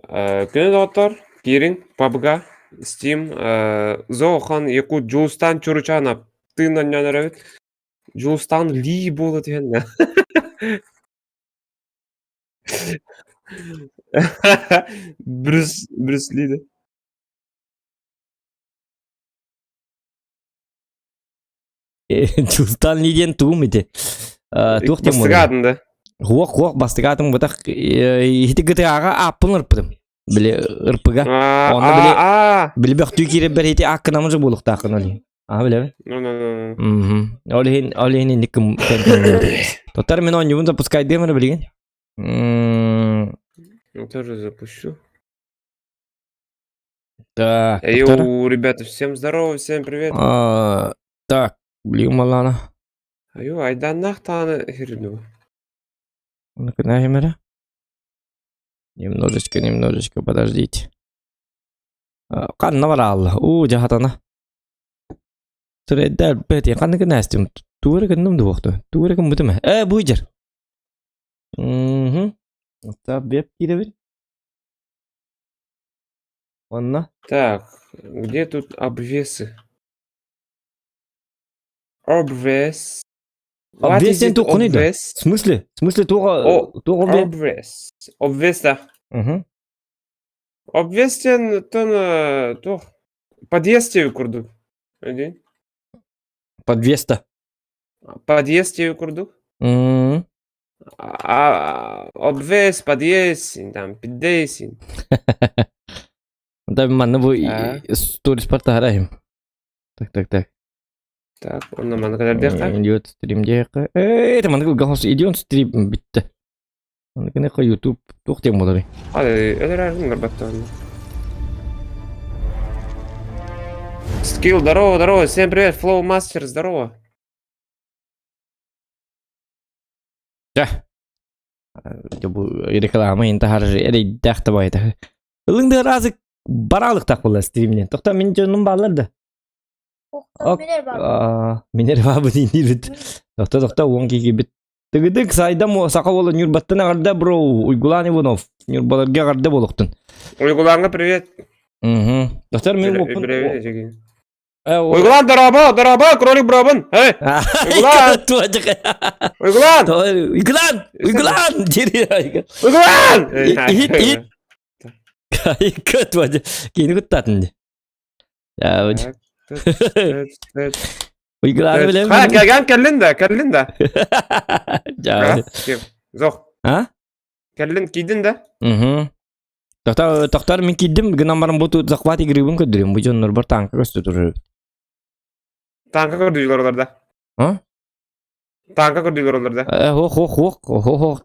Күнү доктор, Кирин, PUBG, Steam, Зохан, яку Жуустан чуручанап, тыындан жанарабыт. Жуустан Ли болот экен. Брюс Ли да. Чустан лиден туум ити. Туох тем Бастыгадын да. Хуок бастыгатым бутак хити гтага аппын ырпыдым. Биле ырпыга. Оны биле бакту кире бер хити аккынамыжы болук такын оли. Биле. Олин никим тентен. Тотар мен он юнда запускай демер билген. Я тоже запущу. Так. Йоу, ребята, всем здорово, всем привет. Так, блин, малана. Айо, айдан нахтаны хирду. Ну-ка, немножечко, подождите. Канна варалла. Жахатана. Средер бети, канна кенестим. Туре кеннем дуохто. Туре кем бутеме. Буйджер. Так, беп кидевит. Онна. Так, где тут обвесы? Обвес. Обвесен то кунайда. В смысле? В смысле то обвес. Обвес да. Обвесен то подъезде курдук. Один. Подвеста. Подъезде курдук. Обвес, подъезд, там, пидесин. Да, манна бу сторис партарайм. Так. Так, он на мана кадар дека. Идет стрим дека. Это мана галс идет стрим битте. Мана кенеха YouTube тохтем болары. Это разум горбаттан. Скилл, здорово, всем привет, Flow Master, здорово. Да. Жобу реклама интахар эри дахта байта. Илинде разы баралык так болла стримне. Тохта мен жөнүм баларды. Минерва bu dinleyip. Dokta onki bit. Tıgıdık sayda mı sakalı nürbattın arda bro. Uygulan Ivanov. Nürbalarga arda boluktun. Uygulanга привет. Doktor men bu. Uygulan daraba кролик брабын. Uygulan. Uygulan. Uygulan. Kötü var. Kini kutladın. Ya Uygulanı bile mi? Kellin de. Ya. Zor. Ha? Kellin kiydin de. Doktor men kiydim. Gınambarım botu zakvati giribim ködürüm. Bu jonlar bir tanka gösteriyor. Tanka gördüler oralarda. Ha? Tanka gördüler oralarda. Ho.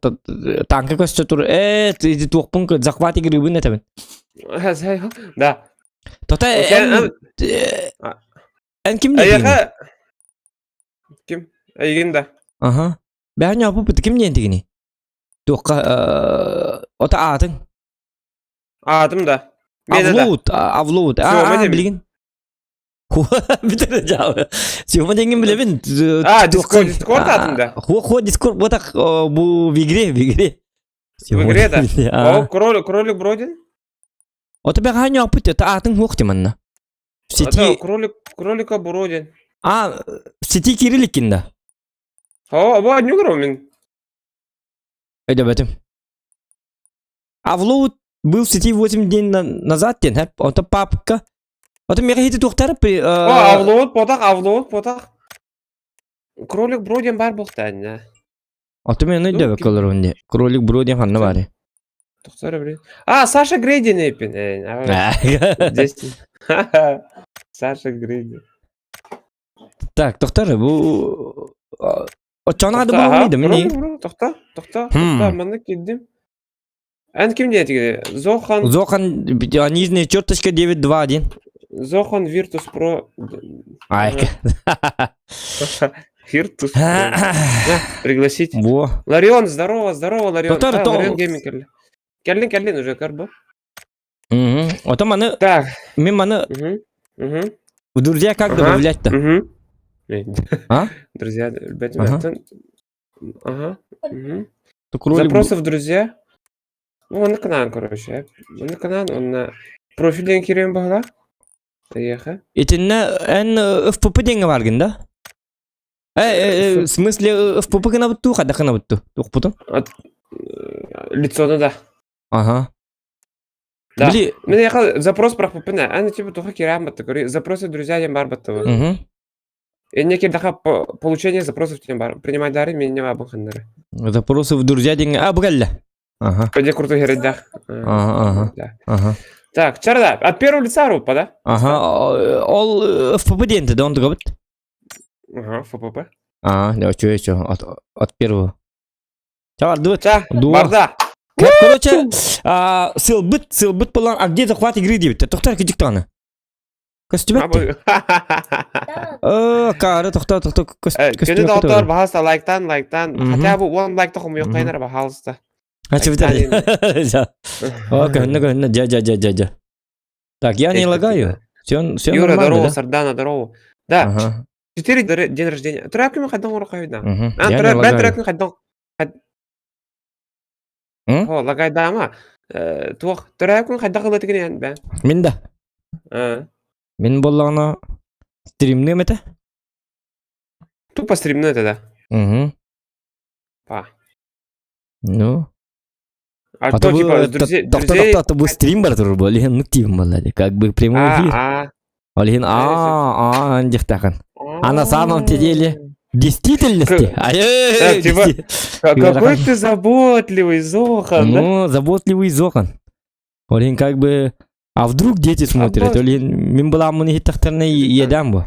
Tanka gösteriyor. Tuğpun zakvati giribim ne tabii. Da. Doktor en kim ne? Kim? Ayın da. Aha. Ben yapıp kim ne diyeni? Dokka ota atın. Adım da. Avlud. Bilgin. Bir tane cevap. Sioma dengin bilebin. Discord atın da. Discord botak bu Vigre. Vigre da. Кролик бродин. Ota ben hangi yapıp ota atın hukti manna. Сети кролика бродин. Сети Кирилликинда. Ба не громин. Это об этом. Авлоуд был в сети 8 дней назад, это папка. Это мне какие-то доктора Авлоуд потак. Кролик бродин бар болтан. Это мне не дает колоронде. Кролик бродин ханна баре. Доктора бред. Саша Грейдин эпин. Саша Грейдин. Так, доктор, bu Çanağa da bağlıydı mı? Toxta. Mana keldim. An kim deydi? Zohan нижняя черточка 921. Zohan Virtus Pro. Ай. Virtus. Пригласить. Ларион, здорово, Ларион. Ларион гейминг. Келдин уже карбо. Это мана. Так. Мен мана. Друзья как добавлять-то? Друзья, ребята. Ага. Запросы в друзья. Onu kanan короче. Onu kanan onunla profilden kireyim bağla. Еха. Etine en FPP denge vargında. В смысле FPP kına bittu, kada kına bittu. Tukputun. Лицо да. Ага. Да. Били. Мне ехал запрос про попина. Они типа туха кирам бата. Говори, запросы друзья тем бар бата. Угу. И некий даха получение запросов тем бар. Принимать дары меня не вабан хандары. Запросы в друзья деньги. А, бгалля. Ага. Пойди крутой гередах. Ага. Ага. Так, чарда. От первого лица рупа, да? Ага. Ол FPP деньги, да он говорит. Ага, ФПП. А, да, чё, от первого. Чавар, дует. Барда. Короче, сылбыт болан, а где захват игры девять? Тохтар кидиктаны. Костюмет. Кары, тохтар, Кенде доктор бахаста лайктан. Хотя бы он лайк тохум yok кайнар бахалста. Ача битер. Окей, жа. Так, я не лагаю. Все Юра, нормально, здорово, да? Сардана, здорово. Да, Ага. 4 день рождения. Треками ходил рука видно. Я не Ben лагаю. треками ходил. М? О, лагай дама. Тух, треками ходил кылы тигин ben. Мен да. А. Мен боллағына стримны мете? Тупо стримно это, да. Угу. Па. Ну. А то типа друзей... Тоқта, бұл стрим бар тұр бұл. Леген нүктивім болады. Как бы прямой эфир. Леген андықтақын. А на самом деле... Действительности? Так, типа, какой ты заботливый, Зохан, да? Ну, заботливый Зохан. Олин как бы... А вдруг дети смотрят? Олин, мен была муни хиттахтарна едам бу.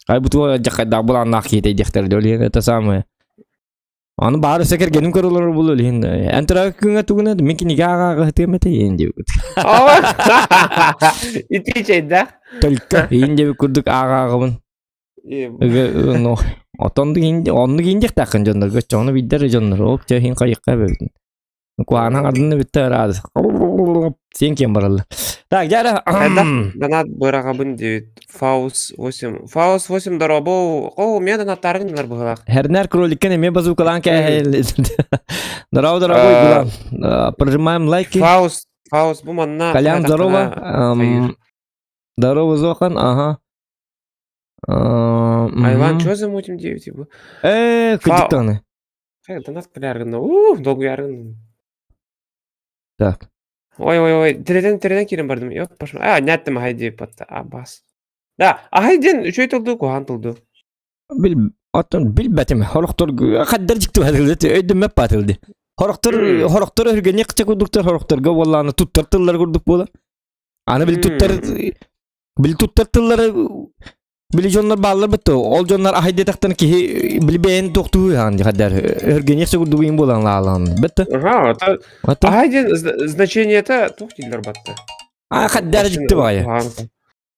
Ай бутуа жакайда була нахитай дехтар. Олин, это самое. Аны бары секер геним көрулар бұл олин. Энтера күнге тугуна, мен кинига гатемете енді. И ты чай, да? Только енді күрдік ағағымын. Ну, отонды гендек тақын жондар. Көчоны биддер жондар. Ол көчін қайыққа бөлдін. Куанаң ардыны бітті рады. Сен кем барылы. Так, жара. Донат бұрағабын дейт. Фаус 8. Фаус 8 дұрабу. О, мен донаттарың дынар бұғылақ. Хернер кроликкені мен базу калан кәйіл. Дұрау гулан. Прожимаем лайки. Фаус бұл манна. Колян, здорово. Здорово, Зохан. Ага. Айван, чё замутим 9 был? Кредитаны. Донат кіляргын. Долгу яргын. Так. Ой, тіреден керім бардым. Yok, пошла. Нәттім хайди патта. Бас. Да, хайден үшөй тылды, куған тылды. Bil bətimi. Horoktor qaddar jiktu hadildi. Öydüm mep batıldı. Horoktor örgene qıça kurduklar horoktorga vallahi tuttar tıllar kurduk bola. Ana bil tuttar tılları bili jonlar ballar bitti. Ol jonlar ahide taqtan ki bili beğen toqtu yani qaddar. Örgene qıça kurduk in bolan lalan. Bitti. Ага, хайден значение-то тоқтилер батты. Qaddar jiktu baya.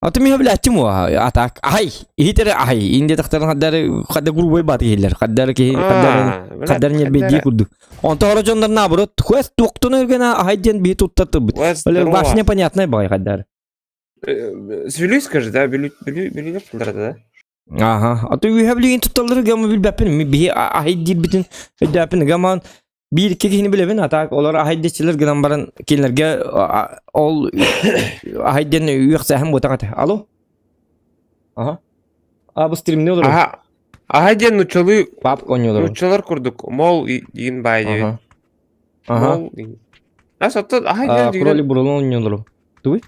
Atımı bilaçım o atak. Ay, hitere ay. İndi taqtarın qaddar grubu batı geller. Qaddar ne bedi kurdu. Onta horojonlar na bro. Quest toqtun örgene ayden bir tuttatı. Böyle вообще непонятно бай qaddar. Свилюй скажи, да? Билюлер да? Ага. А то üyebliğin tutalları gamı bilbepin. Bir aydir bitin ödepin gaman. Bir iki kişini bilemin atak. Olar ahiddeçiler gıdan baran kenlerge ol ahidden üyekse hem botan ata. Alo? Aha. Bu stream ne olur? Aha. Ahidden nuçalı Pap oynuyorlar. nuçalar kurduk. Mol yiyin bay. Aha. Nasıl attı? Ahidden diyor. Kroli burulun oynuyorlar. Duy?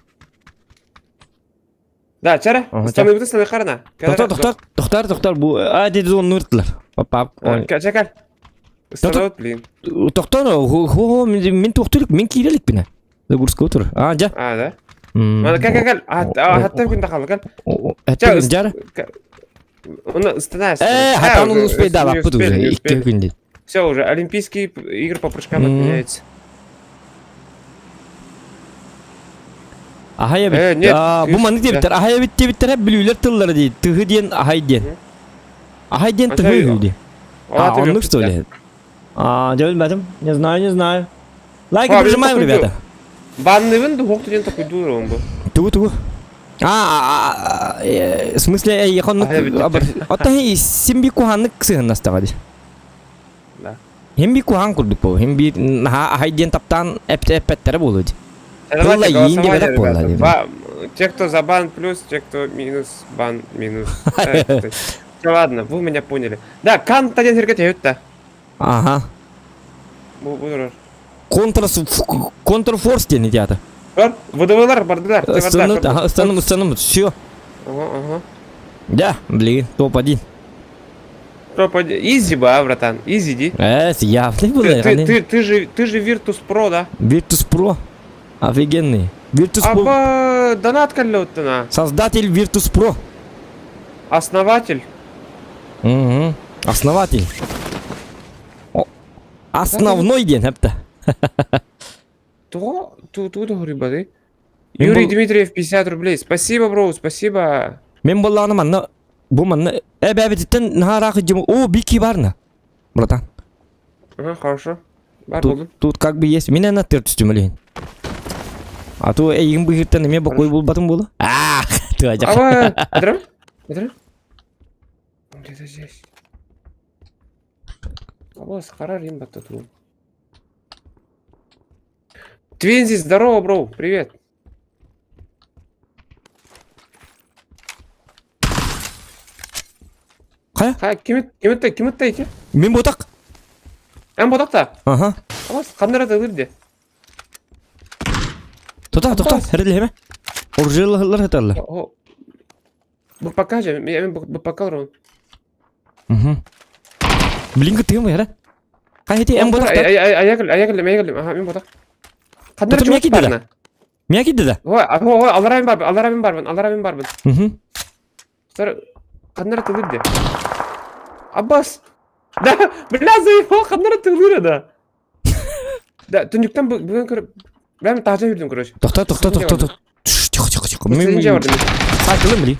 Да, чара. Станı bütün sana karına. Doktor bu dedi onu nurtlar. Pap. Çakal. Станут, блин. Doktor min doktorluk min kirelik bine. Da gurska otur. Ja. Да? Gel. Hatta gün dakal gel. Hatta jar. Он становится. Hatta onu uspey da bak bu уже 2 günde. Все уже, Олимпийские игры по прыжкам отменяются. Ahaya bitti. Bu manık diye biter. Ahaya bitti biter hep bilüler tılları değil. Tıhı diyen ahayden. Ahayden tıhı hüydü. Он что ли? Я bilmedim. Не знаю. Лайки прижимаем, ребята. Банный вин, духовку день такой дуром был. Тугу. В смысле, я хон... Ота симби куханнык сыгын настагады. Да. Hem bir kuhan kurduk bu. Hem bir haydiyen taptan epettere buluyordu. Давайте Было голосование, инди, вот так было, ребята. наверное. Те, кто за бан плюс, те, кто минус, бан минус. Ладно, вы меня поняли. Да, Кант один зеркете ютта. Aha. Bu. Контрфорс дені деді. Var, выдавалар, бардылар. Станым, все. Ага. Да, блин, топ-1. Изи ба, братан, изи ди. Явный был, Ты же Virtus Pro, да? Virtus Pro. Офигенный. Virtus Pro. Аба, донат каллёттына. Создатель Virtus Pro. Основатель. Угу. Основатель. Основной день, это. Тут говори, бады. Юрий Дмитриев, 50 рублей. Спасибо, бро, спасибо. Мен болланы манна, bu manna bäbitinden nahara hıcımı. O biki var mı? Bratан. Ага, хорошо. Бар болдum. Тут как бы есть. Меня на тер түстүмөлейин. А то эйин быгыртан эме бакой болбатым болу. Ты ажак. Ава, Эдра? Где-то здесь. Ава, схарар им батату. Твинзи, здорово, бро, привет. Кая? Ким ити? Мен ботак. Эн ботакта? Ага. Ава, кандара тылырды. Тота, херелеме. Оржеллар хаталлар. Бу покажи, мен бу покалрон. Угу. Блинка тыгым яра. Кайти эн ботак. Аягыл, ага, мен ботак. Кандара чук барна. Меня кидді да? Ой, аларабин барбын. Угу. Сар, кандара тылырды. Аббас. Да, бля, заебал, кандара тылырды. Да, түнүктөн бүгүн көрүп, мен тажа жүрдүм, короче. Тохта. Тихо. Мен жабардым. Сакылым бли.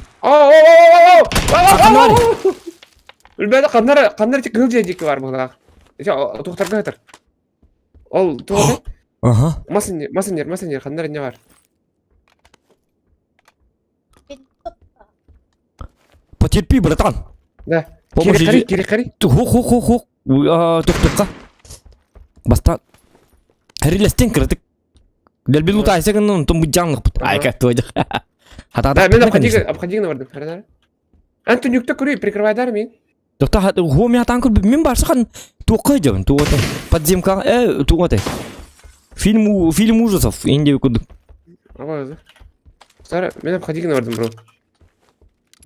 Үлбәдә кандара тик гылҗа дик бар була. Туктарга хәтер. Ол тугы. Ага. Мессенджер, кандара не бар. Потерпи, братан. Да. Помощь Кири кари. Хух. Тук. Баста. Хәрилестен кирдик. Дәл бил утайса гын том буҗанлык бит. Айка тойдык. Хата. Да, мен обходигына бардым. Хәрәдә. Ан түнүктө күрүй, прикрывайдар мен. Тохта ху ми атан күр мен барса хан туқы жабын. Туғата. Подземка. Туғата. Фильм ужасов. Инде күрдүк. Абазы. Сара, мен обходигына бардым, бро.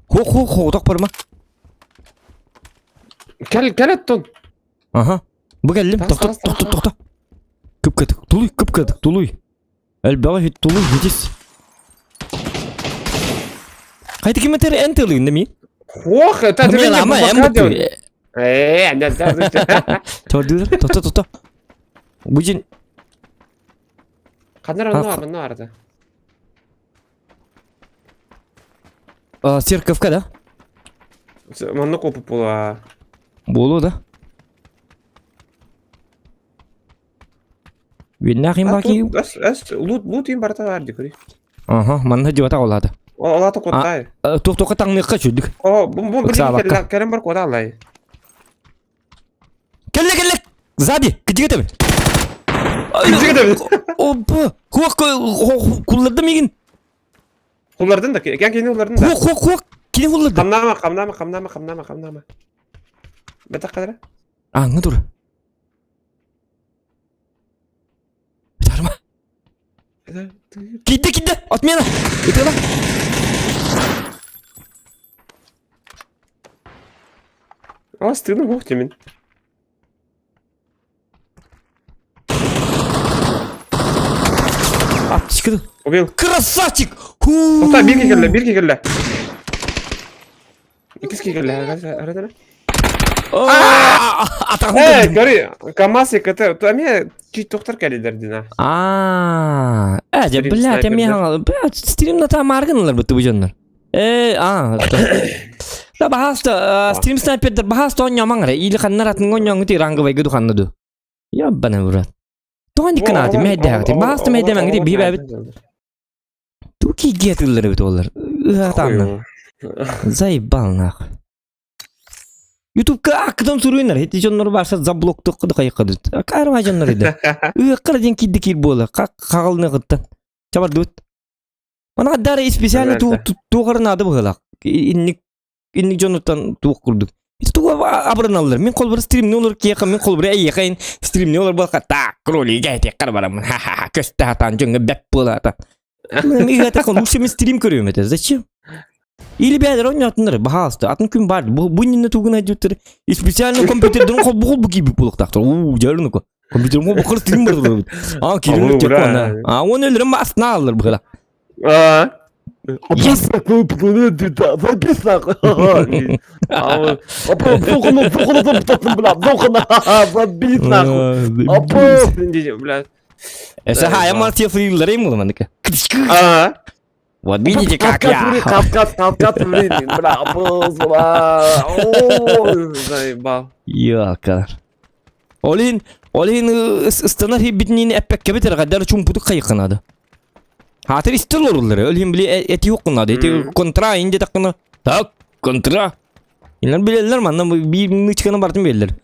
Ху, ток барма. Кел тон. Ага. Бу келдим. Тохта. Күп кеттик. Тулуй. Әлбәгә хит тулуй җитис. Кайты киметер энтелин ми? Ох, это Мен ама эмбу. да. Тохта. Буҗин. Кандара нарды. Церковка да? Манны копып була. Болу да. Виннахим баки. Лут им барта бар дикри. Ага, манна жибата олады. Олата коттай. Тоқта таңныкка чүдүк. Бу керем бар кода алай. Келле. Сзади, кидигете. Опа, кулларды мигин. Куллардан да, кең уллардан да. Кини кулларды. Камнама. Бета кадра. Аңы тур. Тарма. Кидде. Отмена. Итала. Стыдно бог темен. Аптичкады. Убил. Красавчик! Тоқта, бирге келді. Икіске келді, арадана. Атағын Гори, КамАЗ КТ, то аме чуть тоқтар кәлелер дина. Әже, блядь, аме хаңалы. Блядь, стримна та маргынлар бұтты бұл жонлар. Да, бахаста, стрим снайпердер, бахаста ойнамаңыр. Или қаннар атын ойнаңы тей раңғы байгыду қаннады. Яббана бұрат. Тоғын дикін аты, мәйді ағыты. Бахаста мәйді мәңгіде бейбі әбіт. Туки гетілдері біт олар. Ұғатанлар. Заебал нахуй. YouTube'ga akıdan soruyorlar. Heti jonları varsa zabloktuk kıdı kayıkıdı. Karma jonları edi. Iyakara den kiddi kir bola. Kağılını kıttan. Çabar dıvıt. Ona kadar spesialini tuğarın adı bağılak. İnnik jonuttan tuğ kurduk. Hiç tuğ abırın alır. Min kolbara stream ne olur ki yakın. Min kolbara yakın. Stream ne olur balka. Tak kroli gayet yakar baramın. Ha ha ha. Köste hatan. Jönge bep bola hatan. İyi hatan. Uşa stream görüyorum ete. Zачем? Или бәдер ойнатындар баһалысты. Атын күн бар. Бу нинне тугына жүттер. Специально компьютерден кол бу gibi булыктактыр. Жарны ко. Компьютерме бу кыр стрим бар. Кирилек тек ана. Он өлөрүм астына алыр була. Yes. Bunu записак. Апа, фукуну топтун бла. Фукуна записак. Апа, блядь. Эсе хая мартия фрилер ем булман ка. Вот видите, как я. Кавказ, блин, бля, бла. О, заебал. Якар. Олин станар хибитнин эппек кебетер гадар чумпуту кайыкынады. Хатыр истел орулары. Олин били эти окунаdı. Эти контра инде такына. Так, контра. Инлер билелер манна bir мычканы бартын белдер.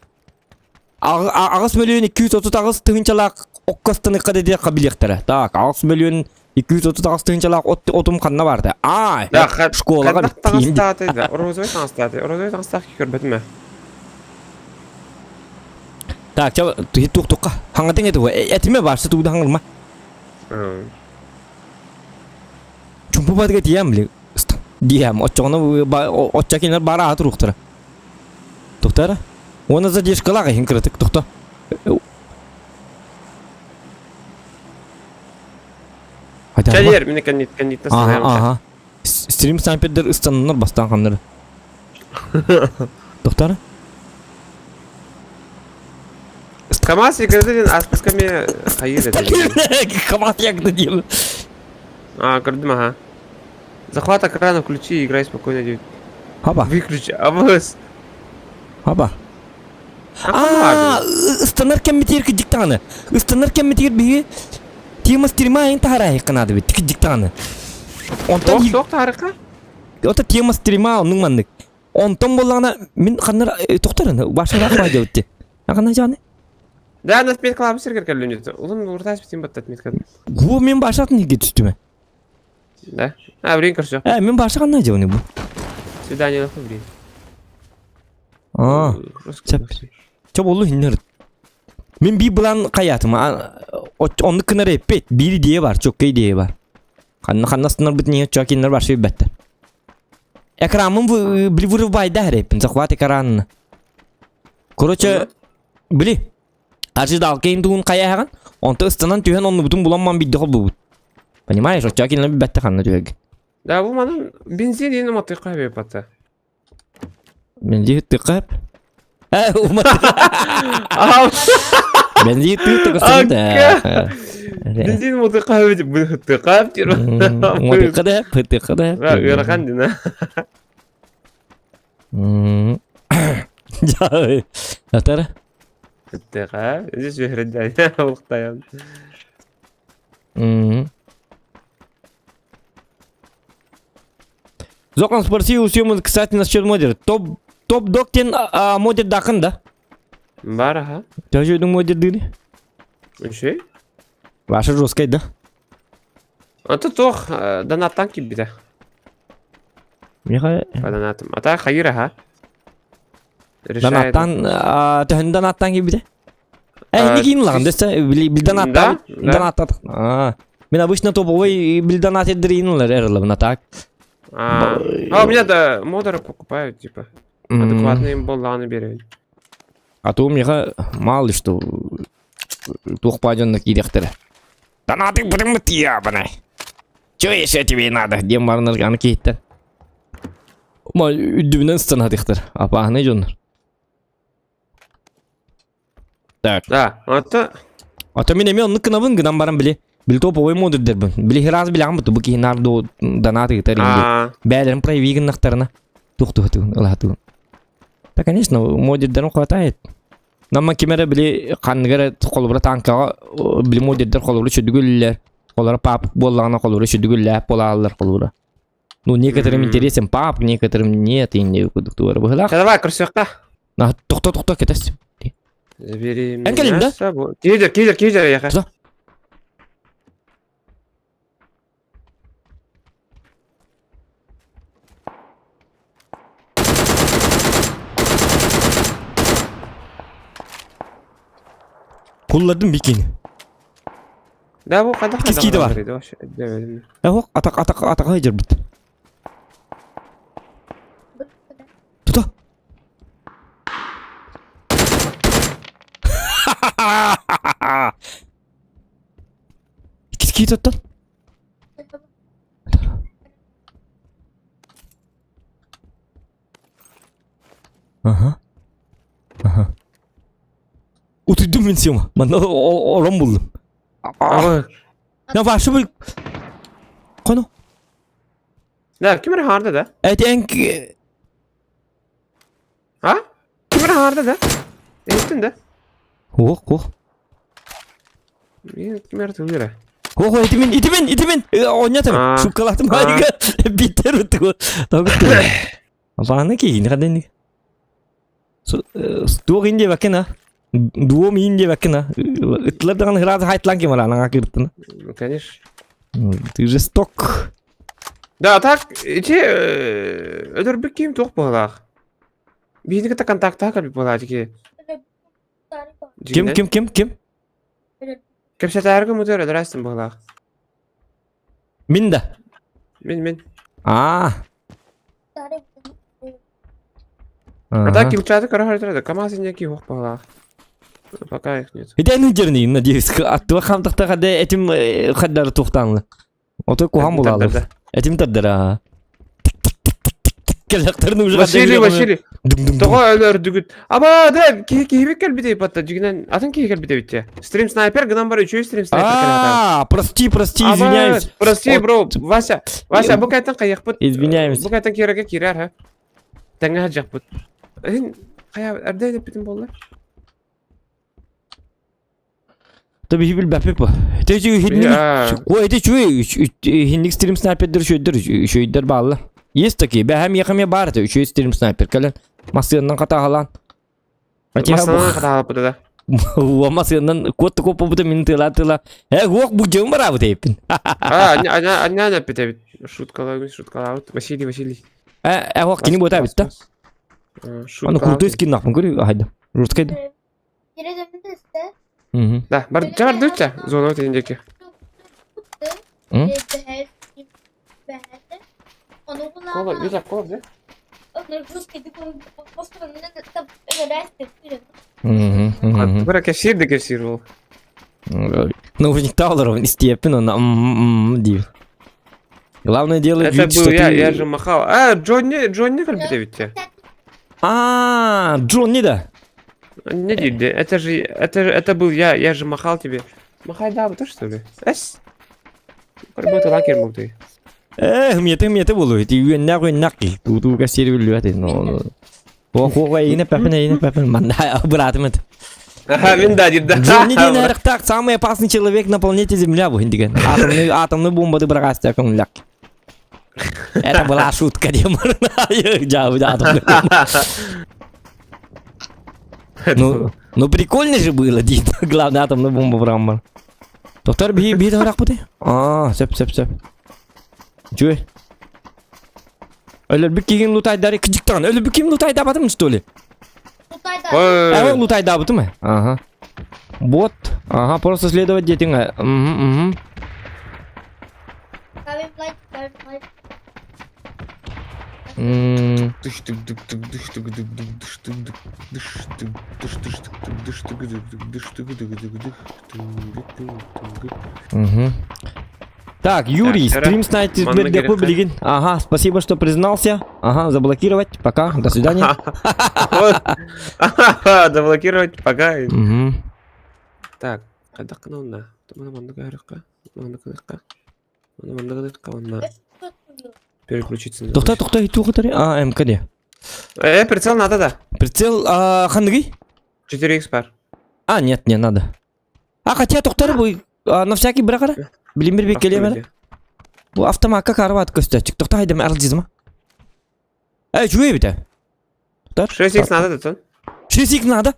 Агыс миллион 230 тыгынчалак оккастаны кадеде кабилектер. Так, агыс миллион 230 тыгынчалак отум канна барды. Школага таңстаты. Розовый таңстаты көрбөтүм. Так, чаба тук-тук. Хаңатың эти этиме барсы тууда хаңылма. Чумпу бадыга диям биле. Диям, очоны очакинер бара атыруктар. Туктара? Оны задержкалага хинкретик тукта. Çalır, mine kanit nasıl? Aha. Stream sniper'der ıstanınlar bastan kanları. Doktor? КамАЗ играет, а спусками хайыр это. КамАЗ ягда делаю. Гордым, ага. Захват экрана, включи и играй спокойно, девять. Хаба. Выключи, авось. Хаба. Станар кемметер ки диктаны. Станар кемметер биги. Тема стрима ин тарай канады бит диктаны. Онтан Ток тарыка? Ота тема стрима onun mandık. Ondan bolana min kanlar toktарын башына файда өтті. Ағана жаны? Да, нас метка лабысыр керкер лөнеді. Улым ұртас бітін баттат метка. Гу мен башатын неге түсті ме? Да? Время көрші. Мен башыған на жауны бұл. Свидание лақы время. Чап олу хиннер. Мен би бұлан қаятым. Онды кынар еппет. Bir diye var, çok ideye var. Қаннасынар бітіне çok иннер бар шөй бәттер. Экранын били вырывайды әреппін. Захват экранын. Короче, били. Аршыдал кейін туын қаяғын. Онты ұстанан түйен онны бұтын бұланман бидді қол бұбыт. Понимаешь, çok иннер бәтті қанна түйег. Да, бұл манын бензин ені матыққа беп атты. Бензин тықап? Бензин тықап да. Бензин матыққа беп тықап тиру. Матыққа да, пытыққа да. Ғырған дина. Жай. Атары? Тықап. Здесь жүйірді. Ұлықтайым. Зокон спросил у Сёмы, кстати, насчет модера. Топ-дог тен модер дақын да? Бар, аха. Ты же модер дыны? Үші? Ваша жесткая, да? Аты тоқ донаттан кеп біді. Меха... Донатым. Ата хайыр, аха. Донаттан... Төхін донаттан кеп біді? Не кейін лағын, десті? Біл донаттан? Донаттан. Мен обычно топовый біл донаттан дырыйнылар әрілі, так? У меня да модеры покупают, типа. Адекватные им болланы берет. А то у меня мало ли что двухпадённых директора. Да на ты прям ябаный. Чё еще тебе надо? Где марнер какие-то? Мой дюбнен сцена директор. А пахнет жонер. Так. Да, это... А то меня мён наканавын гнам барам били. Бил топовый модер дербін. Білі хираз білі ағым бұты бұкі нарды донаты ғытар. Бәлерін проявиген нақтарына. Тух-тух-тух, ұлға-тух. Да, конечно, модердерін хватает. Намма кемері білі қанығары қолыбыра танкаға білі модердер қолыбыра шүдігілілер. Қолыбыра пап болағына қолыбыра шүдігілілер болағылар қолыбыра. Ну, некоторым интересен пап, некоторым нет, и не күдіктуары бұғылақ. Давай, красивка. Na tokta ketes. Vereyim. En gelin de. Nasıl bu? Gezer ya. Güzel. Kullardım bikini. Da bu kadar İkisi de var. Demedim. Bak atak hayır bit. Tuta. İkisi tuttu. Aha. Oturdum ben siyoma. Ben oran buldum. Ama Ne var şu bir... Konu. ne kim harda da? Evet en... Ha? Kim harda da? Ettin de. Oh. Kim tılıyor? Oh itimin. Oynatım. Şu kalattım harika. Biter bitti. Tabii bitti. Apaan ki ini kadang ni. Dua ini bakın. Dua ini bakın. Itlar dengan herhalde haytlan ki malah nang akhirnya. Конечно. Ты жесток. Да, так, ödür bir kim tok bolaq. Bizni kita kontakta kalbi bolaq ki. Kim? Kim setarga müdür ödürəsin bolaq. Min de. Min. Ah. Ата килчаты карахартырды. Камазыне ки хок болaq. Пока их нет. Bir de ne cerni, надеюсь, attı bakam takta kada etim kadar tuğtanlı. Oto kuham bulalı. Etim tadara. Kelaktarını ucu Vasili. Toğa ölür dügüt. Ama da kihibek gel bir de patta. Jiginen atın kihibek bir de bitti. Stream sniper gıdan var 3 stream sniper А, прости, извиняюсь. Прости, bro. Вася, bu kaytan kayak put. Извиняюсь. Bu kaytan kiraga kirar ha. Tanga hajak put. Kaya erde de bitim bollar. Tabii hibil bapip bu. Teci hinlik. O ede hinlik stream sniper'dir şöydir bağlı. Yes taki. Ben hem yakamaya bağırdı. Şu stream sniper kalan. Masyandan kata halan. Masana kata halan da. Wa masyandan kotu kopu bu da min tila. Gok bu jom bara bu tepin. Anya pete. Шутка. Василий. Gok kini bu tabi ta. Ana kurtu iskin nakın görüyor. Haydi. Rutkaydı. Yere dönünde ise Да, бар дуча. Зона ötendeki. Onu Kola, kullanma. güzel kola bize. Onları rus gibi Osmanlı'nın da öyle Bırak kesir o. Наушник Таулеров степенно на див. Главное дело Это вид, был что я ты... же махал. Джонни кальбите ведь. А, Джон не да. Не диди, это был я же махал тебе. Махай да, ты что ли? Эс. Работа лакер мог ты. Мете болу. Ты нахуй наки. Ту кассир вилюаты. Но. О, yine папин. Манда, братмет. Ага, винда, да. Джонни Динарх так, самый опасный человек на планете Земля, Виндиген. Атомную бомбу ты бросаешь, как он ляк. Это была шутка, Димар. Атомную бомбу. Ну прикольно же было, Дин. Главное, атомную бомбу браммар. Доктор, бей там рак А, сеп. Чуй. Öyle bir kimin lutaydarı kıcıktan. Öyle bir kim lutayda batı mı stoli? Evet lutayda batı mı? Ага. Вот. Ага, просто следовать детям. Угу. Угу. Так, Юрий, стрим снайпер для публики. Ага, спасибо, что признался. Ага, заблокировать. Пока, до свидания. Заблокировать, пока. Угу. Так, когда канална? Переключиться. Тохта, и тухатари. А, МКД. Прицел надо, да. Прицел, ханги? 4х пар. А, нет, не надо. А, хотя тохтары бу, на всякий бракара. Билим bir kelime. Bu автоматка карват көстөчүк. Тохта хайдам арылжызма. Чуй бите. 6х надо да. Чесик надо.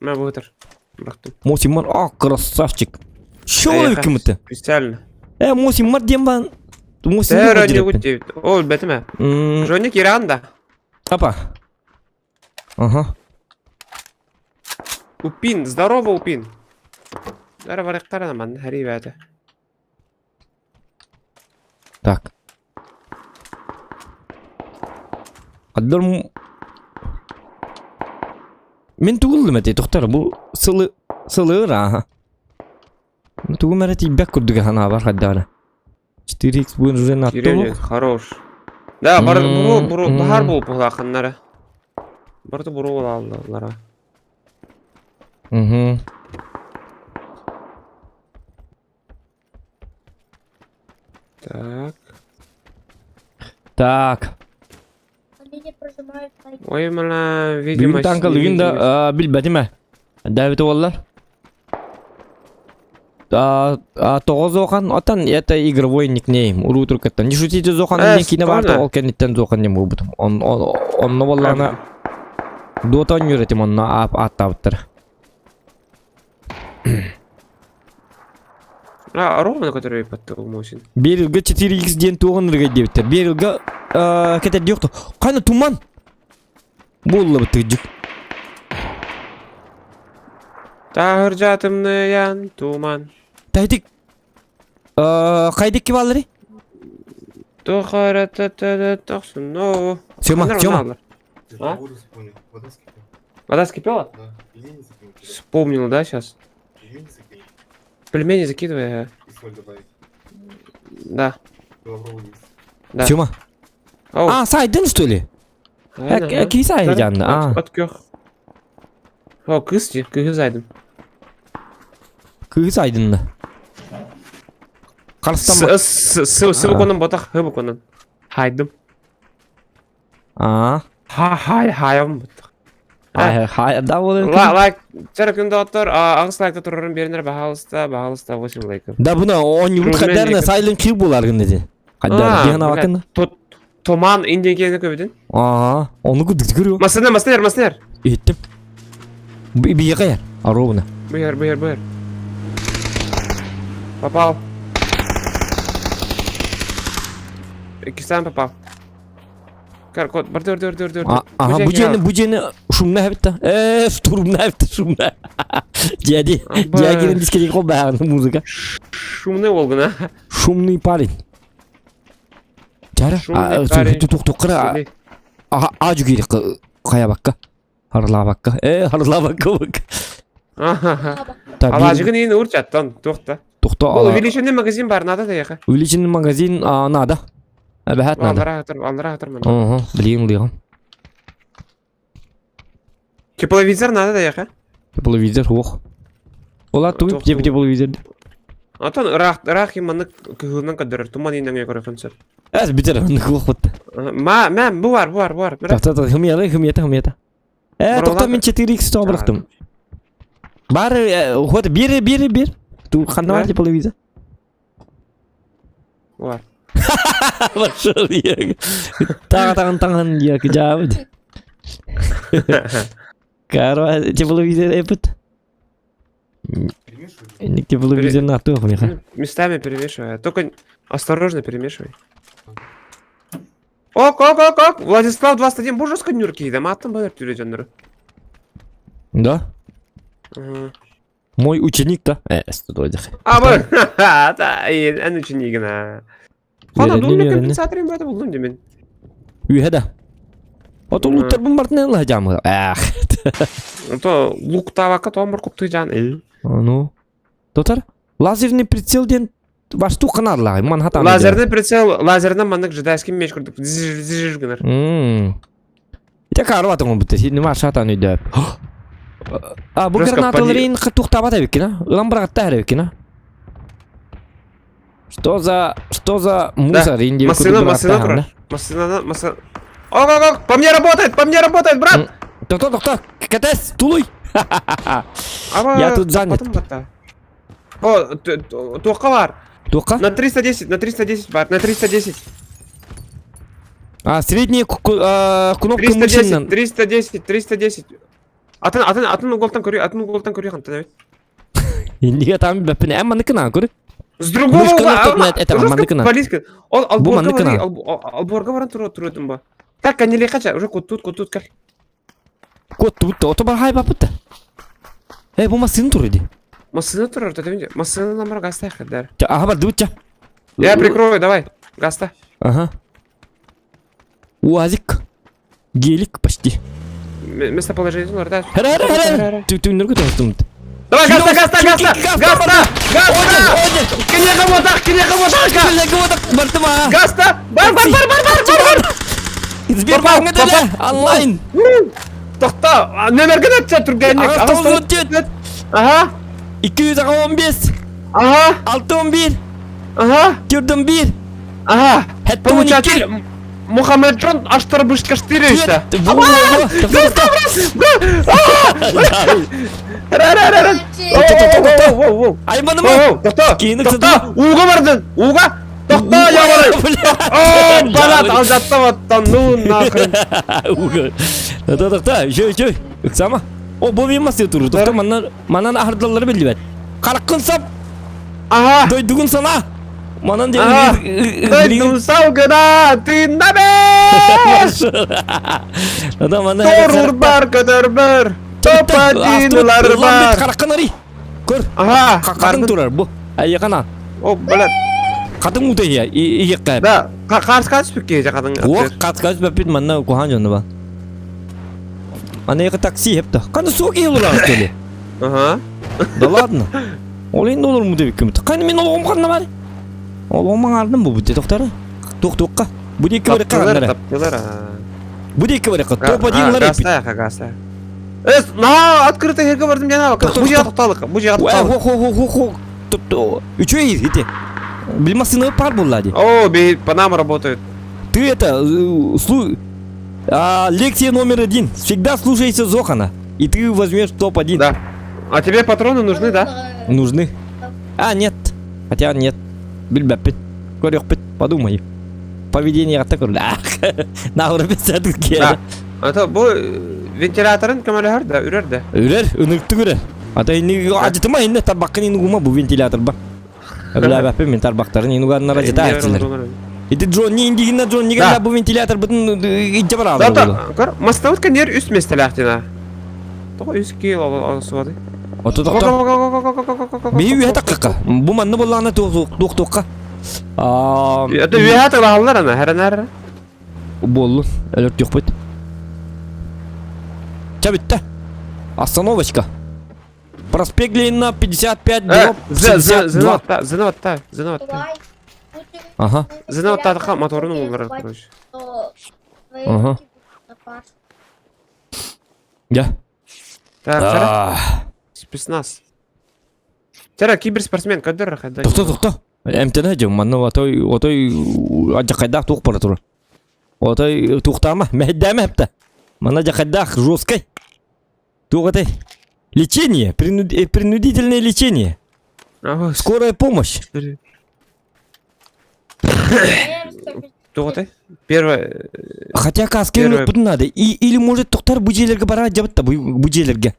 Мен бұғытыр. Бақтым. Мосимар, красавчик. Шо Аяқа, кімді? Специально. Мосимар дем бан. Тәрі өне өтті. Ол бәтіме. Жоник Иранда. Апа. Ага. Упин, здорово, Упин. Здорово, ректарана, ман, хари бәті. Так. Аддар мен түгілдім әте, тоқтар, бұл сылы раға. Мен түгіл мәрәті бәк күрдігі хана бар қаддары. 4х бұйын жүрен атты Керемет, хорош. Да, бұхар болып бұл ақынлары. Барды бұру ол алдылары. Так. Так. Они не прожимают на Ой, мана, видимо... Бүгін танкал, бүгін да білбәді ме? Дәвіті олар. Тоғыз оған, отан, это игровой никнейм, уру туркаттан. Не шутите зоқанын не кейіне барды, ол кәнеттен зоқан не бұл бұтым. Онны болағына дотан үйретім, онна аттабыттыр. Ровно, который подтыл мусин. Берілгі 4х ден туғын үрге дебіттер. Берілгі кәтер деуқты. Қайна туман? Болы бұтты жүк. Тағыр жатымны ян, туман. Тәйтік. Қайдек кеп алыры? Тухара та-та-та тақсын, но... Сема. А? Вода скипела? Да. Пельмени закинуть. Вспомнил, да, сейчас? Пельмени закинуть. Пельмени закидывай, И соль добавить. да. Лавровый лист. Да. Сема. Ау, Сайдын, что ли? Кей сай жанды? От кёх. О, кысти, кыгызайдым. Күй сайдынды. Қарыстан Сывы конын ботақ, хыбы конын. Хайдым. Хайым ботақ. Да болы. Лайк, чарыкында отыр, ағыс лайкта тұрырын берінер, бағалыста, 8 лайкы. Да бұна 10 юрт қадарына сайлын күй болар гынды. Қадар, дегіна бақында. Томан индекені көбеден. Оны күдікті көру. Маснер. Еттім. Бие қаяр, аровына. Бүйір. Попал. Кистан попал. Кот, барды. Ага, bu jeni şumna hepta. Şturumna hepta şumna. Jadi, girin disketi ko bağırdı muzika. Шумный olgun ha. Şumный парень. Жара, тук-тук-тук-тук-тук-тук-тук-тук-тук-тук-тук-тук-тук-тук-тук-тук. Aha, aju geri kaya bakka. Harla bakka. Harla bakka. Алажығын ені ұрт жаттан, тоқта. Тоқта Бұл увеличенный магазин бар, надо да яқа. Увеличенный магазин надо. Бәхәт надо. Аллара атыр. Білейін. Тепловизор надо да яқа. Тепловизор, ох. Ола туып, тепловизор. Атан рақ еманны күгілінен қадырыр, туман енен өй көріқынсыр. Әз бітір, ық бұтты. Мәм, бұл бар. Та, хымета. Тоқта мен 4х тоға біріқтім. Бар, ходы, бер. Ту қанда бар тепловизор? Бар. Башыл ек. Тағын ек, жабыд. Карва, тепловизор эпіт. Перемешивай. Тепловизор на тоқ, меха. Местами перемешивай, только осторожно перемешивай. Ок. Владислав 21 бұл жасқа нүр кейді, маттың бағыр түрі жаныры. Да? Мой ученик, да? Студойдық. Абы, ән ученигіна. Қана думын компенсаторын бәді бұлдым демен. Үйеді. Ото луттар бұн бартын әлі жамы. То лук табаққа тоғын бір құпты жан. Ну. Дотар, лазерный прицелден башту қанарлағы, Манхаттан. Лазерный прицел, лазерный маңдық жидайскім меш күрдік. Зіжіж гінар. Ите қару атың бұтты, сені маршатан үйді. Бұл гранаталарын туқтап ата беккена? Ұлан бірағатта әрі беккена? Что за мусор? Машина. Ок, по мне работает, брат! Тоқта, кәтес, тулуй! Я тут занят. О, тоққа бар. Тоққа? На 310 бар, на 310. Средняя кнопка мышиннан. 310. Атын уголтан көрüyor хантан evet. Индиге там бәппен әмма ныкына көрү. С другого Мышканы угла. тотна это мандыкына. Полиска. Ол Бу алборга мандыкына. бар. Алборга баран турдум ба. Так, канеле кача, уже кут кал. Кот тут ото бар хай бапытта. Бу масын тур иди. Масына турар, тәтемде. Масына номер гаста хәдәр. Ага бар дутча. Я прикрою, давай. Гаста. Ага. УАЗик. Гелик почти. Местоположение ларда. Хара. Ты ныргы тостум. Давай, гаста. Кинега мотак. Бартыма. Гаста. Бар. Сбербанк да онлайн. Тохта, нөмерге атча турганник. Ага. 215. Ага. 611. Ага. Түрдüm 1. Ага. Хәтта Получатель Мухаммеджон Аштарбышка 4 işte. Айманыма. Тоқта, уға бардың. Уға. Тоқта, ябалай. Балат, алжаттап аттан. Ну, нахрен. Тоқта, жөй. Үксама. О, бұл емасы тұру. Тоқта, манан ахырдалары білді бәд. Қараққын сап. Ага. Дойдығын сана. Манан Дойдың салғына, түйінна Торур бар, көдір бір. Топа дейінулар бар. Қараққын ари. Көр. Ага. Қатын тұрар бұл. Әйеқана. О, білет. Қатын ұты я. Иек қайып. Да, қарсы пүкке жақадың. О, қатқаз бәппет манна көған жоны ба. Ана еқі такси хепті. Қаны соқ елур астөлі. Ага. Да ладно. Ол енді olur mu деп кімді. Қаны мен олығым қанна бар? Олығымың ардым бұл бұдде тоқтары. Тоқ-тоққа. Бұды екі бәрі қағандары. Таптылар. Бұды екі бәрі қағандары. Топа дейін лар еппет. Гаста. Открыто жерге бардым жана. Бұл жеға тоқталық. Üçü iyi hiti. Bilmasını par bulladı. О, по нам работают. Ты это, лекция номер 1. Всегда слушайся Зохана. И ты возьмешь топ-1. Да. А тебе патроны нужны, да? Нужны. Нет. Хотя нет. Бильбапит. Корёхпит. Подумай. Поведение атакур. На уровне сәділге. Да. Это бұл вентиляторын көмөлөр да, үрер да. Үрер, үнікті көрер. Ата inni acıtıma inni tabakın inni guma bu ventilatör ba. Öyle abi men tabakların inni ganlar acıta açtılar. İdi John ni indi inna John ni ganda bu ventilatör bütün icce var abi. Да, көр, маставка нер үст местелактина. Тоқ үскел алсуады. Ото тоқта. Бей үйе таққақа. Bu manны боллағына тоқ-тоққа. Это үйе тағалар ана, әрі. Болу. Әлірт жоқ бет. Чабитта. Остановочка. Проспект Ленина 55 дроп 62. Зыноватта. Ага. Зыноваттадыққа моторының олары, короче. Ага. Я. Так, спецназ. Тера киберспортсмен, көдір қайда. Тоқта. МТН жем, манны отой ажақайдақ тоқ бара тұры. Отой тоқтама, мәхеддәмі әпті. Мана жақайдақ жесткай. Тоқатай. Лечение, принудительное лечение. Скорая помощь. Тоқатай. Первое. Хотя каскерный бұд надо. Или может тоқтар бұжелерге бара жабытта бұжелерге.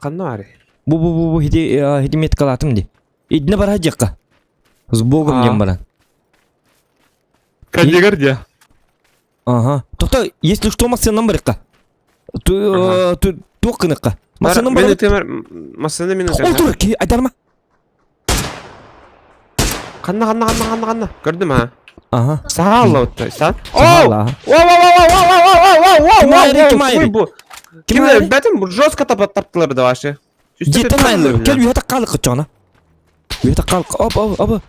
Қанна ари. Бу хидемет қалатым де. Идіне бара жаққа. С Богом дем бара. Кандегар де. Ага. Тоқта, если что масынам барыққа. Тоқыныққа. Масынам барыққа. Масыны мен Отыр ке, айдарма. Қанна. Көрдім, а? Ага. Сағалла өтті, саң? Сағалла. Кімді, бәтім жестко таптылар да ваши. Жеттен айылыр. Кел үйеті қалықы жоғына. Үйеті қалықы. Абы.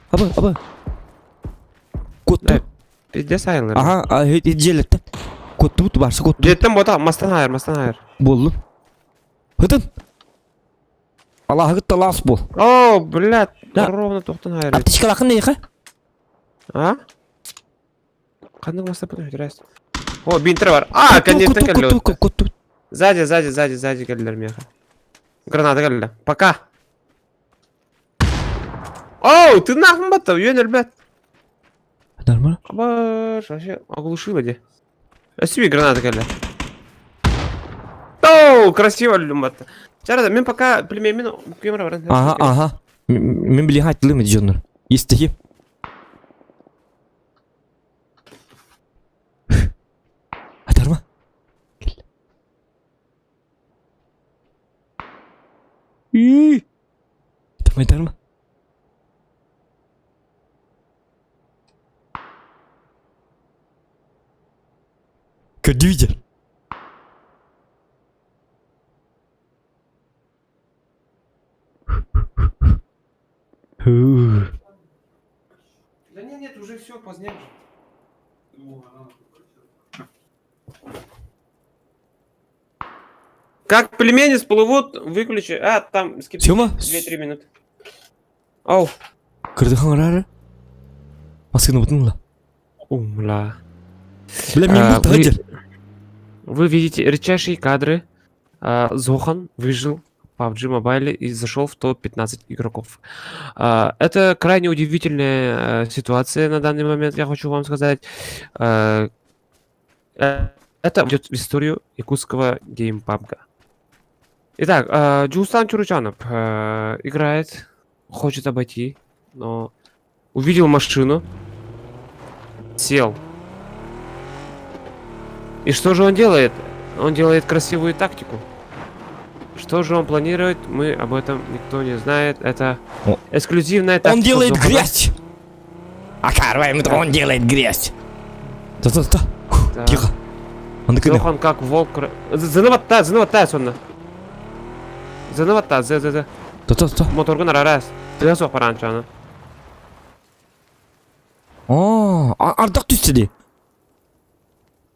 Көтті. Пиздес айылыр. Ага, желетті. Көтті бұты барсы көтті. Жеттен бота, мастан айыр. Болдым. Хытын. Аллахы талас бол. О, блядь, ровно тоқтан айыр. Аптечка лақын дейқі? А? Қандың мастан бұны өтірәс. О, бинтер бар. А, коннектен кәлі өтті. Көтті. Сзади кәлілер меха. Граната кәлілер. Пока. Оу, ты нахуй бата, үйенер, блядь. Нормально? Абаш, вообще оглушила де. Себе граната кәлі. Оу! О, красиво люмбатта. Жарады, мен пока племенмен көмір баран. Ага. Мен биле айтылым жоннор. Истеги. Атарма. Тарма. Кадюйдер. Да нет, уже все, поздняк же. Как племени всплывут, выключи. А, там скипи. Тёма? 2-3 минуты. Оу. Кырдыхан арары. Маскыны бутынла. Умла. Бля, мен бұл тағаджер. Вы видите редчайшие кадры. Зохан выжил в PUBG Mobile и зашел в топ-15 игроков. Это крайне удивительная ситуация на данный момент, я хочу вам сказать. Это войдет в историю якутского геймпабга. Итак, Джустан Чуручанов играет, хочет обойти, но увидел машину, сел. И что же он делает? Он делает красивую тактику. Что же он планирует? Мы об этом никто не знает. Это О. эксклюзивная тактика. Он делает Зохана. грязь. Окарываем, это он делает грязь. Да. Да. Тихо. Он такой, Зохан как волк. Занаватта, сонна. Занаватта, да. да. Моторган арарас. Ты сох паранчаны. Ардақ түстеді.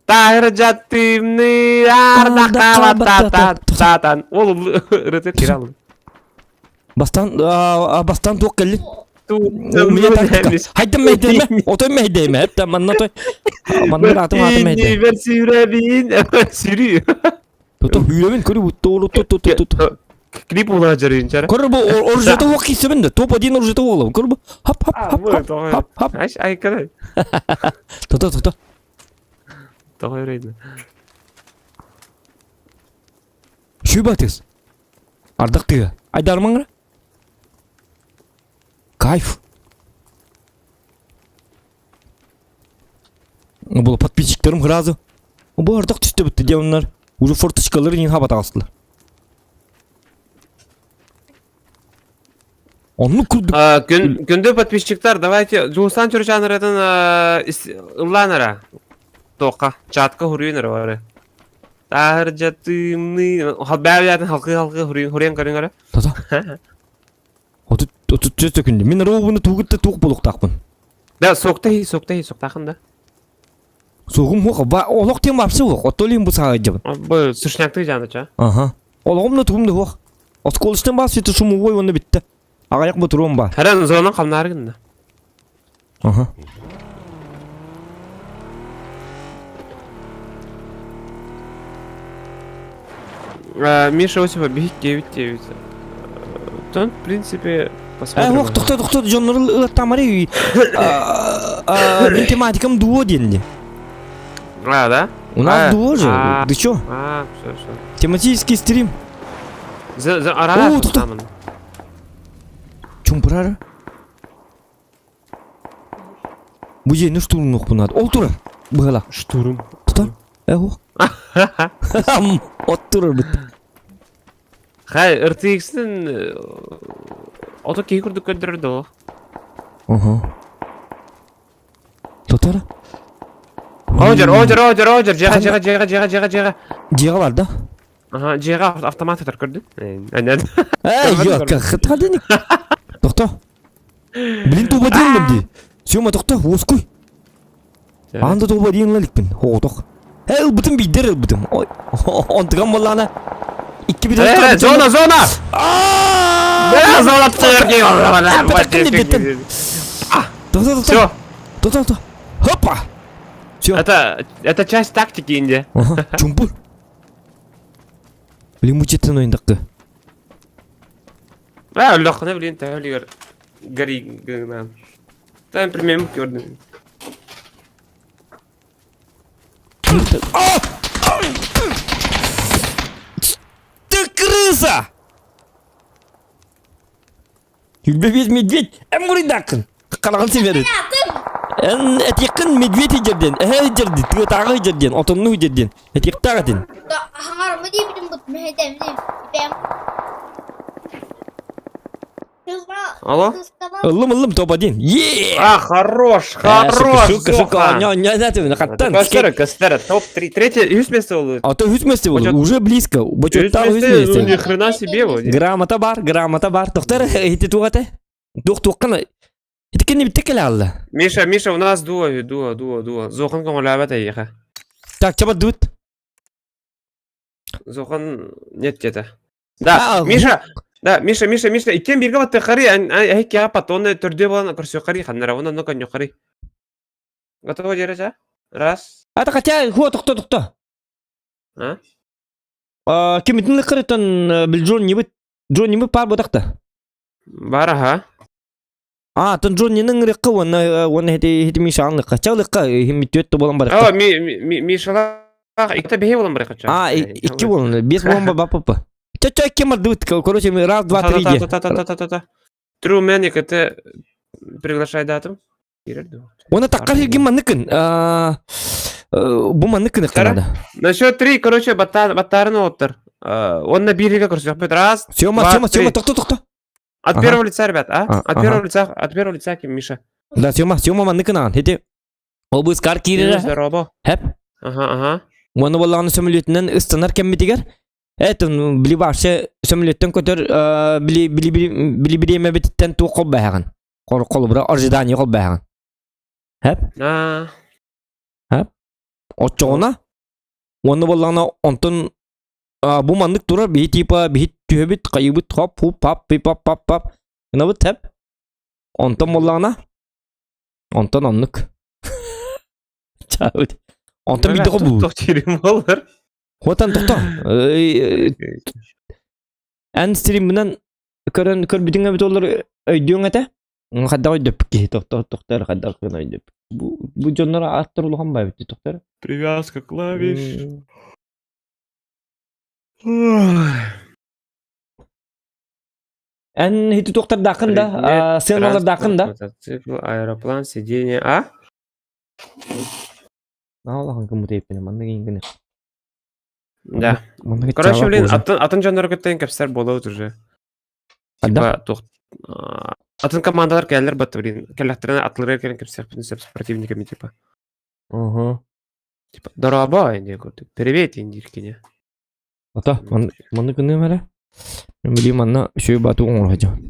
Тайрджатымны ардақалататан. Ол рыцарь кирал. Бастан туық келі. У меня тактика. Хайдым мәйдейме? Отой мәйдейме? Әпті манна той. Манна атым мәйдейме? Бер сүйрәбин. Сүйрі. Тото үйрәмен көрі бұтты. Клип олар жарыйын чара. Көрі бұл оржеті оқ кейсібінді. Топ один оржеті олым. Көрі бұл. Хап. Аш, айкадай. Тото. Тоғай рейді. Шүй батыз. Ардақ тігі. Айдармаңыра? Кайф. Бұл подписчиктерім ғыразы. Бұл ардақ түсті бітті де онлар. Уже форточкалары ең хабат ағыстылар. Onu kurduk. Күнді подписчиктар, давайте Джулсан Чурчаныратын ылланара. Тоққа, чатқа хұрыйыныр бары. Тағыр жатымны... Бәуятын халқы хұрыйын көріңірі. Тата. Отut сөкінді. Мен роғыны туғытты туқ болуқтақпын. Да, соқтақын да. Соғым оқ, олық тем бапсы оқ. Оттолейін бұл саға жабын. Бұл сүршняқты жанды ча. Ага. Олығымны туғымды оқ. Отқолыштан бас еті шумы ой оны бітті. Ағаяқ бұ тұруым ба. Харан зонын қалнары кінді. Ага. Миша Осипа, бейт 9-9. Он, в принципе, посмотрим. Оқ, тоқта, жонлары ылаттамары. Мен тематикам дуо денді. Да? У нас дуо же. Ты чё? Все. Тематический стрим. Арара О, тоқта. Чумпырары? Бұл жейні штурм оқ бұнады. Ол тұры. Бұғала. Штурм. Тұта? Оқ. От тұрыр бұтты. Хай, RTX-nin oto key kurduk göndürürdü o. Aha. Tutara. Roger. Cega. Cega var da. Aha, Cega avtomat atar gördün. Aynen. Yok, hadi ne? Doktor. Bilin tuba diyelim di. Söyle doktor, hoşkuy. Anda tuba diyelim lan. Hodok. Hey, bütün bider bütün. Ontkam vallahi. İki bir dakika. Zona. Ne zona tutuyor ki? Doktor. Hoppa. Это часть тактики, Инди. Ага, чумпур. Блин, мучительно ойындықты. Лёхны, блин, тәулігер. Гори, там примерно көрдім. Крыса! Юлбебез медведь, муридакын. Караган северет. Этекин медведь жерден, жерден, тыгытагы жерден, отонну жерден. Этек тагатын. Hangar mı diye bilim bu mehedem diye bilim. Алло? Ылым тобадин. Е! Хорош, Шука, не знаю, на каттан. Костера, топ-3. Третье, 100 место было. А то хүсместе бол, уже близко. Бочоттагы Ни хүсместе. хрена себе вот. Грамота бар. Доктор, хите тугате. Доктор, это кенне биттекеле алла. Миша, у нас дуо. Зохан кон лабата еха. Так, чаба дут. Зохан нет где-то. Да, Миша. Да, Миша, иккен бирге батты қари, айки апат, оны түрде болан көрсө қари, ханнара, оны нокан жоқ қари. Готово жережа? Раз. Ата кача, хуа токто. А? Кемитин лыкырытан бил Джон нибит пар бодакта. Бара, ха? Тон Джон нинин рыкы, оны хети Миша анлыкка. Чалыкка, химмитюетті болан барыкта. Мишала, икта бейе болан барыкка. Икки болан, бес болан бапапа. Чё кемар дут, короче, раз, два, три де. Тру меник, это приглашай датум. Оны таккар хирген манныкын. Бу манныкын ыкканада. На счет 3, короче, баттарын оттыр. Он на берега, короче, раз, Сёма, токто. От первого лица, ребят, а? От первого лица, Миша. Да, Сёма манныкын аған. Хети, обыз кар кирері. Здорово. Хеп. Ага. Оны болағаны сөмілетінен ыстанар кәмметігер. Этін білі бақшы сөмілеттен көтер білі мәбеттен туы қол бәйған. Қол бұра ожидание қол бәйған. Хеп? Хеп? Отчоғына? Оны болағына онтын бұ мандық тұрар бейт типа бейт түйебет қайыбыт хоп, пап. Гына бұт хеп? Онтын болағына? Онтын оннық. Чауд. Онтын биді қол бұл. Тоқтирим олар. Хотан тоқта. Ән стримінен көрбітіңе біт олар өйдеуің әті? Қадда өйдөп ке, тоқтар, қадда өйдөп. Бұ жонлары аттыр ұлған бай бітті, тоқтар. Привязка клавиш. Ән хиті тоқтар дақын да, сценалар дақын да. Мотоцикл, аэроплан, сиденье, а? Аллахын кім бұты еппені, маңда кейін кіні. Да. Короче, блин, атын жандар көттен кәпсер болауыт уже. Атын командалар кәлер баты, блин. Кәләхтеріне атлары еркен кәпсер противниками, типа. Типа, дороба, инде көрдік. Привет, индиркене. Ата, маңда кіні мәлі? Мен білейм, маңда үшөй бату оңыр ғажа.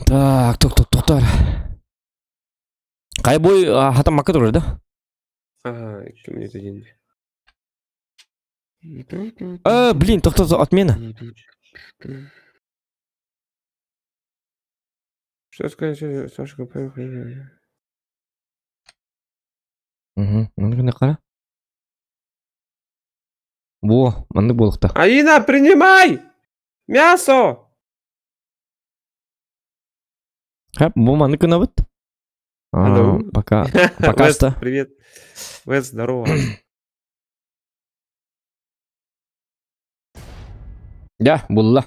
Так, тоқтар. Қай бой хатам мақы тұрыр да? Ага, 2 минуты деньги. Блин, тоқта отмена. Что сказать, Сашка? Маңда кіні қара? Во, маңда болықта. Алина, принимай! Мясо! Хэп, бұл маңда кіні бұд? Пока что. Привет. Вес, здорово. Да, булла.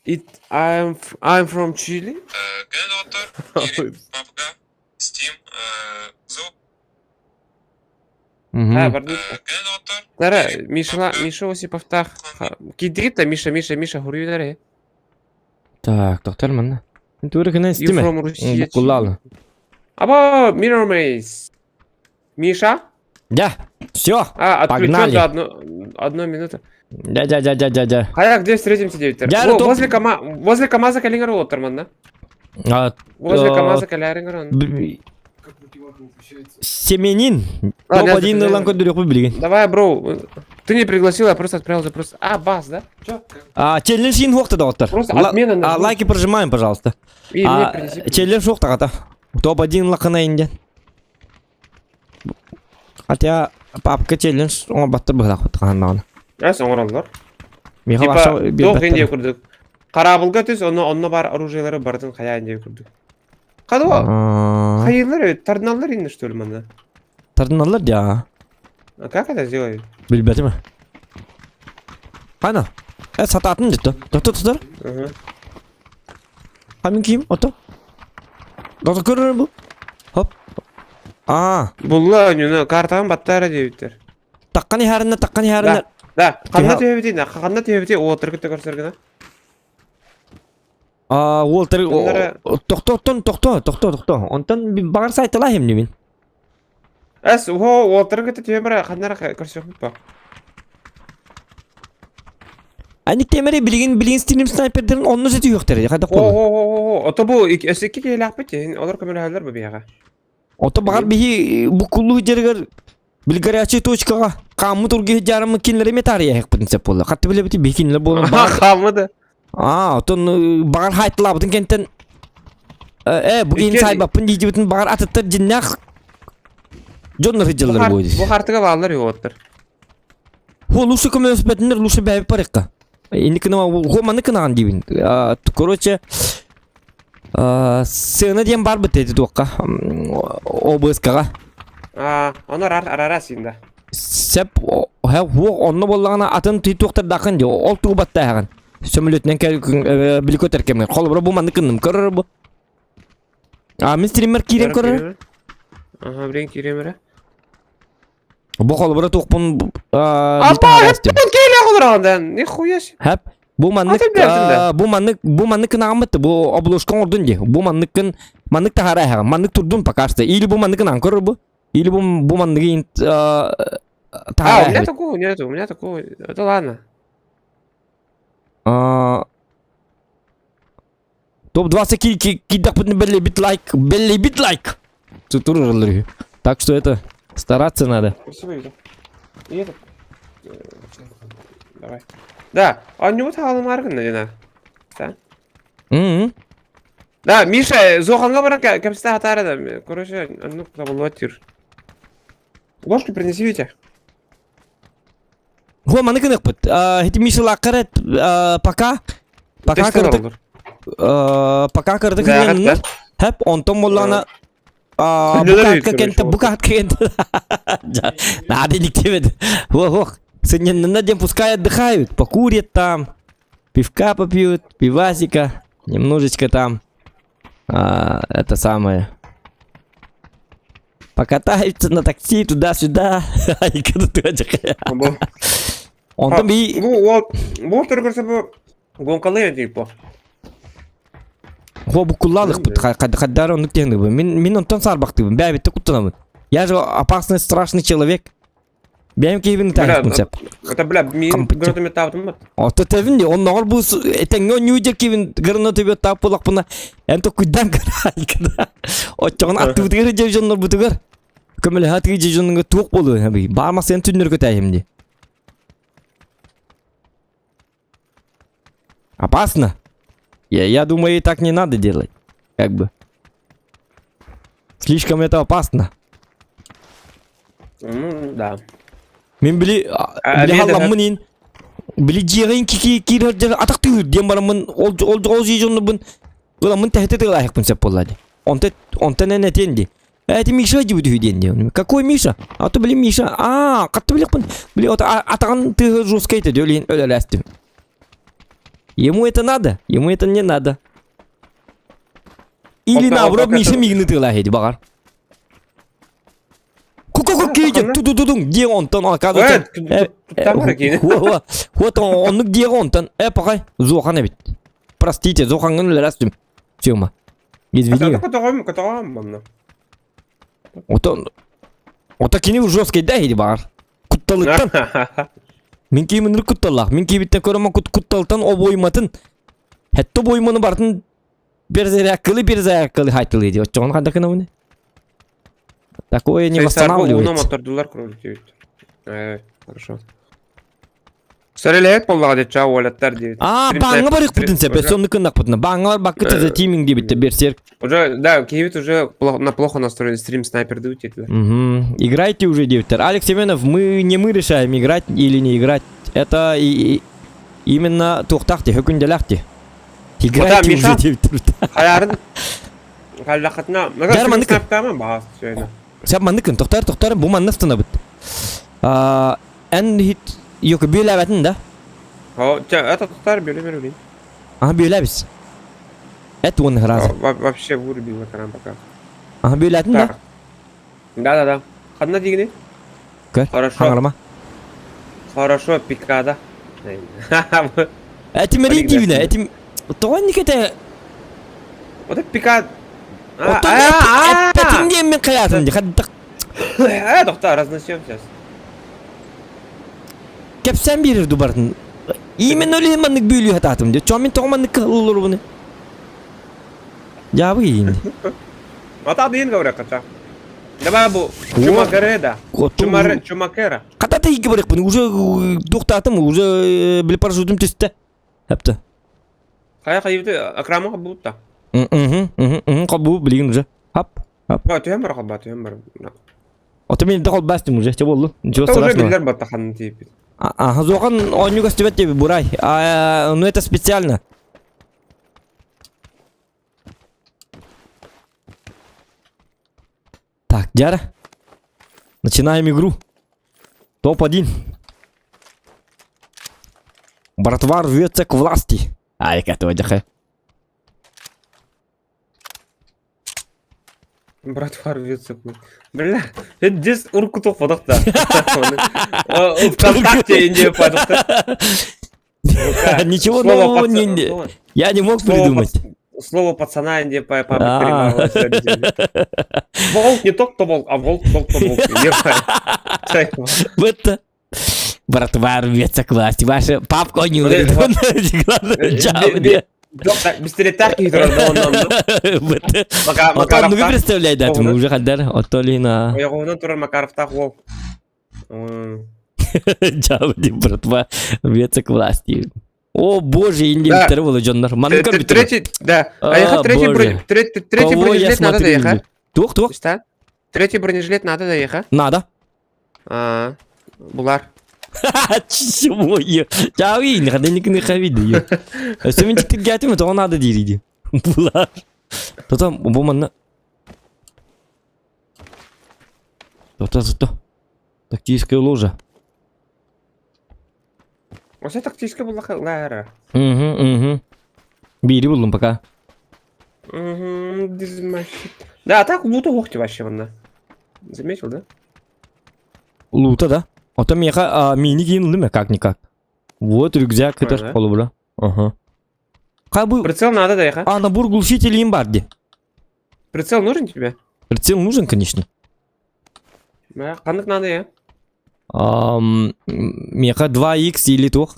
I'm from Chile. Генератор, папка, Steam, Zoom. Бардушка. Генератор. Дара, Миша Осиповтах. Кидрита, Миша, хурю даре. Так, тоқтар мана. Түрі кіні You істеме. from Russia. Бұқылалы. Або, Mirror Maze. Миша? Да, все. Отключен одну минуту. Да. Хаяк, где встретимся, девять? Возле КамАЗа Калингар Уоттерман, да? Возле КамАЗа Калингар. Как мотиватор воплощается? Семенин. Топ-1 ланко дурек білген. Давай, бро. Ты не пригласил, я просто отправил запрос. Бас, да? Чё? Челлендж ин хоқты да оттар. Просто отмена на... Лайки прожимаем, пожалуйста. Челлендж хоқты қата. Топ-1 лақына инден. Хотя папка челлендж оңа баттыр бұғыда құтты қанағына. Оңыралдар. Типа, тоқ инде көрдік. Қарабылға түс, онны бар оружиялары бардың қая инде көрдік. Kadu Aa, hayırlar tardinallar indi что ли manda. Tardinallar ya. А как это сделать? Bilmedim mi? Ana. Satatın ciddi. Tutar. Ага. Hamin kim? Oto. Doktor görür bu. Hop. Aa. Bulla önüne kartağın battara deyiptir. Takkani herinde. Да, kanna tebeti oturgu tökörsergene. Aa, Walter. Bunlara- Tokto. Ondan bir bağır saytıla hem nemin. As o oturgu tebera kanlara körsök bu. Anik temeri bilgin stream sniper'lerin onun seti yok der. Hadi kolu. Ota bu iki gelak bitin. Olur kamera haller bu biyaga. Oto bağır bihi bu kullu jerger bilgari açı toçkaga kamu turgi jarım kinleri metariya hek pudin sepolla. Katı bile biti bikinler bolun bağır. Kalmadı. Aa, oton bağır haytla butun kenten. Bugün İlker- saybapın diye bütün bağır atıtır cinnak. Jonlar hıcılları boydu. Bu hartıga bağlar yok otur. Ho lusu kome öspetinler lusu bebe parikka. Ini kena ho mana kena dibin. Короче, sığına diyen bar bitedi dokka. O bıskaga. Onlar arasında. Sep ho onu bollagana atın titoktar dakın diyor. Ol tuğ batta hagan. Sömülütnen biliko terkemler. Kolbra bu manı kındım. Körür bu. Min streamer kirem körür. Aha, bilen kiremere. Bu kolbra toqpun Abba, hep bu geliyor olur ondan. Ne huyas? Hep bu manlık Atın derdinde. bu manlık namet bu obloşkan ordun diye. Bu manlık ta haraya manlık turdun pakasta. İli bu manlık nankor bu. İli bu manlık int ta У haraya. меня такого. Это ладно. Топ 20 кидах под белый бит лайк. Цитуры. Так что это стараться надо. Спасибо, Витя. И это... Давай. Да, а у него тағалым арғын, наверное. Да? Да, Миша, Зоханға баран кәпсті хатары да. Короче, ну, табылуат тир. Ложки принеси, Витя. Хуа маны кынық бұд. Хеті Миша лаққарет пока кырдық. Пока кырдық енінің. Хәп, онтон боллана букатка кенті. Надо не ктемеді. Ох, на день пускай отдыхают, покурят там, пивка попьют, пивасика, немножечко там, это самое, покатаются на такси туда-сюда. Он там и... Бұл түргірсі бұл гонкалы типа. Хо букуллалық бұд, қаддары оны теңді бұл. Мен онтан сарбақты бұл, бәбетті құттынамын. Я же опасный, страшный человек. Benim keyfini tanıştım sep. Это, бля, мен гротами таптым бат. Ото тевин де, он нағыр бұл этенге нюйде кевин гырына төбе тап болақ бұна. Әмті күдден кара. Отчағын атты бұтығыр жев жонлар бұтығыр. Көмілі хатығы жев жонларға туық болу. Барма сен түннер көтәйімде. Опасно. Я думаю, так не надо делать. Как бы. Слишком это опасно. Ну, да. Мен біле халламын ен. Біле жиғайын кейір атақ түйір дем барамын. Ол жей жоны бұн. Ғыламын тәхеті лайықпын сәп болады. Онтан ән әтенде. Это Миша жібі түйден. Какой Миша? Аты біле Миша. Қатты білеқпін. Біле атаған түйі жорскайды өлейін өлі әстім. Ему это надо, ему это не надо. Или наоборот, Миша мигны тылахеді бағар. Ку-ку-ку кейден, ту-ду-ду-дун, где онтан оказывается. Там прикинь. Вот он где онтан. Пақай, Зохан бит. Простите, Зоханғын ләрәстім. Сема. Извини. Катағам, мамна. Ота кені жорсткай дәйді бағар. Құтталықтан. Мен кеймінір құтталақ. Мен кейбіттен көріма құтталықтан о бойматын. Хәтті бойманы бартын бір зәрәккілі хайтылы еді. Отчағын қанда кіна мұны? Такое не восстанавливается. Мотордулар крутит. Хорошо. Сөрелет боллага деп чаа олаттар дейт. Баңга барык бүтүн сепе, сонны кындак бүтүн. Баңга бакка тизе тиминг деп битте берсерк. Уже, да, Киевит уже плохо настроен стрим снайпер дуть. Играйте уже, девятер. Алекс Семенов, мы решаем, играть или не играть. Это именно тухтахте, хөкүнделахте. Играйте уже, девятер. Kallakatna. Gel mandık. Tamam bahas şeyine. Sen mandıkın toktar bu mandıktına bit. En hit yok bir levetin de. Ha, это tutar böyle böyle. Aha böyle biz. Et onu hırazı. Вообще вырубил экран пока. Aha böyle levetin de. Так. Да. Одна дигни. Gör. Хорошо. Hangarma. Хорошо, пикада. Etim eri dibine etim. Toğan nikete. Вот это пикад. Otan etim diye mi kayatın diye. Kaddık. Доктор, разносем сейчас. Kepsen birir dubartın. İyi men öyle mandık büyülüyor hatatım diyor. Çoğun min toğun mandık kılılır bunu. Ya bu iyi indi. Ата дейін говорят, кача. Давай bu Чумакереда. Чумакера. Kata da iyi ki bırak bunu. Уже doktatım. Уже bilip parasütüm tüste. Hepti. Kaya kayıptı. Akramı bu da. Kabu bilgin уже. Hap. Ha, tühem var kalba, tühem var. Otomin de kol bastım уже. Çabuk oldu. Çok Тоже страшно. bildiler battakanın tipi. Ага, Зохан, он не гостевет тебе, Бурай. Ну это специально. Так, Дяра. Начинаем игру. Топ-1. Братва рвется к власти. Ай, как это водяха. Братва рвется. Бля, это здесь уркутов подохта. ВКонтакте Индия подохта. Ничего нового не... Я не мог придумать. Слово пацана Индия перемалывалось. Волк не тот, кто волк, а волк тот, кто волк. Вот. Братва рвется к власти. Ваша папка не Без телетарки оннан. Отан, ну вы представляете, да, мы уже ходили, Отолина. Оягуынан турар Макаровтах ол. Джауди, братва, рвется к власти. О, боже, Индия второго Джоннар. Третий, да. А ехать третий бронежилет надо доехать. Тух. Третий бронежилет надо доехать. Надо. Булар. Чего я? Джауди, не ходи никак не ходи. Сэмин тик гятим, то надо дириди. Булар. То там, боманна. То. Тактическая ложа. Осы тактическая булар. Бери булдым пока. Да, так лута лохти вообще вон. Заметил, да? Лута, да? А там я мини кинул, да, как-никак. Вот рюкзак, это ж полубра. Ага. Как бы... Прицел надо доехать. Набор глушителей имбарди. Прицел нужен тебе? Прицел нужен, конечно. Кандык надо, я. Меха 2х или тух.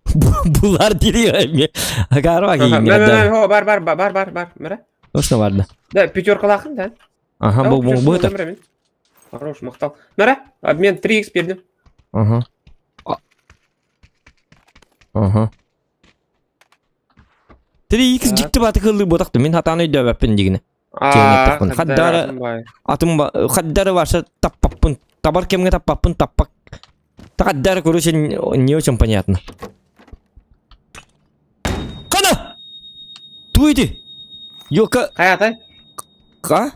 Булар дирия. Агарва гейм. Бар. Мира? Ну что варда? Да, пятерка лахын, да? Ага, был это. Хорош, махтал. Мира? Обмен 3х передем. Ага. 3х жикті баты қылды бұтақты. Мен хатаны дөбәппін дегіне. Хаддары барса таппаппын. Табар кемге таппаппын, таппак. Хаддары короче не очень понятно. Қана! Туйды! Йока... Қаятай? Қа?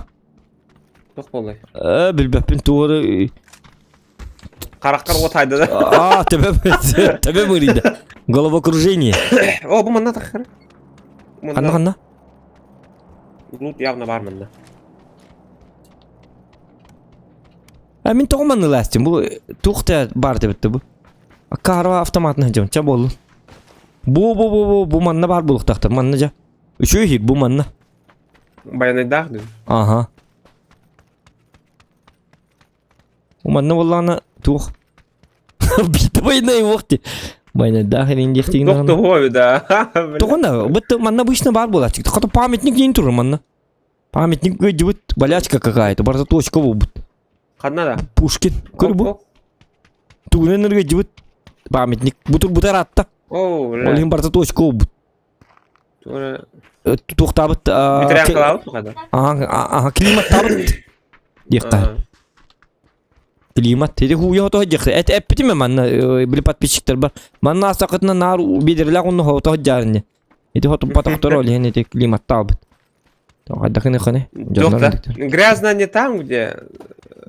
Тоқ болай. Білбәппін туғыры... Қараққар отайды да? Тебе мұрейді. Головокружение. О, бұл мында таққары. Қанна? Лут явно бар мында. Мен тоғыманны ләстім. Бұл туқта бар дебітті бұл. Қарва автоматны жауын. Ча болу. Бұл манна бар бұл ұқтақты. Манна жа. Үші өйхет бұл манна. Баянайдақ деді. Ага. Бұл манна болағына туқ. Бейті байнай оқты. Баянайдақ әлін дектеген ағына. Тоқты ғой, да. Тоғында, бұтты манна бұшына бар болады. Қата памятник дейін тұрыр манна. Памятник өйді бұт. Болячка какая-то. Барда точка бұл бұт. Қадна да? Пушкин. Көрі бұл. Туғынан өргейді бұт. Памятник. Бұтыр атта. Олығын барда точка бұл бұт. Тоқта бұт. Витрянка лауыт бұқады? Ага, климат табыт. Деққа. Климат. Теде хуя отоға деққа. Әппеті ме манна, білі подписчиктер бар. Манна асақытына нар бедерлі құнны отоға жарыны. Еде хотым патақтыр олығын еде климат табыт. Отдохни, ханы. Жоқ, да. Грязно не там, где...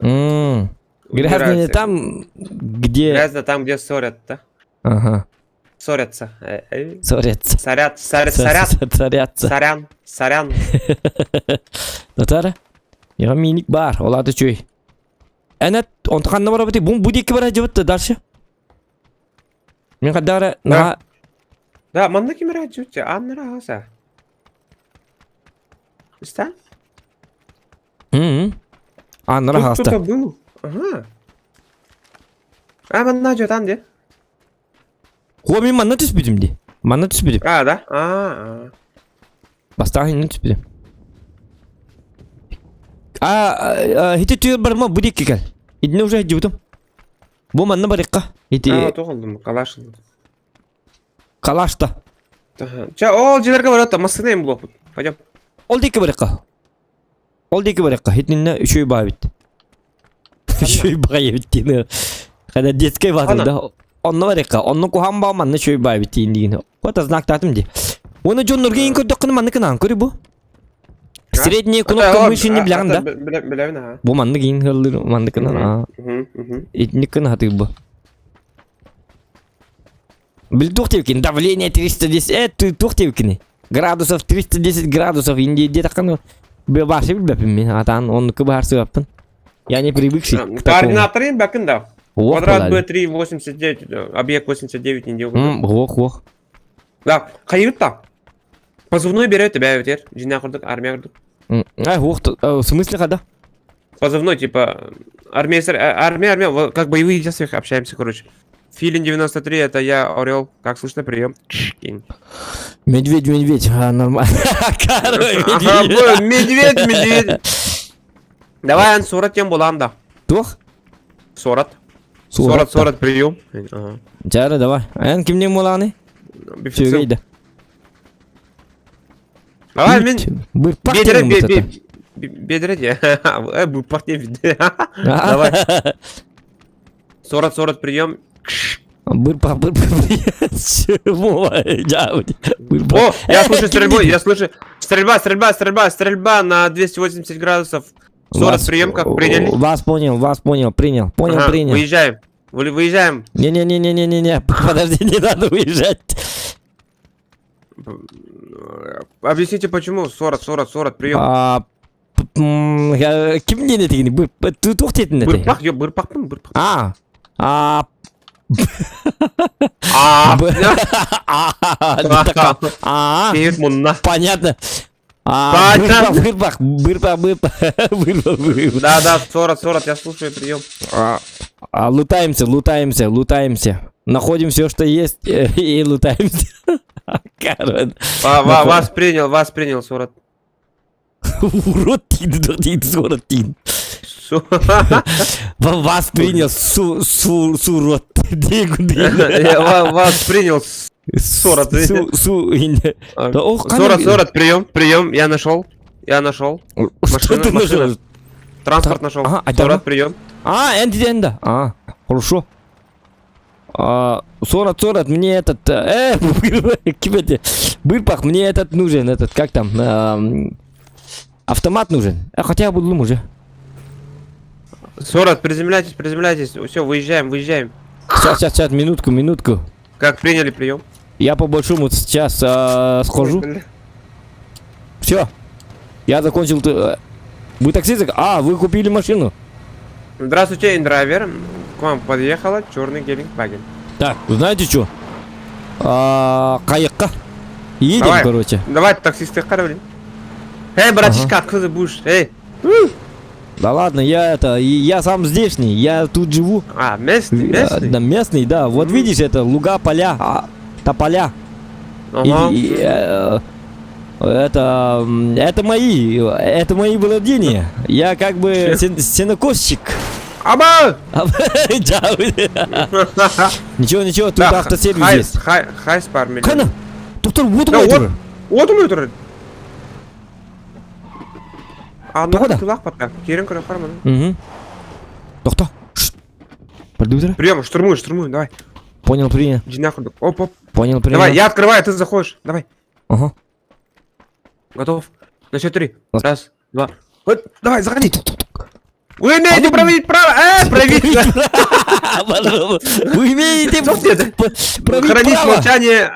Грязно не убираются. там, где... Грязно там, где ссорят, да? Ага. Ссорятся. Ссорятся. Сорят. Сорятся. Сорян. Татара. Я миник бар. Оларды чөй. Әнәт, онты қанна бара бітей. Бұл екі бара жібітті дальше. Мен қаддары... Да, манда кемера жүтте. Аннара ағаса. Иста? Аннара Тут хаста. кто-то был. Ага. Манда жүтан де. Хуа мен манна түспедім де. Манна түспедім. Да? Бастағы енін түспедім. Хите түйір бар ма бұдек кекел. Идіне уже жібітім. Бұл манна бар еққа. Тоғылдым, қалашын. Қалашта. Ол желерге баратта, маскынайым бұл. Пойдем. Ол декі бар еққа. Ол декі бар еққа. Хитініне үшөй баға бітті. Үшөй баға бітті. Қада детскай батыр да. Онны бар еққа. Онны кухан баға манна үшөй баға бітті ендігіне. Қота знак татым де. Оны Джон Нұрге ең көрді қыны манны кінан көрі бұл. Средняя кнопка мыши не біляғын да. Біләуін, ага. Бұл манны кейін қылдыр. Манны кінан. Етінік кіні хаты бұл. Біл тоқтевкін. Давление 310. Тоқтевкіні. Градусов 310 градусов. Инде таққан. Башы білбәпім мен. Атан оннықы бағарсы бәппін. Я не привыкший. Координаторы бәкін да. Квадрат B3 89. Объект 89 инде. Ох. Да, қайырытта. Позывной берет тебя, ветер. Жина құрдық, армия құрдық. В смысле когда? Позывной, типа, армия, как боевые действия общаемся, короче. Филин 93, это я, Орел. Как слышно, прием. Медведь, нормально. Медведь. Давай, ан, 40 тем болам, да. Тох? 40, прием. Жары, давай. Ан, кімнен болағаны? Сөйгейді. Давай, мен... Бедре. Бедре, де. Бұрпақ де. Давай. 40 прием. Бұрпақ. Чего? О, я слышу стрельбу, Стрельба на 280 градусов. 40 прием, как приняли. Вас понял, принял. Выезжаем. Не, подожди, не надо уезжать. Объясните почему 40 прием. Кім не дегені? Тоқ детін деді? Бұрпақпын. Кейт мұнна. Понятно. Бұрпақ. Да, 40, я слушаю прием. Лутаемся. Находим все, что есть, и лутаемся. Вас принял 40. Урод, ты 40. Вас принял, сурод. Вас принял 40. 40 прием, я нашел. Что ты нашел? Транспорт нашел. 40 прием. Энди. Хорошо. 40, мне этот... Бырпах, мне этот нужен, как там? Автомат нужен. Хотя я буду уже. 40, приземляйтесь. Все, выезжаем. Сейчас, минутку. Как приняли прием? Я по большому сейчас схожу. Все. Я закончил... Вы таксист? Вы купили машину? Здравствуйте, индрайвер. К вам подъехала черный Гелендваген. Так, знаете что? Кайыққа. Едем, давай, короче. Давай, таксисты қарабілін. Братишка, откуда ты будешь? Да ладно, я сам здешний, я тут живу. Местный? Да, местный, да. Вот видишь, это луга, поля, тополя. Это мои владения. Я как бы сенокосчик. Ничего, тут автосервис есть. Хай спармили. Кана? Доктор, вот он. Вот он это. Тоқта. Тулақ патка. Керен көрі қарманы. Тоқта. Продюсер? Прием, штурмуй, давай. Понял, принял. Джинаху. Оп. Понял, принял. Давай, я открываю, ты заходишь. Давай. Ага. Готов. На счет 3. Вот. Раз, два. Вот, давай, заходи. Тук-тук-тук. Вы имеете проводить право. Правительство. Вы имеете Что это? править Хранить право. молчание.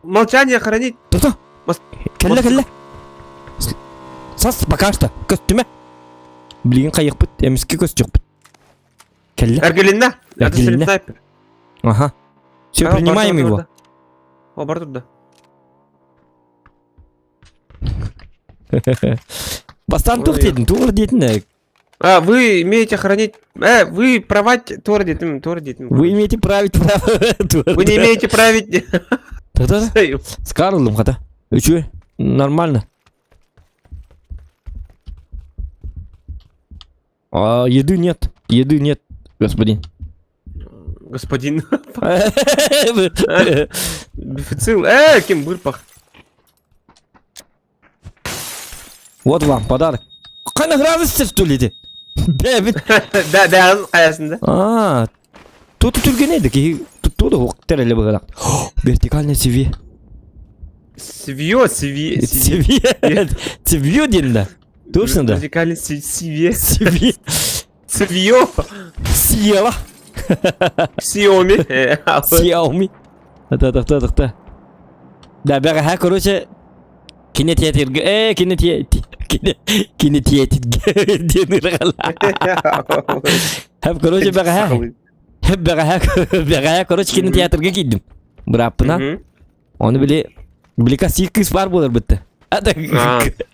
Молчание хранить. Тук-тук. Келле, келле. Сас пока что көстүмө. Билген кайык бит, эмиске көз жок бит. Келле. Эргелинна. Это Эргелинна. снайпер. Ага. Все, принимаем его. О, бар туда. Бастан тук Ой. дедим, тур дедим. Вы имеете хранить. Вы правать твордит. Вы имеете править право. Вы не имеете править. Да-да. С Карлом хата. Чё? Нормально. Еды нет. Еды нет, господин. Господин. Бифицил. Кем бырпах. Вот вам подарок. Какая награда что ли ты? Да, аясында. Тут түрген еді ки тут оқтар әлі бағалақ. Вертикальный CV. Свио. CV дедім. Точно да? Вертикальный CV. CV. Свио. Сиела. Xiaomi. Xiaomi. Да. Да, бәға короче. Кинетиятирге. Кинетиятирге. Дені рағала. Хәп короче бәға. Hep beraber короче кинотеатрга кидdim. Бұраппына. Оны біле кәсік кыз бар болар бітті.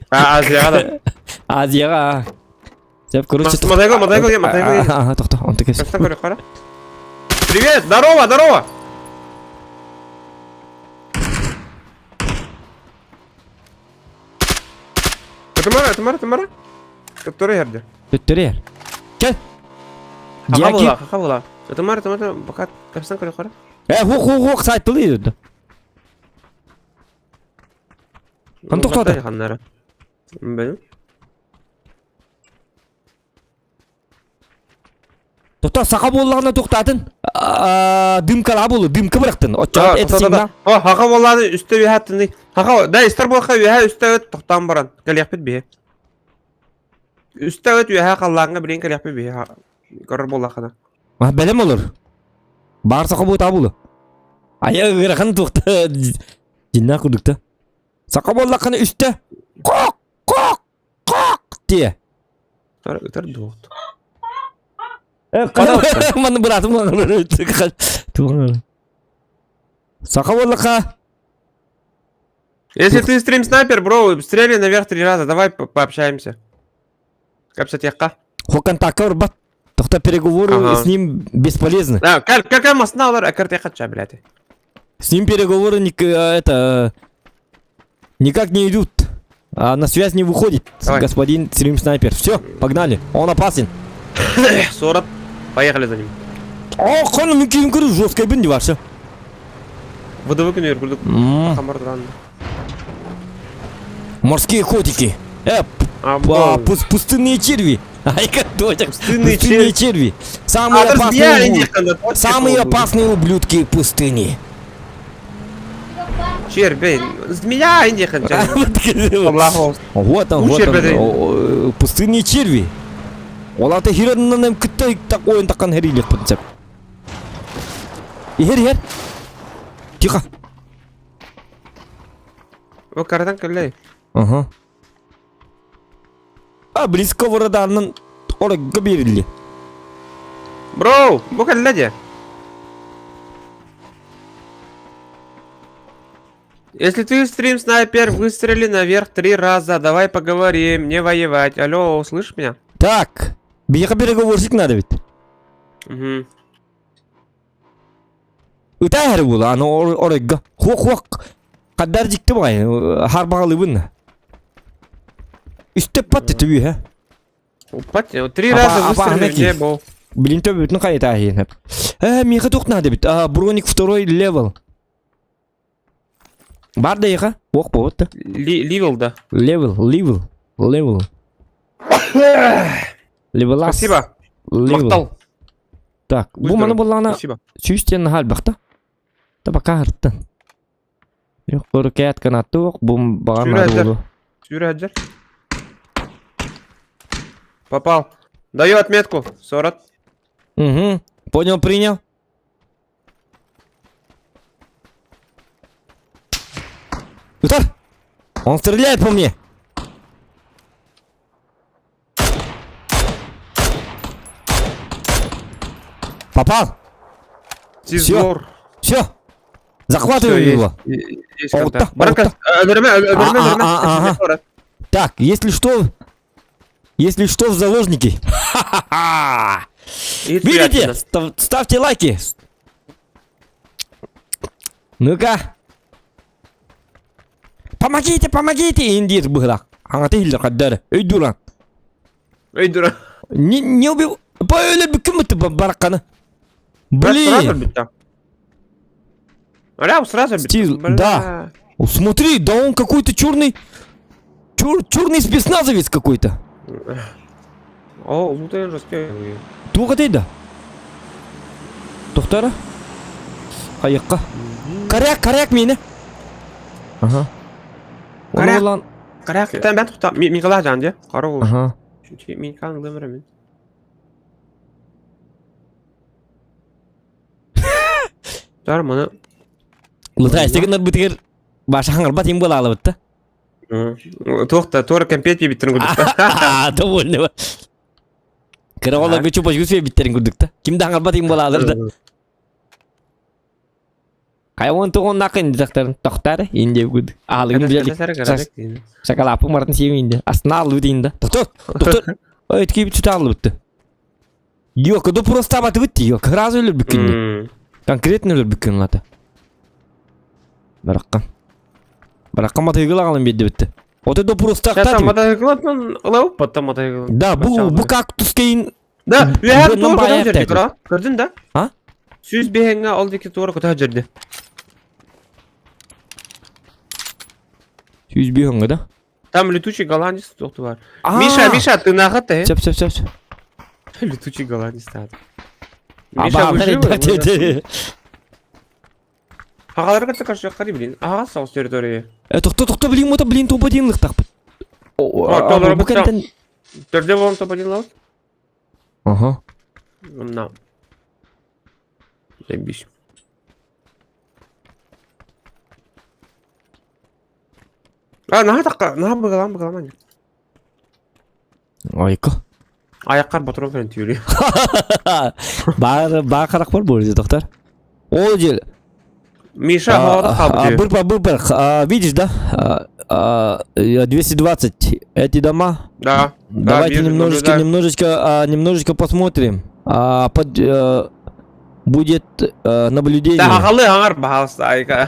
Азияға. Азияға. Сәп короче. Мадайго. Тоқта, он так кәсік. Привет, здорово. Тымара. Который ерді. Төттірер. Кәл. Хақа бола. Тымара, бақат. Кәпістен көрі қара. Хуқ, сайт бұлы еді. Қан тоқтады. Қаннары. Білім. Тоқта, сақа болағына тоқтатын. Дымкала болы, дымқы бірақтын. Отчағат әті сигнал. Хақа болады, үсті вейхаттын. Хақа, да, істер болқа вейха үсті өт тоқтан баран. Кәл яқпет бейе. Үсті өт вейха қаллағыңа білен кәл яқпет бейе. Көрір болақына. Бәлем olur. Бар сақа болы табылы. Аяғы ғырақын тоқта. Жинна күдікті. Сақа болақына үсті. Қоқ! Дие. Өтір доқты. Маны бұратым лағын. Сақа болақа. Если ты стрим снайпер, бро, стреляй наверх 3 раза, давай пообщаемся. Капсат яққа. Хокан такыр бат. Тоқта переговоры с ним бесполезны. Какая масна олар, әкірт яқатша, блядь. С ним переговоры никак не идут. На связь не выходит, господин стрим снайпер. Все, погнали. Он опасен. 40. Поехали за ним. Қаны мүмкін көрі жесткай бін де баршы. ВДВ күнер күлдік. Қамар дұраны. Морские котики. Пустынные черви. Айка точек. Пустынные черви. Самые опасные ублюдки пустыни. Червь, змея индихан. Вот он. Пустынные черви. Оларды хираннан күтті так ойын таққан херилек бұтынсап. Хер. Тихо. О, карадан көллей. Ага. Близко врадарның орыгға берілі. Бро, бұл көлледе. Если ты стрим снайпер, выстрели наверх 3 раза. Давай поговорим, не воевать. Алло, слышишь меня? Так. Бияқа переговорщик надо ведь. Үтә әрі болы, аны орыгға. Хуқ. Қаддар жікті бай, харбағалы бұнна. Үстеп патты түбі, хә? 3 раза выстрели, не был. Блин, төбі бүтін қайта әйін. Меха тоқ надо ведь. Броник 2 левел. Бар да еха? Оқ болыпты. Ливел, да. Левел. Левелас. Спасибо. Мақтал. Так, бұл маны болағына сүйістен хал бақты. Табақа ғырттын. Жоқ, көрі кәт қанатты оқ, бұл баған ады болу. Юрий Хаджар. Попал. Даю отметку. 40. Угу. Понял, принял. Удар! Он стреляет по мне. Попал. Тизор. Все. Захватываю Всё, его. Есть Вот контакт. так, Баранка, вот верни. Так, если что, в заложники. Ха-ха-ха. Видите? Ставьте лайки. Ну-ка. Помогите, помогите. Индиец было. Аңа тегілдер қаддары. Эй, дурак. Эй, дура. Не убил. Поэли бікім өтті бараққаны. Сразу Блин. бить там. Аля, сразу бить. Стил, Бля. да. О, смотри, да он какой-то черный. Черный спецназовец какой-то. О, лутаyan жесткий. Туға дейді. Тоқтары. Қайыққа. Қаряк мені. Ага. Қарақ. Olan. Қарақ, ben tutam. Miqala candı. Qara olur. Ага. Çünkü min kan demir. Дар мана. Лыта істегендер бітігер башы хаңыр батин бола алып бітті. Тоқта, тора компьютер биттерин көрдік. Довольно ба. Кірі олар көчі бош көсі біттерін көрдік та. Кімді хаңыр батин бола алырды. Қайуан тоғын нақын дақтарын тоқтары ендеп көрдік. Алығын білелік. Шакалапы мартын сеуі енді. Астына алып дейін да. Тоқтар. Өткей біт sütü алып бітті. Yok, o da просто batı bitti. Yok, hıraz ölür bir günde. Конкретно ölür bir gün lata. Bırakkan matayı alalım bir de bitti. O da просто Сейчас там актатив. мотоциклом лауп, потом мотоциклом. Да, bu kaktüs keyin. Да, я Бір тоже баяқ жерде тәді. кыра. Көрдің да? А? Сүз бегенге алды ки тура көтө жерде. Yüzbey hangi da? Там летучий голландец тоқты бар. А. Миша, ты нахат ты? Çöp. Летучий голландец тады. Аба, Миша, вы живы? evet. Ағаларға да қаршы қарай білейін. Аға сауыз территория. Тоқта білейін мота білейін топа дейінлік тақпыт. Толары Bu kenten. Төрде болым топ один лауыз? Ага. Мына. Ебиш. Наға бұғалам. Айқы. Аяққар батырон ферен түйірі. Bağ қарақ бар бұл жерде тоқтар. Ол жел. Миша, ағалады қалып Бырпа. Видишь, да? 220. Эти дома. Да. Давайте немножечко посмотрим. Будет наблюдение. Да, ағалы аңар бағалысты айқа.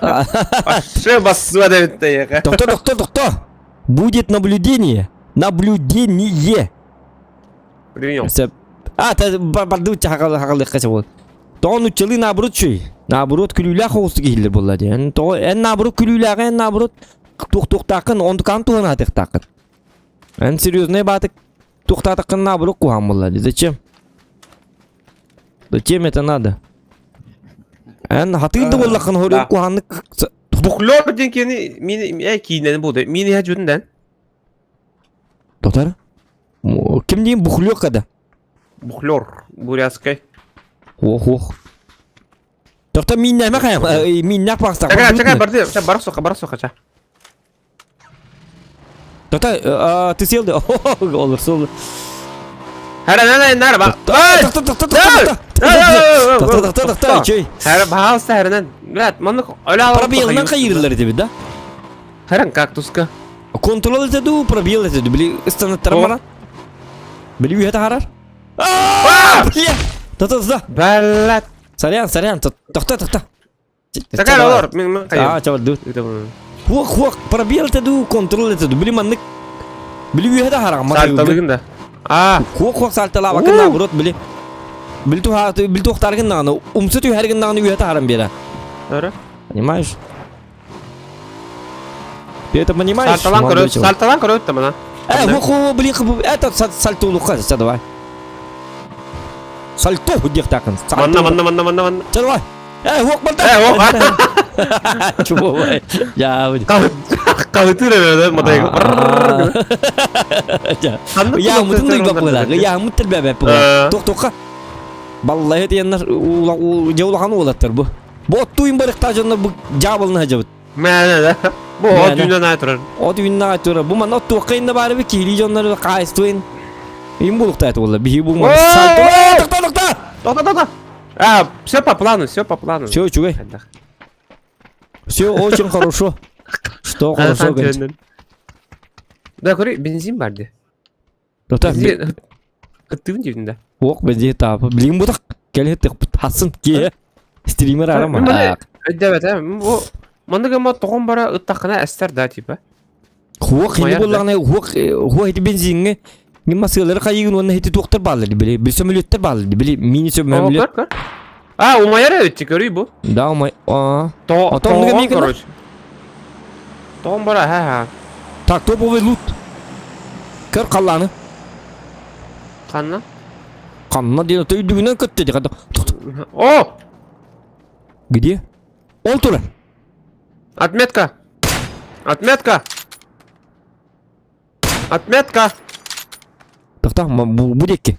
Шы бассы бада бітті айқа. Тоқта. Будет наблюдение. Наблюдение. Принял. Барды хақалды қаша болды. Тоғын үтчілі наоборот шөй. Наоборот күлілі қоғысты кейлер болады. Ән наоборот күлілі ән наоборот тоқтақын, ондықан туған атық тақын. Ән серьезный батық тоқтатықын наоборот қуған болады. Зачем? Зачем это надо? Ән хатылды болақын хорын қуғанлық. Бұқлор денкені мені кейінен болды. Мені әжудын Тоқтары? Кім дейін бұқлер қада? Бұқлор. Бурятскай. Ох. Тоқта мен нәме қайым? Мен нәк бақыстақ. Чакай, барық соқа. Тоқта, ты селді? Олыр, солды. Әрінен бар. Тоқта, чөй. Әрі бағалысты әрінен. Блядь, мұны өлі алып. Пробелынан қайырылар дебі, да? Әрін кактуска. Контрол етеді, пробел етеді. Білі, ұстанаттар мара? Білі үйеті қарар? Тоқта. Блядь. Сарян, тоқта. Чакай, олар, мен қайым. Чавар, ду. Хуақ, пробел етеді, контрол етеді. Білі маннық. Білі үйеті қарар. Сарталығында. Хуақ салтала бакын наоборот, білі. Білі тоқтарғын нағаны. Умсы түйәргін нағаны үйеті қарам бері. Понимаешь? Ты это понимаешь? Салталан көрөтті мұна. Блин, это сальтулуқа, давай. Сальто дек такын. Манна. Давай. Хуақ балта. Хуақ. Чубо, бай. Я, Kavıtır öyle modayı. Yağmutun duymak bulağı. Yağmuttur bebek bulağı. Tok. Vallahi diyenler jawlahan olattır bu. Bu ottuğun barıkta canlar bu jabalını hacabıt. Mene de. Bu o dünden aytırır. O düğünde aytırır. Bu man ottuğu kayında bari bir kili canları kayıstığın. İm bulukta aytı valla. Bir bu man saltı. Tok. А, все по плану. Всё, чувак. Все очень хорошо. Что хорошо, говорит. Да, говори, бензин vardı. Benzin. Kıttığın cebinde. Yok bence tabi. Bileyim bu da. Gel hep hatsın ki. Streamer arama. Evet, bu mandık ama tohum bara ıttakına ester da tipi. Huwag hindi bolagna huwag hiti benzinge. Ni masaları kayıgın onu hiti doktor bağladı bile. Bir sömülütter bağladı bile. Mini sömülütter. А, у моя ревит görüyor bu. Да, у май. Tohum ne kadar? Tohum bara ha. Так, топовый лут. Kır kallanı. Kanla. Kanına diyor. Düğüne kötü dedi. О! Где? Oltura. Отметка. Отметка. Tamam bu dekki.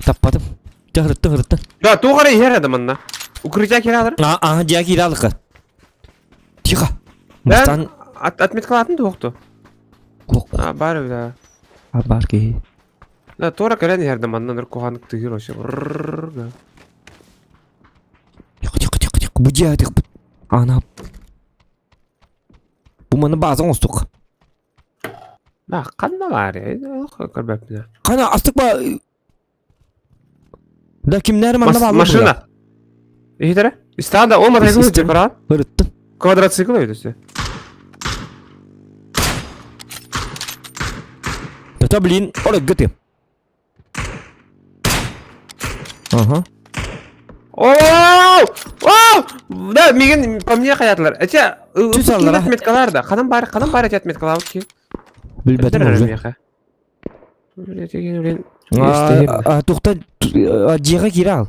Tappadım. Hırıttı. Да, тугары yer adamında. Укрытие kiralar. Aha diye kiralık. Тихо. Ben отметкалатын тоқты. Yok. А, бар да. Бар ki. Да, тора керен yer adamında ныр коханık тыгыр ошы. Тихо. Bu diye dik. Ana. Bu mana bazı ostuk. Да, kanma var ya. Kırbepine. Kana astık ba. Da kimler manna bağlı. Машина. İyi tere. İstihanda o мотоцикл İstem. çıkaran. Hırıttın. Kvadratsikl öyle işte. Tablin oraya götür. Aha. Ооо! Да, меген по мне хаятlar. Эти Тюзалар, а? отметкалар да. Kadan bari отметкалар ki. Bilbetim oldu. Toxta ciğe gir al.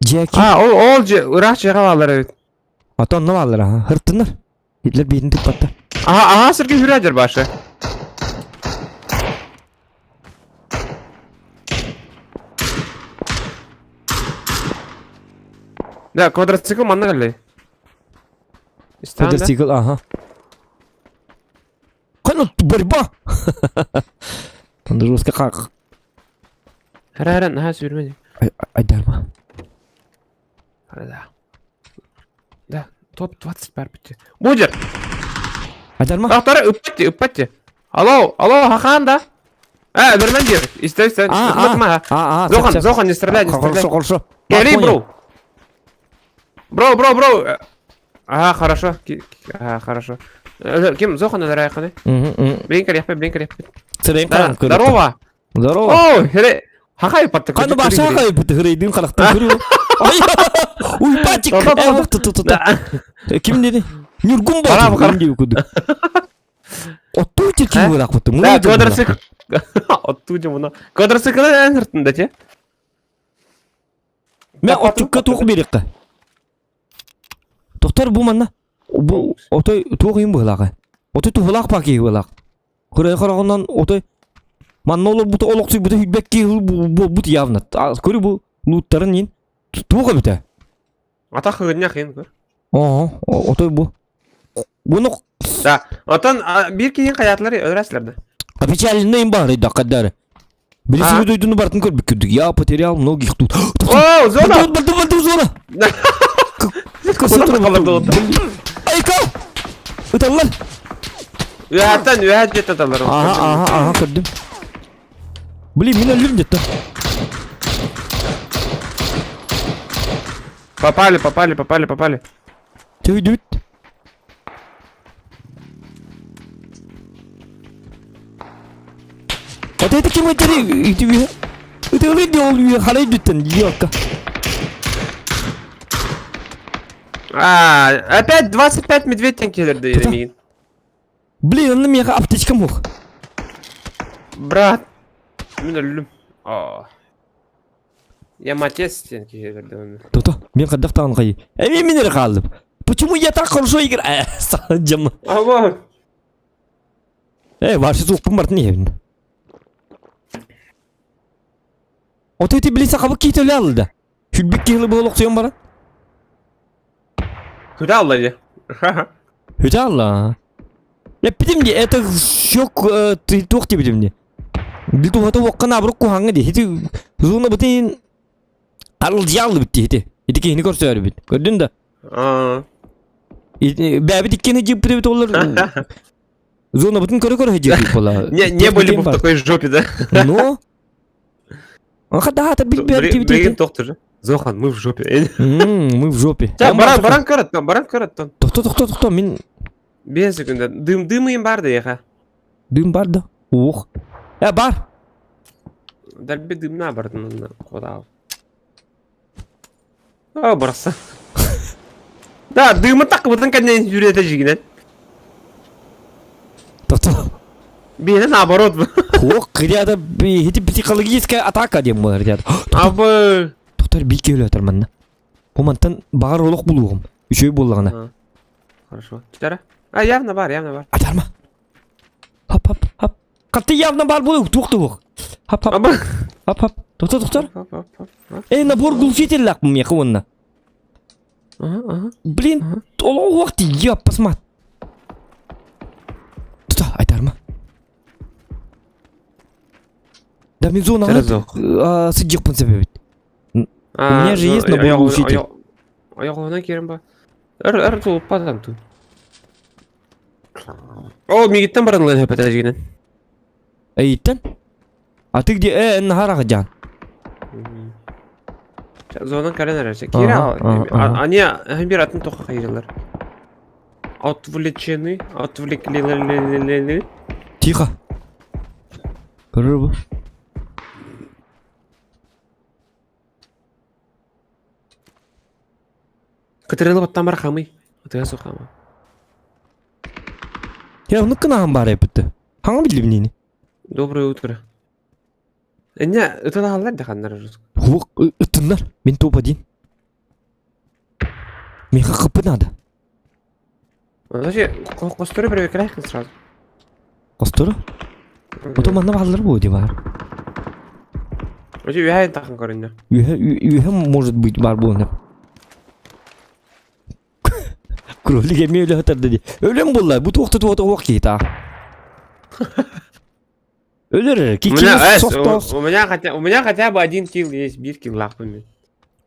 Ciğe ki. Ha, o Irak cevaplar evet. Atan ne varlar ha? Hırtınlar. Hitler birini tıklattı. Aha, sırkı hüracer başı. Да, квадроцикл манна geldi. İstihanda. Quadricycle aha. Kanat борьба. Ruska kalk. Her sürmedi. Ay derma. Да. Да, топ 20 бар bitti. Budur. Ay derma. Ahtarı ıppatti. Alo, Hakan da. Öldürmen diyor. İstersen ıplatma ha. Zohan, не стреляй. Хорошо. Гели, бро. Бро. Ага, хорошо. Хорошо. Ким, Зохан или Райханы? Блинкер япай. Сырен Да, здорово. Здорово. О, хере. Хахай патты. Kanı başa kayıp hırıydın kalaktan kırıyor. Ay. Uy paçık. Kim dedi? Nurgun bu. Kim diyor kudu. Ottu çirkin bırak kutu. Да, квадроцикл. Оттуда мына. Квадроциклın en sırtında ki. Ben otçukka toğu berikka. Doktor bu manna. Bu otoy toğuyum bılağı. Otoy tuğulak paki bılağı. Kıraya karağından otoy manna olur bu da oluksu bu da hübbek ki bu yavnat. Kırı bu lootların yin. Tuğu bite. Ата хыгыння кыйын көр. Aha otoy bu. Bunu Да, отан bir keyin hayatları öğreslerdi. печальный бары да кадар. Birisi bu duyduğunu bartın kör bükürdük. Ya потерял многих тут. О, зона. Buldu zona. Kısıtlı kalırdı o. Ay kal. Utanlar. Üyetten jet atarlar. Aha kırdım. Блин, меня ölüm cidden. Попали. Tüydüt. Отойди kim öteri itiyor. Öteri de oluyor. Halay dütten yok. Опять 25 медведь келерdi yemeğin. Блин, onun mega apteczkam yok. Брат. Мен ölüm. Я матес sen келерdi onu. Toto, ben kadar tağın kayı. Emin minere kaldım. Почему я так хорошо играю? Саджам. Aba. Varşı soğukpun bartın evin. O teti bilirse kabuk kiyit öyle aldı da. Hülbük kiyılı bu oluksuyon bana. Hüda Allah'ı. Hüda Allah. Ya bilim diye это şok tuğuk diye bilim diye. Bir tuğata vakkan abruk kuhanğı diye. Hiti zuna bütün alıcı aldı bitti hiti. Hiti kiyini korsuyar bit. Gördün de. Aa. Бәбі тіккені жеп бітіп олар. Зона бүтін көрі жеп олар. Не были бы в такой жопе, да? Ну? Аха да, та білбер тип Бреген тоқты же. Зохан, мы в жопе. Мы в жопе. Баран көріттен. Тоқта, мен... 5 секунда. Дымыйым барды, еха. Дым бар да. Ох. Бар. Дәлбе дымна бардын, қодау. О, барса. Да, дымы тақы бұтын кәден жүреті жігінен. Тоқта. Бені наоборот бы. Ох, ряда эти психологическая атака дем бар ряда. Абы. Тоқтар бик келе атар манна. Омантан бар олық булуғым. Үшөй боллағына. Хорошо. Читара? Явно бар. Атарма. Хап. Қатты явно бар болуқ, тоқтуық. Хап. Абы. Хап. Тоқтар. Набор глушитель лақпым яқы онна. Блин, толық уақыт еп, посмат. Тоқта, айтарма. Да мен зонаға сыджықпын себебет. У меня же есть набор глушитель. Аяғына керім ба? Әр толып падам ту. О, мегеттен баранлығын хөпет әжігінен. Әйттен? А ты где? Нахараға жан. Зонан кәрен әрәсе. Кері ал. Ане әмбер атын тоқа қайырылар. Отвлечены. Тихо. Көрір бұл. Кітірілі баттан бар қамай. Отыға соқама. Я оны қынағын бар әпітті. Хаңа білді бінені? Доброе утро. Не, это алар да хандар жуск. Хук, ытындар. Мен топ один. Меха қыпы надо. Вообще, костыры бір векірайқын сразу. Қостыры? Ото манна балдар болды бар. Вообще, үйәйін тақын көрінді. Үйе может быть бар болны. Кролик еме өлі хатарды де. Өлім болла, бұт оқты оқ кейта. Өлір, у меня хотя бы 1 килл есть, 1 килл лақпымен.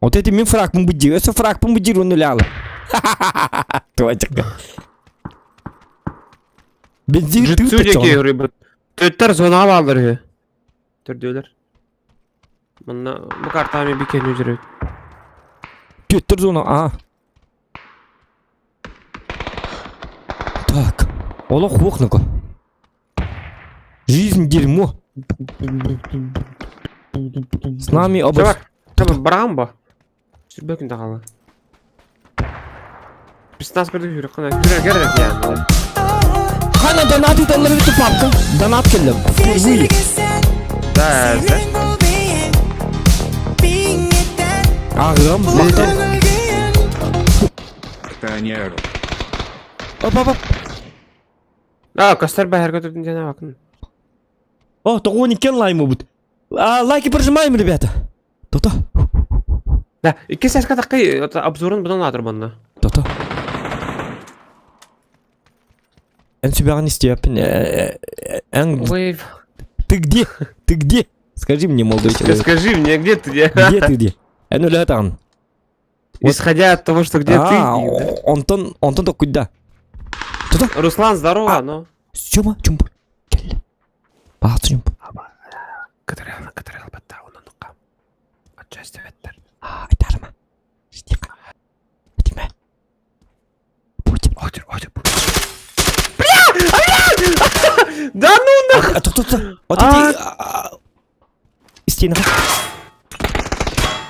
Вот это мен фрагпын бұджи, өсі фрагпын бұджи оны өлі алы. Туачыққа. Бензин түйіп түйіп Төттер зона балдыр. Түрдеулер. Мұнна бұл картамен бекен өжірек. Төттер зона, а. Так, ола хуқныко. Жизнь дерьмо. С нами оба... Чабар, бараған ба? Сүрбекін тағалы. 15 бірді жүрек қана. Көререк яғын. Хана донат италар бітті папка. Донат келдім. Впервые. Да, Ағырам, мақтар. Оп. Костар бәйір көтірдің жана бақын. О, тоғы 12 лаймы бұд. Лайки прожимаем, ребята. То-то. Да, 2 сәсқа таққай обзорын бұдан атыр бұнна. То-то. Эн себя не степен. Вейв. Ты где? Скажи мне, молодой человек. Скажи мне, где ты? Где? Эн өлі атаған. Исходя от того, что где ты. Антон только куда? То-то. Руслан, здорово, но... Сёма, чумпа. Келі. Бағасы чумпа. Катарел бәтті, онын ұққам. Отчасти бәттір. Айтарыма. Стиқа. Әдеме. Путин. Отыр. Да ну нах! Тоқта. Вот эти... Стена.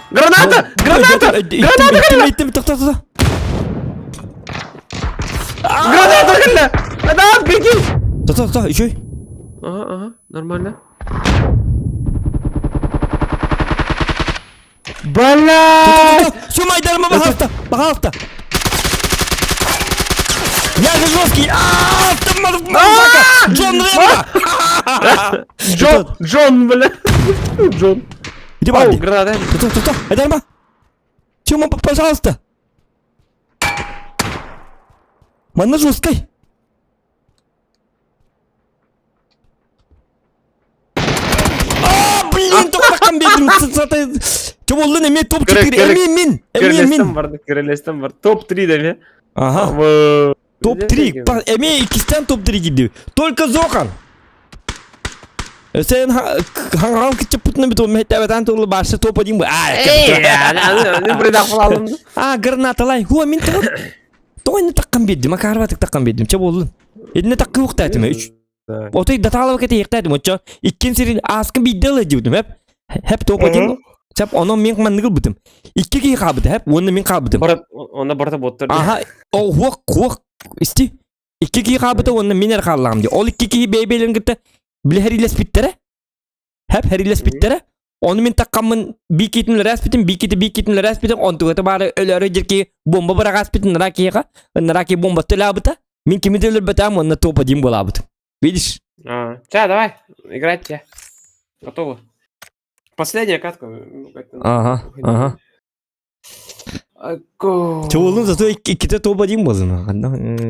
Граната! Иттім, тоқта. Граната кілді! Адам, беги! Тоқта, еще. Ага, нормально. Бля! Сёма, айдарыма бағалықта. Я же жесткий! Ты мазака! Джон Рэмбо! Джон, бля. Джон. Где Ау, Барди? граната. Стой! Это нормально? Тёма, пожалуйста! Манна жесткой! Блин, только так комбедим! Чё болду неме топ 4? Эмин! Кирелестен бар. Топ-3 деме. Ага. Топ-3. Эме икистен топ-3 gidiyor. Только Зохан. Sen hangi kıçıpıtını bir topu mehtebeten topu başta topu diyeyim bu. Ne buraya falan. Granatалай. Хуа мен топ. Тойны таккан беддим. Акарбатык таккан беддим. Ча болдun? Эдне таккы ук тәтіме. Отой даталау кете ектәдім. Отча. Иккен серин аскын биддел дiyordum hep. Hep topu diyeyim. Sep onu men mandıgıl bıdım. İki kişi kabıdı hep. Onu men kabıdım. Onda barda botlar. Aha. O huak. İsti. İki kişi kabıdı onu miner kallam diyor. Ol iki kişi beybelerin gitti. Bile her iles bittere. Hep her iles bittere. Onu men takkamın bir kitin respitin, bir kitin respitin. On tuğata bari öyle ki bomba bırak respitin naraki bomba tılabıta. Min kimi tılır betam onu topa diyeyim bulabıtım. Видишь? Ча, давай, играть. Готово. Последняя катка. Ага. Çoğulun zato iki de topa diyeyim bozun.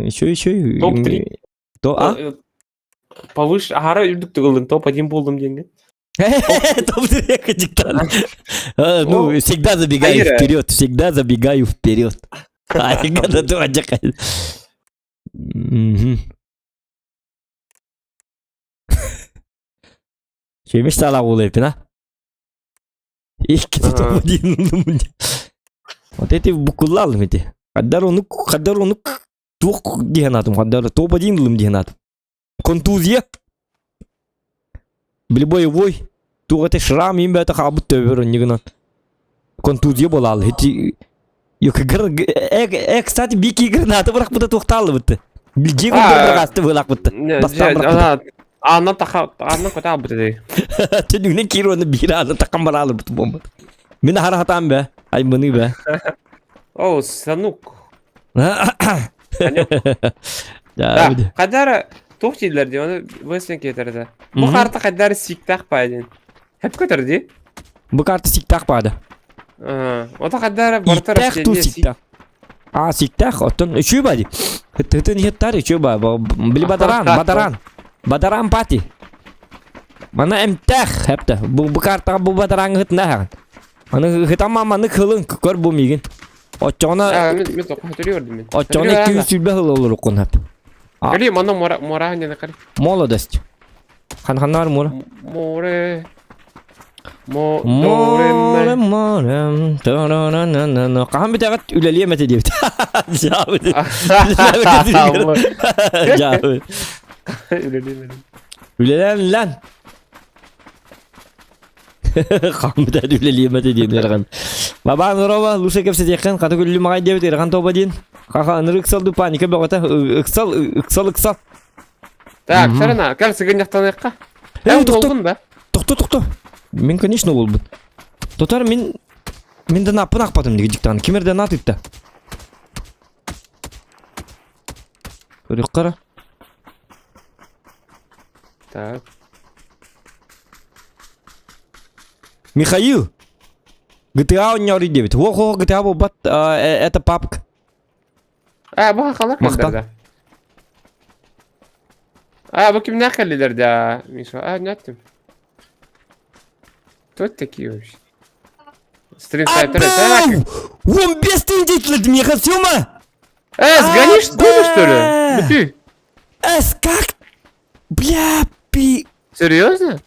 Şöyle. Топ-3. А? Повыше. Ара үздік тігілдің. Топ-1 болдым денген. Топ-3 качықтан. Ну, всегда забегаю вперед. Айгада то acak. Şeymiş salak oluyor hepin ha. İki de topa diyeyim. Вот эти букуллал мити. Kadar onu çok diyenadım. Kadar topa diyeyim diyenadım. Контузия. Боевой. То это шрам им это хабут төвөр нигнан. Контузия болал. Хити. Yok кстати, бики граната бирок буда токталды бутты. Билжеги бир гасты былак бутты. Ана кота бутты дей. Төнүнөн кироны бир аны таккан баралы бутты бомба. Мен харахатам бе. Ай мыны бе. О, санук. Да. Kadar tohçiler diyor onu Western getirdi. Bu kartı kadar siktak baydın. Hep götürdü. Bu kartı siktak baydı. O da kadar bartar siktak tu siktak. Siktak otun şu baydı. Hıtın hittar şu bay. Bili badaran pati. Bana emtah hep de. Bu kartı bu badaran hıt ne? Hani hıtamam kılın kör bu migin. Oçona ben hatırlıyordum ben. Oçona 200 sülbe hıl olur okun hep. Görüyorum onun mora hani ne kadar. Молодость. Hanlar mora. More. Kahan bir takat üleleyemedi diyor. Cavit. Cavit. Ülelen lan. Kahan bir takat üleleyemedi diyor. Baba Nurova, Lusa kepse yakın. Kata kulli magay diyor. Erkan topa din. Kaka anır ıksal panika bakata. Iksal. Так, все равно, как сыгыняқтан яққа? Болдым ба? Тоқта. Мен, конечно, болдым. Тотар мен де напын ақпадым деге диктаны. Кемерден атыпты. Көрек қара. Так. Михаил. GTA ойнаури дебет. О, GTA бұл бат. Это папка. Бұға қалар қандырда. Bu kim ne kalliler de Misha? Ne yaptım? Кто такие вообще? Стринфайтер это? Он без тендителей, Миха, Сюма! Сгонишь дома, что ли? Ты? Как? Бля, Серьезно?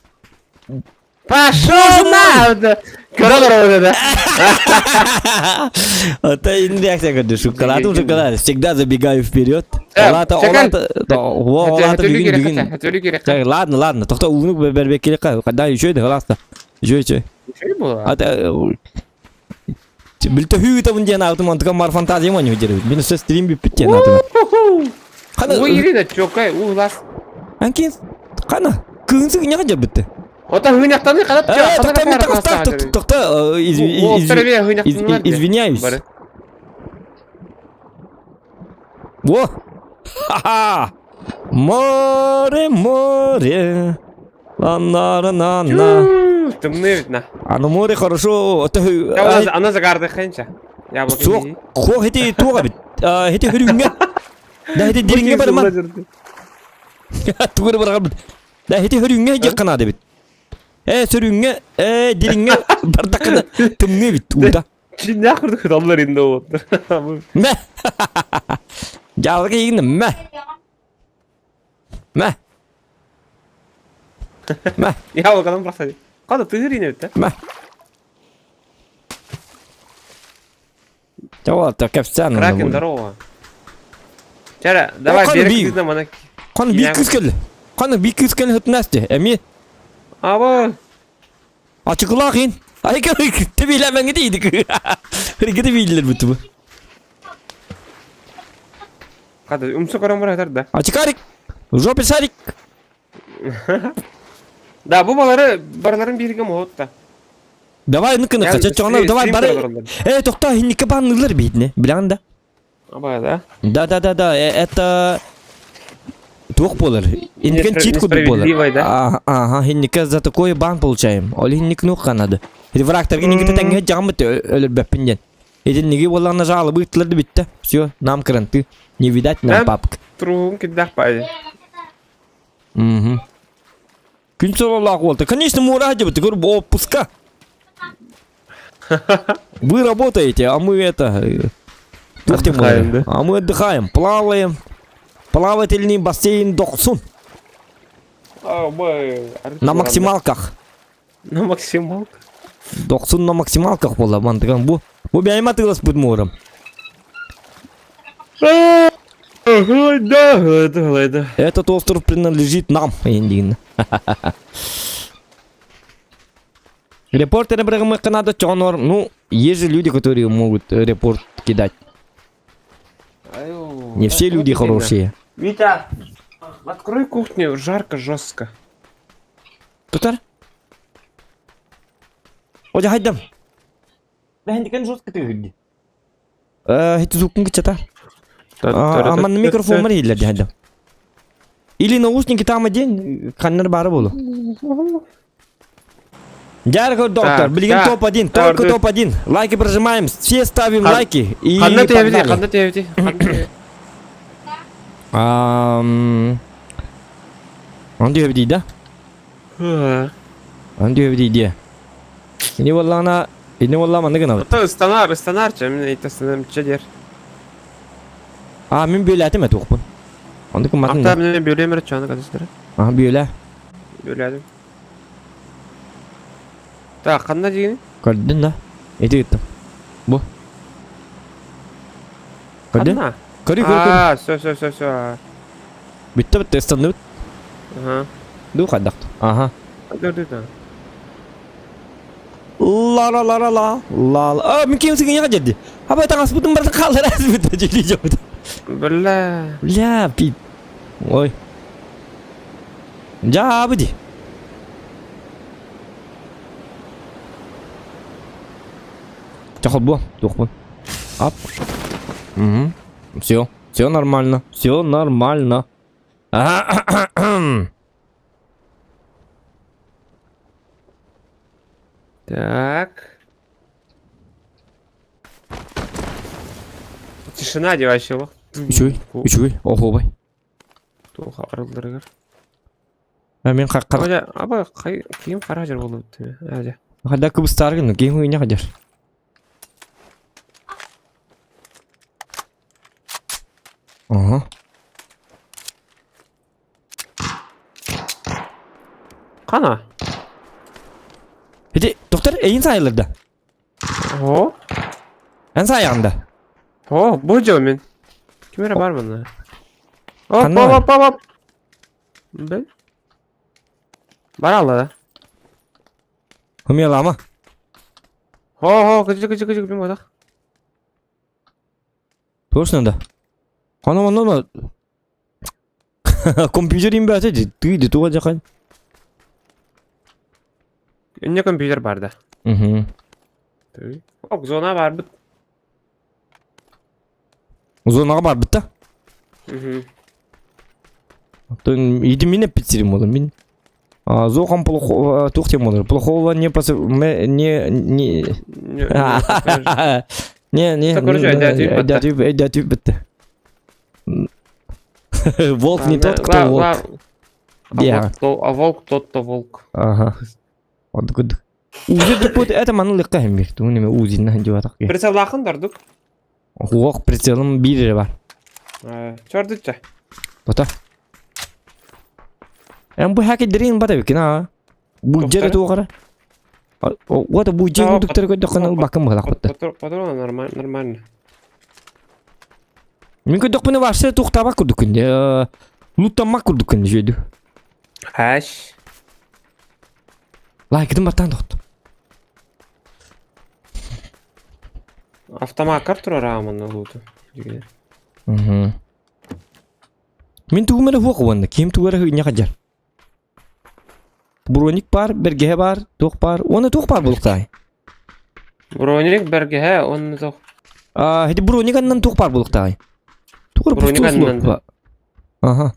Пошел на! Корова, да? Это реакция, говорю, шоколад. Всегда забегаю вперед. Ладно. Тоқта улынып бербек керек қой. Қайда еще еді, қаласта. Еще. Білті хүйітімін ден алтым, антыға мар фантазия ма не өдері. Мені сөз стрим біп біттен алтым. Ой, ереді, чоқай, ұлас. Әнкен, қана, күнсі күнеға жер бітті. Ота хүйнақтаны қадап Тоқта, извиняюсь. Во, Ха-ха! Море. На. Темный ведь на. А ну море хорошо. Она загарды хенча. Яблоко. Sok, kok heti tuğa bit. Heti hürünge. Da heti diringe barman. Tuğra barman. Da heti hürünge yakana da bit. Sürünge, diringe bardakına tümne bit uda. Şimdi ne kurduk adamlar indi o. Me. Jalga yigin me. Me. Me. Яблоко нам бросали. Када ты гри не Me. Чего так капстан? Кракен, здорово. Чара, давай О, берег Канби. видно мана. Каны бик küskeli. Каны бик küskeli hütnästi. Emi Aba. açıkla kin. Ay tebiyle ben gidiydik. Hırgıdı bildiler bu tubu. Када умсу карам бар айтар да. Açıkarik. Жопе сарик. Да, bu barların birige mod da. Давай ныкыны кача чоңна давай бары. Токта хиннике баннылар битне. Билан да. Аба да. Да. Это тух болар. Индиген чит куду Несправедливой, болар. Ага, хиннике за такой бан получаем. Оли хинник ну канады. Эти врагтарга ниңге тәңге жамыт өлөр бәппинден. Эти ниге болларна жалы быйтларды битте. Всё, нам кранты. Не видать нам папка. Трум кидах пайды. Угу. Күн сололақ болды. Конечно, мура деп, ты говорю, отпуска. Вы работаете, а мы Отдыхаем, да? А мы отдыхаем, плаваем. Плавательный бассейн Доксун. На максималках. На максималках. Доксун на максималках бола. Мантыган бу. Бу бәйім атылас бұд мурам. Да. Этот остров принадлежит нам. Индин. Репортеры брагамы канада чонор. Ну, есть же люди, которые могут репорт кидать. Не все люди хорошие. Витя, открой кухню, жарко, жестко. Тутар? Оja хайдам. Бәһенди кен жестко тегиди. Хити звукын кычата. Аман микрофон бар хиллер хайдам. Или наушники там один, каннар бары болу. Дярго доктор, билген топ-1, только топ-1. Лайки прожимаем, все ставим лайки и Қандай Он DVD, да? Он DVD. Ini vallahi mana kenapa? Это станар, чем это станар чадер. Мен бөләтем әт оқпын. Онды кім матын? Ата мен бөлемер чаны кадыстыры. Бөлә. Бөләдім. Так, қандай деген? Көрдің да? Еті кеттім. Бұл. Көрдің? Көрі. Все. Бітті, станды біт. Ага. Ду қаддақты. Ага. Дөрді. Ла. Мен кемсіген яға жерді. Абай таңас бұдың барды қалдар әз бұдың jelly жауды. Бля, пит. Ой. Жабы де. Чахал бұл, тоқпын. Ап. Все нормально. Так. Тишина девайшего. Үшуй. Охо бай. Туха арылдырыгыр. Мен қаққар. Аба киім қара жер болды өтті. Әже. Қада күбістарғын, кейін ойына қадер. Ага. Қана? Доктор, әйін сайылырда. О? Ән сайығында. О, бұл жау мен. Кемері бар мұнда? Оп. Біл? Бар алла да. Хүме алама. Кыжы, білім одақ. Точно да. Қана. Компьютер им бәті де, түйді туға жақайын. Үнне компьютер бар да. Зона бар бұд. Зонаға бар бітті? Тон иди меня пиццерим молом мин. Зохам плохо тухте молом. Плохого не не айдатып битти. Волк не тот, кто волк. А волк тот, кто волк. Ага. Вот гуд. Узи дупут это манул лыккахым бир. Ту неме узи на жуатак. Прицел лахындардык. Уок прицелым бири бар. Чордыча. Бота. Бу хаки дрин бата бикина. Бу жere тугара. Вот бу жеңу дуктар көдө канал бакым балак бата. Патрон нормально. Мен көдө пуны варса туктаба кудукунде. Луттамак кудукунде жөдү. Хаш. Лайкдын баттан токт. Автомат турар амын луту. Мен тугумера хуакванды. Ким тугара хыйня каджар. Броник бар, берге бар, ток бар. Оны ток бар булуктай. Броник берге, оны ток. Хеди броник аннан ток бар булуктай. Тугара Броник аннан. Ага.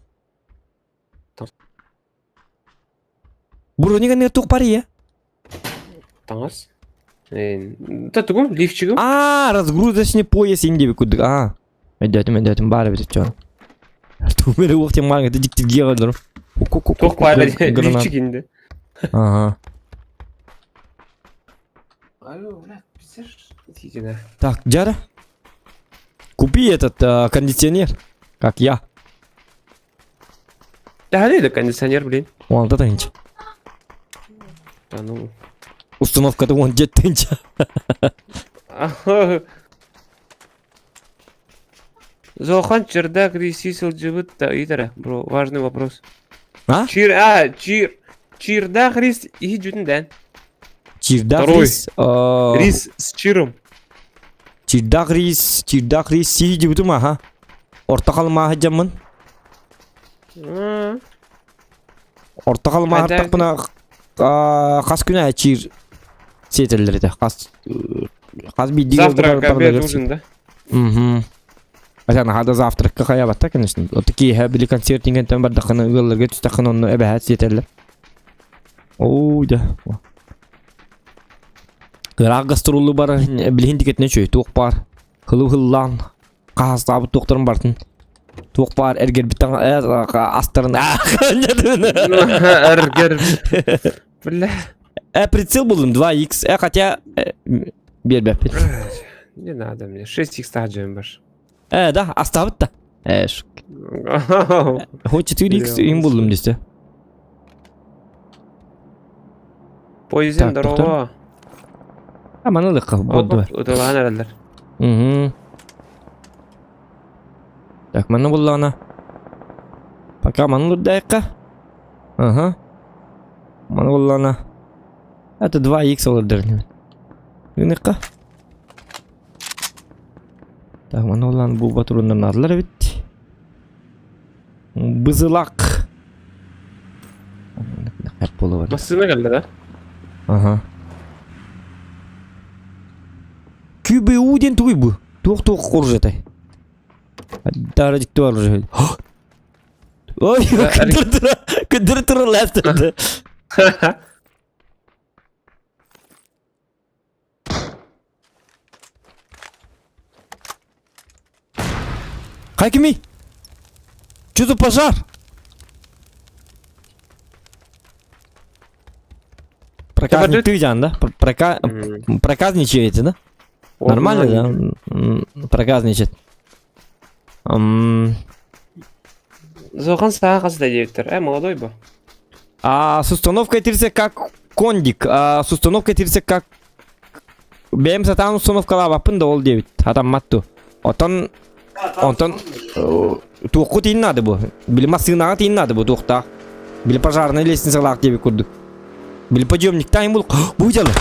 Броник аннан ток бар я. Таңас. Татугум, лифчигум. Разгрузочный пояс инде кудук. Айдатым бары бит чон. Тугумера хуакте мага дикти гегалдыр. Ток бар, лифчиг инде. Ага. Алло, блядь, пиздец. Идите на. Так, Джара, купи этот кондиционер, как я. Да, это кондиционер, блин. Вон это инч. Да ну. Установка-то вон где тынч. Зохан чердак ресисел джибыт-то, идара, бро, важный вопрос. Чирдак рис и джутндан. Чирдак Второй. рис. Рис с чиром. Чирдак рис сиди буту маха. Ортакал маха жамын. Ортакал маха Кайда- тапына кас күнә чир сетелдер ите. Кас бидиге Завтра к обеду ужин, да? Асан хада завтракка хаябатта, конечно. Вот такие хабили концертинген там бардаканы ылларга түстакын онну эбәһәт сетелдер. Да. Гырак гастролу бар, билин дикетне чөй, тук бар. Хыллан, каас табы туктарын бартын. Тук бар, эргер биттан астарын. Эргер. Бля. Прицел булдым 2х. Хотя бер. Не надо мне. 6 стаджием баш. Да, оставыт-та. Хоть 4х им булдым десе. Поезден Так, дорога. Маны лыкка болду. Утылган эрелдер. Так, маны буллана. Пока маны лурдайка. Маны буллана. Это 2х олардыр. Гыныкка. Так, маны буллана бу батурундан адылар бит. Бызылак. Хәп болу бар. Басына келди, да? QBU-ден туй бу. Тук куржатай. Даражик туар уже. Ой, кыдыр ләфтірді. Хакими! Что за пожар? Проказник ты видян, да? Проказничаете, да? Нормально, да? Проказничает. Зохан саға қасыда директор. Молодой бу. С установкой тирсе как кондик. С установкой тирсе как... Бем сатан установкала бапын да ол дебит. Атам матту. Отон... Туқу тейін нады бу. Били масынаға тейін нады бу туқта. Били пожарный лестница лақ дебит күрдік. Били подъемник тайын бұл. Бұл жалы.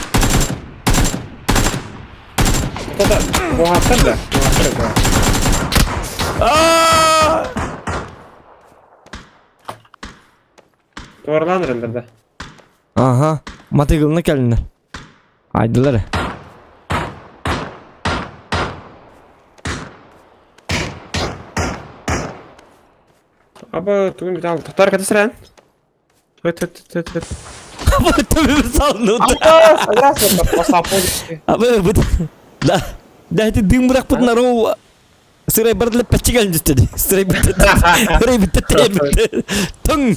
Кто-то... Буғаттар да? Туарландырындар да. Ага. Матыгылына кәліндер. Айдылары. Аба тугун бит ал. Тоқтар катасыран. Төт. Вот ты салнут. Абба, согласен, посапол. Абы бут. Да это дым брак под нару. Сырай бардла пачиган жистеди. Сырай бит. Тон.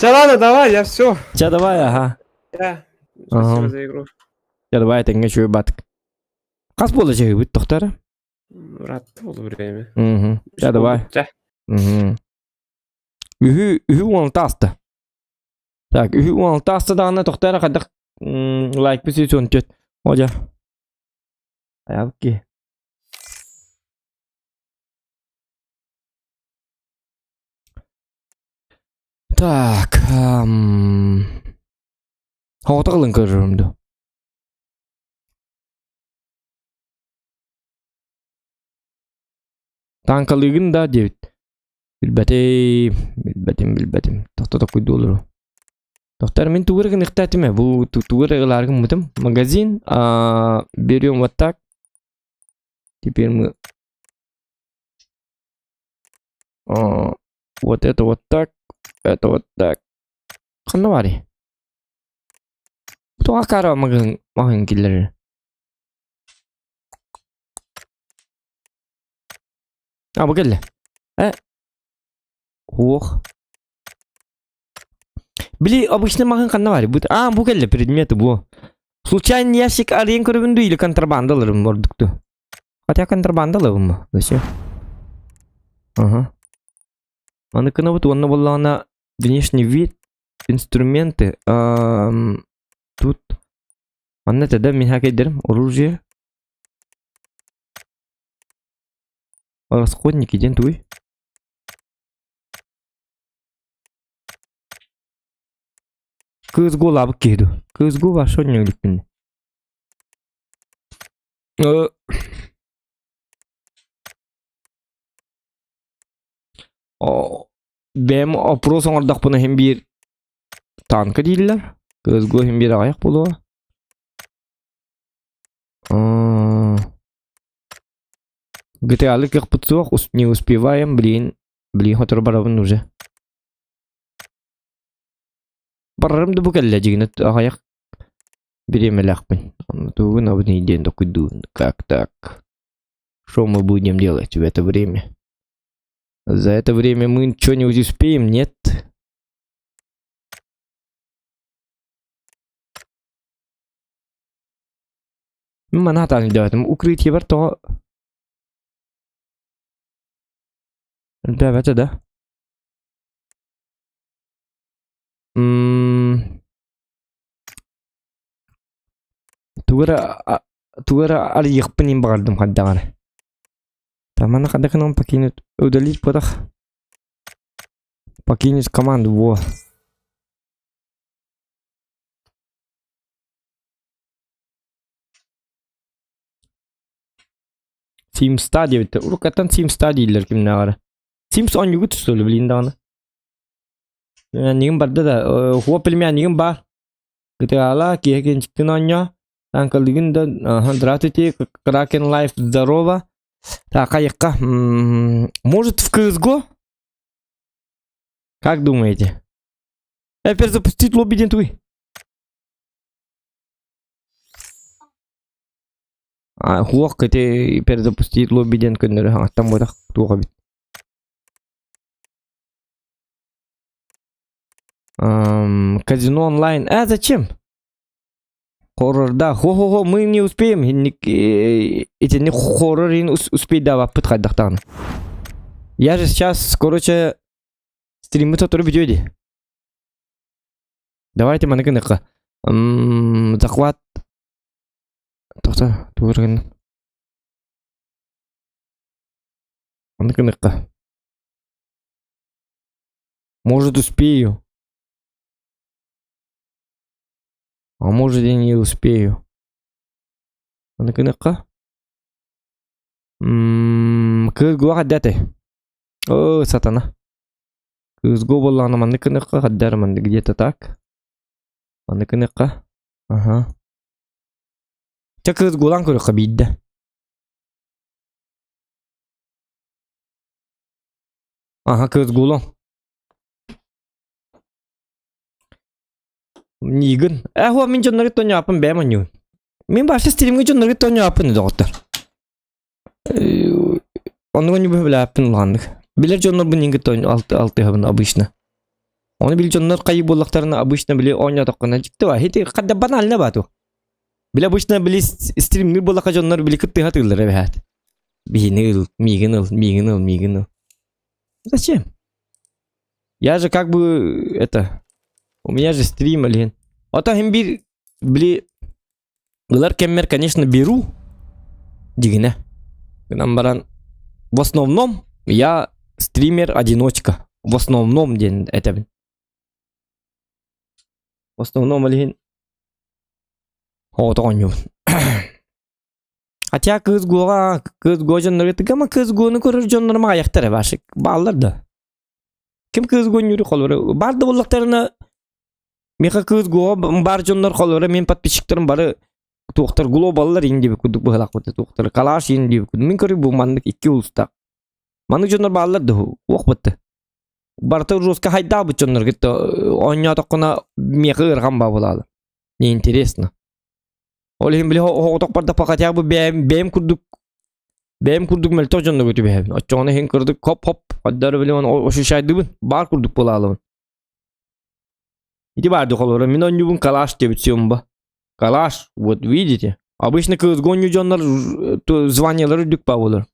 Ладно, давай, я все. Ча давай, ага. Да. Ага. Спасибо за игру. Я давай теңге чөй батык. Кас болду жеги бит тоқтары? Рад было время. Угу. Я давай. Да. Угу. Үһү уол таста. Так, үһү уол таста дагына тоқтары кадак лайк бisi сончет. Ожа. Аябки. Так, Хавата кылын көрүмдү. Танкалыгын да дебит. Билбетим. Тохта куйду олору. Тохтар мен тугыргын ыктатыме. Бу тугырыгыларгын мутум. Магазин, берем вот так. Теперь мы вот это вот так. Это вот так. Кандай бари? Бутуга кара магын киллер. Бу келди. Ох. Били, обычно магын кандай бари? Бу келди предметы бу. Случайный ящик арен көрүбүндү или контрабандаларым бордукту. Хотя контрабандаларым вообще. Ага. Аныкына вот онна боллагана внешний вид, инструменты. Тут анна тогда мен хакайдерим оружие. Расходники ден туй. Кызгу лабы кейду. Кызгу вашо не улиппин. Бем опрос оңордак буна hem bir танка değiller. Kızgı hem bir ayak bulu. GTA-лык их подсох, не успеваем, блин, хоть барабан уже. Барарым да букалля жигнет аяк беремелякпын. Тугун абны ден докуду. Как так? Что мы будем делать в это время? За это время мы что-нибудь успеем, нет? Mana tane dedim. Укрытие бар то. Да, это да. Тугара алиях пним бардым хаддагар. Там она когда к нам покинет, удалить подах. Покинет команду, во. Sims Stadia bitti. Urukatan Sims Stadia iler kimne var. Sims 10 yugut söyle bilin dağını. Nigim barda da huwa pelmean nigim bar. Gitala kiyakin çıktın anya. Tankaldigin da здравствуйте, Kraken Life здорово. Так, аяққа. Может в CSGO? Как думаете? Перезапустить лобби дентуй. Хуак кете перезапустить лобби дент көннөрү там вот туга бит. Казино онлайн. Зачем? Хоррор, да. Хо-хо-хо, мы не успеем. Эти не хоррор успеть давать подходах. Я же сейчас, короче, стримы который ведете. Давайте манекенка. Захват. Тоқта, тугыргын. Манекенка. Может успею. А может и не успею. Манекенка. CSGO хаддаты. О, сатана. CSGO боллана манекенка хаддарман где-то так. Манекенка. Ага. Чак CSGO-дан көрөккө бийди. Aha kız gulon. Nigin. Ho min jonları tonya yapın be manyu. Min başta stream'e jonları tonya yapın doktor. Onu gönü böyle yapın landık. Bilir jonlar bu ningi tonya altı habın abışna. Onu bil jonlar kayıp bollaklarına abışna bile onya dokuna çıktı var. Heti kadda banal ne batu. Bile başna bile stream'e bollaka jonlar bile kıttı hatırlar evet. Мигнул. Зачем? Я же как бы это... У меня же стрим, блин. А то Глар кеммер, конечно, беру. Дигне. Баран. В основном я стример-одиночка. В основном день это. В основном, блин. Вот он. Хотя kız gojanlar etgama kız gonu көрөр жоннорма аяктары башык балдар да. Ким kız gon yürü kolları. Barda bollaklarına meka kız go bar жоннор kolları men подписчиктерим бары тоқтар глобаллар инде бе кудук бахалак бата тоқтар калаш инде бе куд мен көрү бу мандык 2 улста. Мандык жоннор балдар да ок бата. Барта жостка хайда бу жоннор кетти. Оня токуна мека ырган ба болалы. Не интересно. Olhim bile hoğutak barda pakat ya bu benim kurduk mel tocanla götü behem. Açığını hen kırdık hop adları bile o şu şaydı bu bar kurduk bolalım. İdi bardı kolora min onyu bun kalaş diye bitiyorum ba. Kalaş вот видите. Обычно kız gonyu canlar званияları dük pa olur.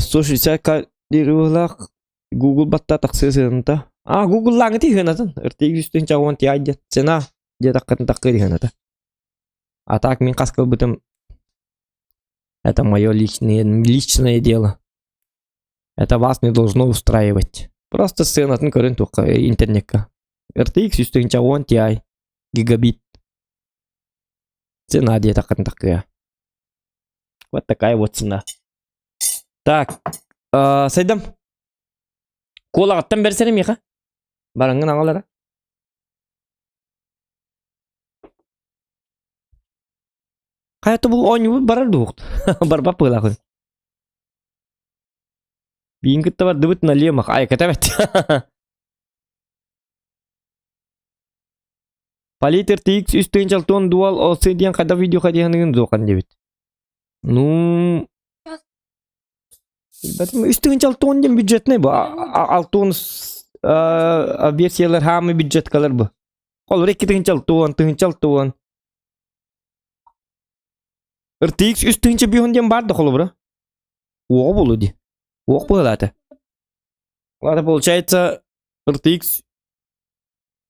Слушай, кодировалах Google батта таксысында. Google лаңы тихенатын. Эртеги үстүн чагон тиайдет. Цена де таккын таккы дигената. А так мен каскал бытым. Это мое личное дело. Это вас не должно устраивать. Просто сценатын көрүн тука интернетка. RTX үстүн чагон Ti гигабит. Цена де таккын таккы. Вот такая вот цена. Так, Сайдам. Колағаттан берсene меха. Барыңын аңалара. Қайаты бұл ойны барарды оқты. Барбап бұлақын. Бейінгітті бар дұбыт налемақ. Ай, кәтәбәт. Политер TX үстін жалтуан дуал олсы дейін қайда видео қадияғанығын зоқан дебет. Ну... Üstün çaltığın dem büdjet ne bu? Altın versiyalar hamı büdjet kalır bu. Olur iki tığın çaltığın. RTX üstün çabihon dem bardı kolu bura. Oğ bolu di. Oğ bu halata. Lata получается RTX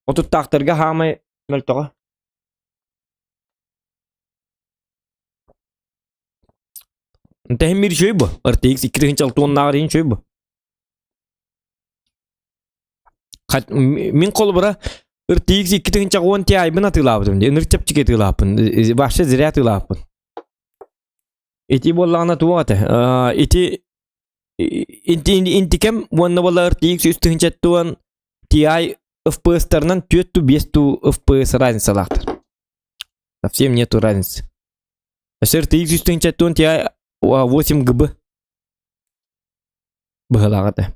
otut taktırga hamı meltoğa. Entah mir şöyle bu. RTX 2 çaltığın nağırın şöyle bu. Min kolu bura RTX 2 çaltığın Ti bana tılaptım. Nırçap çıkı tılapın. Başta ziraya tılapın. Eti bollağına tuğatı. Intikem vanna bolla RTX 3 çaltığın Ti FPS-тарынан 4-5 FPS разница лахтар. Совсем нету разницы. RTX 3 çaltığın Ti 8 GB быһылагата.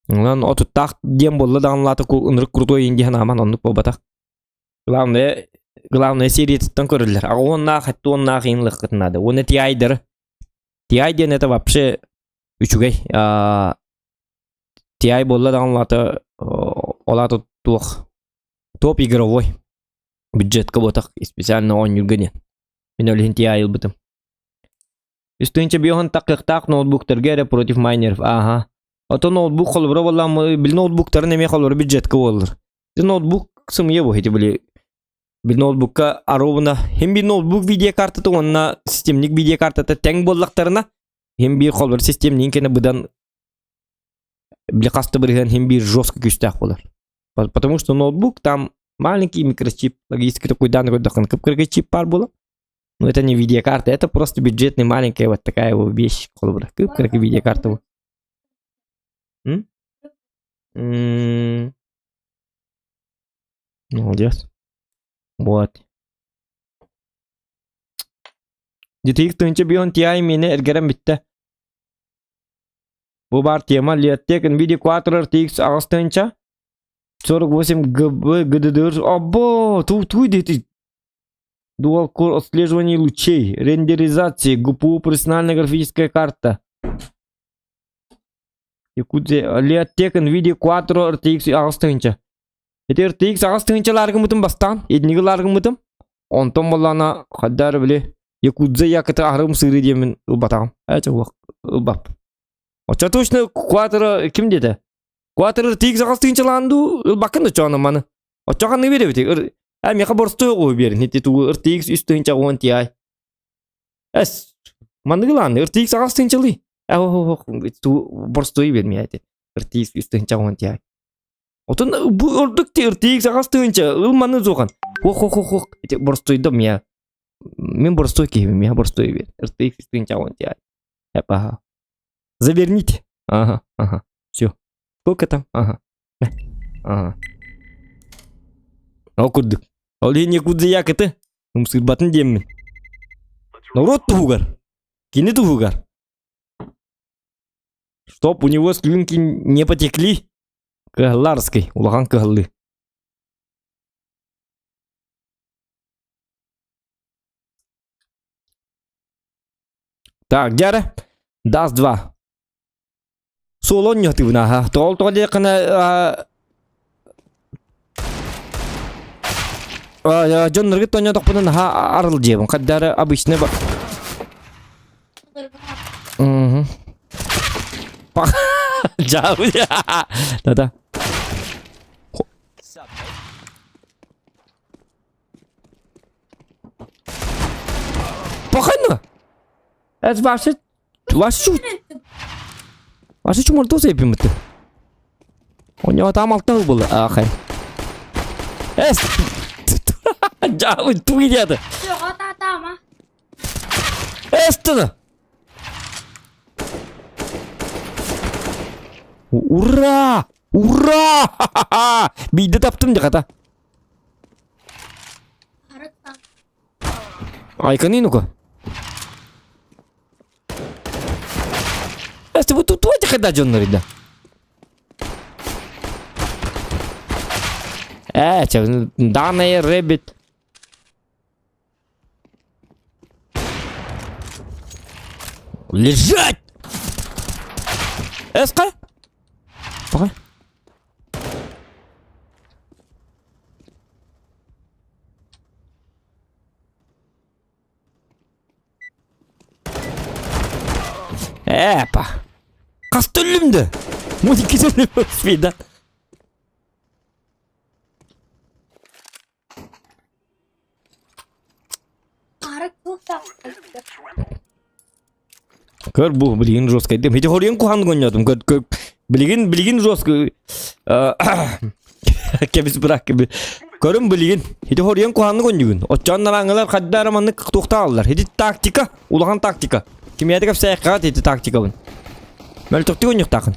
Онан отуттак дем болла даңлаты ынрык крутой инди ханаман оннук болбатак. Главное сериятыттан көрүлөр. Онна хатты онна кыйынлык кытнады. Оны Ti-дыр. Ti-ден это вообще үчүгей. Ti болла даңлаты олаты тух. Топ игровой. Бюджетка ботак специально он юргене. Мен өлген Ti ылбытым. Üstünce bir tak notebook'tar против майнеров. Aha. Ото ноутбук холбро валла бил ноутбуктар неме холбро бюджетка болдыр. Ноутбук сымые бу хети били. Бил ноутбукка аробына hem bir ноутбук видео картаты онна системник видео картаты тең боллактарына hem bir холбро системнин кене будан били касты бирген hem bir жестко күстак болар. Потому что ноутбук там маленький микрочип, логистика такой данный дакан кыпкыргы чип бар боло. Но это не видеокарта, это просто бюджетная маленькая вот такая вот вещь. Как видеокарта. Молодец. Вот. Детик тынча бион тиай мені эргерем битті. Bu bar tema liyatteken video 4 RTX ağız tınça 48 GB GDDR. Або, туй дети. Dual Core отслеживание лучей, рендеризация, GPU профессиональная графическая карта. Якудзе liyatteken video 4 RTX ağız tınça. Ete RTX ağız tınçalargı mıtım bastan, ednigi largı mıtım. Ondan bolana haddar bile. Якудзе якыты арым сыры демен ылбатам. Әче вак ылбап. Оча точно 4 ким dedi? 4 RTX ağız tınçalandı ылбакын да чоны маны. Оча каны беребит. Меха борстой ой берин. Хити ту RTX üst tınça 10 Ti. Эс мандыгылан RTX ağız tınçалы. Ту борстой бермей айты. RTX üst tınça 10 Ti. Отын bu ордукте RTX ağız tınça ылманы зоган. Хох. Эти борстойда мия. Мен борстой киевим, я борстой бер. RTX üst tınça 10 Ti. Ага. Заверните. Ага. Все. Сколько там? Ага. Окуддук. Ол ене кудзе якыты. Умсырбатын деммен. Народ тугар. Кини тугар. Чтоб у него слюнки не потекли. Кыгаларской. Улаган кыгаллы. Так, Дяра. Даст 2. Солон не ты вна. Тол кана Джон Нургит тоня токпунан арыл жебин. Каддары обычный ба. Жау. Да. Пахано. Это Ваши чумурту сейпимити. У него там алтал было. Ахай. Жау, туй деді. Жоқ, ата-ма. Эстіні. Ура! Бейді таптым де қата. Айканы ну-ка. Эсті, вы тут туайте қайда жонларыда? Данные рэббит. Лежать! Эска? Пока. Эпа. Кастөлүмдү. Музыки сөйлөп спейда. Көр бу билген жестко. Эти хорен кухан гонятым. Билген жестко. Кебис брак кеби. Көрүм билген. Эти хорен кухан гонюгун. Отчаннар аңылар каддараманны токталар. Эти тактика, улаган тактика. Кимиядыга всякат эти тактика бун. Мөлтөктү гонюк такын.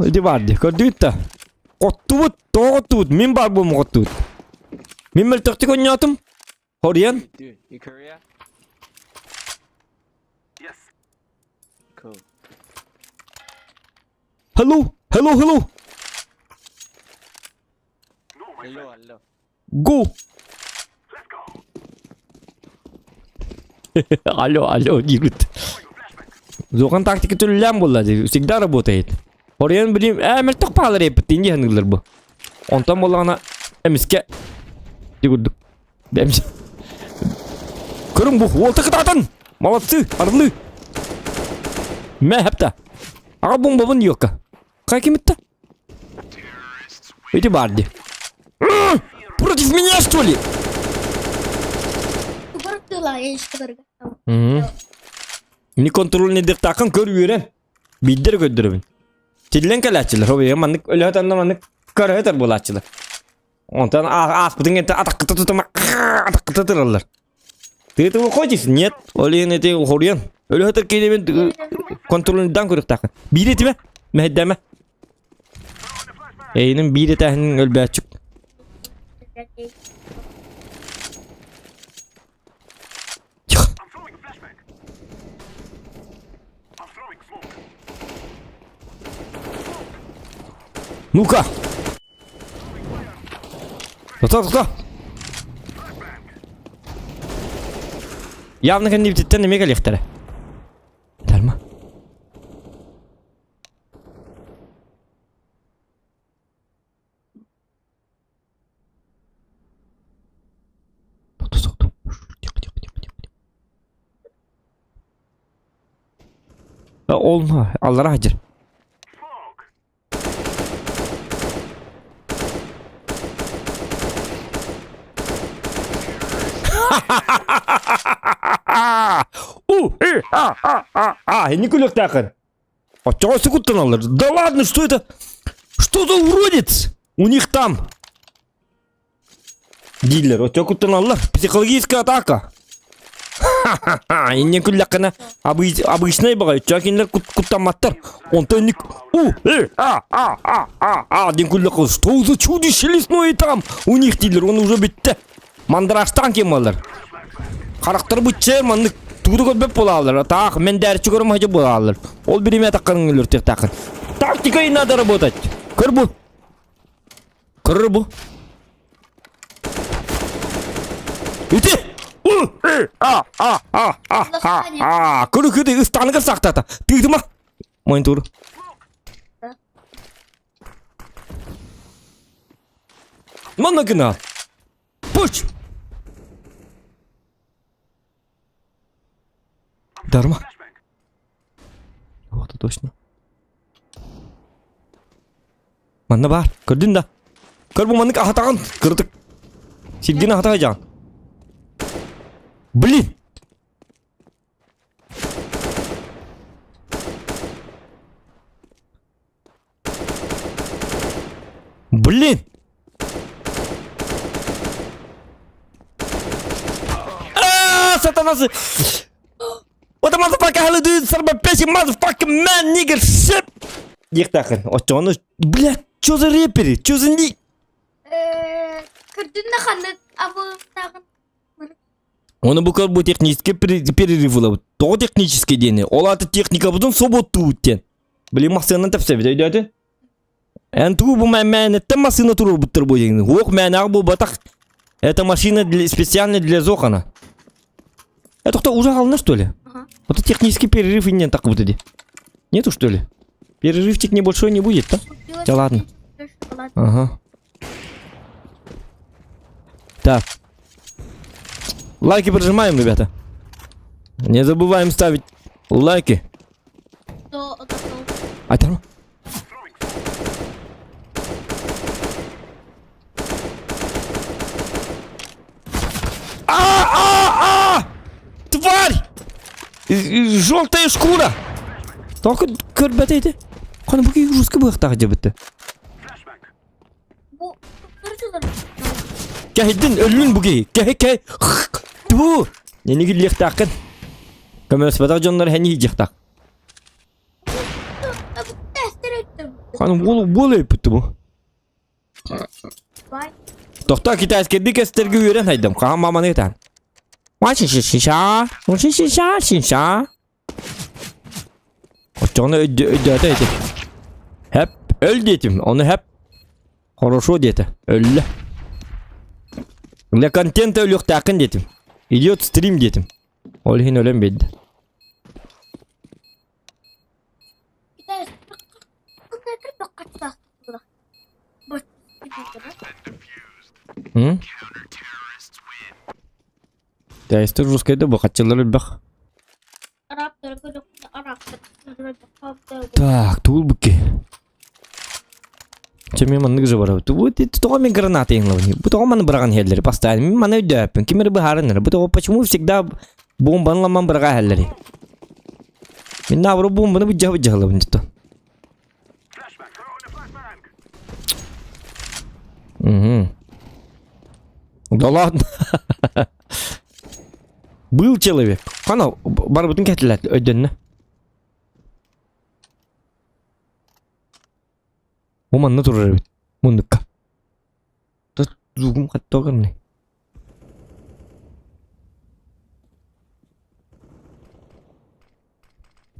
Иди vardı. Gördük de. Kottubut. Min var bu mu kottubut? Min mültöktük oynuyordum. Horiyan. Dude, you Korea? Yes. Cool. Hello. Hello. Go. Алло, Гигут. Зоған тактика түлілен болады. Всегда работает. Horiyan bileyim, mültök pahalı repetin diyenler bu. Ondan bolağına emiske. Diguduk. Bemce. Көрің бұл, ол тықытатын! Молодцы, арлы! Мә хәпті. Аға бомбабын йоққа. Қай кемітті? Эти барды. Против меня, что ли? Ini kontrolün edip takın körüyorum. Bildir gördürüm. Tillen kalatçılar. Hobi manlık öyle hatanla manlık kara hatar bulatçılar. Ondan aspıdın ete atakıta tutama atakıta tırırlar. Tığıtı bu koyuyorsun niyet. Öyle nete horuyan. Öyle hatar kelimin kontrolünü dan körük takın. Bir eti mi? Meheddeme. Eynin bir etahinin ölbe açık. Ну-ка! Кто? Явно кандидаттан немеге лехтері. Дарма. Olma. Allah'a hacır. Не кулек такой. А чего секунд алыр? Да ладно, что это? Что за уродец? У них там. Дилер, вот чего алыр? Психологическая атака. Ха-ха-ха. И не кулек она. Обычный бывает. Чакинлер кутаматтар. Он то не... Не кулек. Что за чудище лесное там? У них дилер, он уже битті. Мандыраштан кем алыр. Характар bütçe mandık tuğdu köpek bolalır. Так, men derçi görüm hacı bolalır. Ol birime takkanın ölür tek takın. Taktikayı надо работать. Kır bu. Kırır bu. Üti. Kırı kırı ıstanı kır saktata. Tığdı mı? Mayın tuğru. Manna kına. Push. Дарма. Вот это точно. Манна бар. Көрдүн да. Көрбү маннык ахатаган кырдык. Силгени ахатаган. Блин. Блин. Сатанасы. What the motherfucker hell dude, son of a bitch, motherfucking man, nigga, shit! Ехтахын, отчоны, блядь, чё за рэпери, чё за ник? Кырдын да ханны абы тагын. Оны бұл бұл технический перерыв было. То технический дені. Олаты техника бұдың соботты өттен. Біле мақсынан тәпсі беді өйдәді? Ән тұғы бұл мәнеттен машина тұрыр бұттыр бұл дегені. Оқ мәнағы бұл батақ. Это машина специально для зоқана. Это кто, уже голодно, что ли? Ага. Вот технический перерыв и нет так вот эти. Нету, что ли? Перерывчик небольшой не будет, да? Да ладно. Ага. Так. Лайки прожимаем, ребята. Не забываем ставить лайки. А там? Тварь! Желтая шкура! Только көрбәт еді. Қаны бұл кейі жұрсқа бұяқтағы жабытты. Бұл көрсілер. Кәйдін өлін бұл кейі. Кәй. Ту! Нені келі ектақын. Көмес бәтақ жонлар әне ежектақ. Қаны бұл өйпітті бұл. Тоқта китайскерді кәстерге үйерен айдым. Қаған маманы етен. Шиша. Отчоны өйдәті еті. Хәп öl детім. Оны хәп хорошо деті. Өлі. Для контента өліқ тақын детім. Идет стрим детім. Ол хин өлем беді. Тәйсті русскайды бұқатчылар өлбәқ. Так, туыл бүкке. Чеме маннык же бар. Вот это то мен гранаты еңлауни. Bu тоға маны бұраған хәллері постоянно. Мен маны өйдөппін. Кемері бұхарыныр. Bu тоға почему всегда бомбанламан бұрға хәллері. Мен набры бомбаны быджа-быджа кылабын жото. Да ладно. Был человек. Кана бар бүтүн кетилет өйдөннө. Оманны турар бит. Мундукка. Тут зугум каттогырны.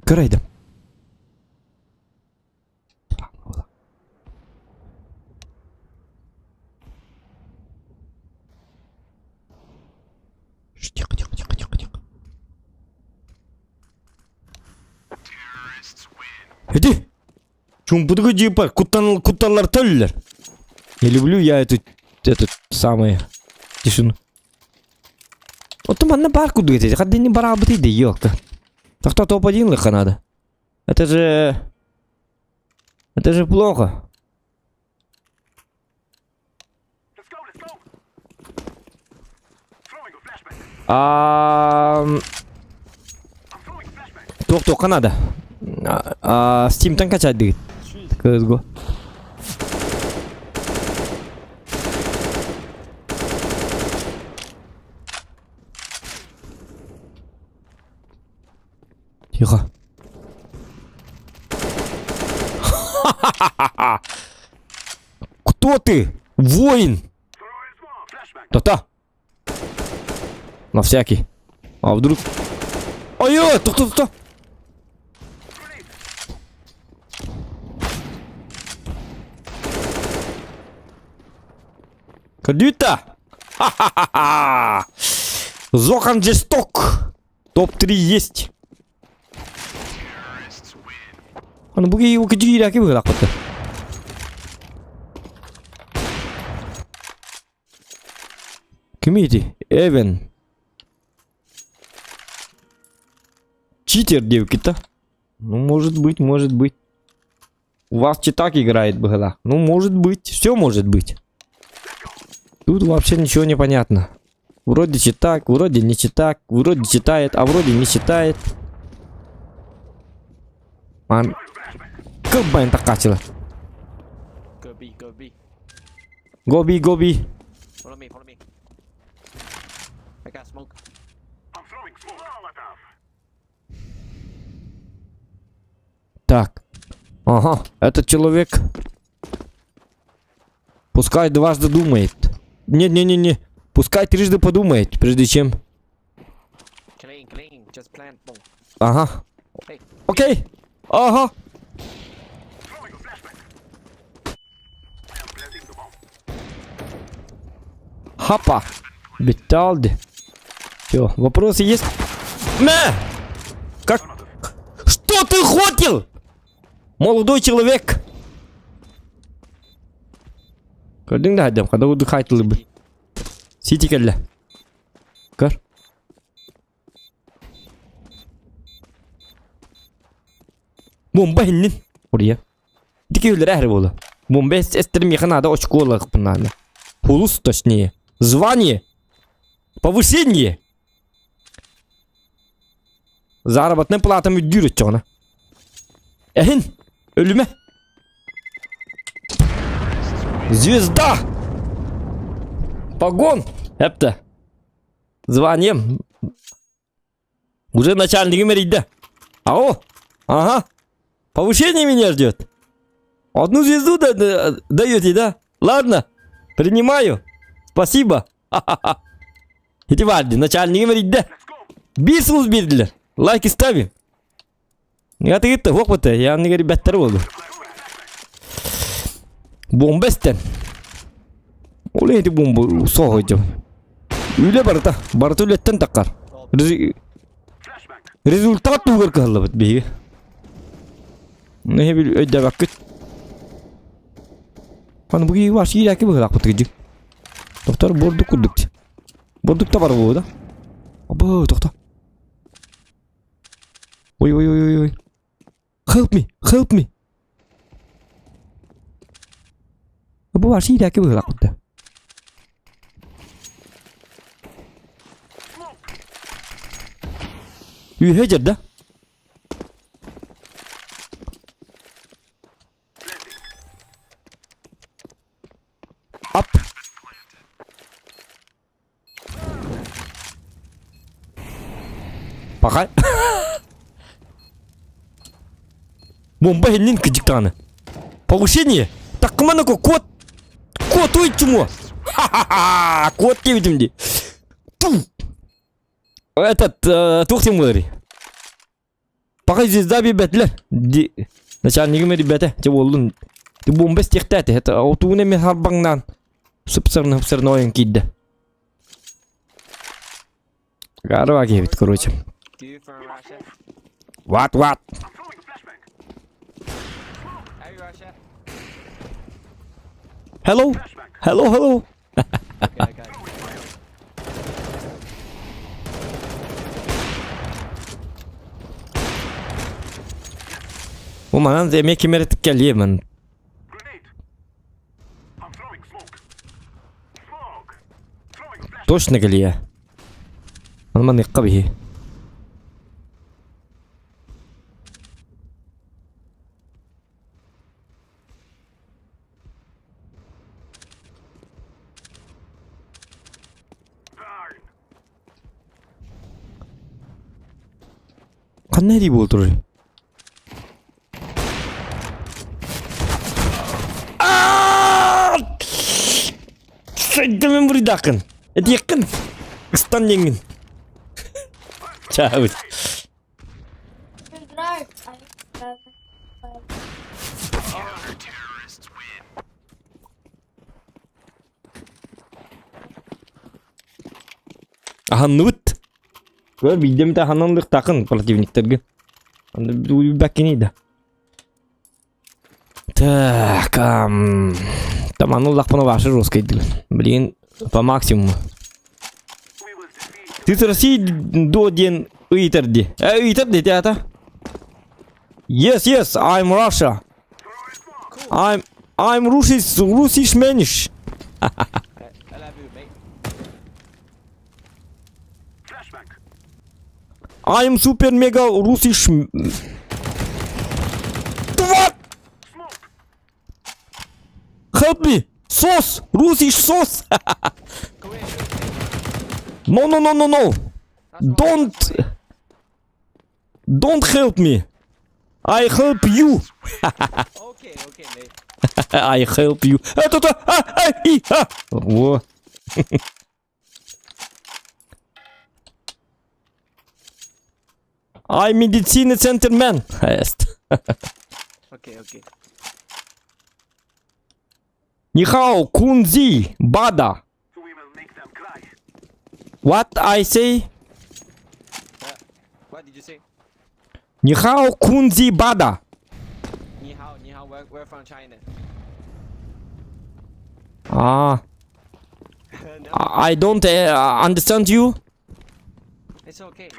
Көрөйдүм. Тихо, тихо, тихо, тихо, тихо. Иди! Чумпудгу джипар, куталар толлер. Не люблю я эту самую тишину. Вот там на парку дуете, когда не пора бы ты, ёлка. Так кто топ-1 легко надо. Это же плохо. Кто Канада? Steam там качать дык. CSGO. Тихо. Кто ты? Воин! Та-та! На всякий. А вдруг... Ой-ой, кто? Кадюта! Ха-ха-ха-ха! Зохан жесток! Топ-3 есть. А ну буги его каджири аки быгылак бутты. Ким эти? Эвен. Читер девки-то. Ну, может быть. У вас читак играет быгылак. Ну, может быть. Все может быть. Тут вообще ничего не понятно. Вроде читак, вроде не читак, вроде читает, а вроде не читает. Ман. Кабайн так качала. Go B, go B. Go B. Follow me. I got smoke. Так. Ага, этот человек. Пускай дважды думает. Не. Пускай трижды подумает, прежде чем... Clean. Just plant bomb. Ага. Hey. Окей. Ага. Хапа. Беталды. Все, вопросы есть? На! Как? Что ты хотел? Молодой человек. Көрдің да адам, қада ұды қайтылы бұл. Сети кәлі. Көр. Бомба хиннин. Ория. Дике өлер әрі болы. Бомба әстерім еқанада очко олы қыпынады. Полус точнее. Звание. Повышение. Заработная плата мүддүр өтчіғына. Әхін. Өліме. Звезда! Погон! Эпта. Званием. Уже начальником рейда. Ау! Ага. Повышение меня ждет. Одну звезду даете, да? Ладно. Принимаю. Спасибо. Ха-ха-ха. Иди варди, начальником рейда. Бисус бирділер. Лайки ставим. Я тыгытты, оқпыты. Я неге ребяттар болду. Бомба істен. Оле еті бомба соғы жау. Үйле барыта. Барыта үлеттен таққар. Результат туғыр қағылы бұд бейге. Неге біл өйді бәк күт. Қаны бұғы ваш ел әке бұғылақ бұд кеджік. Тоқтар бордық күрдік. Бордық та бар бұғы да. Абы тоқта. Ой. Help me. Bu var şey ki böyle akıttı. Üye cerda. Пока. Бомба хеннин кыжык таны. Повышение. Так кымана кот. Кот ой чмо. Ха-ха-ха. Кот кебитимди. Этот тухтим говори. Пока звезда бебетлер. Начальникime ребята, те болдун. Ты бомба стихтати. Это аутуне мен харбаңнан. Сыпсырны ойын кийді. Гарыва кебит, короче. Do you from Russia? What? Are you Russia? Hello? Hello? Okay. Уманан zeме кемері тіккелі мен. Точно келие. Анман иққа бихи. Қандай ри болды тұры? Сөйдімен бұр дақын. Әді еқін. Қыстан еңін. Чауыз. Аханны бұт. Көр бидемді аханнандық тақын противниктерге. Анда бір бәккенейді. Так, таману лақпана ваши жесткой. Блин, по максимуму. Ты с России до день уйтерди. Уйтерди, это? Yes, I'm Russia. I'm Russisch Mensch. I love you, mate. I'm super mega Russisch. What? Help me! Sauce! Russisch sauce! No. Don't help me. I help you. Okay, mate. I help you. Во. I медицина центр man. Okay. Нихао, кунзи, бада. What I say? What did you say? Нихао, кунзи, бада. Ni hao, we're from China. Ah, No, I don't understand you. it's okay.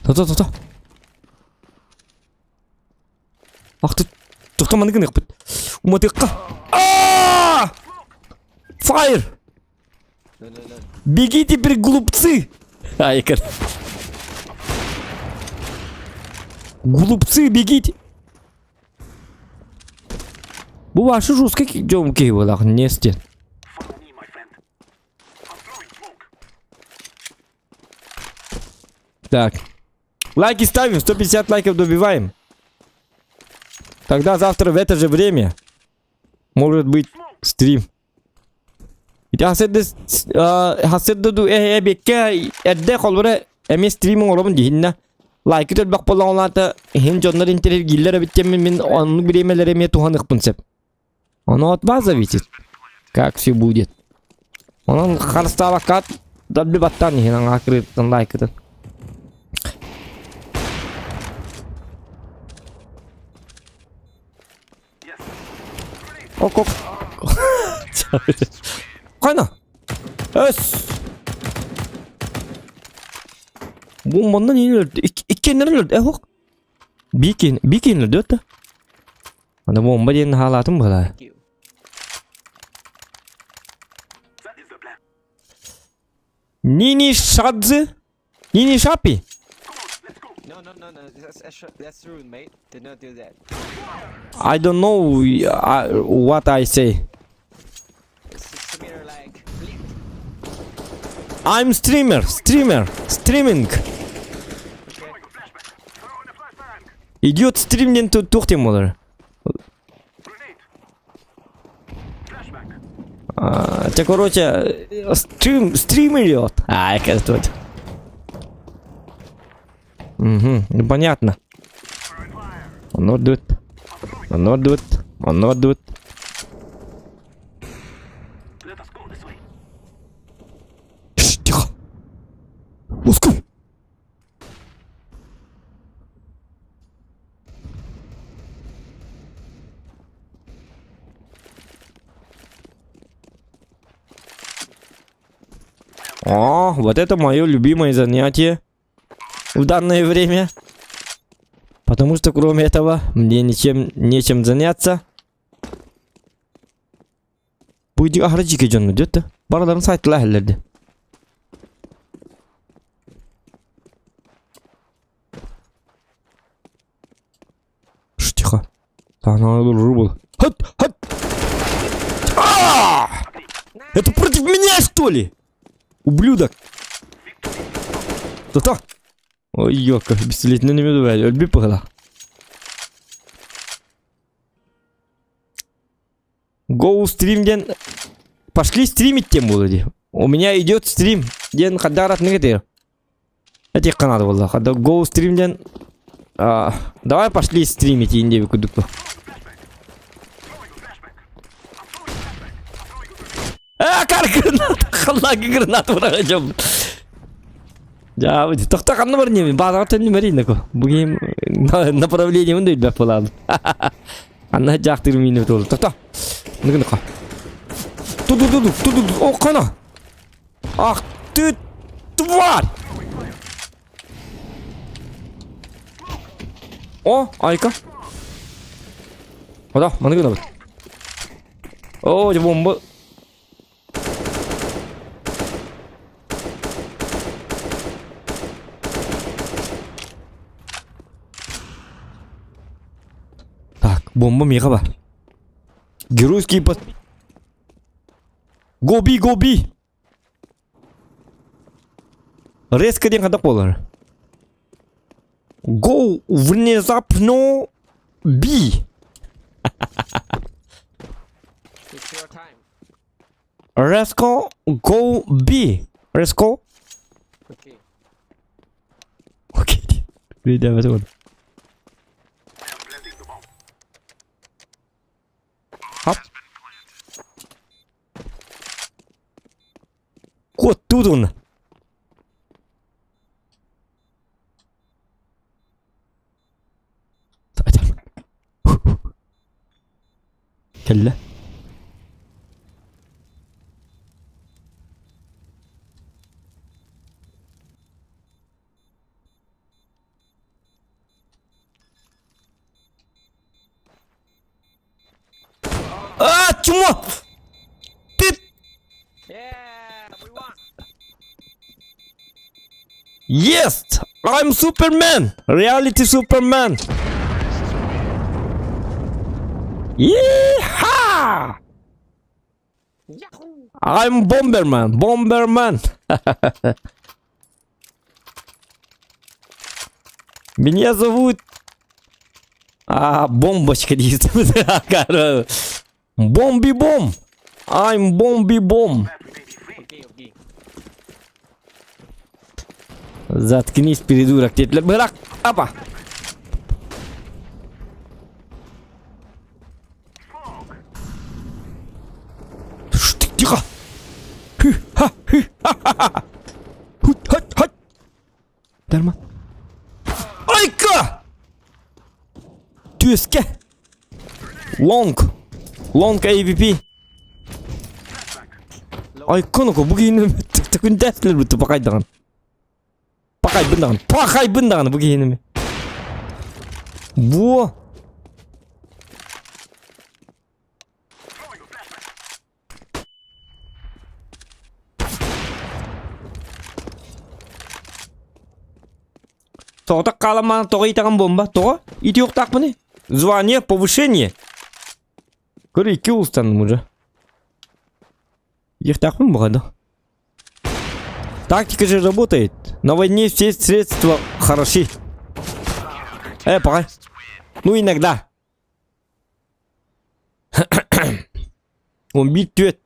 더. Ах ты, тоқтаманы кін еқпет. Уматыққа. Fire! No. Бегите, теперь, глупцы! Айкар. Глупцы, бегите! Bu başı жестко жом кей болақ, не істен? Так. Лайки ставим, 150 лайков добиваем. Тогда завтра в это же время может быть стрим. Хасырды бекке әрде қолбыры әме стримің оламын дейінна. Лайки төлбақ болағылаты хен жонлар интерер гиллер әбіттемін мен оның біремелер әме туған ұқпын сәп. Оно от вас зависит, как все будет. Он харстава кат, дабли баттан хен аңақырыптан лайкыдын. Ок. Қайна? Бомбандан енілерді. Иккенлерін өлді. Бикенлерді өтті. Анда бомба дейін халатым бұла. Thank you. Нини шадзы? Нини шапи? No. That's rude, mate. Did not do that. I don't know what I say. Samir like. I'm streaming. Идет стримден тоқтем олар. Те, короче, стрим идет. Кажется, вот. Угу, понятно. Он идет. Тихо. Уску. О, вот это мое любимое занятие в данное время. Потому что кроме этого мне нечем заняться. Пуйди ахраджике жонну дётті. Бараларын сайттыла әллерді. Тихо. Тағынан ұрыр бол. Хат! Это против меня, что ли? Ублюдок. Кто-то? Ой, ёлка, бессилительно не меду, блядь, өлбей пыгала. Гоу стримден. Пошли стримить тем болды. У меня идет стрим. Ден хадарат не кетер. Этих канал болды. Хада гоу стримден. Давай пошли стримить индеви кудуку. Кар гранат. Халлаги гранат врагачам. Ja, тоқта қанны бар неме, базаға төнне мәрейін әкі. Бұгейм направление мұнда үлбәп болады. Анна жақтырым мені өт олды. Тоқта. Нүгін қа. Туду. О, қана. Ах, ты тварь. О, айка. Ода, маны күні бұд. О, же бомба. Бомба мега бар. Геройский пас. Гоби. Резко ден қадақ болар. Go внезапно би. It's your time. Резко go би. Резко. Okay. Окей. Видя вот. Вот тут он. كلا чмо! Ты... Yeah, we won. Yes! I'm Superman! Reality Superman! Yeehaw! Yahoo! I'm Bomberman! Меня зовут... бомбочка действует. Бомби-бом! I'm Бомби-бом! Okay. Заткнись, придурок. Брак! Апа! Тихо! Нормально. Айка! Тюске! Лонг AVP. Айконоко бүгін түкін дәстілер бұтты бақайдаған. Пақай бұндаған бүгін. Во! Тоғытақ қаламаны тоғы итаған бомба. Тоғы? Иті оқтақ бұны? Звание, повышение. Көрі 2 ұлстаным уже. Их так много. Тактика же работает. На войне все средства хороши. Пока. Ну, иногда. Он бит тюет.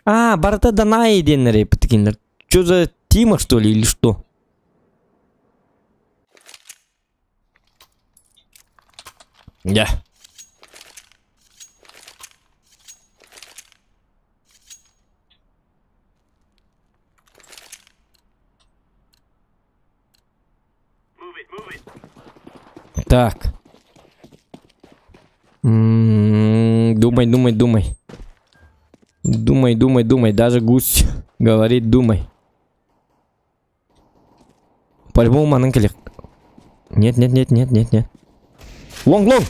А, барата Данай деннер епіткендер. Чё за Тимор, что ли, или что? Да. Так. Думай. Думай. Даже гусь говорит думай. По-любому манын келек. Нет. Лонг.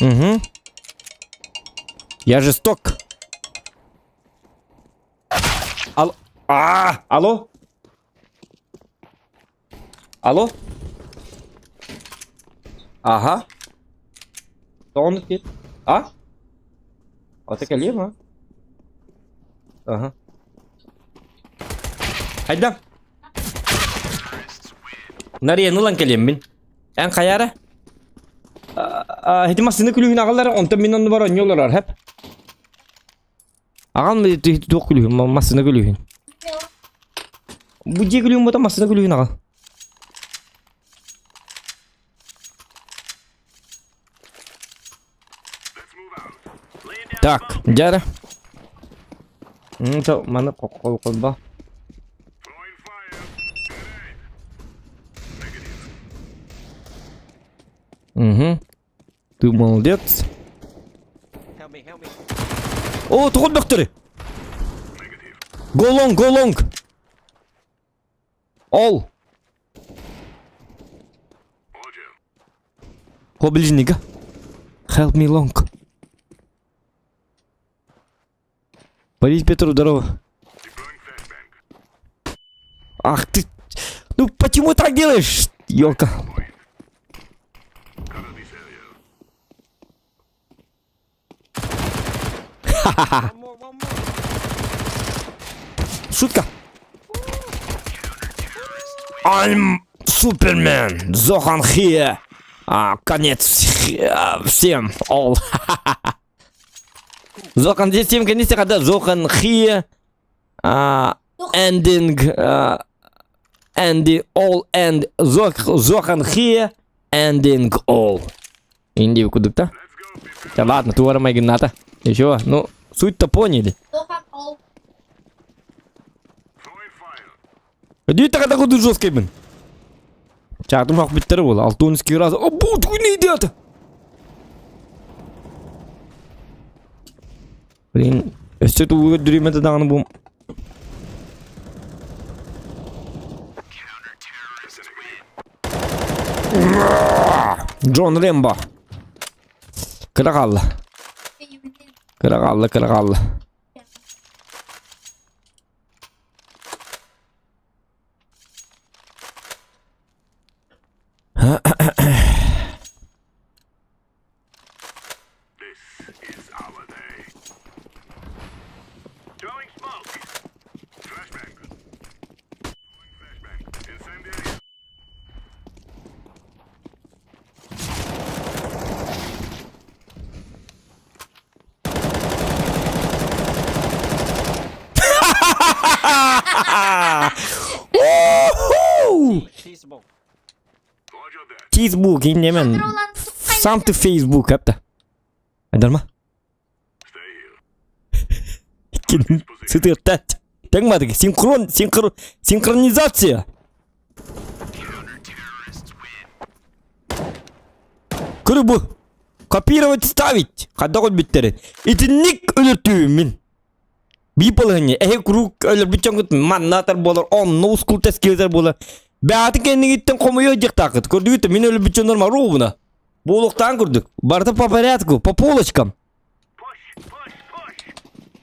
Угу. Я жесток. Алло? Алло? Ага. Он где? А? Вот это лево. Ага. Hayda. Nereye lan kelem bin? En kayara? Hedi masını külüğün ağaları 10 milyon var oynuyorlar hep. Ağam mı tok külüğün masını külüğün. Bu diye külüğün bu masını külüğün ağa. Так, дяра. То мене колба. Угу. Ты молодец. Help me. О, тухот бактыры. Go long. All. Хоближника. Help me long. Борис Петров, здорово. Ах ты. Ну почему так делаешь, ёлка? Ха-ха-ха. One more. Шутка. I'm Superman. Зохан here. Конец всем. All. Зохан здесь всем конец, когда Зохан here. Ending. Ending all end. Зохан here. Ending all. Инди кудукта. Да ладно, туара майгната. Еще, ну, суть-то поняли. Иди тогда куда жесткий, блин. Чак, думал, биттері бол. Алтонский раз. О, будь, не идет. Блин, если ты выйдешь дюймета, да, ну бум. Джон Рэмбо. Карагалла. Карагалла. Cheeseball. Facebook инемен. Сам ты Facebook апта. Айдарма. Сытыртать. Тегмадык, синхронизация. Күрү копировать, ставить. Кадагол биттери. Итинник өлөртүүм мен. Бипалыгыне, круг өлөр бичоңгут маннатар болор, он ноускул тескилдер болор. Бәті кенігіттен қомыйо жектақыт. Көрдігітті, мен өлі бүтчендер ма ровына. Болуқтан көрдік. Барды по порядку, по полочкам.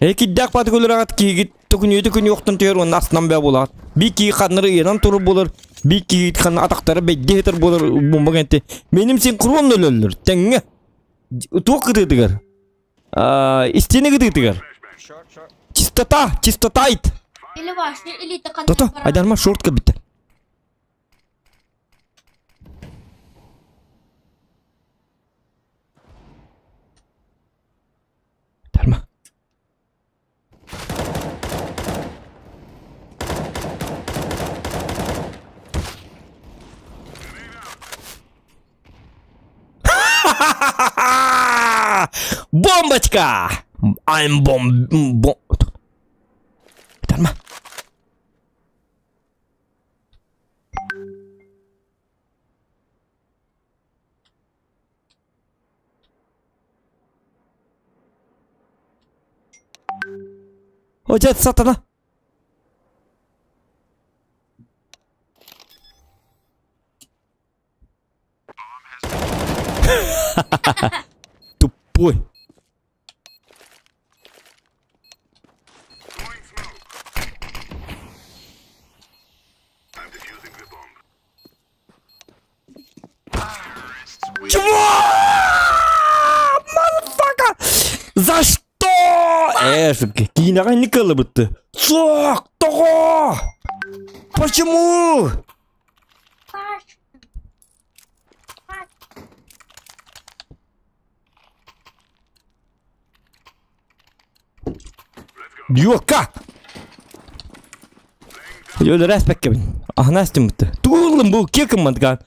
Киддақ баты көлір ағат кейгіт. Түкін yoқтын түйер оның астынан бә болады. Бей кейгі қадныры енан тұры болыр. Бей кейгі қан атақтары бәйдетір болыр. Бомбагенте. Менім синхрон өлілер. Тәңі. Туқ кытыдығыр. Истені кытыдығыр. Short. Чистота айт. Или ваши, или так. То-то, айдарма шортка бітті. Бомбочка! I'm бом... Tarma. Hoca satana. Тупой. Чего? Motherfucker! За что? Кинага не калыбытты. За что? Почему? Юка! Йода респект кебин. Ахнастим бытты. Тулым был кеком мантган.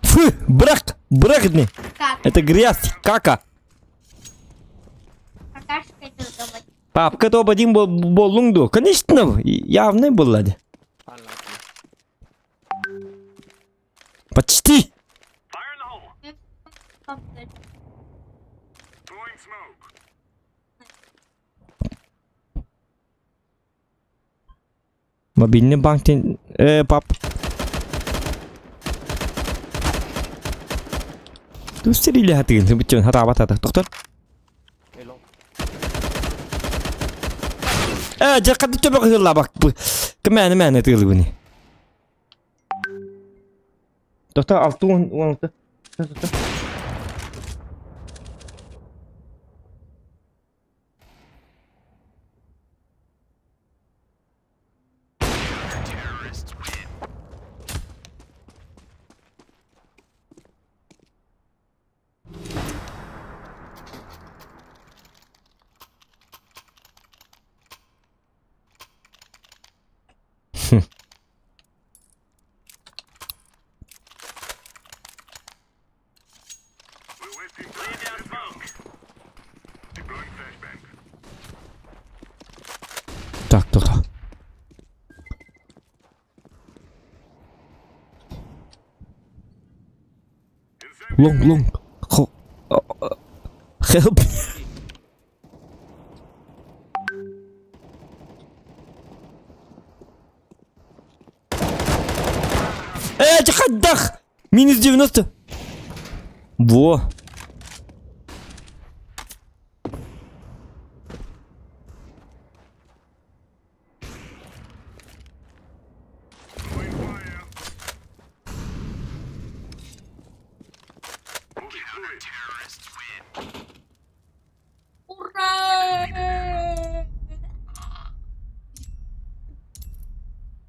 Фу, брак, не. Как? Это грязь, кака. Какашкой только вот. Папка то один болунду. Конечно, явно был. Unlucky. Почти. Мобильный банк, пап. Ты стерили хатын, ты бычын хата батата. Доктор. Hey, long. Жақады төбе қылла бак. Кімәні тылы бұны. Доктор, алты оңықты. Так, доктор. Long. Help. Чахаддах! Минус 90. Во. Ура!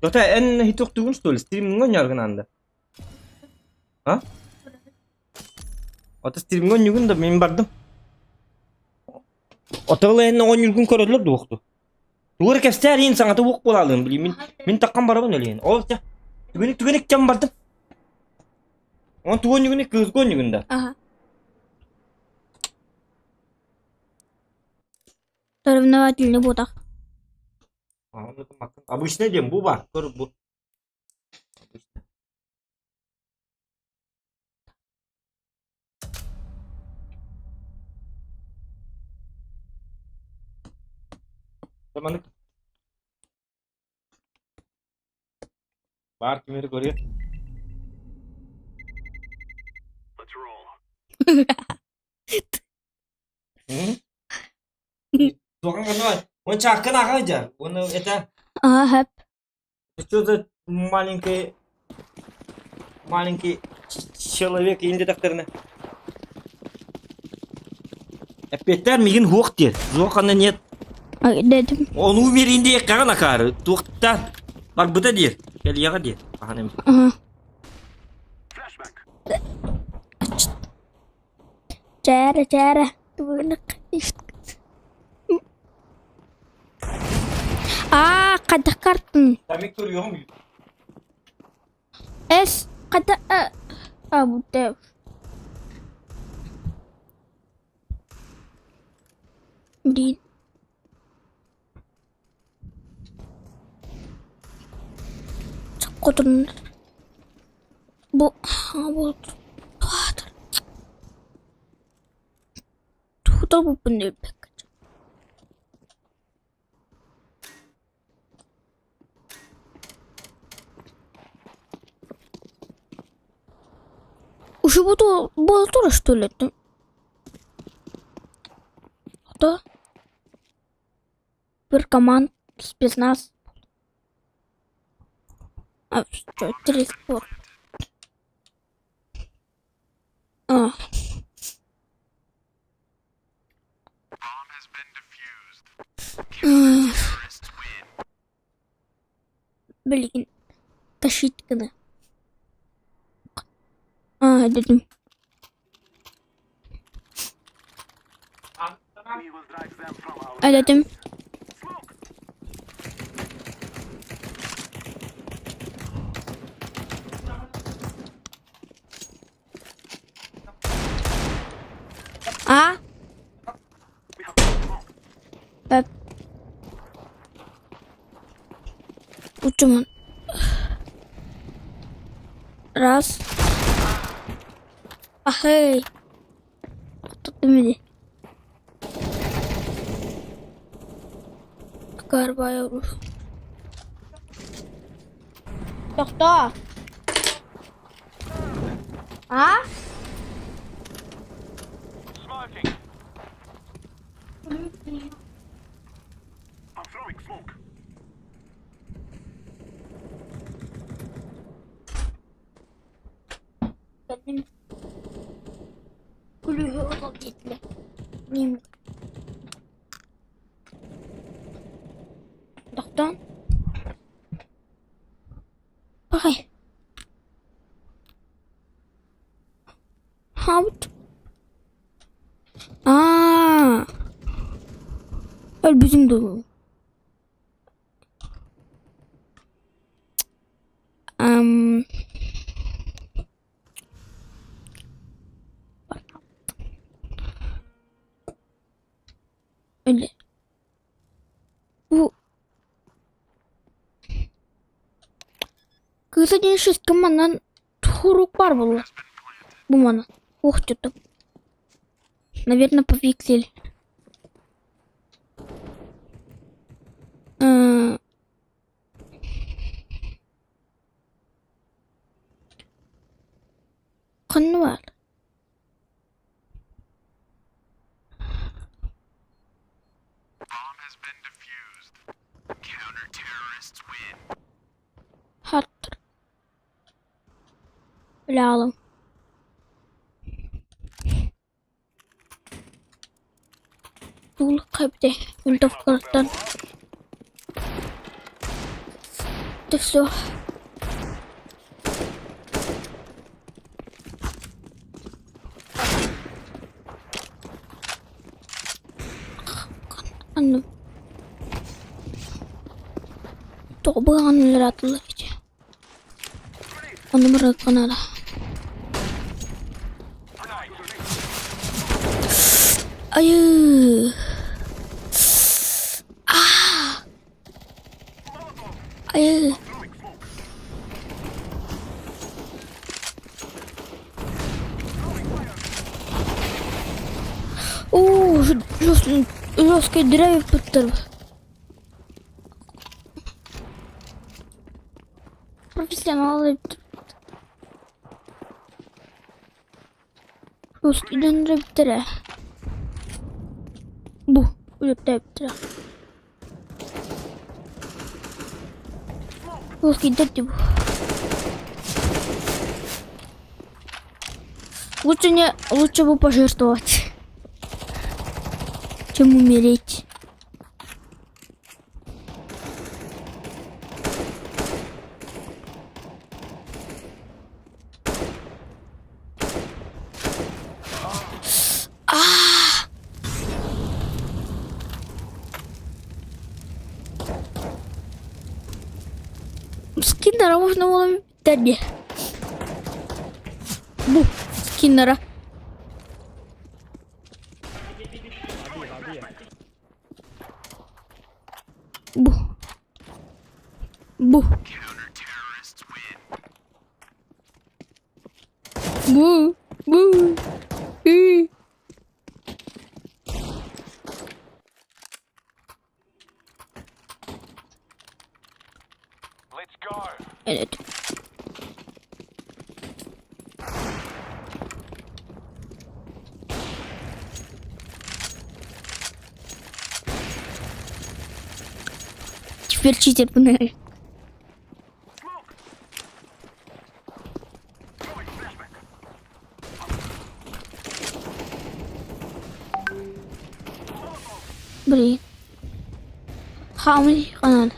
Доктор, en hitok tugun stol stream ngon yargın anda. Ha? Ota stream ngon yugun da men bardım. Otağla en 10 yılgın körödülür doktu. Doğru kepster yin sana da bok bolalım bileyim. Men takkan barabın öleyin. Olsa. Tügenik cam bardım. On tuğun yugun kız gon yugun da. Ага. Соревновательный ботах. Обычно дем bu var. Kör bu. Tamam. Var kimleri görüyor? Tukang kan var. Он чакан aja. Он это Ага, хэп. что за маленький человек инде докторына. Опять мигин хук дер. Зохана нет. Dedim. Он умер инде каган акары. Тухта бар быта дер. Кел яга дер. Аханем. Ага. Cara. Tuğunak. Kadah kartun. Tamik duruyor mu? Es, kadah. Bu dev. Değil. Çok kodun. Bu tuhadır. Tuhadır bu ne pek. Уже буду тоже что ли? Кто? Команд спецназ. А что? Телеспорт. А. Блин. Тащить когда. Dedim. Dedim. Ben uçumun. Raz. Hey. Tuttum beni. Galiba yavru. Doktor. Benim kulübü o gitti. Neyim? Doktor. Bakay. Havut. Öl bizim de o. Öyle. Bu kısa gençlik kamandan турок бар был. Bu mana. Ух, что-то. Наверное, повиксели. Kanı var. Hattır. Öyle alalım. Dul kaybetti. Öldü fıkırdan. Это все. Anladım. Torbağın atılır işte. Onu bırakın ara. Ayı. Ayı. Жесткий драйв подтер. Профессионалы. Жесткий драйв подтер. Bu. Öyle подтер. Жесткий драйв. Лучше бы пожертвовать, чем умереть. Скиннера можно было дать. Bu skinlere. Bu. Bu. Bu. Ü. Evet. Теперь читер bunu. Блин. Хамли канал.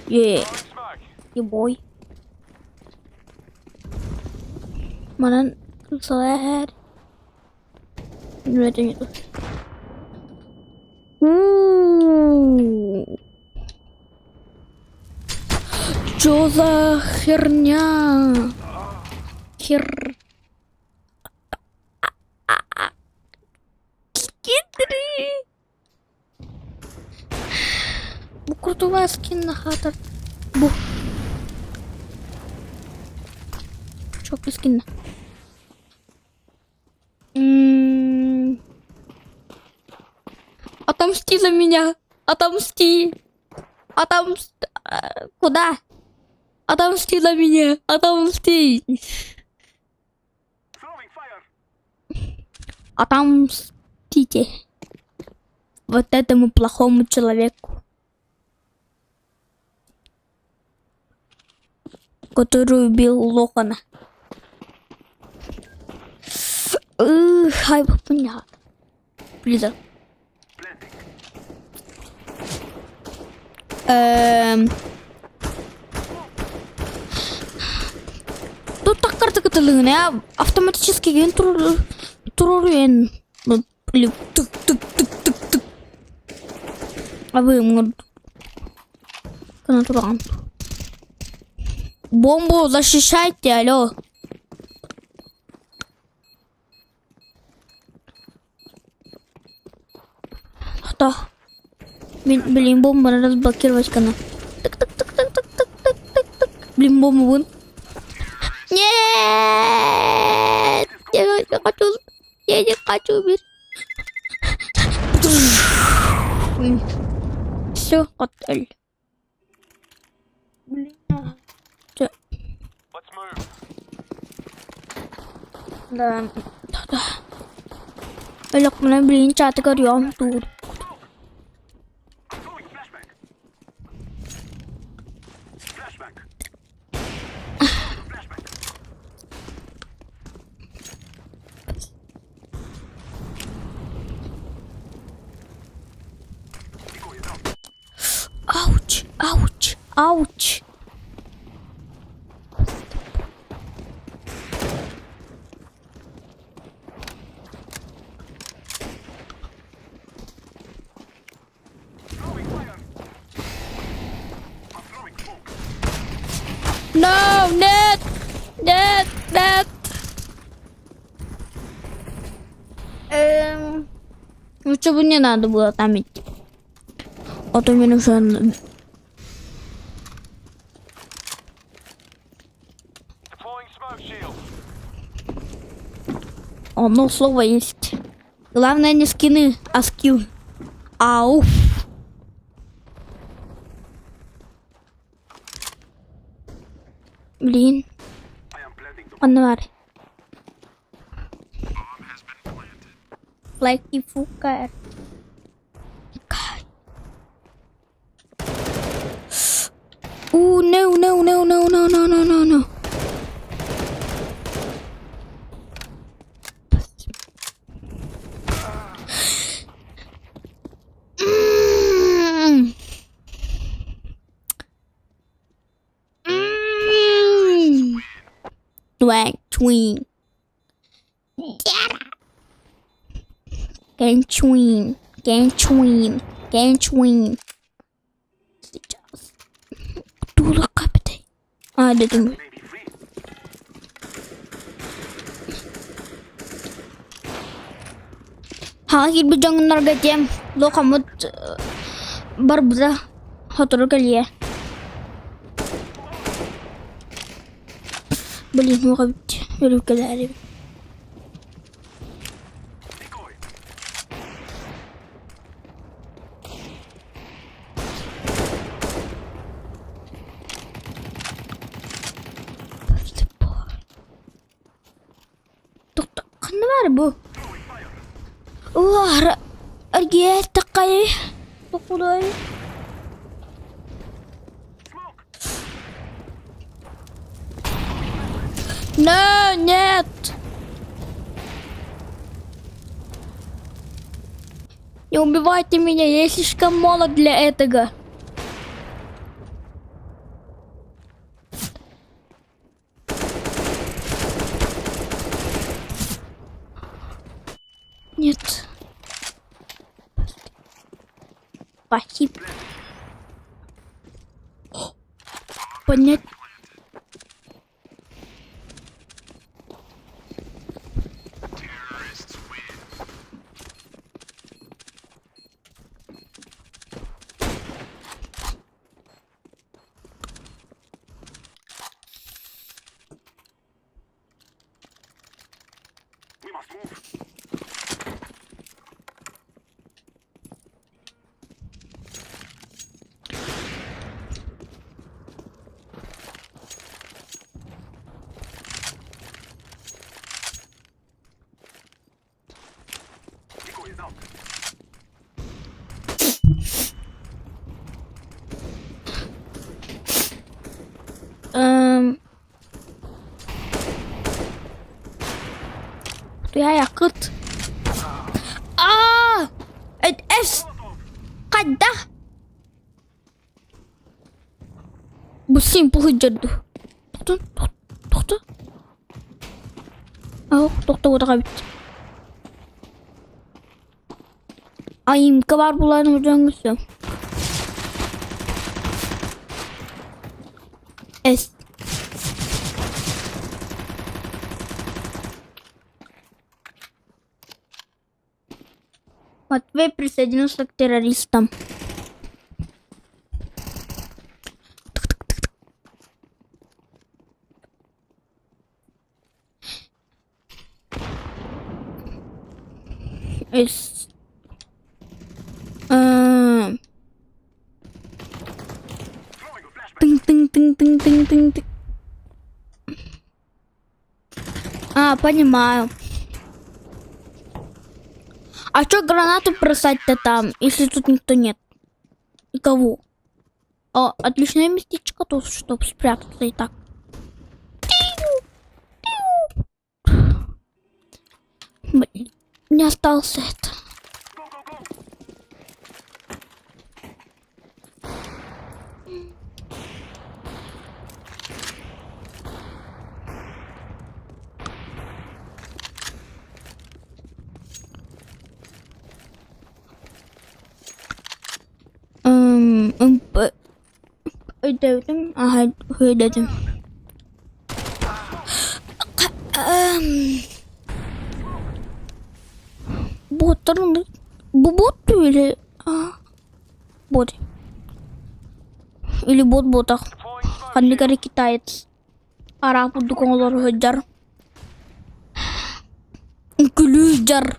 Yeah. Yeah, boy. Mana selesai. Ready. Что за херня? Скидри. Bu kurtulan skin ne kadar? Bu. Çok skin. Отомсти за меня. Отомсти. Куда? Отомсти за меня. Отомсти. Отомстите. Вот этому плохому человеку. Который убил Локона. Хай понятно. Близко. Тут так карта каталыгная, автоматически ген туруен. Тык. А вы ему канатуран. Бомбу защищайте, алло. Что? Блин, бомба надо разблокировать канал. Так. Блин, бомба вон. Нет! Я не хочу умереть. Все, отель. Блин. Да. Лок, мне, блин, чат горём тут. Ауч. No, нет. Лучше бы не надо было там идти. А то мне уже... Одно слово есть. Главное не скины, а скилл. Ау. Блин. Анвар. Лайки фукает. No. Tween. Gang Сейчас. Дура капитай. А, да думаю. Hagil bir canlılar geçeyim. Lokamut бар буда. Hatırı geliyor. Блин, ну руколяри. To'xta, qanday bari bu? Arga taqay. To'qday. Нет! Не убивайте меня, я слишком молод для этого. Нет. Спасибо. Понять. Ya yakıt. Es. Kadah. Bu simple jaddu. Toxta. Toxta udah bit. Ayım kabar bulanı ucangısı. Es. Матвей присоединился к террористам. Тынь. Понимаю. А чё гранату бросать-то там, если тут никто нет? Никого. Отличное местечко тут, чтобы спрятаться и так. Блин, не остался это. Ödedim. Aha, ödedim. Botların bu bot öyle. Бот. Или бот-ботах. Кандикари китаец. Араб дукоңлор хөджар. Күлүжар.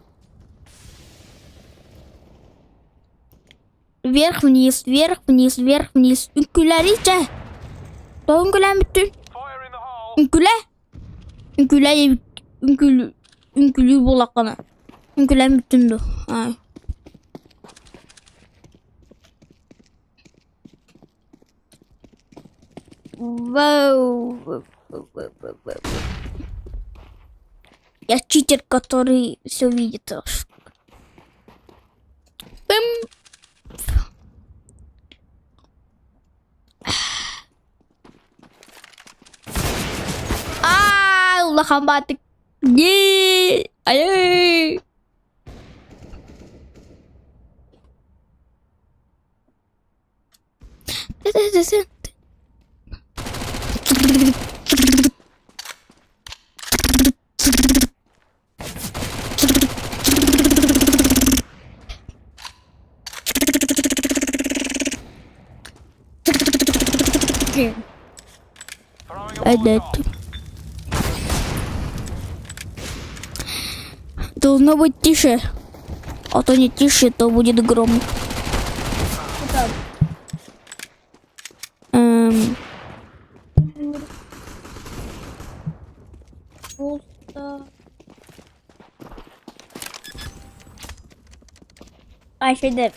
Вверх-вниз, вверх-вниз, вверх-вниз. Үңкүләричә. Тоңгүләм бүтүн. Үңкүлә булакана. Үңкүләм бүтүндү. Вау. Я читер, который все видит. Allah'ım batık. Ay. Должно быть тише. А то не тише, то будет гром. Просто... А, еще да.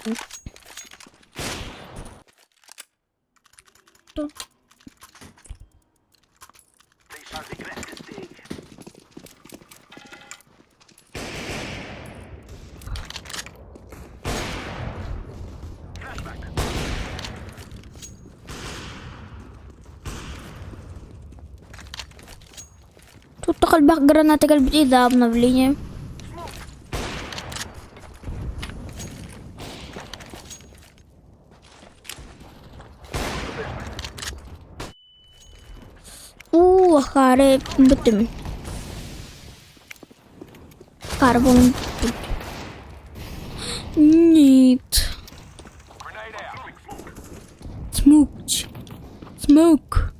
Тут кальбах гранаты кальбит за обновление. Харе бутым. Карбон. Нет. Смук. Смук.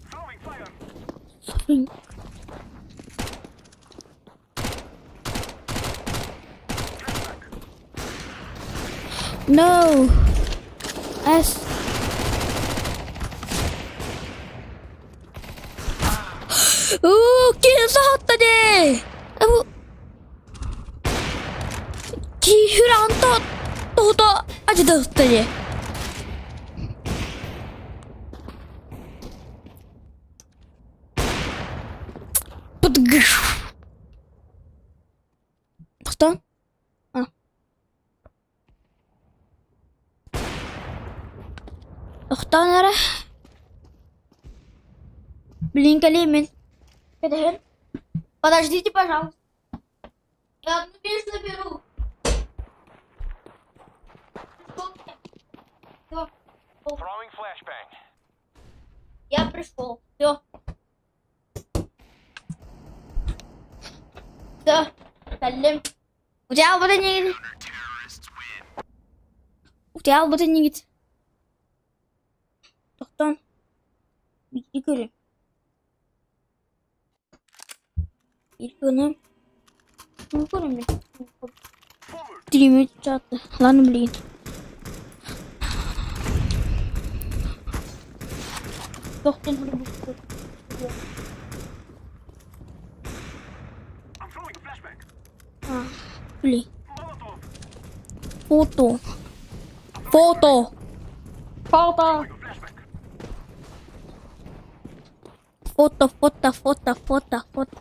No. S. 기사했다니. 기휴랑 또 아직 더웠다니. Что? Кто, наверное? Блин, Калимин. Подождите, пожалуйста. Я одну вещь заберу. Я пришел. Все. Все. Салим. У тебя вот они. У тебя вот они ведь. Тоқтан. Игорь. Илгөне. Ну, көрем. Димит чатты. Ладно, блин. Тоқтан. Блин. Фото. Фото. Фото. Фото, фото, фото, фото, фото.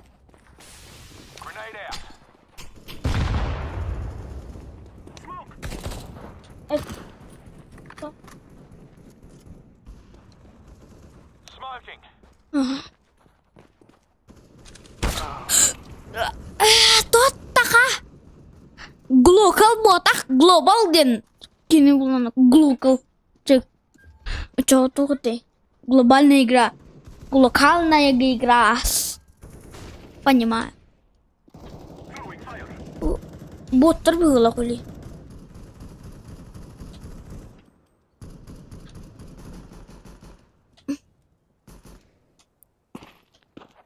Тут така. Глокал ботах глобал ден. Кини булана глокал. Чек. Чего тут ты? Глобальная игра. Локальная игра. Понимаю. Боттер было хули.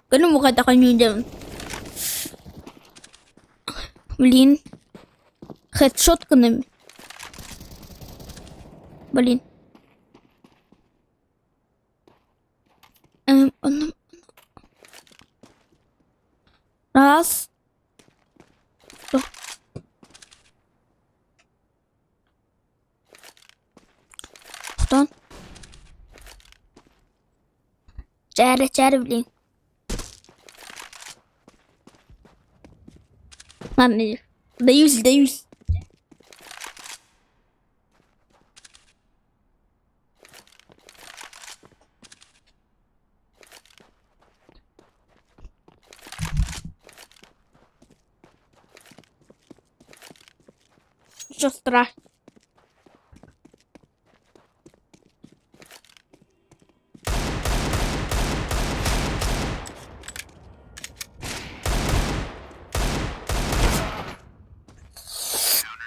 Ganun mo kata kanyo dyan. Блин. Хедшот ka na. Блин. Ano? Раз. Что? Что? Чары, блин. Ладно, даюсь. Что страшно?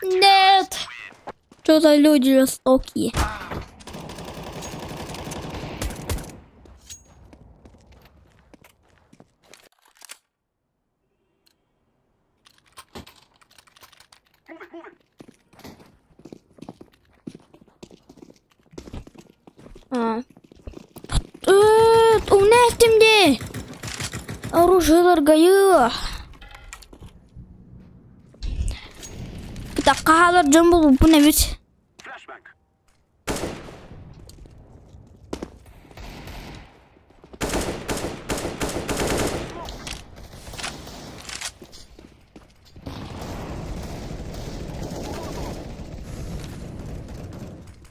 Нет! Что за люди жестокие? А. Умнәстімде! Оружиеларгайы. Кітаққа қалар жөн бұл бұн әмет.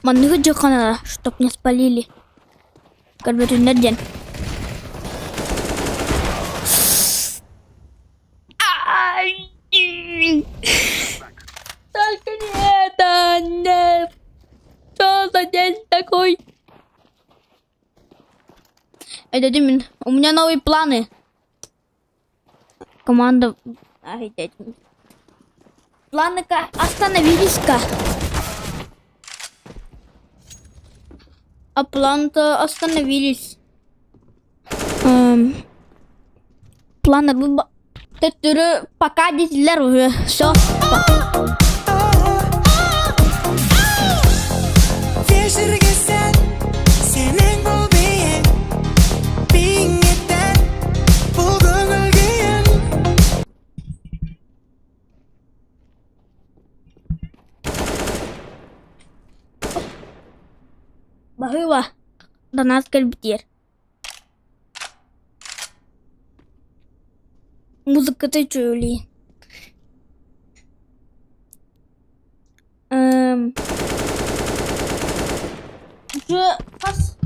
Манығы жақана, чтоб не спалили. Карбетунерден. Только не это, нет. Что за день такой? Это Димин, у меня новые планы. Команда... Офигеть. Планы-ка остановились-ка. А планы-то остановились. Планы вы... Пока дизелер уже. Все. Bahwa donatkan bitir. Музыка-то чули. Уже пас.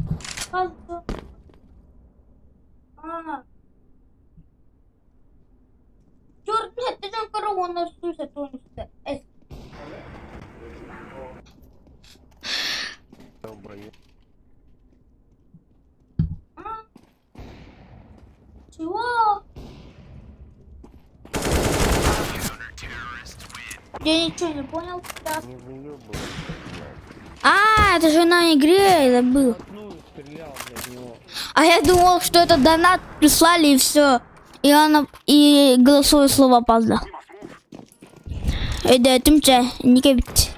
Черт, нет, ты там корона суса тонется. Чего? Я ничего не понял. А, это же на игре, я забыл. А я думал, что это донат прислали и все. И голосовое слово опоздал. Да, тимче, никак бит.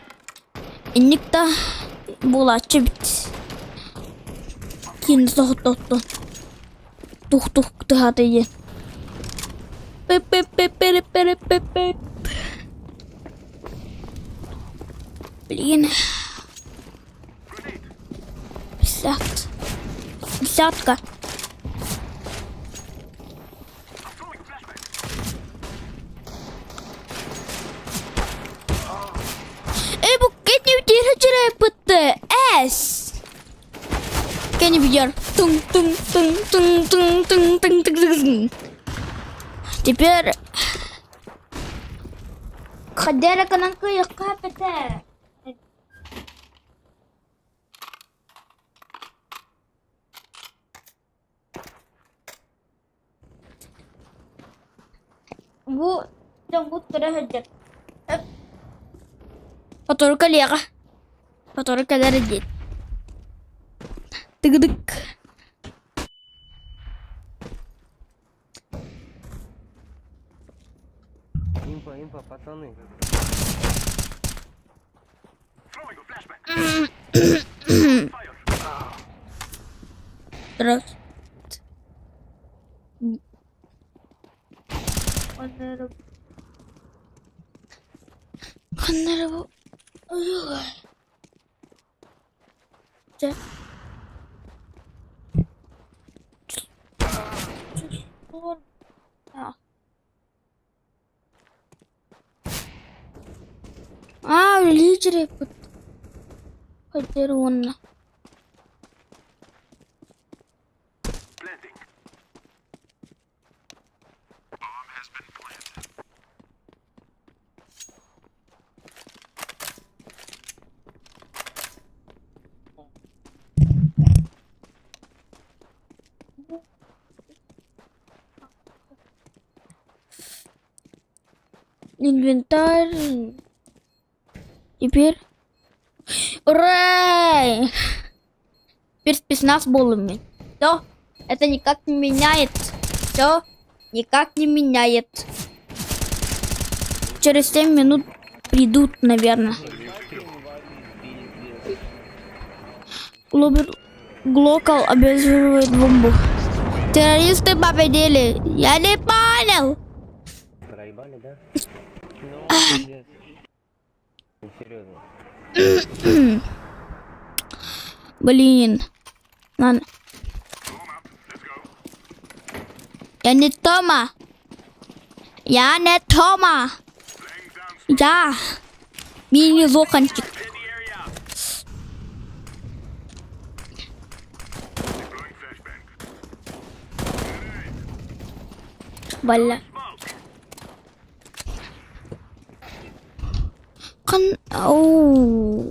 И никто была чебит. Кин сохотто. Тух-тух, тыгата иди. Пип-пип-пип-пип-пип-пип-пип. Блин. 50. Десятка. Эй, букет не втирай ПТС. Кенни Бьер. Тун-тун-тун-тун-тун-тун-тун-тун-тун. Теперь... Ходяра кананка я капите. Вот, там вот ходят. Который коллега. Который коллега дед. Тык-дык. Импа, пацаны. Раз. Ханнеру. А, лидеры Ходерон. Инвентарь. Теперь... Ура! Теперь спецназ болами. Все, это никак не меняет. Все, никак не меняет. Через 7 минут придут, наверное. Лобер... Глокал обезвреживает бомбу. Террористы победили. Я не понял. Проебали, да? Ну, серьезно. Блин. Ладно. Я не Тома. Я не Тома. Я мини-зоханчик. Валя. Оу.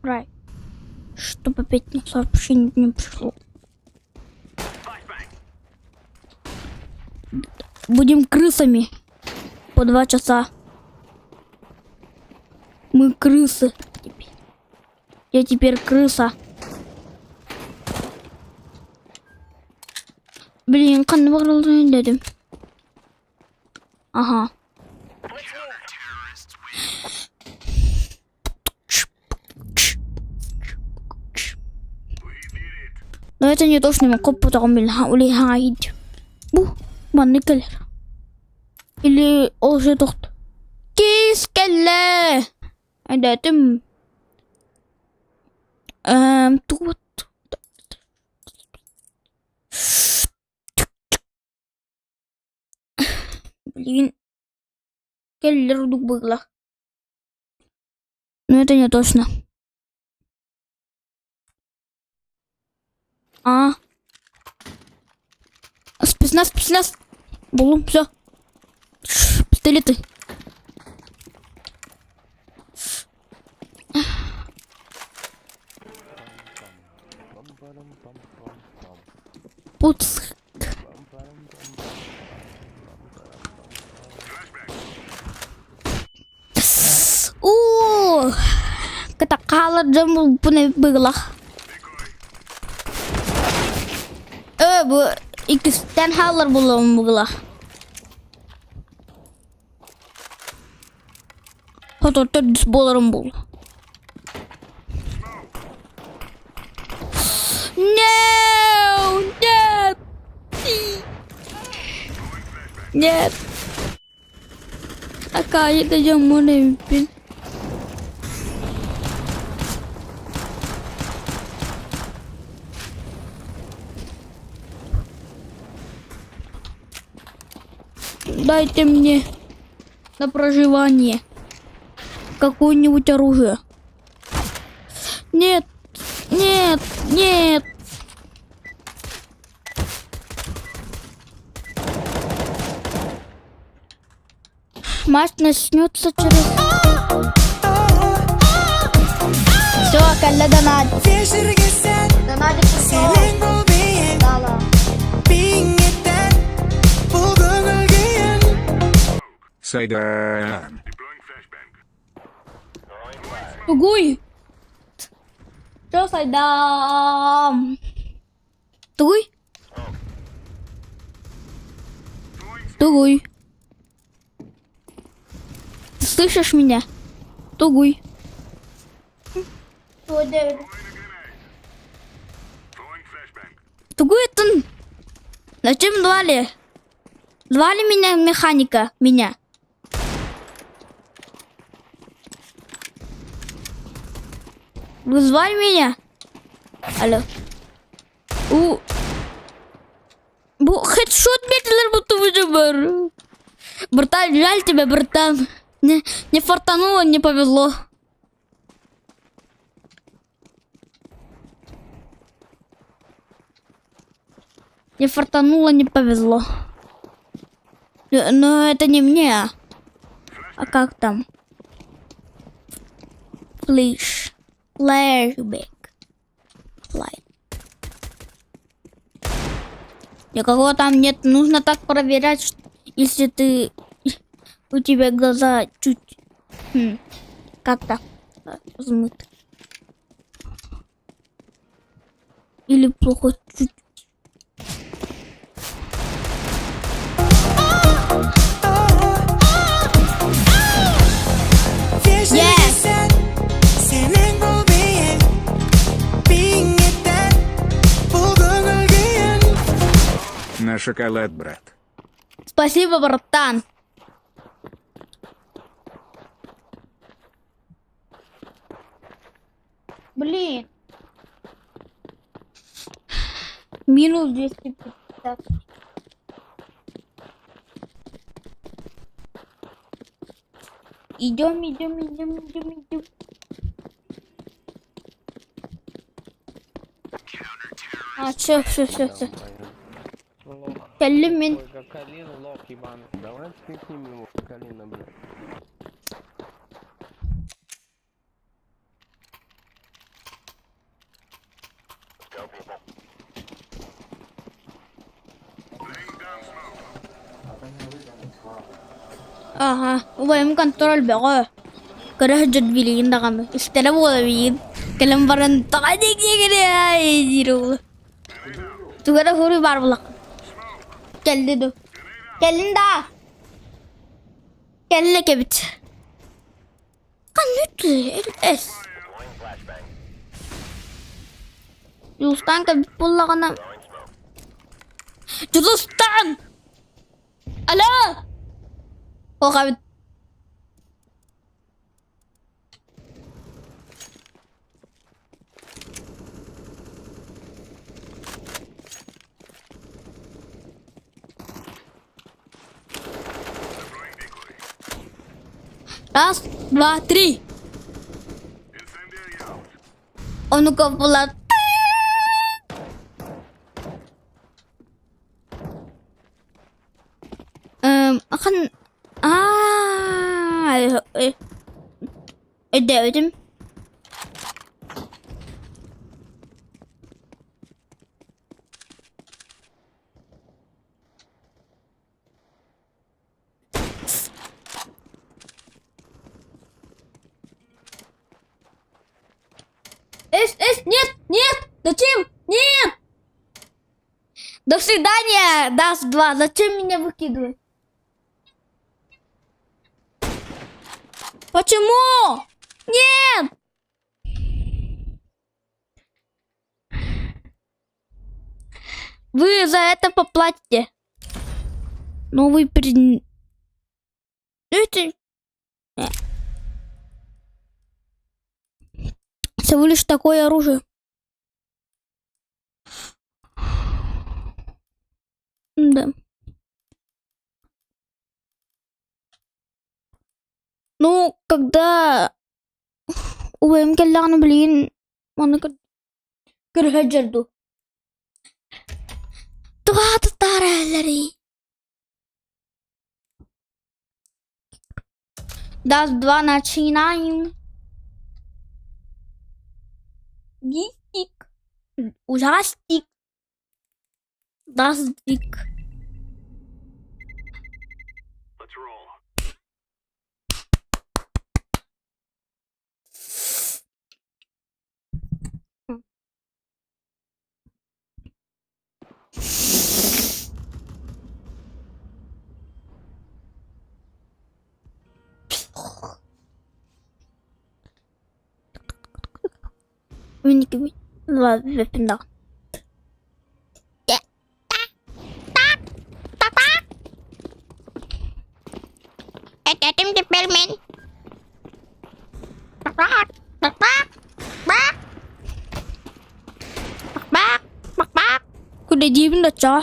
Рай. Чтобы опять на сообщение не пришло. Будем крысами. По 2 часа. Мы крысы. Я теперь крыса. Блин, қандай бағдарламаны дедім. Ага. Но это не то, что мы потом улетаем. Манный келер. Или уже тот. Кискелле. Ada tim. Тут. Блин. Келлер было. Но это не точно. Спецназ. Булум, все. Пистолеты. Пуц. Ketakala jam punya belah. Bu ikisten halar belum belah. Foto terdis bolarım bul. Нет. Такая это jamune pin. Дайте мне на проживание какое-нибудь оружие. Нет. Мать начнется через... Все, Калля донат. Донатик дала. Тугуй. Что сайдам? Тугуй. Слышишь меня? Тугуй. Тугуй это... Зачем звали? Звали меня механика? Меня. Вы звали меня? Алло. Хедшот метлер будто выжибар. Братан, жаль тебя, братан. Не фартануло, не повезло. Не фартануло, не повезло. Но это не мне. А как там? Flashback. Light. Никакого там нет. Нужно так проверять, если ты... У тебя глаза чуть... как-то размыты. Или плохо чуть... шоколад, брат. Спасибо, братан. Блин. Минус 250. Идем. А, все. Калимин. Давай спихнем его, Калина, блядь. Ага, وبعدين كنترول بقى كره جد بيلين دقم استلم ولا بيين كلام برن تقديك يجري يجيرو تقدر هوري باربلا كلدو كلندا كلنا كبت قنت اس يوستان كبت بولا قنا جوستان ألا هو قابل Раз, два, три. Он у кого была. Akan ödedim. Нет, зачем? Нет! До свидания, Даст-2, зачем меня выкидывать? Почему? Нет! Вы за это поплатите. Но вы это... Всего лишь такое оружие. Да. Ну, когда وهم كلنا بلين وانا كره جردو تغاط الطارة لري Даст-2 начинаем. Гистик. Ужастик. Даст-2. Винни-киби. Ладно, пинда. Это ты пермен. Куда дивно, ча?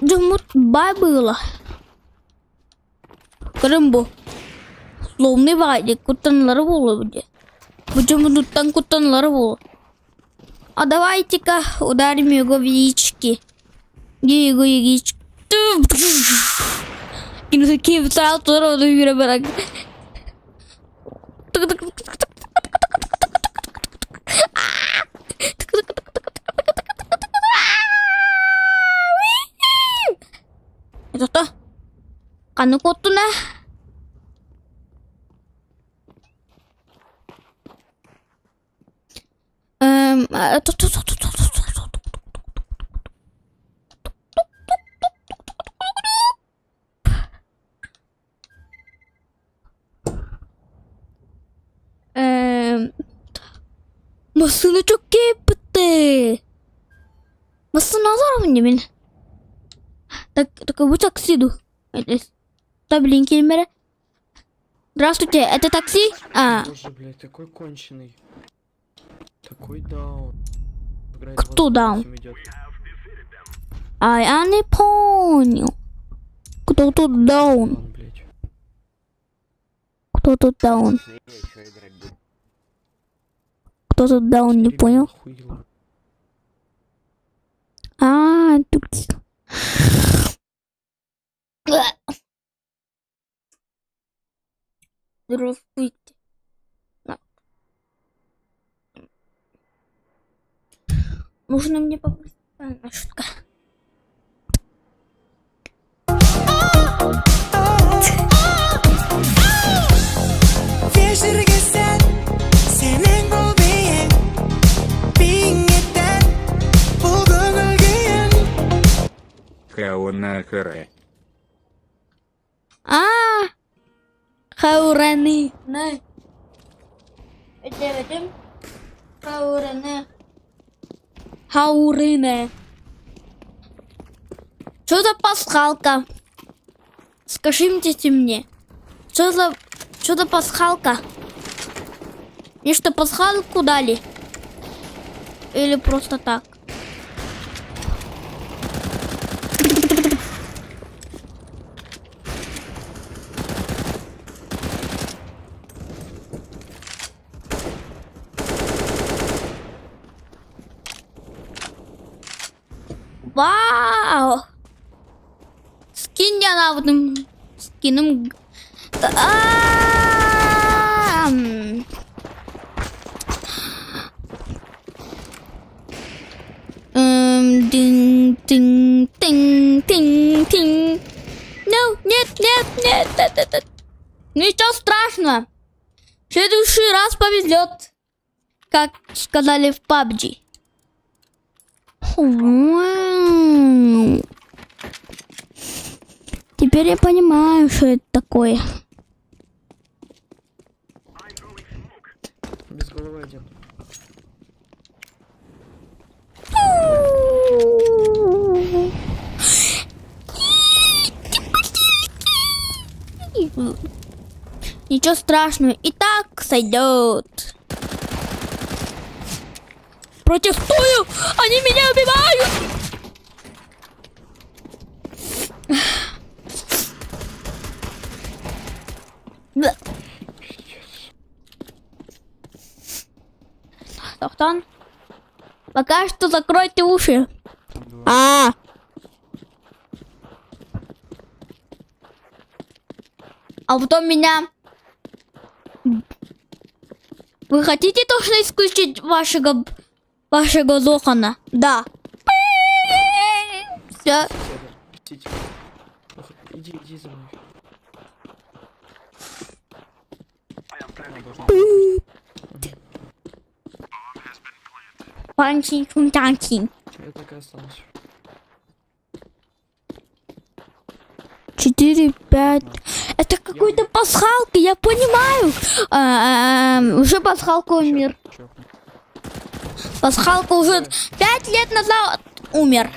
Жумут бай было. Крымбу. Словный вайдик, кутанлары болу буде. Почему-то кутанлары болу. А давайте-ка ударим его в яички. Где его яички? Кино-такие сразу роду виробарак. Это что? Кану коту на? Masını çok kepte. Восстановление мне. Так вы таксиду. Да, блин, Кельмера. Здравствуйте, это такси? Боже, блядь, такой конченый. Такой даун. Играет Кто в даун? восемь идёт. А я не понял. Кто тут даун? Он, блядь. Кто тут даун? Кто тут даун, не понял? Охуел. Тут. Здравствуйте. Можно мне попросить? Шутка. Хаураны. Не. Это Хаураны. Хаурыны. Что за пасхалка? Скажите мне. Что за пасхалка? Мне что, пасхалку дали? Или просто так? Вау! Скинь я на вот скином. Тинг. Ну, нет. Ничего страшного. В следующий раз повезет. Как сказали в PUBG. Теперь я понимаю, что это такое. Без головы один. Ничего страшного, и так сойдет. Протестую! Они меня убивают! Тохтан, пока что закройте уши. А потом меня... Вы хотите точно исключить вашего Зохана? Да. Все. Простите. Иди за мной. Панчин. Я так и останусь. 4, 5. Это какой-то пасхалка, я понимаю. Уже пасхалка умер. Пасхалка уже 5 лет назад умер.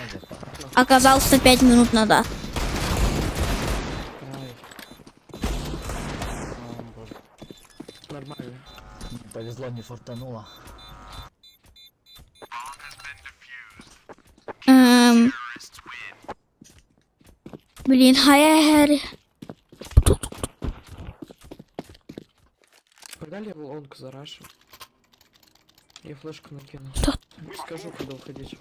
Оказался 5 минут назад. Нормально. Повезло, не фортануло. Блин, хай. Погнали его лонг за Рашу. Я флешку накину. Что? Скажу, когда уходить.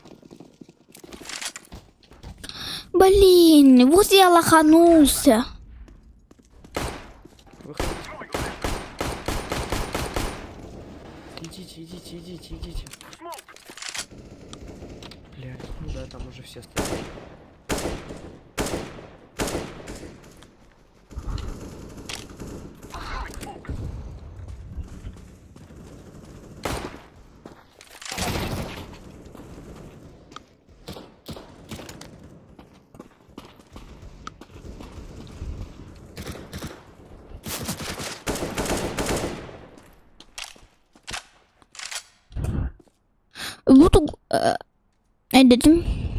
Блин, вот я лоханулся. Идите. Блядь, ну да, там уже все стоят. Буду... dedim.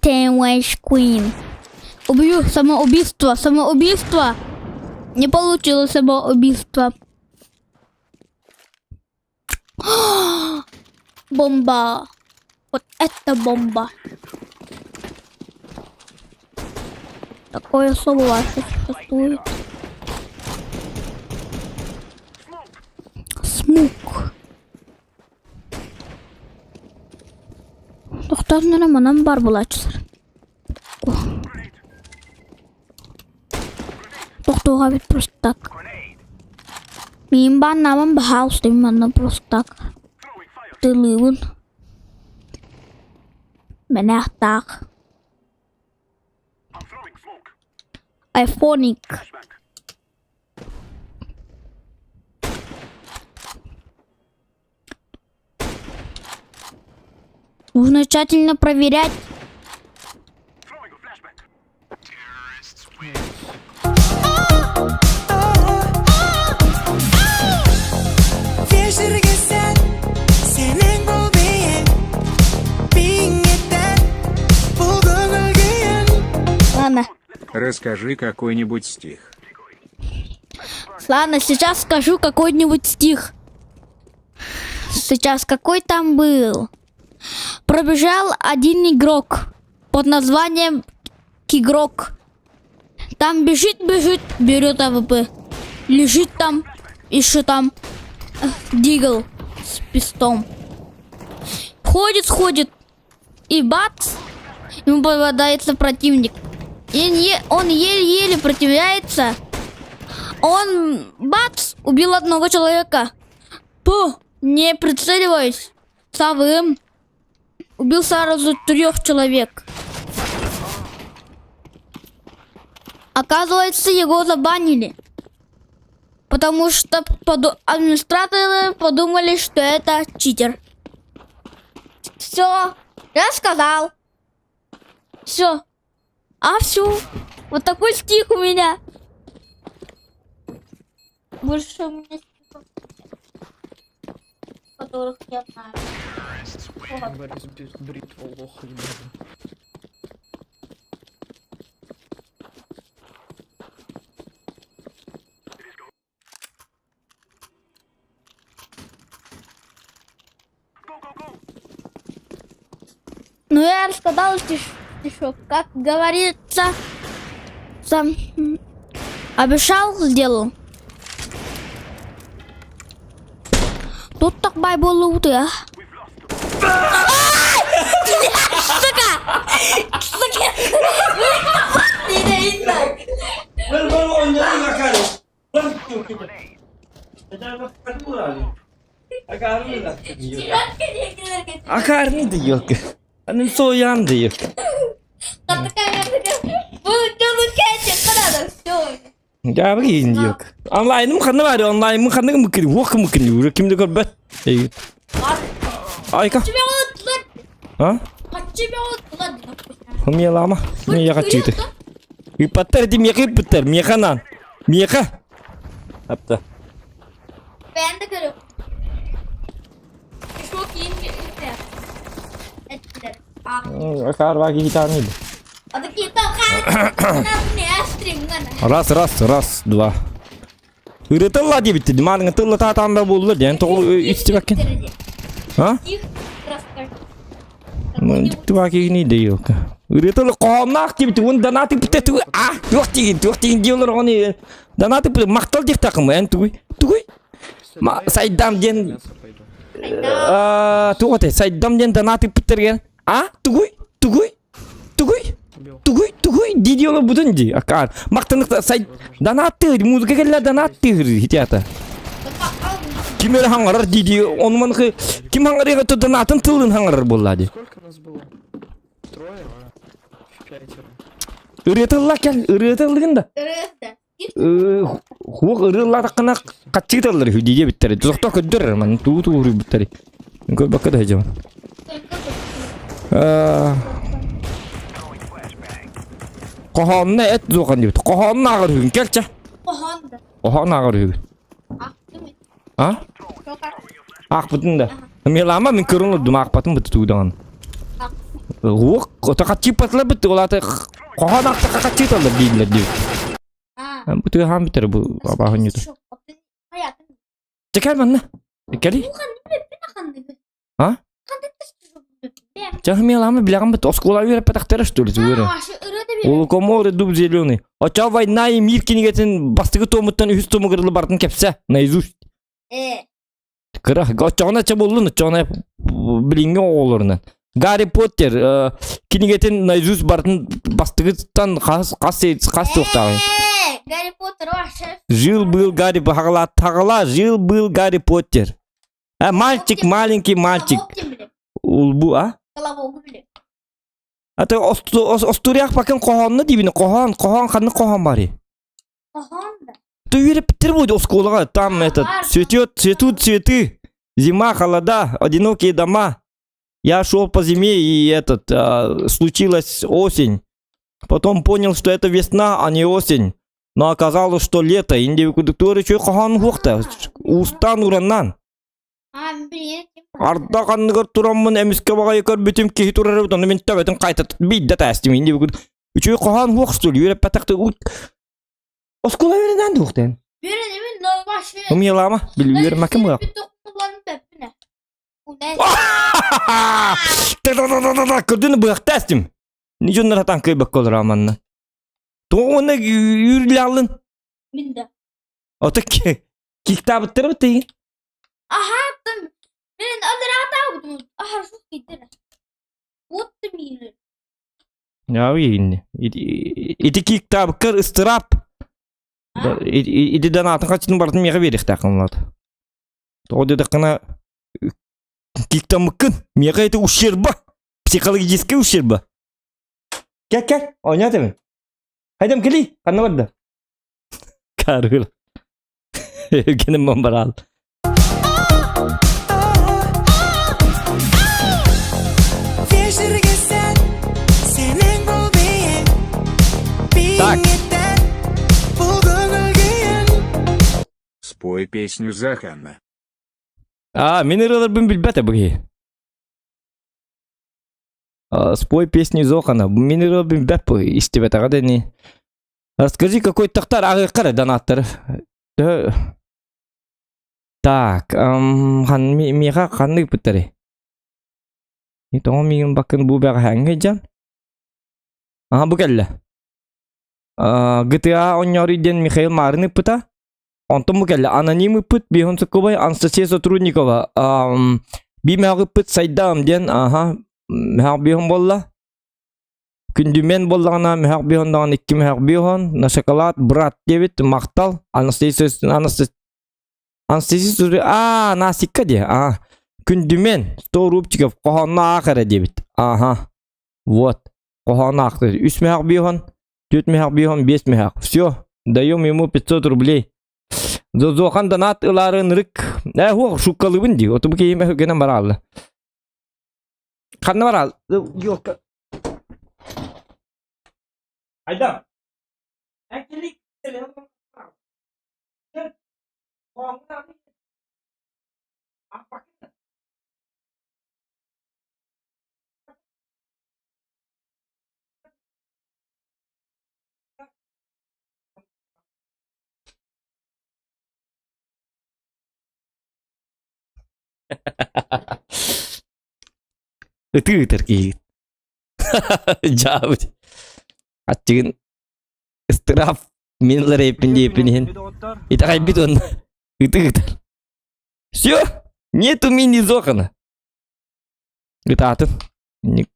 Teenage Queen. Убью самоубийство, самоубийство. Не получилось самоубийство. Бомба. Вот это бомба. Такое слово существует. Смук. Тоқтатына мынан бар болачысыр. Тоқтауға бет просто так. Мен баннамын бахаус деймін мана просто так. Тылыбын. Мене так. Айфоник. Нужно тщательно проверять. Ладно. Расскажи какой-нибудь стих. Ладно, сейчас скажу какой-нибудь стих. Сейчас какой там был? Пробежал один игрок под названием Кигрок. Там бежит, берет АВП. Лежит там, еще там дигл с пистом. Ходит, и бац, ему попадается противник. И он еле-еле противляется. Он, бац, убил одного человека. Не прицеливаясь, совым. Убил сразу 3 человек. Оказывается, его забанили. Потому что администраторы подумали, что это читер. Все, я сказал. Все. Все. Вот такой стих у меня. Больше у меня стихов, которых я знаю. Борис бритва, лох, ебаный. Ну, я рассказал стишок. Как говорится, сам обещал, сделал. Тут так байболу ты, а? Akarni da yok. Annem soyan da yok. Ya bak iyi yok. Online'ım kanı var. Online'ım kanı mıkır. Vok mıkır. Kimde gör bet. Ayka. Ha? Hımya lama. Ne yakat çıktı. Bir patlar di miyaka patlar. Miyaka nan. Miyaka. Hatta. Ben de görüyorum. Çok iyi bir ettiler. Akar bagi kita nih. Ada kita kan nih stream kan. Ras dua. Üretirler diye bitti. Malın tırla tatanda buldular diye. Tolu içti bakın. Ha? Itu bagi ini deh yok. Üretirler konak diye bitti. Onu danati bitti tu. Yok tinggi diyorlar onu. Danati bitti. Maktal diye takım en tu. Ma Saddam jen. Tu kata Saddam jen danati bitti kan. Tugui di diyorlar bu dönce akar. Maktanlıkta say danatır müzik geller danatır hitiyata. Kim öyle hangarar di diyor onu manı kim hangarı katı danatın tılın hangarar bolladı. Сколько нас было? 3? 5? Üretirler gel üretirliğinde. Huwag ırırlar takına kaçırırlar hüdiye bitleri. Tuzakta ködürür man tu bitleri. Gol bakada hecam. Qohonne et zo'qan debdi. Qohonni ag'ir hugin kelcha. Qohonni ag'ir hugin. Ha? Aq butunda. Men lama men ko'rindim aq patim bitti tudan. Ук, ота качып патлар бит олаты коханакта качып алды бийлер дип. Ha. Bu tüy ham biter bu abahın yutu. Şu kapın hayatım. Çeker bana. Geli. Bu kandı bile bir kandı. Ha? Kandı taşı. Canım yalan bilen bit oskola verip pataktara что ли Ha, böyle. aşı ırıdı bile. Олукоморы дуб зеленый. Оча война и мир кинегетин бастыгы томуттан үз тому кырылы бартын кепсе. Наизусть. Кыра. Очана ча болдун. Очана билинген оголорунан. Гарри Поттер кинегетин наизусть бартын бастыгытан кас токтагы. Гарри Поттер aşı. Жил-был Гарри Тагала, жил-был Гарри Поттер. Мальчик, маленький мальчик. Улбу, а? Kalaboğu bile. Ата остуряк bakın kohonnu dibini kohon kanı kohon bari. Kahan da. Ты веришь, Питер будет осколога, там этот цветут цветы, зима, холода, одинокие дома. Я шел по зиме и случилась осень. Потом понял, что это весна, а не осень. Но оказалось, что лето. Индивидуальный человек кохон хухта, устан ураннан. Ha bir Арда канныгар тураммын эмиске бага екер бүтүм кихи турар бутон мен төбөтүн кайта бидде тастым инде бүгүн үчөө кохан хуукстул юреп патакты оскола веренен дуктен bir demin normal şey. умелама билбер макым га Bir dokunulanın pepine. Bu ne? та көрдүн быак тастым ни жоннар танкы бак колор аманна тоона юрлалын Minde. отак киктабыттыр бытый Aha attım. Ben öyle hata buldum. Aha sus gitti. Bottu miydi? Ya yine ити киктабыккыр ыстырап идиден атын качтын бартын мега берих такынлат тоды дакына киктамыккын мега это ущерба психологический ущерба кел ойнатымын хайдам кели кана барды карыл Евгений Мамбарал Так. Спой песню Захана. Минералар бин билбете буги. Спой песню Зохана. Минерал бин беп истебет агадени. Расскажи, какой тахтар агакара донаттар. Так, хан мига канны путари. И то мигин бакын бу бага хангыжан. Бу келле. GTA оньориден Михаил Марны пыта. Онтон бу келле анонимы пыт Бихон Сокобай Анастасия Сотрудникова. Бимагы пыт сайдам ден мехак Бихон болла. Күндүмен боллагана мехак Бихон даган 2 мехак Бихон. На шоколад брат дебит мактал Анастасия насикка де. Күндүмен 100 рубчиков кохонна акыра дебит. Вот. Кохонна акыра. 3 мехак Бихон. 4 мехак Бихон, 5 мехак. Все, даем ему 500 рублей. Зохан донат ыларын рык. Шуккалыбын ди. Оту буке еме генен баралды. Канна барал. Yok. Айдам. Әкелік. Itu terkait. Jauh. Acin istiraf minlar епин. Это хайбит он. Это. Все. Нету мини Зохана. Это атын. Ник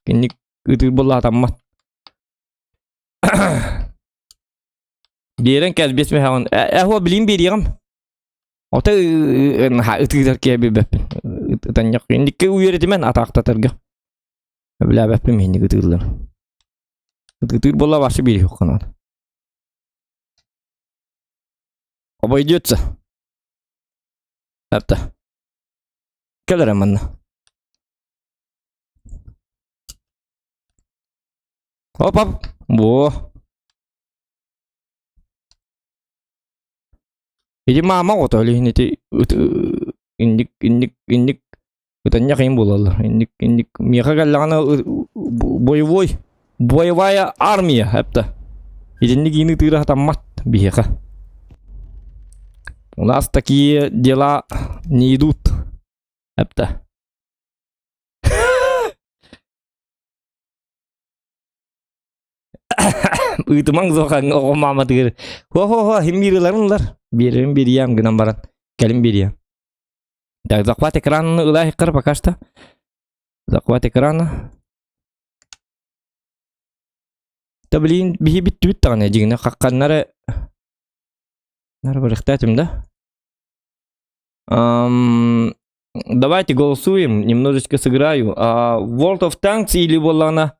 itu bola tamat. Biaren kez besme hawan. Huwa bilin biriyam. Ota itu terkait bebep. Tanyak ini ke uyaritimen atakta terga. Bela bepim ini gıtırlar. Gıtır bolla başı bir yok kanal. Обойдется. Это. Келер аманна. Оп. Во. Иди мама вот или не ты инник Ытанья кыйын болалар. Инник меха галлана боевая армия хепта. Иденник ины тыра таммат бихеха. У нас такие дела не идут. Хепта. Ытымаң зохан мама тыгыр. Хо-хо-хо, химбириларынлар. Берем гынан баран. Кәлим берем. Так, захват экрана улай хиккар пока что. Захват экрана. Да блин, бихи бит тагына дигине какканнары. Нар барыктатым да. Давайте голосуем, немножечко сыграю. World of Tanks или Волана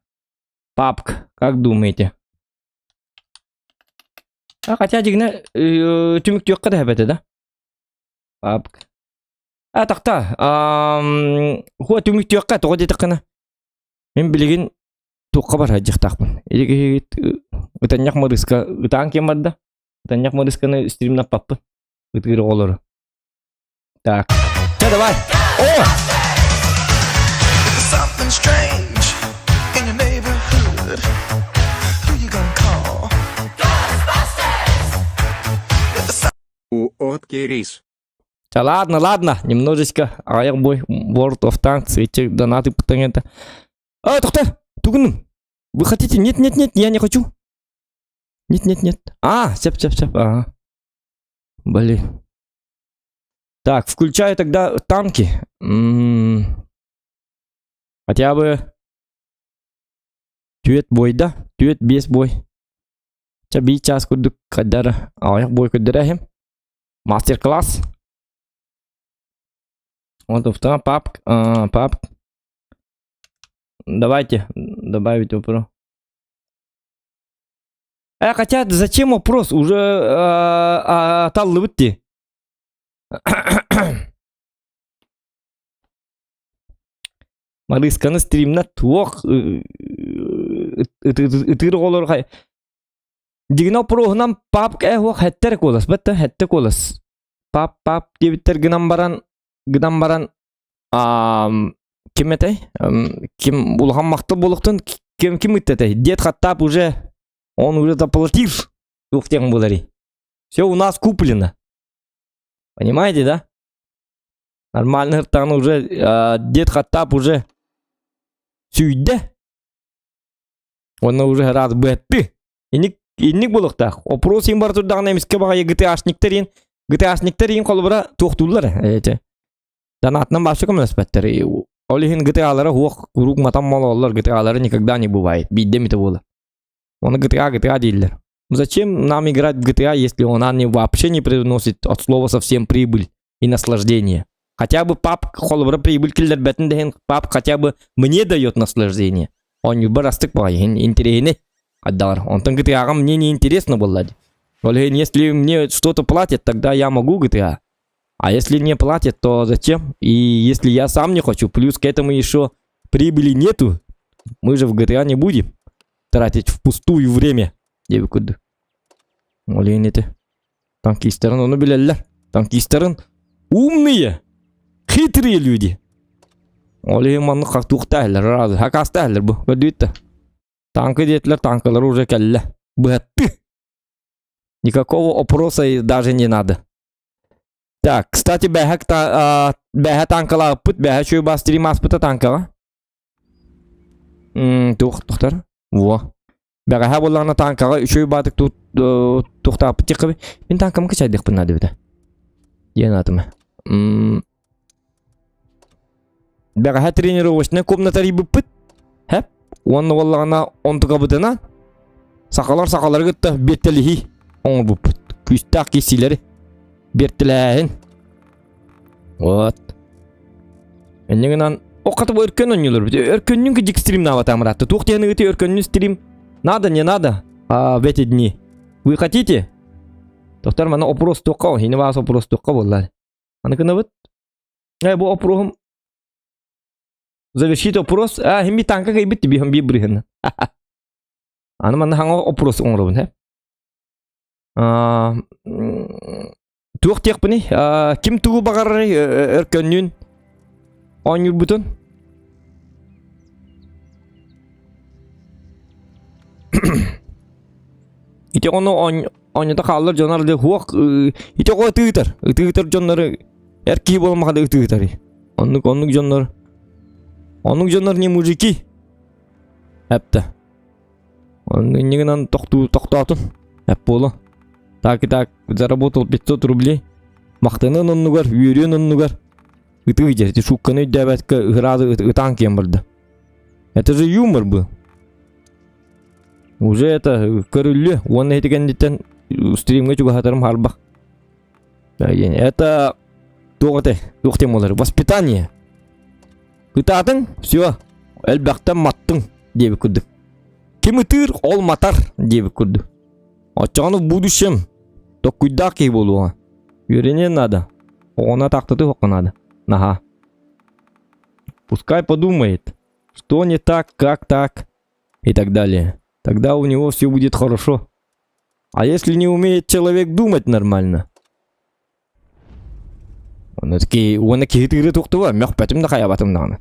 PUBG, как думаете? Хотя дигине түмүк түйөккө да хебете да. PUBG. Такта. Хуа түмүк түйөккө тоо детиккана. Мен билген туққа бар жақтақпын. Или ытаньяк модыска, ытан кем бадда? Ытаньяк модысканы стримнап паппын. Ытыры олары. Так. Все, давай. О! Something strange in your neighborhood. Who you gonna call? Ghostbusters! У Отки рис. Да ладно. Немножечко. Аяк бой. World of Tanks. Эти донаты пытания-то. Тохта! Тугуным. Вы хотите? Нет, я не хочу. Нет. Сяп. Ага. Блин. Так, включаю тогда танки. Хотя бы түйет бой, да? Түйет бес бой. Чаби час курдук каддара. Аяк бой каддара. Мастер-класс. Вот в пап. Давайте добавить вопрос. Хотя зачем вопрос? Уже таллы битти. Марысканы стримна туох ытыр олор хай. Дигина прогнам пап хуак хеттер колас, бетте хетте колас. Пап дебиттер гынан баран ким этэй? Ким улхан мактыл болуктун ким иттетей? Дед Хаттаб уже он уже заплатил двухтем болари. Все у нас куплено. Понимаете, да? Нормальный ртан уже Дед Хаттаб уже сүйде. Он уже раз бетти. Инник болуктак. Опрос им бар турдаган эмиске бага GTA-шниктерин колбара токтуллар. Донатынан башка мөнәсәбәттәр. Олихин GTA-лары хуак курук матам малалар GTA-лары никогда не бывает. Биддемите була. Он GTA дилер. Зачем нам играть в GTA, если она вообще не приносит от слова совсем прибыль и наслаждение? Хотя бы пап холбара прибыль киллер бетенден пап хотя бы мне дает наслаждение. Он не барастык бай, интересный. Отдар. Он там GTA мне не интересно было. Олихин, если мне что-то платят, тогда я могу GTA. А если не платят, то зачем? И если я сам не хочу, плюс к этому еще прибыли нету, мы же в GTA не будем тратить впустую время. Дебикуд. Олин это. Танкистерин, ну билеллер. Танкистерин умные, хитрые люди. Олин маны как тухтайлер, разы. Хакастайлер бу. Gördüyttä. Танки детлер, танкалар уже келле. Бэты. Никакого опроса даже не надо. Так, кстати, бэхэ танкала пут, бэхэ чуй бастыри маспыта танкала. Тухтар. Во. Бэхэ боллана танкала чуй батык тухта пытикы. Мен танкам кычайдык пынады бита. Енатымы. Бэхэ тренировочная комната рибы пыт. Хэп. Онны боллана онтука бытына. Сақалар гытта беттелихи. Оңыр бұппыт. Күстақ кесилері. Бертіләйін. Вот. Эннегінан оқатып өркен ойнылыр. Өркеннің кіжік стрим наватамыратты. Туқтияны өте өркеннің стрим. Надо, не надо. В эти дни. Вы хотите? Тоқтар, мана опрос тоққа. Хені вас опрос тоққа боллар. Аны кіна бұд? Бұл опроғым. Завершит опрос. Хеми танка кайбітті бейхім бей бірігіні. Аны мана хаңа опрос оңырыбын. Туох тек бini kim tuğu bagarı örkönün On yurbutun. İte onu onda kallar jonar de huak ite o tığıtar jonları erkeği bolmaga da tığıtar. Onluk jonlar. Onluk jonlar ne muziki? Hepte. Onun нигынан тоқтатын. Hep bola. Так заработал 500 рублей. Мақтанын оннугар, үйрен оннугар. Ытыгы жерде шукканы дәбәтке ырады ытан кем барды. Это же юмор был. Уже это көрүллү. Оны этегенден стримге чуга хатарым халбак. Это тоқтем олар. Воспитание. Ытатын, все. Элбактан маттың деп күрдүк. Ким ытыр, ол матар деп күрдүк. Очаны в будущем. То куда кей болуға. Үйрене надо. Она так-то только надо. Ага. Пускай подумает, что не так, как так. И так далее. Тогда у него все будет хорошо. А если не умеет человек думать нормально? Он такие хитрые тухтува. Мях пятым да хаябатым дағаны.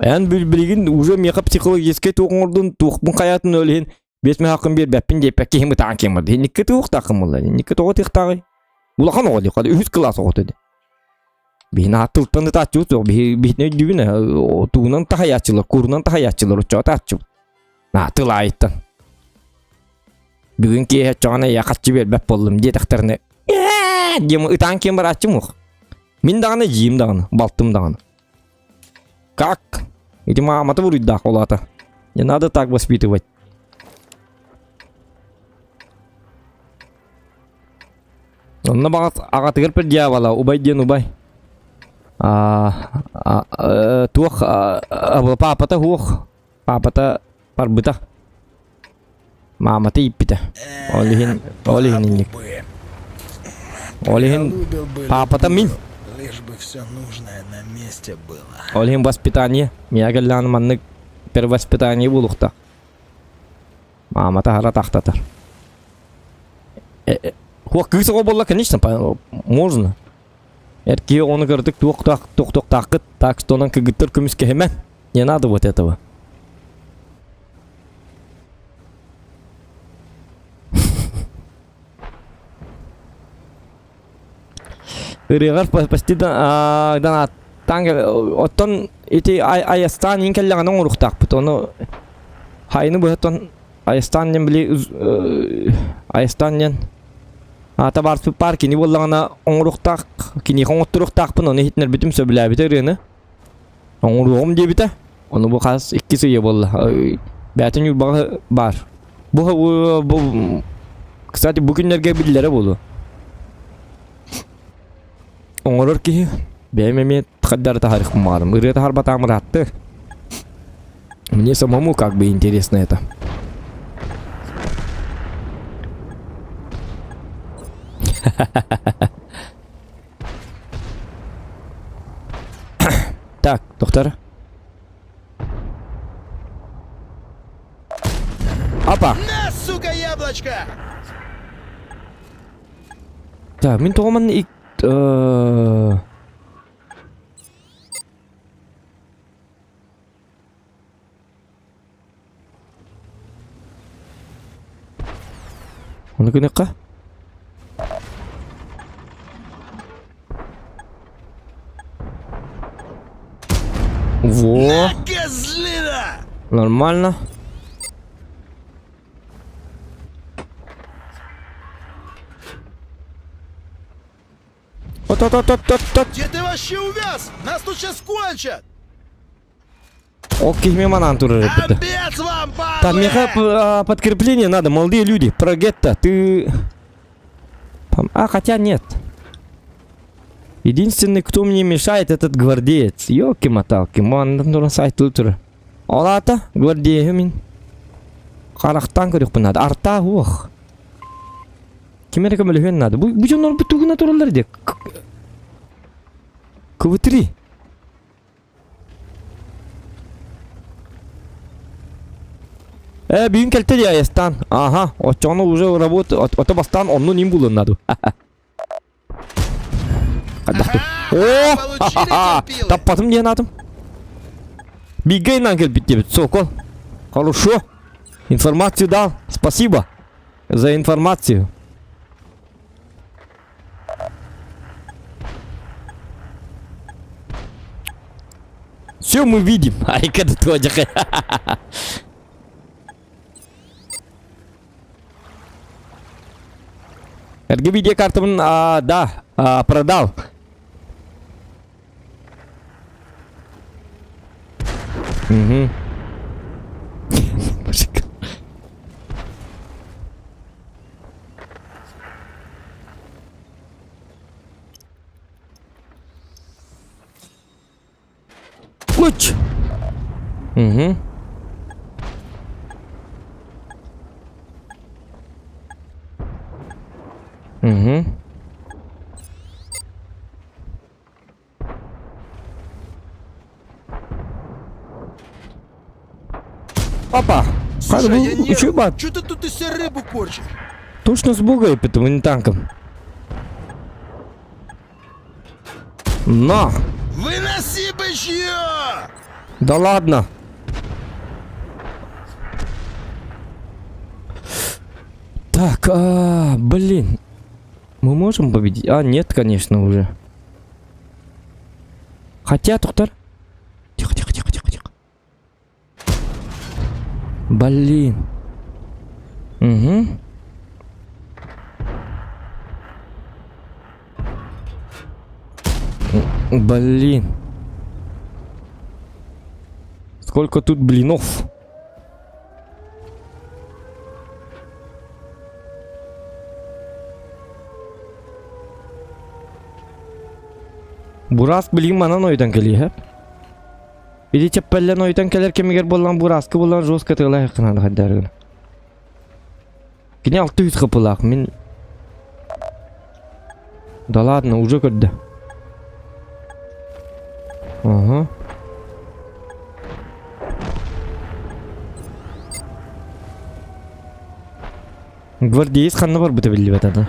Ән білген уже меха психологический туғыңырдың туғын қаятын өлген. Бесме хақын бер бәппін деп кемі тағын кемірді. Некі туғы тақым олар. Некі туғы тықтағы. Улақан оғады. Үз класс оғады. Бейін аттылттан да татчу. Бейін өйдібін. Туғынан тағаятчылар. Курынан тағаятчылар. Ұчаға татчу. Тыла айттан. Бүгін кей жоғана яқатчы бер бәп болдым. Детақтарыны. Демі ұтан кемір атчым оқ. Мен дағаны жиым дағаны. Балтым дағаны. Как? Эти мама-то вроде да, холата. Не надо так воспитывать. Он на багат агатыр пер дьявола, убай ден убай. Тух папа-то хух. Папа-то парбыта. Мама-то иппита. Олихин ник. Олихин папа-то мин. Лишь бы все нужное на месте было. Олихин воспитание. Меня галлян маннык перевоспитание булухта. Мама-то хара тахтатар. Хуак кысы болла, конечно, можно. Эрке оны көрдік тоқ-тоқ-тақыт, так что онан кігіттір күміске hemen. Не надо вот этого. Регар почти да танга оттон эти Аястан инкеллеран оңруқтақ бұт. Оны хайны бұхаттон Аястаннен біле Аястаннен Ата барсы парки не боллағана оңруқтақ, кені қоңыттыруқтақ бұн, оны хитнер бітім сөбілі бітер ені. Оңруғым де біті. Оны бұл қас иккесі е болла. Бәтін юрбағы бар. Бұл, кстати, бүкіндерге білдері болу. Оңырыр ки, бәймеме тқаддар тахарих мағадым. Үрі тахар батамыр атты. Мне самому как бы интересно это. Так, доктор. Опа! На, сука, яблочко! Так, мен тоғыман Оны көнекқа? Во! Козлина! Нормально. Вот. Где ты вообще увяз? Нас тут сейчас кончат! Окей, меманан туры репета. Обед вам, Там падлы! мне подкрепление надо, молодые люди. Про гетто, ты... хотя нет. Единственный, кто мне мешает, этот гвардеец. Ёлки-моталки, ман на сайт лутера. Олата, гвардея, мин. Харахтан көрек надо. Арта, ох. Кемере көмелген надо. Бұл жонлар бүтігін атырылар де. КВ-3. Бүйін келті де Аястан. Ага, отчаны уже работает. Отобастан онну ним булын надо. О! Таппатым ден атым. Бегай на келбит дебит, Сокол. Хорошо. Информацию дал. Спасибо за информацию. Все мы видим. Ай, когда тоже. RGB карту, да, продал. Угу. Луч. Угу. Угу. Папа, Слушай, я не... чё, бат? Чё ты тут из себя рыбу корчишь? Точно с Богой, потому не танком. На! Выноси бычьё! Да ладно. Так, блин. Мы можем победить? Нет, конечно, уже. Хотя, Тухтар. Тихо, тихо, тихо, тихо, тихо. Блин. Угу. Блин. Сколько тут блинов? Бурас блин манан ойдан келиһеп. Биди чеппеллен ойдан келер кемигер боллан бураскы боллан жостка тыгылай хакынан хаддарыгын. Кине 600 капылак мен. Да ладно, уже көрдө. Ага. Гвардеец ханна бар быта билли батада.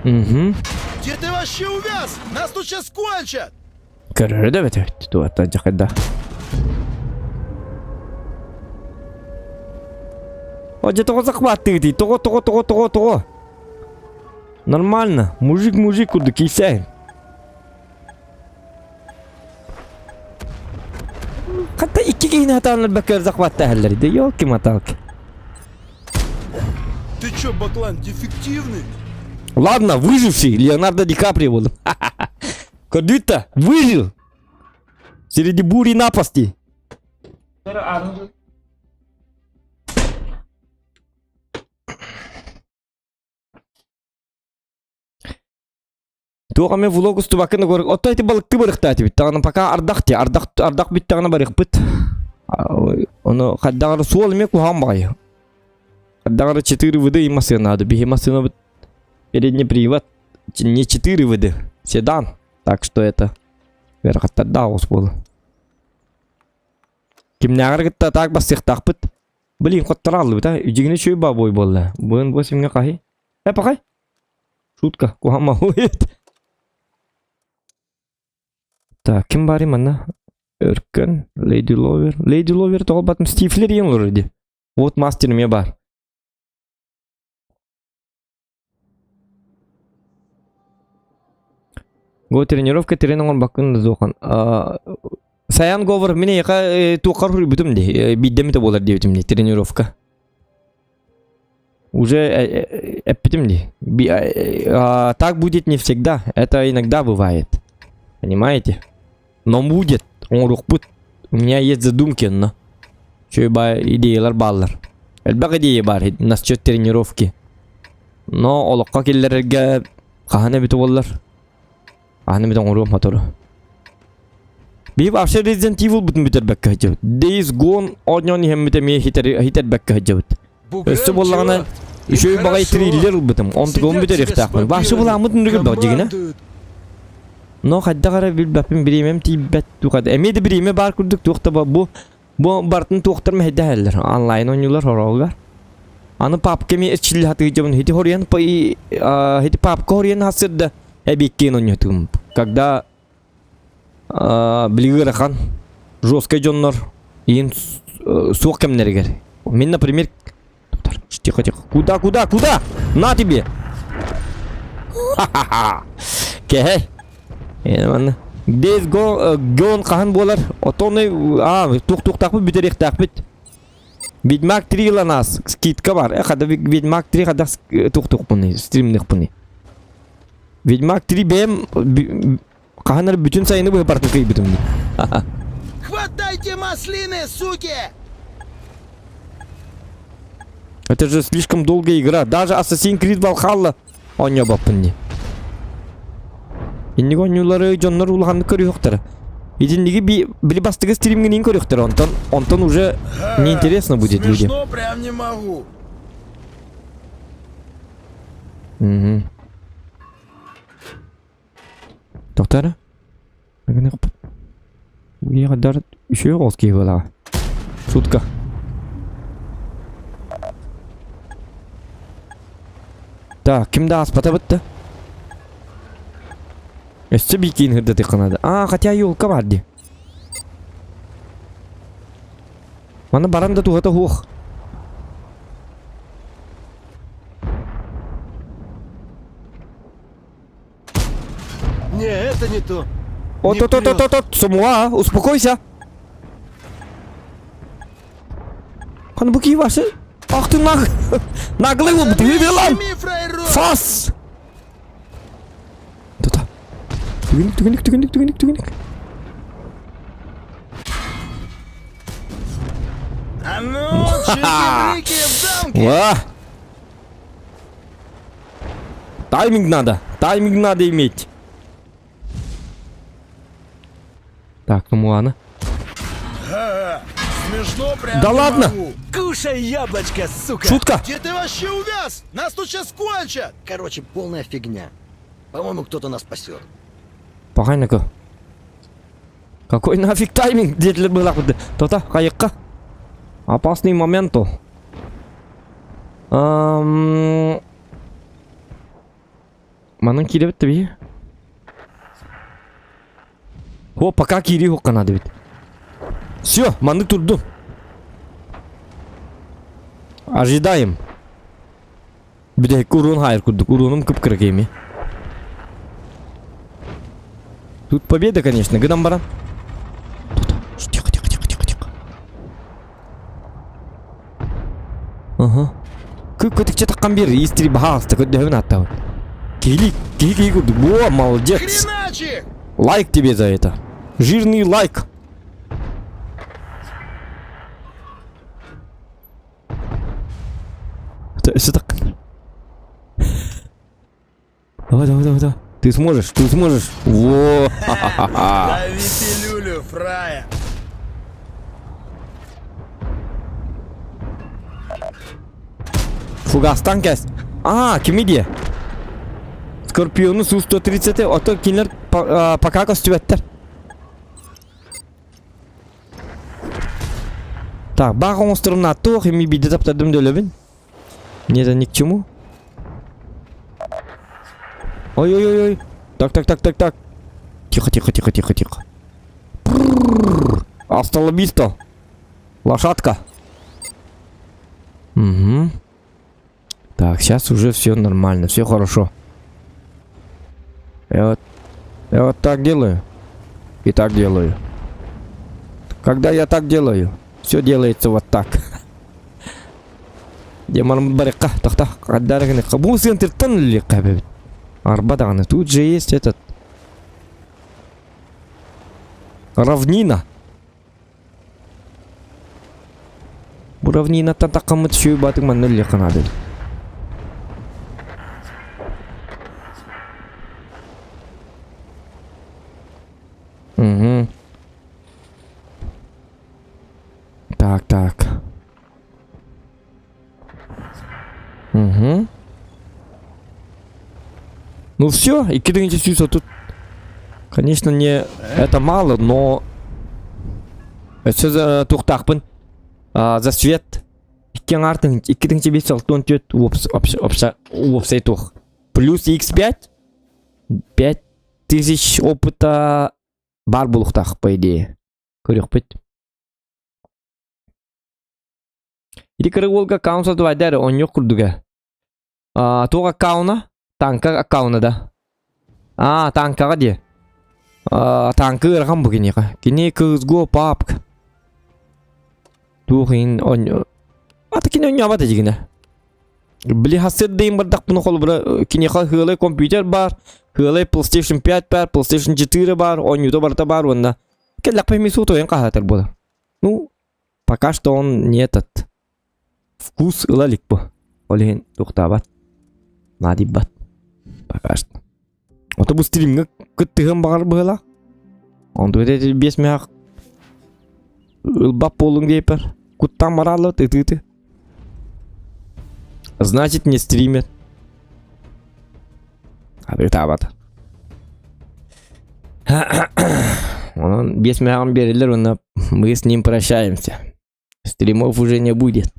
Угу. Где ты вообще увяз? Нас тут сейчас кончат! Көрөрө да бете. Туата жакада. Оже того захваты иди. Того. Нормально. Мужик куда кисяй. Hatta iki kişinin hatalarını bakıyor захватта хәлләр иде. Ёлки моталки. Ты чё, Баклан, дефективный? Ладно, выживший. Леонардо Ди Каприо был. Кодвита выжил. Среди бури напасти. Туга мен влог усту бакына көрүк. Отто айты балыкты барыктаты бит. Тагына пока ардак бит тагына барык бит. Оно хаддагы суол эме кухам бай. Хаддагы 4 ВД и машина надо. Бихи машина бит. Передний привод. Не 4 ВД. Седан. Так что это верхотта даус был. Кимнягыр гитта так басыктак бит. Блин, коттаралы бит, а. Үжигине чөй бабой болла. Буын босимге кахи. Пакай. Шутка. Кухам бит. Так, ким бар именно? Өркен, Леди Ловер. Леди Ловер тоғыл батым Стифлер ең лорыды. Вот мастерім е бар. Го тренировка теренің он бақын зоқан. Саян говор, мене еқа туқар хүрі бүтім де. Биддемі де болар дейтім де, тренировка. Уже эппетим де. Так будет не всегда. Это иногда бывает. Понимаете? Но будет, он рухбут. У меня есть задумки, но чё идеялар баллар. Элбак идея бар насчет тренировки. Но олоққа келлерге қахана бит боллар. Қахана бит оңруқ мотору. Бейб after Resident Evil бүтін бітер бәкке хаджабыт. Days Gone однён хеммете ме хитер бәкке хаджабыт. Өсі боллағына үшөй бағай триллер бітім. Он бітер ехтақпын. Бақшы болағымыт нүргіл бақ жегіне. Но хаддагара бил бапин биремем тибет тугад. Эмеде биреме бар курдук тугта бу бартын тугтар мехде хәлләр. Онлайн ойнылар хоралгар. Аны папка ме ичил хаты жабын хити хориян пай хити папка хориян хасырда эбиккен ойнатым. Когда блигырахан жесткий жоннор. Иен суық кемнергер. Мен, например... Тихо, тихо. Куда? На тебе! Ха-ха-ха! Кехей! Маны. Дез гон қахан болар. Отоны... Туқ тақпы, бүтерек тақпыт. Ведьмак 3 ланас. Скидка бар. Қада Ведьмак 3 қада туқ бұны. Стримнік бұны. Ведьмак 3 бәм... Қаханар бүтін сайыны бұғы партын кей бүтімді. Хватайте маслины, суки! Это же слишком долгая игра. Даже Assassin's Creed Valhalla он не бапынне. Иннеге онюлары жоннор улағанды көріқтір. Едінлігі білі бастығы стримгінен көріқтір. Онтон уже неинтересно будет людям. Смешно прям не могу. Тоқтары? Уе қадар үші қолскей болаға. Сутка. Так, кімді аспата бітті? Өсті бейкейін ғырды текінады. Хотя елка бар де. Мана баранда туғата хуқ. Не, это не то. От, Самуа, успокойся. Хан бұки ваши? Ах ты наглый лоб, ты выбелан! Фас! Да-да. Тугеник. А ну, чики-брики в дамке! Тайминг надо иметь. Так, ну ладно. Смешно прям Да не ладно? могу. Кушай яблочко, сука! Шутка. Где ты вообще увяз? Нас тут сейчас кончат! Короче, полная фигня. По-моему, кто-то нас спасет. Пахайнака. Какой нафиг тайминг? Где была? То-то, кайыкка. Опасный момент. Манын кире бітті бе? Пока кире хоққа надо бит. Все, маны турду. Ожидаем. Бидек урон хайр курдук. Уроном кып-кырык еме. Тут победа, конечно. Гыдам баран. Тихо. Ага. Көтікче таққан бері. Естері бағасты. Көтдігін аттауы. Кейли курдук. О, молодец. Хреначи! Лайк тебе за это. Жирный лайк. Что так? Давай. Ты сможешь. Во! Давите люлю, фрая! Фугастан кәс. Кемеде. Скорпиону Су-130, ото кинлер пока көстүбәттер. Так, баг монстрымны аттық, эми биді таптардым дөлөбін. Неда ни к чему? Ой. Так. Тихо. Асталобисто. Лошадка. Угу. Так, сейчас уже все нормально, все хорошо. Я вот так делаю. И так делаю. Когда я так делаю, все делается вот так. Демон барика, тахта, кадарганы. Бу центр тонли кабет. Арбаданы. Тут же есть этот равнина. Бу равнина татакамыт шүй батың маннелли канады. Угу. Так. Угу. Ну все, и кидайте сюда тут. Конечно, не это мало, но это за тухтахпын. За свет. Иккен артын, иккен тебе салтон тет вопсай тух. Плюс x5. 5000 опыта бар булухтах, по идее. Көрüp bit. İri Volga Council da var on yok kurduga. Tuğa kauna tanka kauna da. Tanka diye. Tankı rakam bugün ya. Kini kız go pap. Tuğin on. Kini on yaba da jigine. Bili hasır deyim bardak bunu kol bura. Kini hılı kompüter bar. Hılı PlayStation 5 bar, PlayStation 4 бар, он YouTube барта бар вон. Келлак поймису то кахатер было. Ну, пока что он не этот. Вкус ылалик бу. Олен туктабат. Надибат. Пока что. Ото бу стримге кыттыгым багар была. Он туйде 5 мяк. Ылбап болуң дейпер. Куттан баралы ты. Значит, не стримит. Табат. Он без мягом берелер, мы с ним прощаемся. Стримов уже не будет.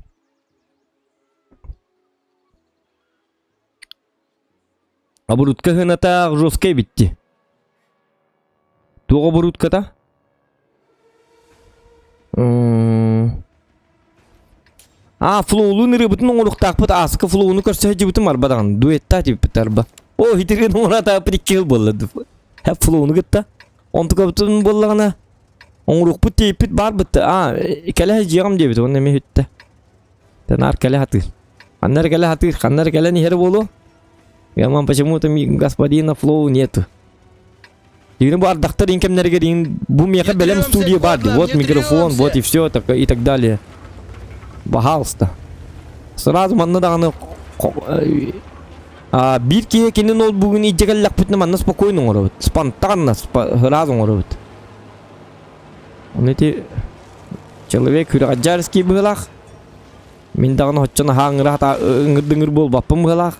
Оборудка гната жесткая битти. То оборудка-то? Флоулу ныры бутын оңылық тақпыт асықы флоуны көрсе жібітім арбадаған. Дуэтта жібіт арба. О, хитерген оңырата прикел болады. Хәп флоуны гытта. Онтыға бұтын болағына. Оңырық бұт тейпіт бар бұтты. Кәлі жиғам дебіт. Оны әме хүтті. Тәнар кәлі хатыр. Қаннар кәлі хатыр. Қаннар кәлі нехері болу. Яман почему-то господина флоу нету. Дегені бұл ардақтар инкемнерге дейін. Бұл меқа бәлем студия барды. Вот микрофон, вот и все. И так далее. Пожалуйста. Сразу манна дағаны bir kinin ol bugün icegellak putna manna spokojno ngorot. Спонтанно сразу ngorot. Он эти человек хургаджарский былах. Мен дағаны хотчана хаңыра та ыңыр бол баппым былах.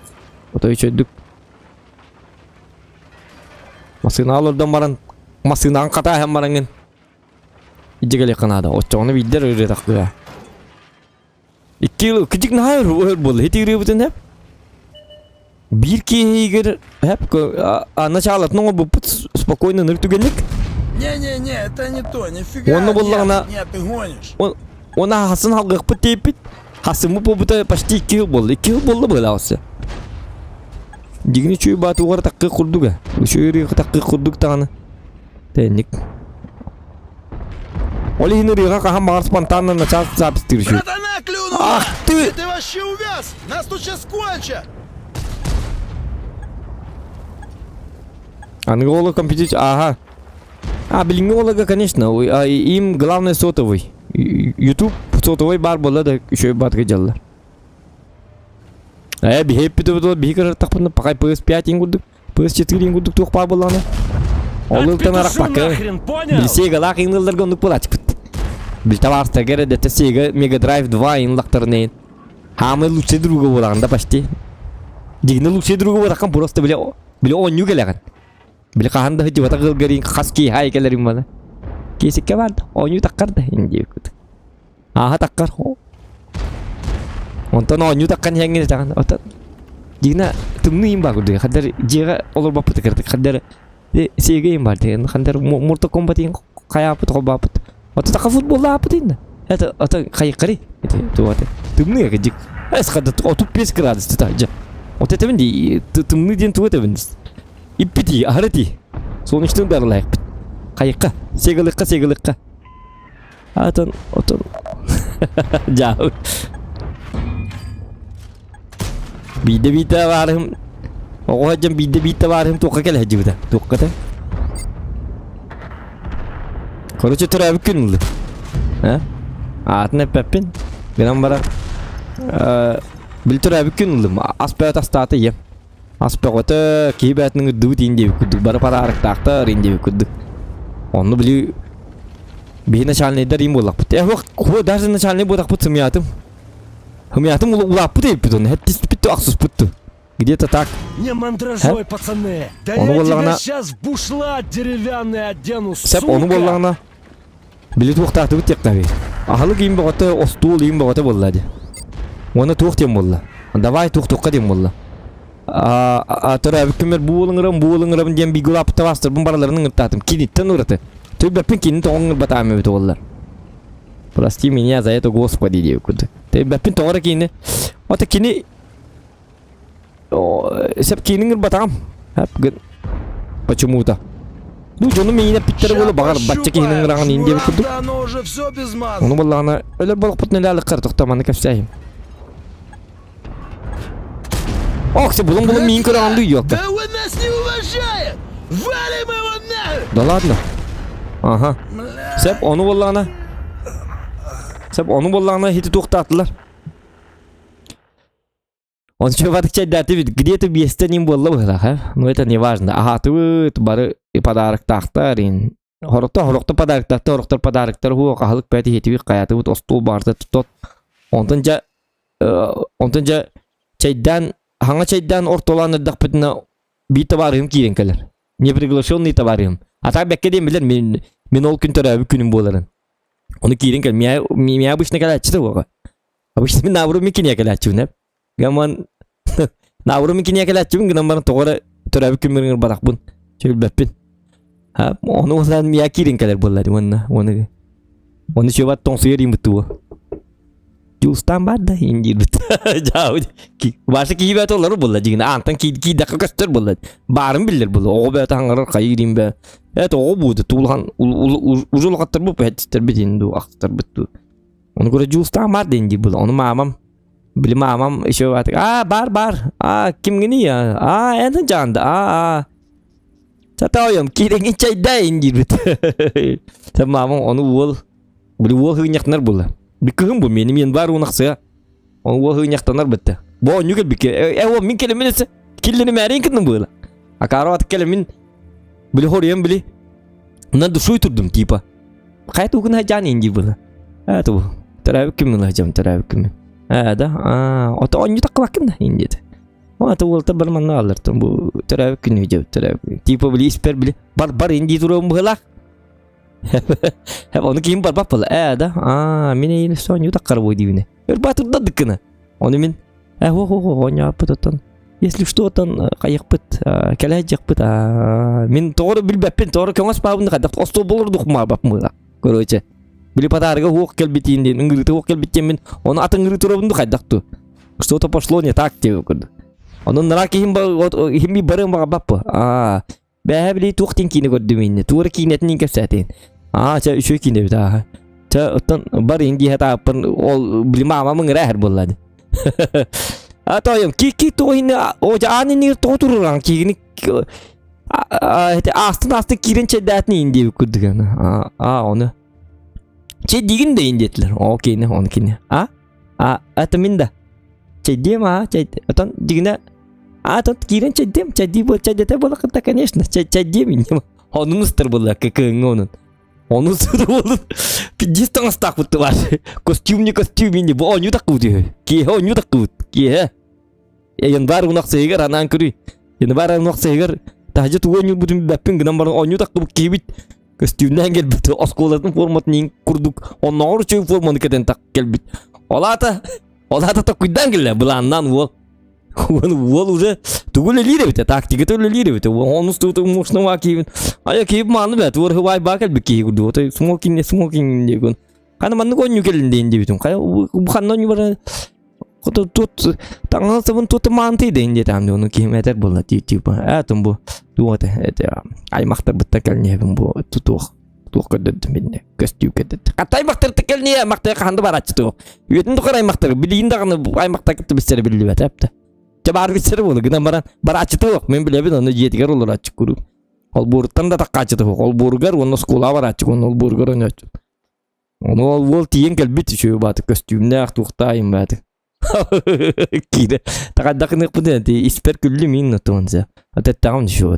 Ото үчөдүк. Масыналардан баран масынан ката һәм барангын. Icegellak канада. Очоны бидер өре такка. 2 yıl küçük nahar bol. Heti bütün hep. Bir егер hep начало но bu спокойно ныртугенlik. Не, это не то, нифига. Он боллагана. Нет, ты гонишь. Она хасын халгы пытепит. Хасымы побута почти 2 yıl болду. 2 yıl болду была осы. Дигини чүй батугар таккы курдуга. Чүйри таккы курдук таганы. Тенник. Оли хинрига кахам бар спонтанно начал запись тиршу. Ах ты! Ты вообще увяз! Нас тут сейчас кончат! Ангола компьютер, ага. Билинголога, конечно, им главное сотовый. YouTube сотовый бар была, да еще и батка делала. Бихеппи то было, бихикар так пона, пока PS5 ингудук, PS4 ингудук тух пар была, на. Олыл танарак пака. Билсега лак ингылдар гондук полачик. Билтавар стагера, дете Sega Mega Drive 2 инлактарнейн. Хамы лучше друга болағанда почти. Дегені лучше друга болаққан просто біле оню келеген. Біле қағанда хыджы бата қылғарин қаски хай келерин бана. Кесекке барды, оню таққарды. Аха таққар. Онтан оню таққан хәңгені тағын. Дегені тымны им бар көрді. Қадар жеға олар бапыты кірдік. Қадар Sega им бар деген. Қадар Mortal Kombat ең қаяпыт қолбапыт. Вот это футбол апытында. Это кайыккари. Это вот. Тымны кежик. Эскада отуп 5 градус тажа. Вот это венди тымны ден туэте вендис. Иппити ахарати. Сонуштун дарлайк. Кайыкка, сегылыкка. Отон. Жау. Биде барым. Огожам биде барым тока кел хажыбыда. Токката. Короче, трәбі күнілді. Атына пәппен. Менен бара. Біл трәбі күнілді. Аспәғат астаты ем. Аспәғаты кейбәтінің үдді дейінде күдді. Бары пара арықтақты рейінде күдді. Оны білі бей начальныйдар ем болақ бұд. Құбы даже начальный болақ бұд сымиятым. Сымиятым ұлақ бұд еп бұд. Әттес бітті ақсыз бұдды. Где-то так. Не мандражой, пацаны. Да я тебя сейчас в бушлат деревянный одену, сука. Сәп, оны болағына. Білі туқтақты бұд тектави. Ахалы кейім бағаты, остуыл ем бағаты болады. Оны туқ дем болды. Давай туқ-туққа дем болды. Тұра әбіккімер бұлыңырым дем бигіл апыта бастыр. Бұн бараларының ұрттатым. Кенеттен ұрыты. Ты бэппин кинин тоңгыр батамы бит олар. Прости меня за это, Господи, девкуды. Ты бэппин тоңгыр кинин. Ота кини сеп кинингер батам. Почему-то. Ну, жону мейне питтері болу бағар батча кинингер ағын инде бит кудук. Оно уже все без маза. Onu vallahi öyle balık putun ile alık kartık tamanı kapsayım. Oksa bulun min kırandı yok. Да он нас не уважает! Валим его нахуй! Da ladno. Aha. Sep onu vallahi hiç toxtattılar. Он еще в отчет даты где-то место не было, но это не важно. Ага, ты бары подарок тахтарин. Хорокто подарыктар ху кахлык пәти хетиви каяты бут остол барды тот. Онтонжа чайдан ортоланырдак битне бит табарым киен келер. Не приглашенный табарым. А так бекке дем билер мен ол күн төрөбү күнүм боларын. Onu киен кел. Меня обычно келачты ого. Обычно мен навру микине келачу не. Гаман навру микине келачу гынан бана тогора төрөбү күнүм барак бун. Чөлбөппин. Ha, onu sen mi yakirin kadar bollar onu coba tong sering betul. Justan bada injil betul. Jauh. Bahasa ki betul lalu bollar jingna antan ki dak kastar bollar. Barım bilir bollar. O be tangar kayirim be. Evet o bu da tulhan uzun katır bu petster bidin do aktar betul. Onu göre justan bada injil bollar. Onu mamam işe var. Bar. Kim gini ya? Enten canda. Satayım kiringin çaydayn gibi. Tamam onu wol hınyaklar bullar. Bir kığım bu benim var onaksa. Onu wol hınyaktanar bitti. Bu nyugel bir o min kelimenesi killerini merin kıdın bullar. Akarat kelimin bili horiyam bili. Ondan da suyu turdum tipa. Kayıt okun hacan ingi bullar. Evet bu. Teravih kimin hacam teravih kimin. Da. O da onyu takvakin da ingi de. Ama tuvalta bermana alırdım bu teravih günü jauh teravih. Tipe beli isper beli bar indi turun bela. Hep onu kim bar bapal da. Mine ini sonyu takar boy divine. Батыр да дыкына. Onu min оня пытатан. Если что там каяк пыт, кележек пыт. Min toğru bilbepin toğru köngös babını kadar osto bulurduk ma bap mı. Короче. Били подарга хук келбитинде, ыңгырыты хук келбитен мен onu атын ыңгыры турабынды кайдакту. Что-то пошло не так тебе көрдү. Onun naraki himbi bareng baka bapa. Bah beli tuak tingkini kau demi ni. Tuar kini tinggi kesatin. Cak usui kini betul. Cak utan bareng dia tak pen beli mama mengerah bola ni. Atau yang kiki tu ini jangan ni tu orang kiki ni. Astın kirin cedat ni indi kudu kan. Onu. Cedigin de indetler. Okey ne onu kini. Ataminda. Cedim utan digna. Тут кирен чаддем, чадди бол чаддете бола кыта, конечно. Чаддем. Он устер бола, как он. Он устер бола. 50 стак вот ваш. Костюм не. Он не так уди. Он не так уд. Ян бар унак сегер анан кури. Ян бар унак сегер. Тажы туган юл будем баппин гынан бар. Он не так кибит. Костюмнан келбит. Осколатын форматын курдук. Он норчу форманы кетен так келбит. Олата так куйдан келе буланнан бол. Wol уже тугуле лире бите тактика тугуле лире бите он усту мушна маки ая кип маны бе тур хвай бакел бики гуду то смокинг не гон кана ман гон югелинде инде битум кая буханно не бар тут таңал сабын тут манты денде тамды оны киметер болла типа бу дуоте это аймактар битта келне бу тутух кадет минне костюм кадет катай мактар текелне мактар канды барачты үтүндү карай мактар билинде гана аймактар китти бисер билди бетапты Чабар бисер болу гынан баран барачты ок мен билебин аны жетигер олор ачык көрүп ол буртан да такачты ол бургер оны скула барачык ол бургер оночу оны ол тиен келбит үшө баты костюмне актуктайм баты киде такадакны куден испер күллү мин нотонса ататтагым шо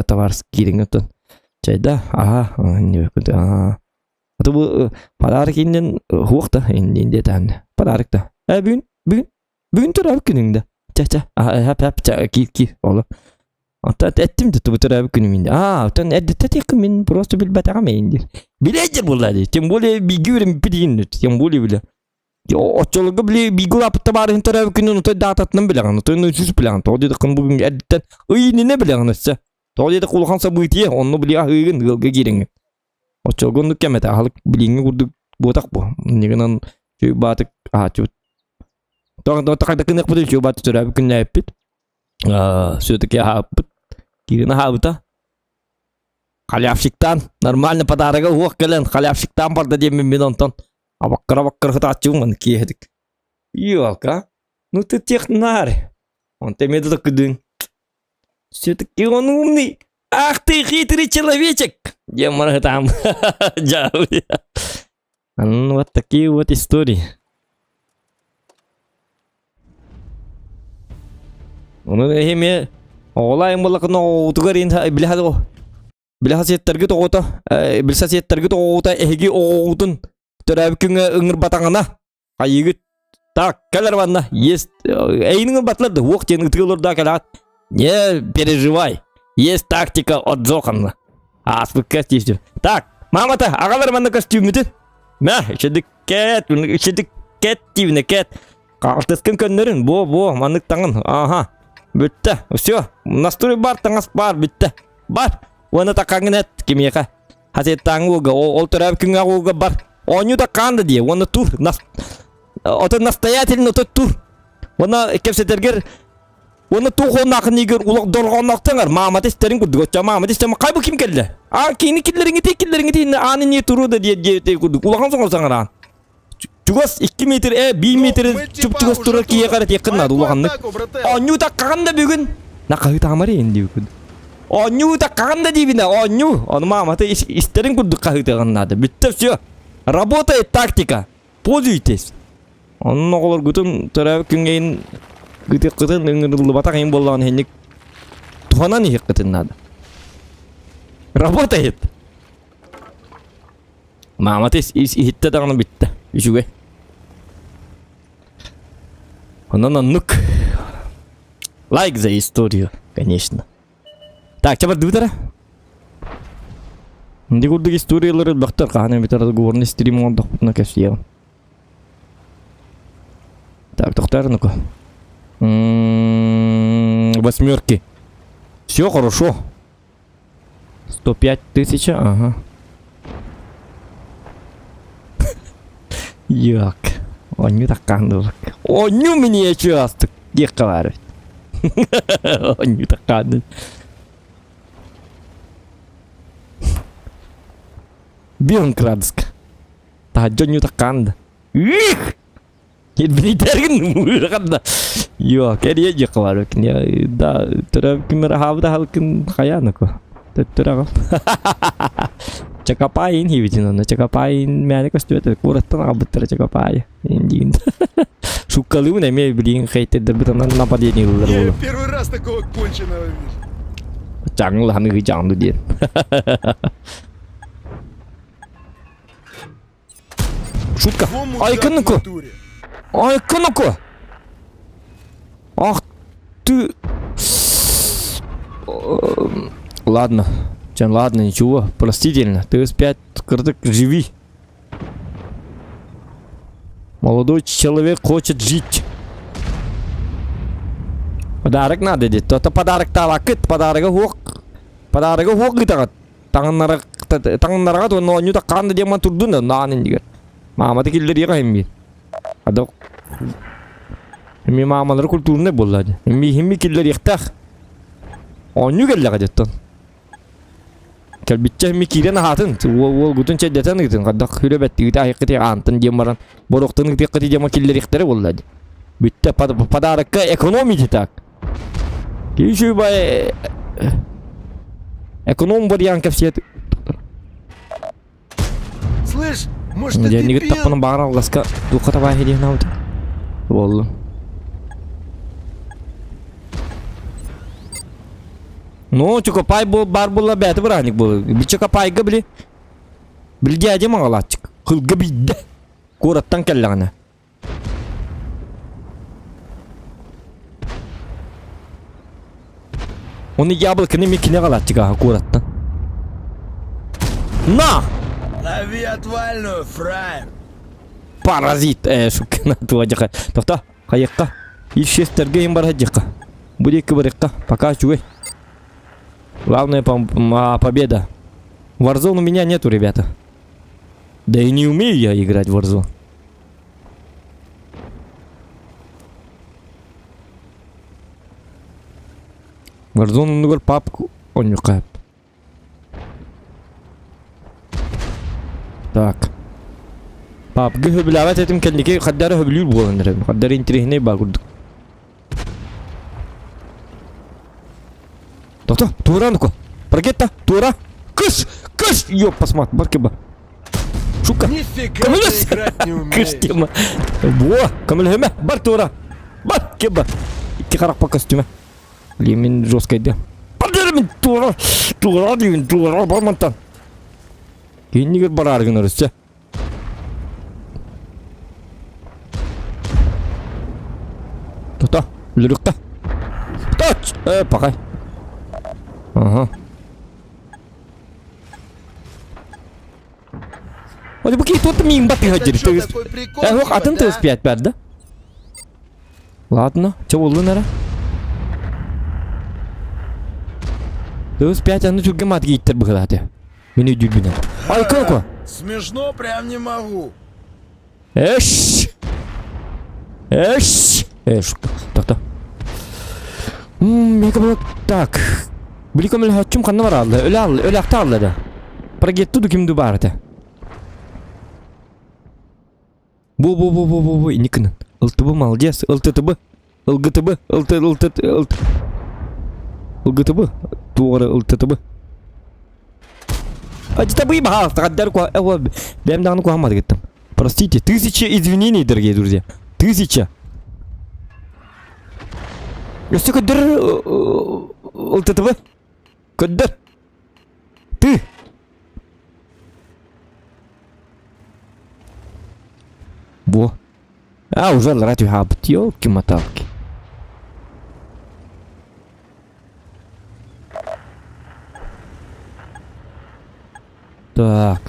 товарс киреңөтөн чайда не куда ату подарок инден хуакта инде тан подарокта бүгүн турабы күнүңдө Ча. Hep ki ola. Ata ettim de bu tarafı günümünde. Utan eddet min просто bilbetame indir. Bilecek bulladı. Tem böyle bir görüm pidin. Tem böyle bile. Ya oçoluga bile bir gulap tabarın tarafı günün uta datatnan bile kan. Uta nüsus plan. Todi de kan bugün eddetten. Ne bile kansa. Todi de kulhansa bu itiye onu bile hıgın hılga girin. Очолгондук кемете халык билинге курдук ботак бу. Негенен чүй батык чүй. Тагда кынак бу чүй баты төрөп күннәппит. Все-таки хаппыт. Кирина хабыта. Халявшиктан нормально подарыга уок келен. Халявшиктан барды дем мен онтон. Абаккара хытачуң киедик. Ёлка. Ну ты технарь. Он темеду так дын. Все-таки он умный. Ах ты хитрый человечек. Демар там. Вот такие вот истории. Ну эме олай мулакно утгарин билхадо. Билхасеттерге тоото. Билсасеттерге тоото эги оотун. Төрөбкүнгө ыңыр батаңына. Кайыгыт. Так, келер ванна. Есть. Эйнин батларды уок тенин тылырда келат. Не переживай. Есть тактика от Зоханна. Аспыкка тишту. Так, мамата, агалар манна костюмүтү. Мә, ичедик кет тивне кет. Калтыскын көннөрүн. Бо, маннык таңын. Ага. Бүтті. Все. Настрой бар, таңас бар, бүтті. Бар. Оны тақаңын әт, кемеқа. Хасет таңуға, ол түрәб күн ағуға бар. Оны тақанды де, оны тур. Оты настоятельно тур. Оны кепсетергер. Оны туғын ақын егер ұлық дорғын ақтаңар. Мамат естерін күрдік. Өтча мамат естерін. Қай бұл кім келді? Кейіні келдеріңі тей. Аны не тұру да де күрдік. Ұлағын соң олсаңар ан. Чугас 2 метр, 1 метр чугас тұрар кие қарат екіннады ұлағанды. Оны таққағанда бүгін. Нақағы тағамары енді бүгін. Оны таққағанда дейбіне. Оны маматы естерін күрдік қағы тағаннады. Бітті все. Работает тактика. Пользуйтесь. Onun oğullar gütün törəbi küngəyin qıtın ıngırıldı bataq eyin bolağın henlik tuhanan ihik qıtınladı. Работает. Мамат ihitті дағыны бітті. Үшуге. Онан аннук. Лайк за историю, конечно. Так, чабар дұйтара? Ndi kurduk istoриялары бақтар қағаны бітарады ғорны стрим оңдық бұтына кәсіяғын. Так, тоқтар ну-ка. 8. Все хорошо. 105 тысяч, ага. Як. Оню так кандылык. Оню мне часто. Где говорит? Оню так кандылык. Бирнкрадск. Та джоню так кандылык. Их! Билдерген мурганда. Yok, eriye yıkılar bakın ya. Da türevkümleri havda halkın kayanıko. Türev. Çakapayın hivicin onu. Çakapayın mene kostuyor. Kurattan abıttır çakapayı. İndiğin. Şu kalıyor ne mi bilin kayıtlıdır bir tane napadiyeni yıldır oğlum. Первый раз такого конченого вижу. Canlı hangi canlı diye. Шутка. Айкынıko. Айкынıko. Ах ты. Ладно. Ладно, ничего. Простительно. Ты опять кырдык, живи. Молодой человек хочет жить. Подарок надо дед. То подарок талакыт, подарок хук. Подарок хук гитагат. Таңнарага то но нюта канды деман турдун да нанын дигер. Маматы келдер яга эмми. Адок. Эмми мамалар культурный болду. Эмми келдер яктак. Оню келде гадеттан. Келбитче эмми кирен хатын. Ол гутун чедетен гитин. Кадак хүрөбетти гита айкыты антын демаран. Бороктын гитикти дема келдер яктары болду. Битте подарокка экономить так. Киши бай. Эконом вариант все. Слышь, может Я не ты говорю, так баграл ласка. Духата бай хеди наут. Воллу. Ну, чукопай был бар была бет браник был. Бичукопай габли. Билдяде магалатчик. Хыл габидде. Кураттан келлегне. Оны яблоканы мекине галатчик аккуратно. На! Лови отвальную, фраер. Паразит, шукна туадика. Тоқта, қайыққа. Ишестерге ем бар хаджика. Будет барыққа. Пока чуй. Главное победа. Warzone у меня нету, ребята. Да и не умею я играть в Warzone. Warzone нугар папку он не кайп. Так. Папка хөбләвәт этим кәндеке хаддары хөблүр боландыр. Хаддары интерехне багырдык. Тоқта, тура ну-ка. Паркетта, тура. Кыш, кыш. Ёп, посмат, баркеба. Шука. Нифига ты играть не Кыш умеешь. тема. Во, камылхеме, бар тура. Баркеба. Икки қарақ по костюме. Блин, мен жестко иди. Падер мен тура. Тура дейін, тура бармантан. Кейін негер бар арғын ұрысты. Тоқта, лүрікті. Точ. Пақай. Ага. Вот какие тут мимба приходили. Это что, такой прикол? Вот, а типа, ты да? успеет, да? Ладно, чего лунера? Ты успеет, а ну что гамат гейтер бухлате. Меня дюбина. Ай, как? Смешно прям не могу. Эш! Эш! Эш! Так-то. Я говорю, так. Бликом или хачум ханна var aldı. Öyle akta aldı da. Para gitti du kim dubardı. Bu. İnikinin. Iltıbı malcıyız. Iltıbı. Ilgıtıbı. Ilgıtıbı. Doğru ıltıbı. Acıtabı iyi bahar. Takadder kuwa. Benim dağını kuhamadı gittim. Простите. 1000 извинений, дорогие друзья. 1000. Если кадр ылтытыбы. Кадр. Ты. Во. Уже лратю хабт. Ёлки-моталки. Так.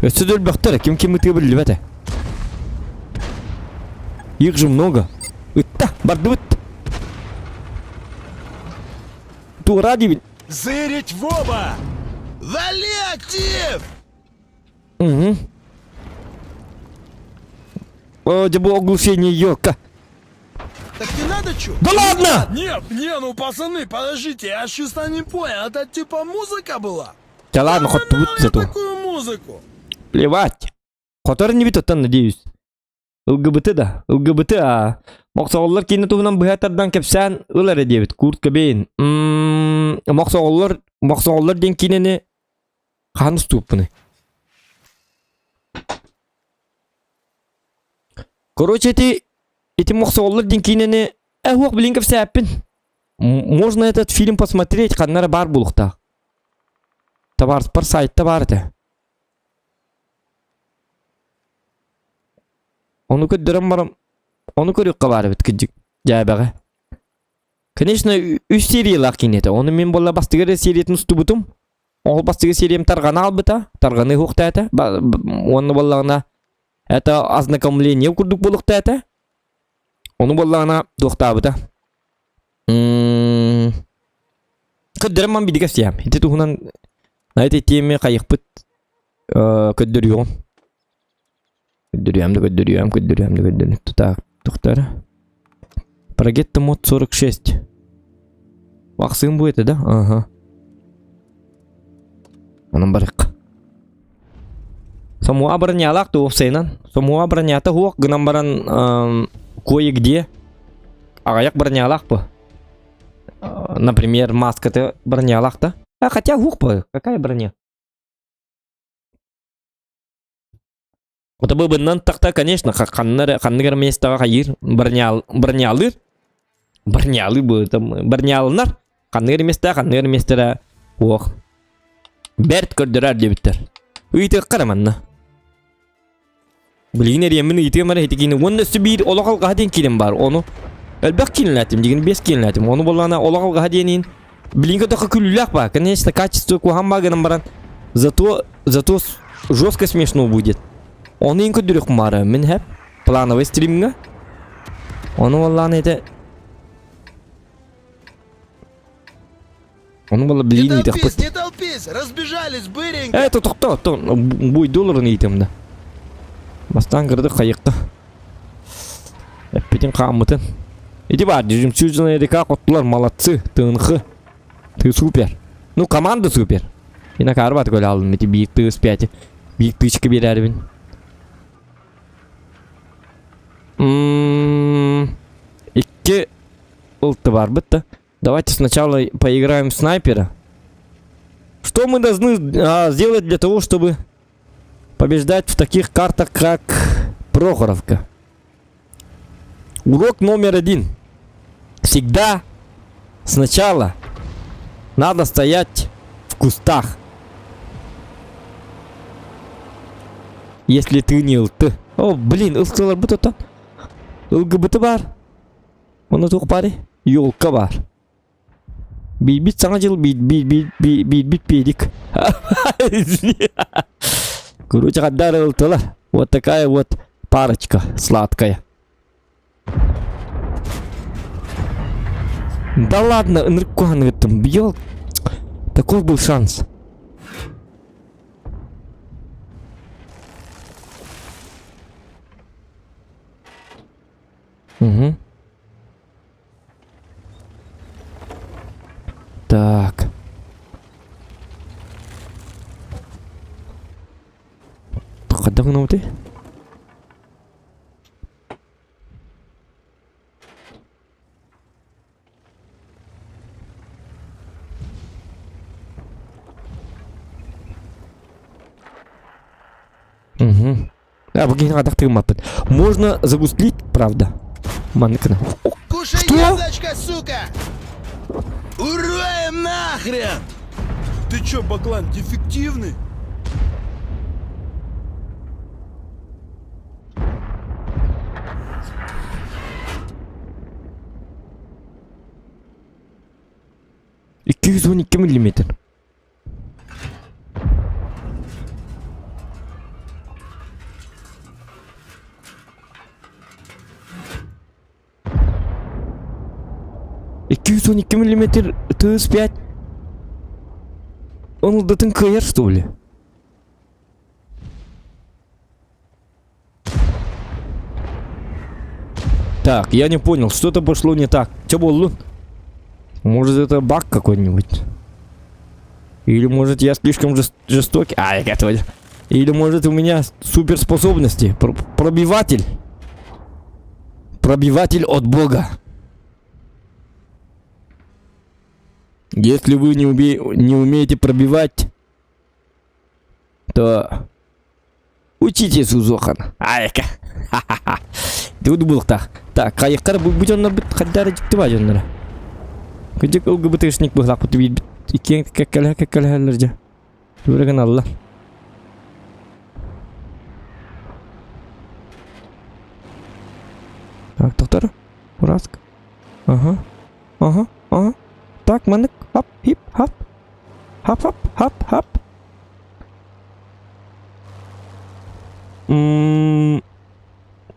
Если дөл бахтара, кем ты были, ребята? Их же много. Итта, бардут. Тура дивин. Зырить в оба! Вали актив! Угу. О, где было оглушение ёлка. Так не надо чё? Да ладно! Нет, ну пацаны, подождите, я чисто не понял, это типа музыка была? Да ладно, хоть тут Нахуя зато. такую музыку? Плевать. Хотор не бит, надеюсь. ЛГБТ да. ЛГБТ, мақсағылар кейіні туғынан бұхаттардан кепсән ұлары дебіт. Курт көбейін. Мақсағылар ден кейінені қаныс туып бұны. Короче, эти мақсағылар ден кейінені әуақ білін кепсәппін. Можно этот фильм посмотреть, қаннары бар бұлықта. Табар сайтта барды. Onu köddürüm barım. Onu körük kabarı bit kıcık. Caybağı. Конечно, 3 сериялар кинете. Onu мен болла бастыгары сериятын устубутум. Ол бастыгы сериям тарғаны албыта. Тарғаны хуқта әті. Оны боллағына это ознакомление курдук болуқта әті. Onu боллағына дуқта абыта. Köddürüm man бидігі сиям. Хеті туғынан на этой теме қайық быт köddürüyorum. Көддірюем. Так, тоқтары. Прогетто мод 46. Вақсығын бұл еті, да? Ага. Анам барық. Самуа бронялақ да оқсайнан. Самуа бронята хуақ гынан баран кое-где. Ағаяқ бронялақ бұл. Например, маскаты бронялақ да. Хотя хуқ бұл. Какая броня? Вот бы нан такта, конечно, ханнер местага хайыр бронялыр бы там бронялнар ханнер местера ох берт көрдөрөр дебиттер үйте караманна билинер емин үйте мара хетигини онда сүбир ологалга ден килим бар оны элбек килинатим деген 5 килинатим оны болана ологалга денин билинге тока күлүлак ба конечно качество кухамбаганам баран зато жестко смешно будет. Он инко дурак мара, мен хеп плановый стриминга. Он валлан это. Он был блин, Не толпись, Разбежались, разбежались, быренько. Это токто, буй долларын ейтем да. Бастан кырдык кайыкка. Эппетин камытын. Иди бар, жүзім сүзін едека қоттылар, молодцы, тыңқы. Ты супер. Ну, команда супер. Ина карбат көл алдым, эти биік тыңыз 5. Биік тычкы берәрбін. Икки улты бар бітті. Давайте сначала поиграем в снайпера. Что мы должны сделать для того, чтобы побеждать в таких картах, как Прохоровка? Урок номер 1. Всегда сначала надо стоять в кустах. Если ты не ЛТ. О, блин, ЛТлар бы тут. ЛГБТ бар. Он это пари. Ёлка бар. Бит саңа жыл бит педик. Короче, гадары ЛТлар. Вот такая вот парочка сладкая. Да ладно, Энрикуан этом бьет. Такой был шанс. Угу. Так. Когда вы ты? Угу. А, богиня адахты маппет. Можно загуслить, правда. Манкна. Кушай яблочко, сука! Уроем нахрен! Ты чё, Баклан, дефективный? И 212 миллиметр. И 212 миллиметр ТС-5. Он до ТНКР, что ли? Так, я не понял, что-то пошло не так. Чё было? Может, это баг какой-нибудь? Или может я слишком жестокий? А, я готов. Или может у меня суперспособности? Пробиватель. Пробиватель от бога. Если вы не умеете пробивать, то учитесь у Зохана. Айка. Ха-ха-ха. Тут был так. Так, кайыктар будь он набит хаддары жиктибай жоннора. Күнжек ЛГБТшник бұғлақ бұты бейт. Икең кәккәлі жа. Көреген алла. Так, тоқтар. Ураск. Ага. Ага. Ага. Так, манык. Хап, хип, хап. Хап, хап, хап, хап.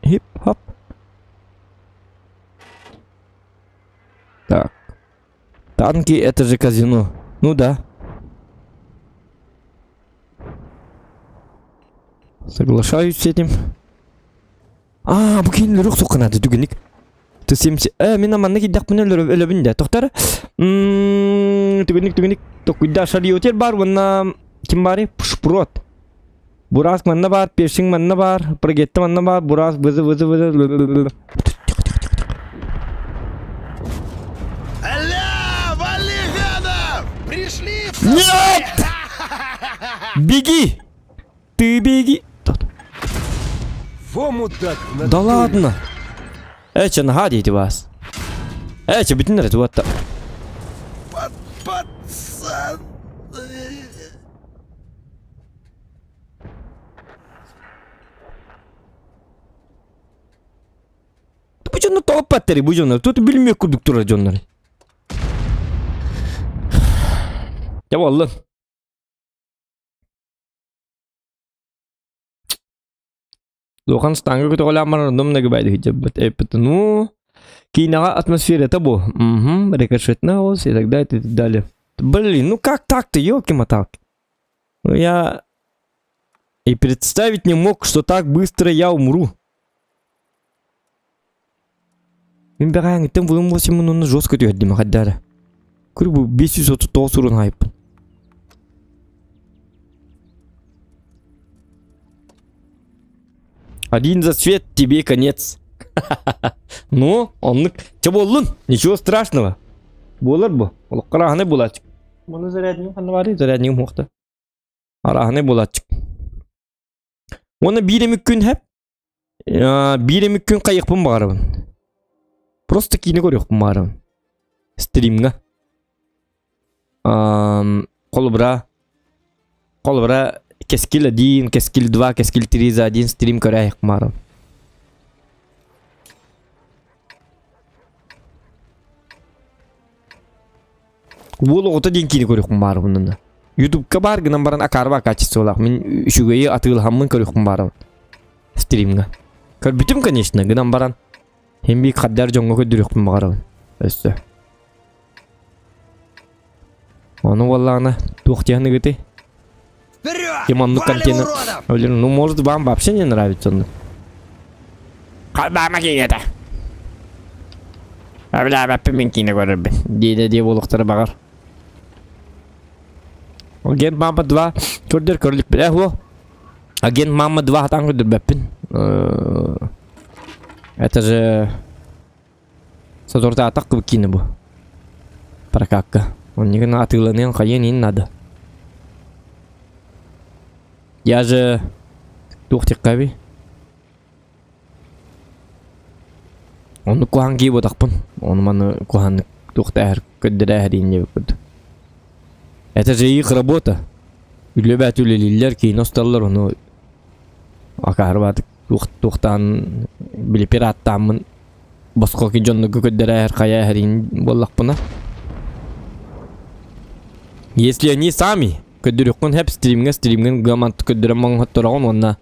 Хип, хап. Так. Танки это же казино. Ну да. Соглашаюсь с этим. А, букин рух соканады дүгенник. Ты 70. Мен аманны кидак менен өлөбүндө. Токтор. Дүгенник. Токуйда шариотер бар, вона ким бар? Шпрот. Бурас манна бар, першинг манна бар, прогетта манна бар, бурас вызы. Нет! Беги! Ты беги! Да ладно! Че нагадите вас? Че битинер это вот так? Пацан! Почему на толпаттери будем? Тут билмек курдук тура жоннар. Я валла. Лохан станга көтө голамар ном нагыбайды хиджаббат эпетну. Кинага атмосфера табу. Рикошетный голос и так далее, и так далее. Блин, ну как так-то, ёлки-моталки. Ну я и представить не мог, что так быстро я умру. Мен бәғаң еттен бұлым болсы мұн оны жос көті өддім қаддары. Көрі бұл 539 урын айыппын. Один засвет, тебе конец. Ну, онлық. Че болдың? Ничего страшного. Болар бұл. Олық қарағаны болачық. Мұны заряднем қанды бары, заряднем моқты. Арағаны болачық. Оны биремік күн әп. Биремік күн қайықпын бағарабын. Просто кино көрөкпүн баарым. Стримга. Колбра кескил 1, кескил 2, кескил 3 за один стрим көрөйк баарым. Бул ото ден кино көрөкпүн баарым мында. YouTube'ка бар гынан баран акарба качество олак. Мен үшүгөйү атылхаммын көрөкпүн баарым. Стримга. Көрбүтүм, конечно, гынан баран. Hem bir kadar jonga ködürüktüm bakarım. Östü. Onu vallahi тухтяны гыты. Кеманну контейнер. Ну может вам вообще не нравится он. Kalba makinede. Abla ben kine görürüm. Diye boluqtara bakar. Agent Mama 2 kördük bile o. Agent Mama 2 hatan kördür bepin. Это же Садорта атака выкину бы. Прокакка. Он не на отыланен хае не надо. Я же тухтик кави. Он куанги вот так пон. Он ман куан тухтер кддер не выпад. Это же их работа. Любят улилер кино сталлар ну. Акарбат тухтан били пираттамын. Басқа кежонны көкөддер қая хәрин боллақпына. Если они сами көддіріқпін хәп стримген гамант көддірі маңғыттырағын онна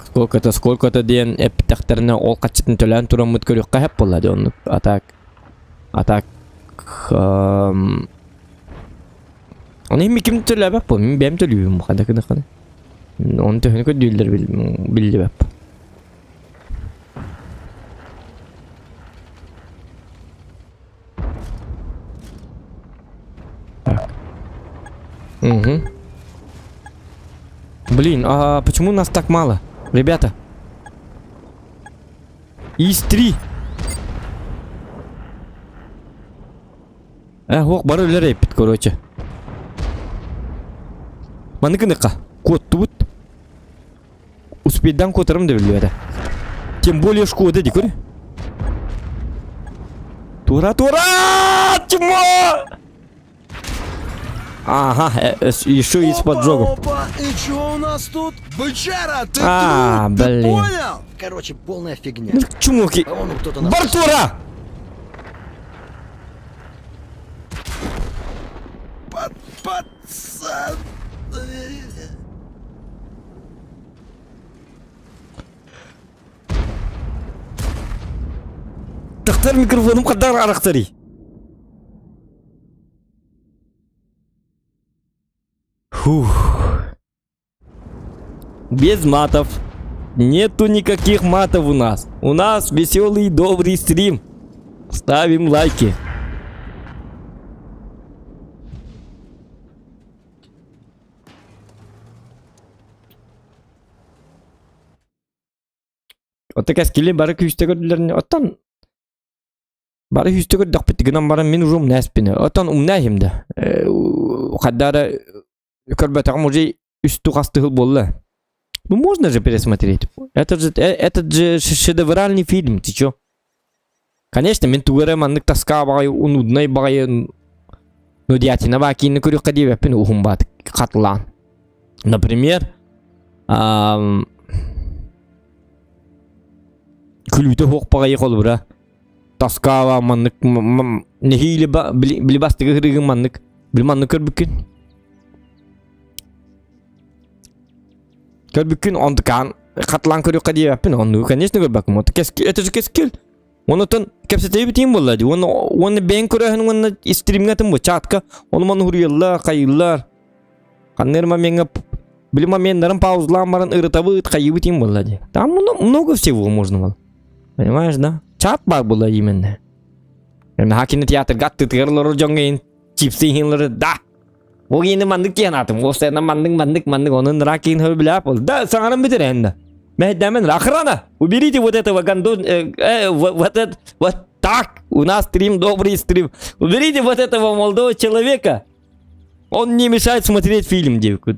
сколько-то дейін әпітәқтеріне ол қатшытын төлән тұрамыд көріққа хәп болады оны атак оны еме кім төлі бәп бұл мен бәм төлейбім қада оны төхіні көдділдер білді бәп. Угу. Блин, а почему нас так мало? Ребята. Из 3. Ох, бары лерепит, короче. Маныкыныка. Кот тут. Успейдан котырым да билбеді. Тем более шкода дикори. Тура! Тимо! Ага, еще и с поджогом. И что у нас тут? Бычара, ты блин. понял? Короче, полная фигня. Ну, чумоки. Бартура! Пацан. Тахтар микрофоном кадар арахтари. Фух. Без матов. Нету никаких матов у нас. У нас веселый и добрый стрим. Ставим лайки. Вот такая скилли бары күйісті көрділеріне. Оттан бары күйісті көрдік біттігінен бары мен уже умнай спины. Оттан умнай хемді. Қаддары көрбетағым уже үсті қастығыл болды. Ну можно же пересмотреть. Этот же шедевральный фильм, ты чё? Конечно, мен тугары маннык таска бағай, унуднай бағай, ну диатина бақины көрі қадив әппен ұғым бат қатылан. Например, күлүйті хоқ бағай қолы бұра. Таска ба маннык, нехейлі ба, білі бастығы ғырығын маннык, білі маннык көрбіккен. Көрбіккен ондыкан, қатылан көрі қадив әппен, онды, конечно, көрбәкім. Это же кескіл. Ondan kapsatayı biteyim bolladı. Onu ben körühen onu stream'gatım bu chatka. Onu man huriyallar, kayıllar. Kannerma menga bilma menlerin pauzlanmadan ырытабы кайы biteyim bolladı. Там много всего можно было. Понимаешь, да? Чат бар bolladı именно. Yani hakini teatr gattı tığırları jongeyin. Chipsi hinleri da. O yine mandık diyen atım. O sene mandık onun rakin hır bile yapıldı. Да, sanırım bitir ende. Мехдамен, охрана! Уберите вот этого гандон... вот так! У нас стрим, добрый стрим. Уберите вот этого молодого человека. Он не мешает смотреть фильм, девку.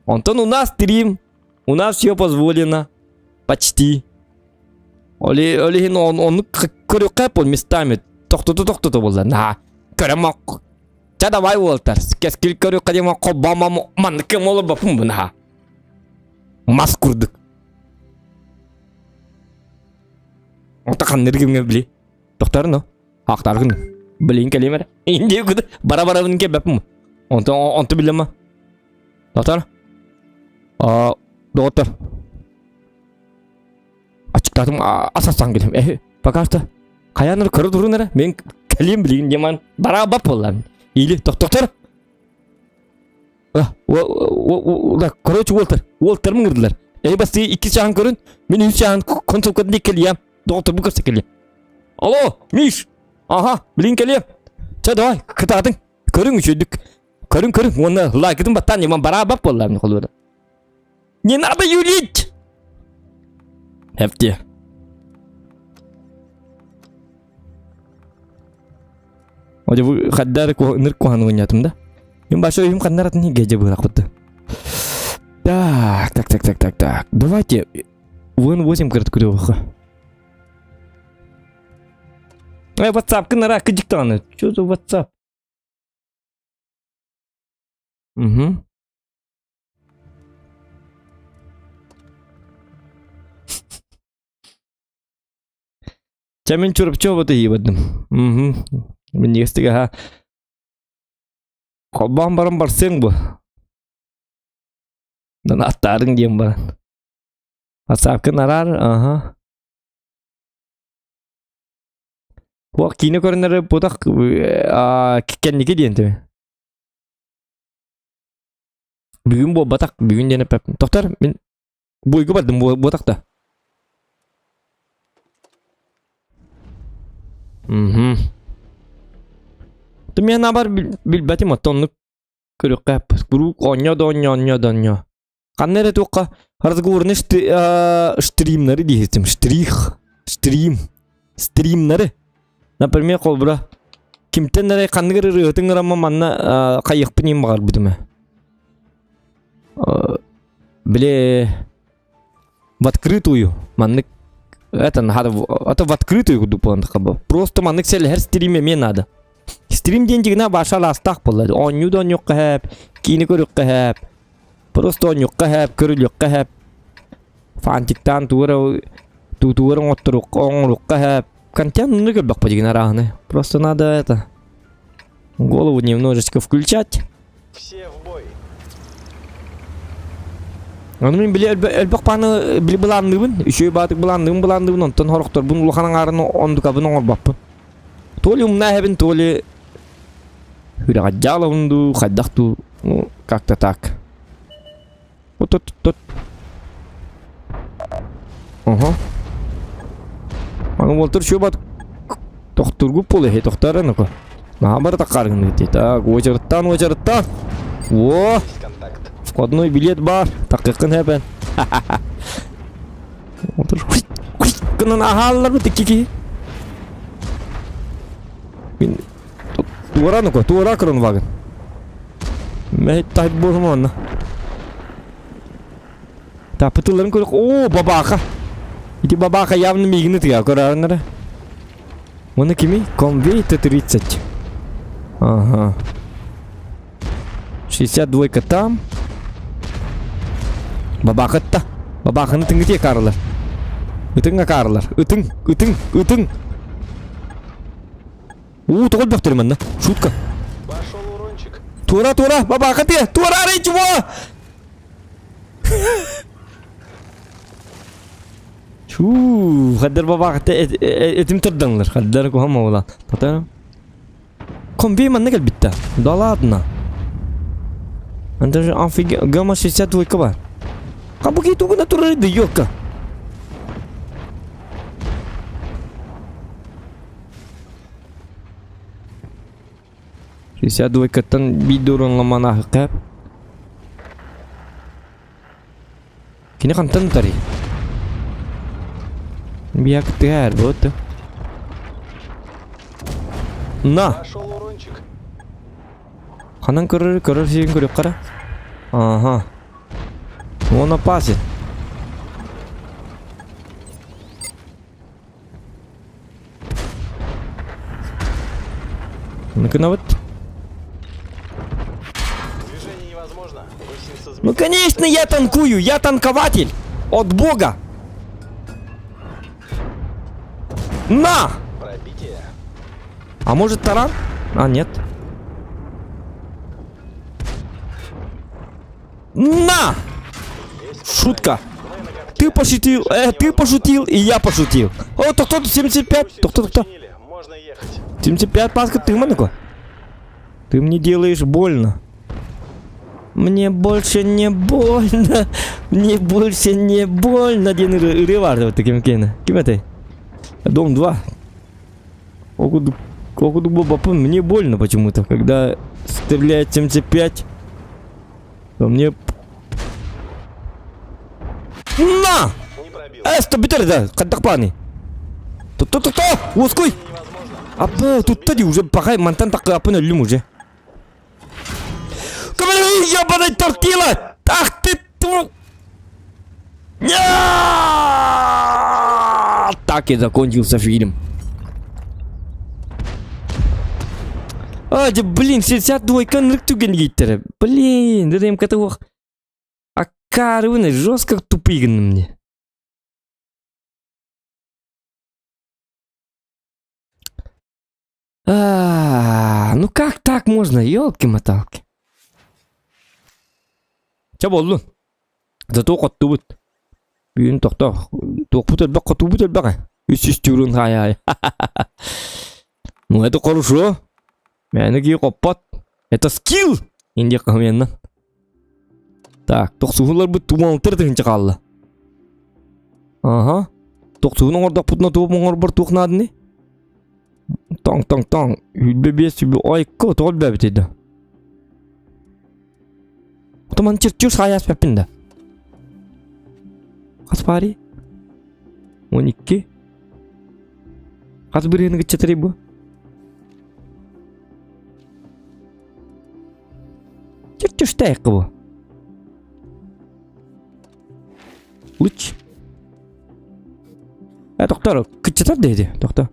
Антон, у нас стрим. У нас все позволено. Почти. Олегин, он көрөкәп местами. Тоқту болды. На, көрөмөк. Ча давай, Уолтер. Кескил көрөкә дема қобама мандыкі молы бапым бұна. Мас күрдік. Ота қаннер кемге біле. Тоқтар но. Ақтар күн. Білейін келемер. Инде күді. Бара-бара күн кеп бәпім. Онты біле ма? Доктор? Доктор. Açıkladım. Asastan geldim. Bakarsa. Kayanır kırı durun nere? Ben keleyim bileyim. Yaman. Bara bap olan. İyili. Doktor. Короче, Уолтер мı girdiler? Bası 2 şahın görün. Ben 3 şahın konsolkatını keleyim. Doktor bu kırsa keleyim. Alo, Miş. Aha, bilin keleyim. Ça davay, kıtadın. Körün üşüdük. Körün. Onu like edin batan yaman bara bap olan. Не надо юлить! Hefti. Оде bu kadar nır kuhanı oynatım da. Ben başka oyun kadar atın gece bıraktı. Так. Давайте. Вон 8 короткурёвых. WhatsApp кынара кыдыктаны. Что за WhatsApp? Угу. Чамен чурып чоботы ебадым. Угу. Мен естіге ха. Қолбан барым бар сен бұ. Дан аттардың дем бар. Асапкын арар. Ага. Уақ кейіне көрінері бұдақ кекеннеке дейін төме. Бүгін бұл батақ. Бүгін дені пәп. Тоқтар, мен бойғы бардым бұдақта. Ты меня набар билбатим оттонлук көрөккәп. Бурук оньо. Каннере туққа разговорны стримнары дейсем. Стримнары. Например, қолбыра. Кимтеннері қанныгыр ырытыңырама манна қайықпынем бағар бұдыма. Бле... В открытую. Маннык... Это в открытую кудупланды қабы. Просто маннык сәл әр стриме мен надо. Стрим деньгіне баша ластақ болады. Оньюдан юққа әп, кейіні көріққа әп. Просто он юққа әп, көріл юққа әп. Фантиктан туырың оңырыққа әп. Контент ну как по раны. Просто надо это... Голову немножечко включать. Все в бой. Onu men bile elbaq bana bile bulandığım, üçü batık bulandığım ondan horoktor bunu luxanın arını onduk abını orbapı. Toli umna hebben toli hüre gajjala undu xaddaqtu как-то так. Вот. Ага. Аны болтыр şu bat doktorgu polu he doktorаны ko. Набар тақаргын дейт. Так, очырттан. Во! Входной билет бар. Тақиқын хәбән. Отыр. Кынан ахаллар бу тикки. Мин тура кырын вагын. Мәйт тайып болманна. Та пытыларын көрік. О, бабақа. Эти бабақа явно мигнет я көрәрінері. Оны кими? Конвейт 30. Ага. 62 там. Бабақытта. Бабақыны тіңгіте қарылар. Үтіңға қарылар. Үтің. Тұғыл бақ түрмін. Шутка. Пошел урончик. Тура. Бабақыте. Тура речво. Çuu, kadar baba hatta etim tırdanlar. Kadar kuham oğlan. Tatar. Kom bir man ne gel bitti. Daladna. Anda amfi gama 62 kabar. Kamu gitu guna turun di yok ka. Sisa dua katan bidurang mana hakap. Kini kan tentari. Biar ketar bot. Na. Kanan kırır şeyin kırıyor kara. Aha. Ona pasi. Ну-ка, вот. Ну, конечно, я танкую, я танкователь. От Бога. На! А может таран? А, нет. На! Шутка. Ты пошутил, и я пошутил. О, кто-то 75. Кто? 75, Паска, ты маленько. Ты мне делаешь больно. Мне больше не больно. Мне больше не больно. Один ревард вот таким кино. Кем это? Дом 2. Окуду Бобапун, мне больно почему-то, когда стреляет 75. То мне... На! Что, битер, да? Каддах планы. То! Ускуй! Або, тут тади уже пахай, мантан так апына люм уже. Камеры, ебаный тортила! Ах ты твой! Так и закончился фильм. А, да блин, 62-ка нырктуген гейттері. Блин, да им катауақ. А каруны жестко тупыган мне. Ну как так можно, ёлки-моталки. Ча болду? Зато қотты бұд. Бүйін тоқта. Тоқ бұд әлбәқ, қотты бұд әлбәқ. Үсістюрін хай. Ну это хорошо. Мәнігі қоппат. Это скилл! Инде қаменнан. Так, тоқсуғылар бұд тумалытыр дегенше қалды. Ага. Тоқсуғының ордақ бұдына туып мұңыр бір туқнады не? Таң. Үлбе бес үлбе айқы тоғыл бәбіт еді. Отаман чертюр саяс бәппінді. Қас пари? 12. Қас бір енігі четірі бұ? Чертюр штайқы бұ? Лыч. Тоқтар, күтчетар дейді, тоқта.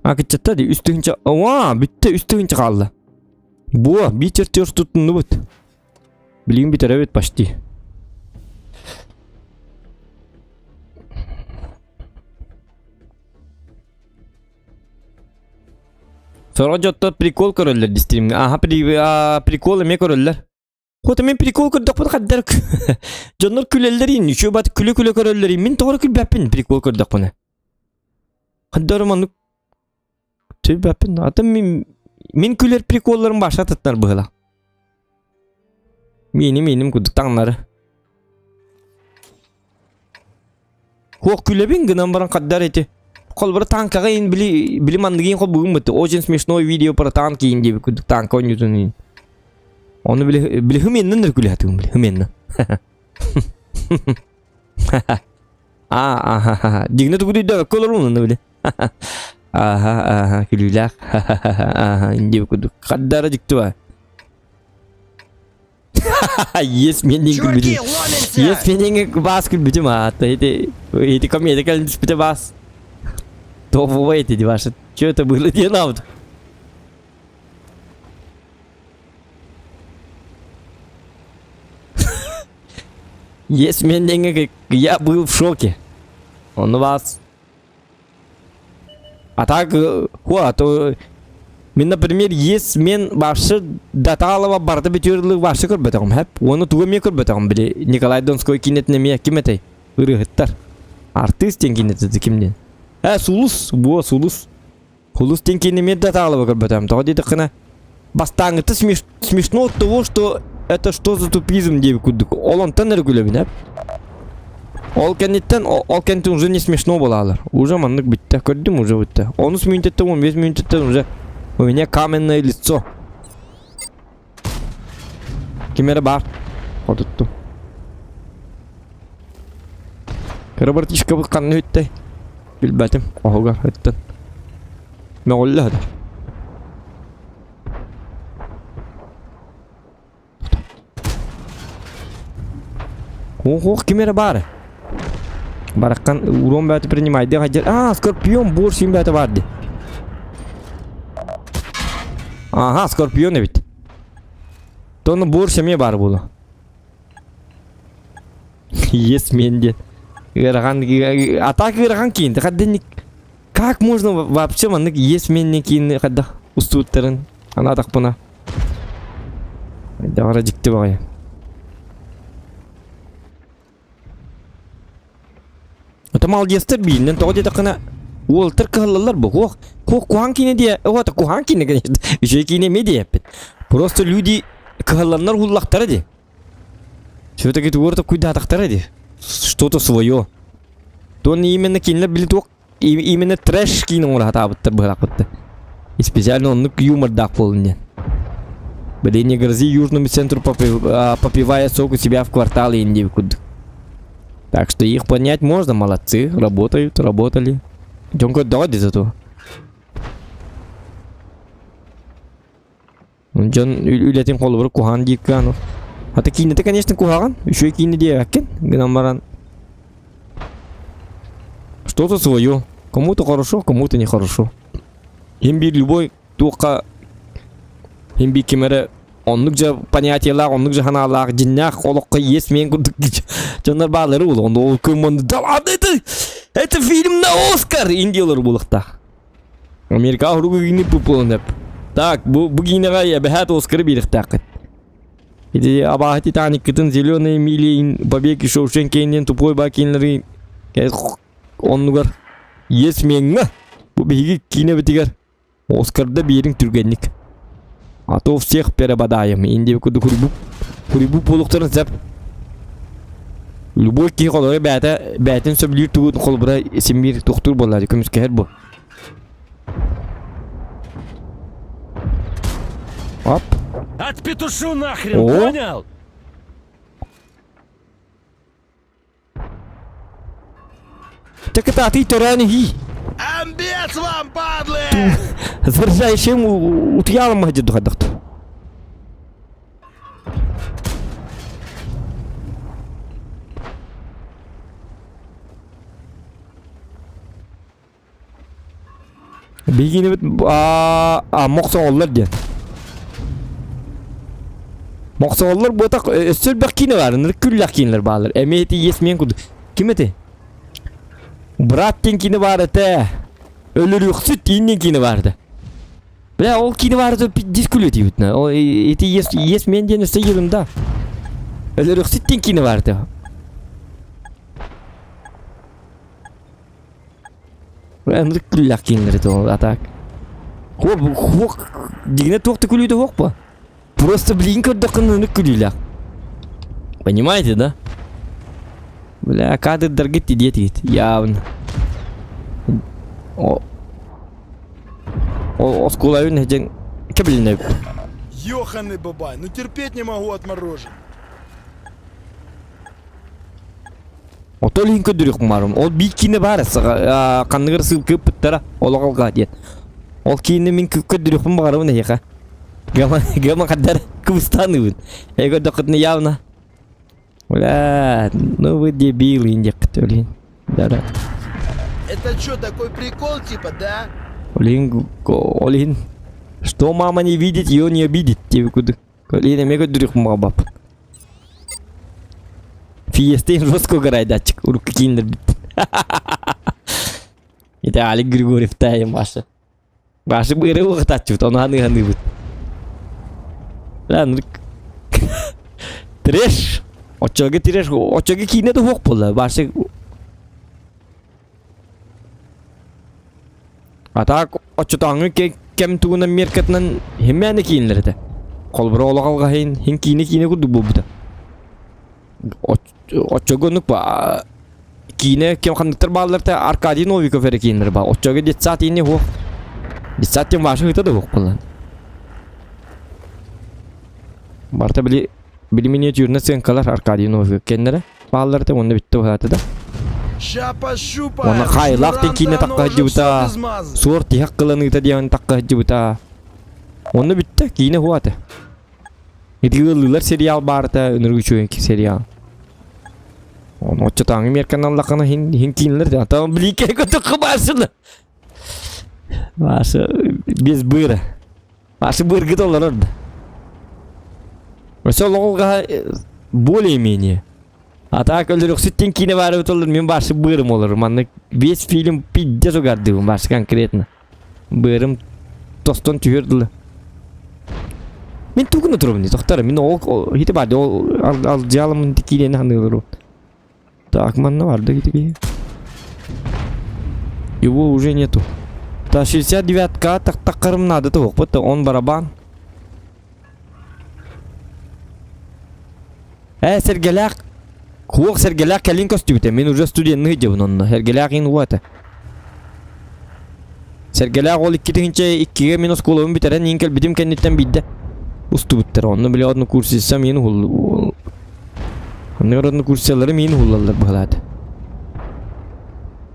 Күтчетар дейді, үстігінші... Ава, бітті үстігінші қалды. Бұ, битер терс тұттынды бұд. Білген бітер әвет пашти. Sonra jotta prikol köröller distrimde. Aha, prikol eme köröller. Kota men prikol kördük bu kadar. Canlar külellerin, şu bat küle köröllerin. Men doğru kül bapin prikol kördük bana. Kadar manuk. Tüy bapin. Ata men küler prikolların başa tatlar böyle. Benim kördük tanları. Kok küle ben gınan baran kadar eti. Kol bir tanka in bili mandığın kol bugün bitti. Очень смешной видео про танки инди kördük tank oynuyorsun. Onu bile hımenden de külü hatım bile hımenden. Aha. Dignet kudu da kolor onun bile. Aha külüler. Aha indi kudu. Kadar çıktı var. Yes menin külü. Yes menin bas külü bitim hatta это комедия kalın спите bas. То в эти ваши. Что это было не надо. Есть менее, я был в шоке. Он у вас. А так, то Мен, например, мен башы Даталова барды битерлык башы көрбөтөгүм хеп. Оны туга мен көрбөтөгүм биле. Николай Донской кинетине мен киметей. Ырыгыттар. Артист тен кинетиди кимден? Сулус, бу Сулус. Сулус тен кине мен Даталова көрбөтөгүм. Тога деди кына бастаңыты смешно от того, что это что за тупизм деп күдүк. Олонтан эр күлөбүн хеп. Ол кенеттен уже не смешно болалар. Уже мандык битти. Көрдүм уже битти. 10 минуттан 15 минуттан уже у меня каменное лицо. Кемері бар. Отыттым. Кырабартишка бұққанны өтті. Білбәтім. Оғығар өттін. Мен олы әді. Оқ, кемері бары. Бараққан урон бәті принимайды. Скорпион боршин бәті барды. Ага, Скорпион бит. Тоны борша ме бар болу. Ес менде. Атак гырган кийинди. Кадден как можно вообще мандык ес менне кийинди кадда устуттарын ана атакпына. Дагара жикти багай. Ата малдестер билден тоди такына Уолтер каллалар бу. Кухан кине де. Вот кухан кине, конечно. Еще кине медиа. Просто люди калланнар хуллахтар де. Все-таки творто куйдатахтар де. Что-то свое. То не именно кине билеток, именно трэш кине урата быттар быгак бытты. И специально он юмор дак полне. Блин, не грози Южному центру, попивая сок у себя в квартале Индии. Так что их понять можно, молодцы, работали. Jonko doди зато. Жон үлетин колу бір кухан диккану. Ата кинети, конечно, кухаган. Еще и кине дияккен. Гнамаран. Что-то свое. Кому-то хорошо, кому-то нехорошо. Имби любой тука. Имби кемере. Онлук же понятиялар, онлук же ханалар, джиннах, олокка ес мен курдук. Жондар баалары бол. Онда ол көмөнді. Да ладно, это фильм на Оскар! Индиялар булықта. Америка хуругу гини пупулын. Так, bu гинега бәхәт Оскар бирихтақыт. Иди абахати таниккытын зеленые мили побеги Шоушенкенен тупой бакинлары. Оннугар ес менга. Бу беги кине битигер. Оскарда берин түргенник. А то всех перебадаем. Индия куду хурибу пулуктарын зап. Любой ки колоры бәтін сөблер туғын қолбыра сембер тоқтыр болады, көміске әр бұл. Оп. Отпетушу нахрен, понял? Так это ты таранги. Амбец вам, падлы! Заржающим утъялом махадет духадахту. Бигини бит моксооллар ден. Моксооллар бу так өстөл бак кине бар, күллак кинелер баалар. Эмети есмен куду. Ким эти? Брат тен кине бар эте. Өлөр юксут иннен кине барды. Бля, ол кине барды дискулет ебитне. Ол эти есмен ден өстө йылында. Өлөр юксут тен кине барды. Әмір күлләк кейінлері тоғы атак. Хоқ, дегіне тоқты күлейді хоқ па? Просто блин көрдіқын күлейләк. Понимаете, да? Бля, кадрдар гетти детит, явно. Оскулайын әжен кәбілін әп. Ёханый бабай, ну терпеть не могу отморожен. Отол хин көдүрүк марым. Ол бик кине бар. Канныгыр сыл көп бүттара. Ологолга дет. Ол кине мен көдүрүк барым не яка. Гама кадар кубстаныбын. Эго докытны явно. Бля, ну вы дебилы индектөлин. Да. Это что, такой прикол типа, да? Олин. Что мама не видит, ее не обидит. Тебе куда? Олин, я көдүрүк бабап. Фиестейн жестко горай датчик. Урка киндер бит. Это Олег Григорьев тайм Маша. Başı bıyrı vaqt açıp onu hanı bit. Lan Треш. Очоги треш, очоги кине de hoq bolla. Başı Atak oçutаңы kem tuğuna merkatnan hemmeni kiyinlerdi. Kolbura ola kalga hin kiyine kurduk bu buda. Oçogonuk ba kiyine kem kandıktır bağlardı Arkadiy Novikov ere kiyinler ba. Oçogi detsat yine hoq. Detsat yem başı hıta da hoq bollan. Barta bili minyatürüne senkalar Arkadiy Novikov kendere. Bağlardı onu bitti o hayatı da. Ona kaylaq tekine takka hıcıbıta. Suor tihak kılanıgıta diyan takka hıcıbıta. Onu bitti kine huatı. Yediğiler serial barda önürgüçü serial. Onu oçatağın merkandan lakana hin kinler de. Tamam bilike kutu kıbarsın. Başı biz bıyra. Başı bırgıt olur orada. Mesela olga более-менее. А так öldürük sütten kine var olur men başı bırım olur. Manlık 5 film pidde sogardı başı konkretno. Bırım toston tüyürdü. Men tuğun oturum ni doktor men o hiti bardı o al jalımın tikine hanılır. Так manna vardı gidi. Его уже нету. Та 69-ка так-такарым надо то вот он барабан. Sergelak. Kuok sergelak kalin kostümte. Men уже студентный жебін онна. Sergelak in уата. Sergelak ol 2-2 minus kolum biteren inkel bitim kennetten bidde. Ustu bitter onu bile adını kursissam yeni hul. Onlar adını kursiyalarım yeni hullalar bağladı.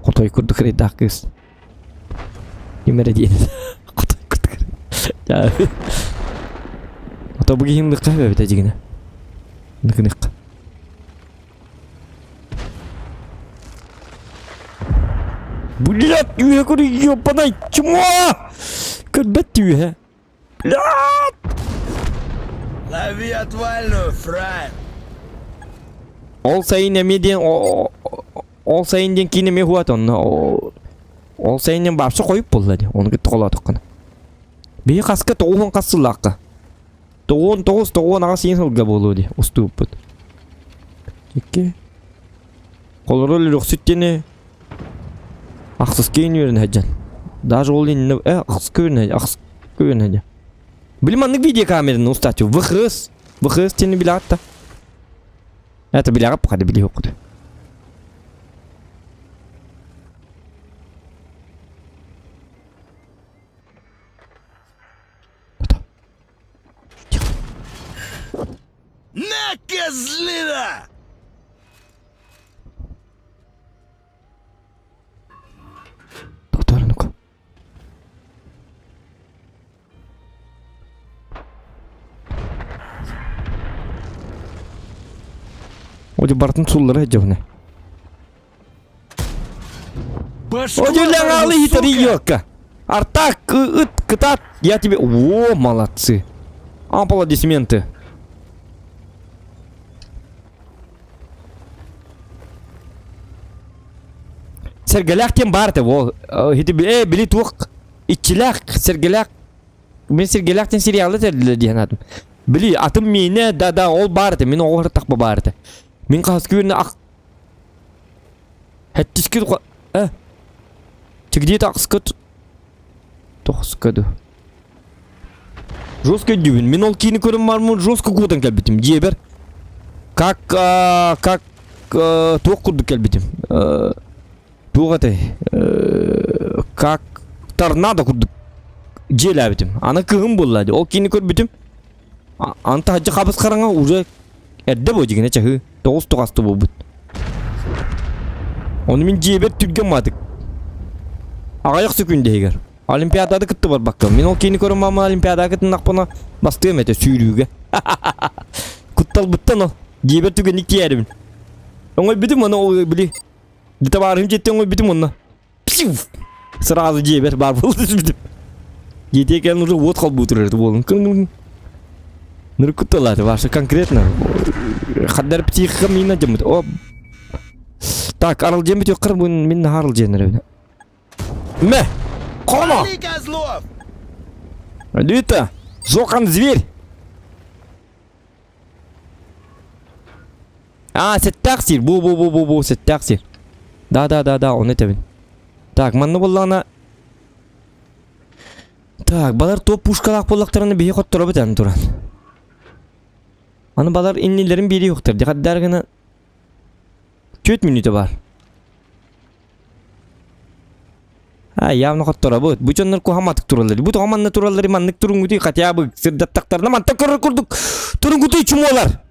Kotoy kurduk redak kız. Yemere diyen. Kotoy kurduk. Ya. Ata bu gihimlik kahve bitecekine. Нык-нык. Блядь, я говорю, ёбаный чмо! Как тюя? Блядь! Лови отвальную, фраер! Ол сайын эмеден, ол сайынден кейін эме хуат онна. Ол сайынден баршы қойып болды. Оны кетті қоладық қана. Бей қасқа тоғын қасылаққа. Тоғын аға сен сылға болу де. Ұстуып бұд. Теке. Қолыры лүрік сүттені ақсыз кейін өрін әджан. Даже ол енді ақсыз көрін әджан. Білім анық видеокамераны ұстату. Вықыз тені білі атта. Это білі ағап қады білі оқыды. На, козлина! Доктор, ну-ка. Оди бартын суллары әджавны. Оди ләңалы хитари йока. Артак, кытат. Я тебе... О, молодцы. Аплодисменты. Sergelak tem bardı o. Hidi bili tuq. İçilak sergelak. Men sergelakten serialda terdiler diyen adım. Bili atım mene da ol bardı. Men oğur taqba bardı. Men qaskürne aq. Hattiskir Tigdi taqskut. Toqskadu. Жестко дюбин. Мен ол кини көрім бар мұн жестко көтін кәлбетім. Жебер. Как тоқ құрды кәлбетім. Туғатай. Как торнадо құрды. Жел әбетім. Ана кығым болады. Ол кини көрбетім. Анта хаджы қабыз қараңа уже әрді бой дегене чағы. Тоғыз тоғасты бол бұд. Оны мен жебер түрген мадық. Ағайық сүкінде егер. Олимпиадада кытты бар баққа. Мен ол кені көрім мама олимпиадада кыттын ақпына бастығым әте сүйрүүге. Күттал бұттан ол. Жебер түген икті әрімін. Оңай бітім оны ол білі. Діта барым жетті оңай бітім оны. Пшив! Сразу жебер бар болды бітім. Жете екен уже от қал бұтырырды болын. Нұры күтталады башы конкретно. Қаддар психика мина жамыды. Так, арыл жембет өққыр бұн мен арыл женер өйді. Мә! Кома! Люта, зоқан зверь. Сеттақсир. Бу, сеттақсир. Да, он это. Так, манны боллана. Так, балар топ пушкалақ боллақтарыны бейе қоттыра бітән тұран. Аны балар иннелерін бері yoqтыр. Декаддар гына 4 минуты бар. Явно қоттыра бұд. Бұ жонлар қоғаматық туралары. Бұ тоғаманны туралары маннық тұрыңғыты қатиябы сырдаттақтарына мантақ көрір көрдік. Тұрыңғыты чүм олар.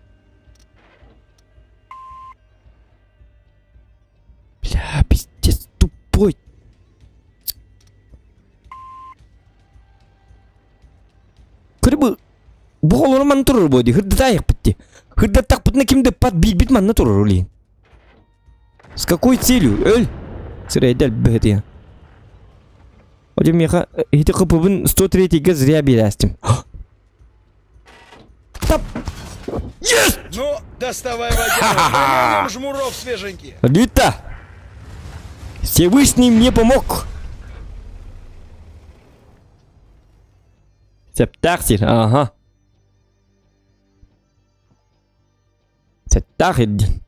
Бля, пиздец тупой. Кырбы бұғалары манны тұрыр бойды. Хырдыта аяқ бітті. Хырдаттақ бітіне кімді пат бит манны тұрыр олейін. С какой целью? Өл? Сырай дәл бігіті. Одем меха хиты қыпыбын 103-ге зря берәстім. Тап! Есть! Ну, доставай водяру, жмуров свеженькие. Люта! Всевышний мне помог. Септақсир, ага. Септақсир.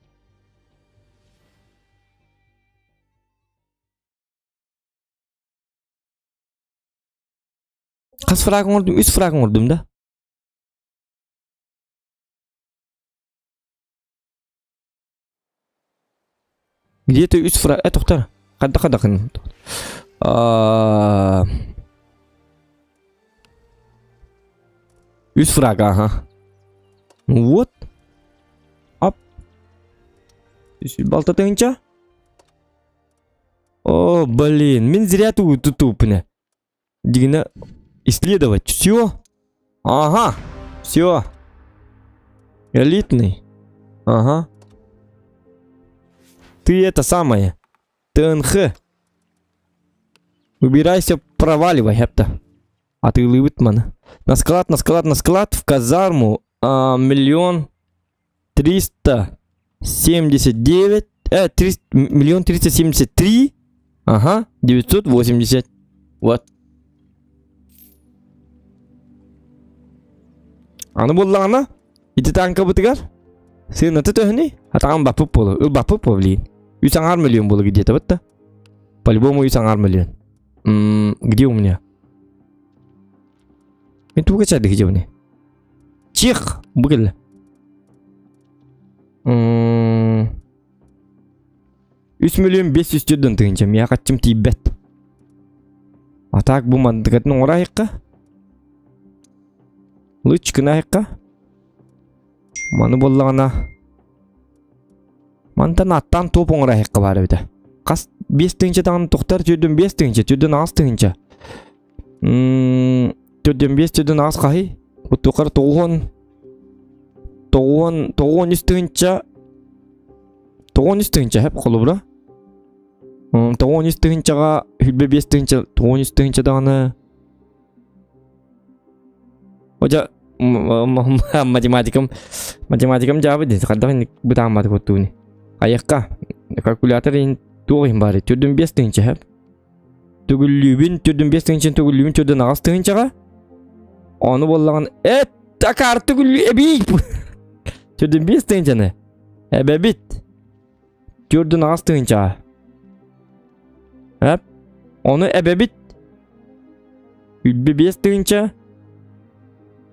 Қас фрагын ұрдым, 3 фрагын ұрдым да. Где-то 3 фраг... тоқтар. Қадда қын. 3 фраг, ага. Вот. Ап. Балта тыңча. О, блин, мен зря тупыны. Дигна исследовать. Все. Ага. Все. Элитный. Ага. Ты это самое. ТНХ. Убирайся, проваливай, хепта. А ты лывытман. На склад. В казарму. 1 379. 1 373. Ага. 980. Вот. Аны боллағына, иті танка бұтығар. Сен ұты төхіне, атаған бапып болу. Үл бапып болу. 300 миллион болу где-то, вот-то. По-любому 300 миллион. Где у меня? Мен туға чады где у меня? Чех, бұғылы. 3 миллион 500 түйден тұғынчам. Я қатчым тейбет. Атақ бұл мандығатын орайыққа. Лучкына айыққа. Маны боллағына. Мантан аттан топ оңыр айыққа бары біді. Қас 5 тыңча тағын тоқтар түрден 5 тыңча, түрден аз тыңча. Түрден 5 түрден аз қағи. Бұл тоқар 9 тыңча. 9 тыңча әп қолы бұра. 9 тыңчаға хүлбе 5 тыңча. 9 тыңча дағыны. Оja математикам жабы дейді. Қадағын бұтаған маты көттуіні. Аяққа калькулятор ең тоғын бары. Түрдің 5 тыңча әп. Түгіллюбін, түрдің 5 тыңча, түгіллюбін, түрдің ағыз тыңчаға. Оны боллаған, такар түгіллю әбейк. Түрдің 5 тыңчаны. Әбәбіт. Түрдің ағыз тыңчаға. Әп. Оны әбәбіт. Үлбі 5 тыңча.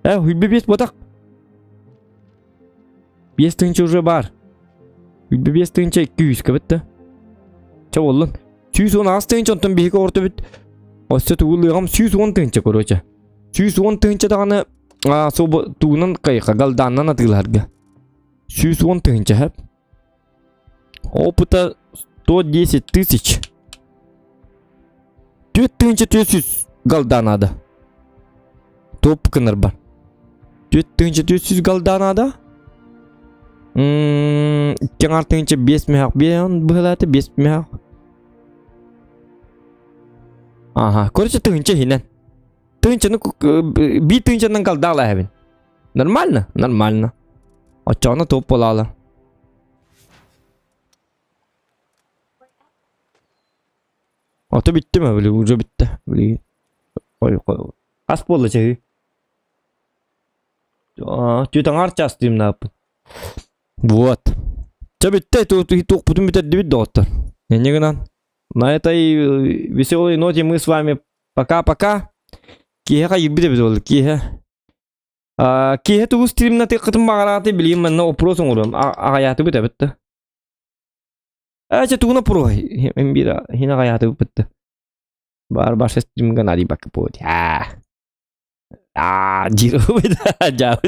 Хүлбе 5 ботақ. 5 тыңча уже бар. Хүлбе 5 тыңча 200 көбітті. Ча болын. 110 аз тыңча онтан бейкі орты біт. Осы тұғылығам 110 тыңча көрөча. 110 тыңча дағаны собы туғынан қайқа ғалданнан атығыларға. 110 тыңча әп. Опыта 110 тысяч. 4 тыңча 400 ғалданады. Топ кыныр бар. 4 тыңча 400 галданада. Кеңар тыңча 5 мехақ. Бен бұғылаты 5 мехақ. Ага, көріше тыңча хинен. Тыңчаны, би тыңчанын галдала әбін. Нормально? Нормально. Очаны топ болалы. Аты бітті ме? Уже бітті. Ас болла чеги. Тютаңар частым нап. Вот. Чабитте тут потом это дебит доктор. Негнан. На этой веселой ноте мы с вами пока-пока. Киха ебиде безол киха. Киха ту стрим на текатым багараты билим мен опросун урам. Агаяты бите битте. Тугуна про. Эмбира хина агаяты битте. Бар стрим ганари бак поди. Жиро беда.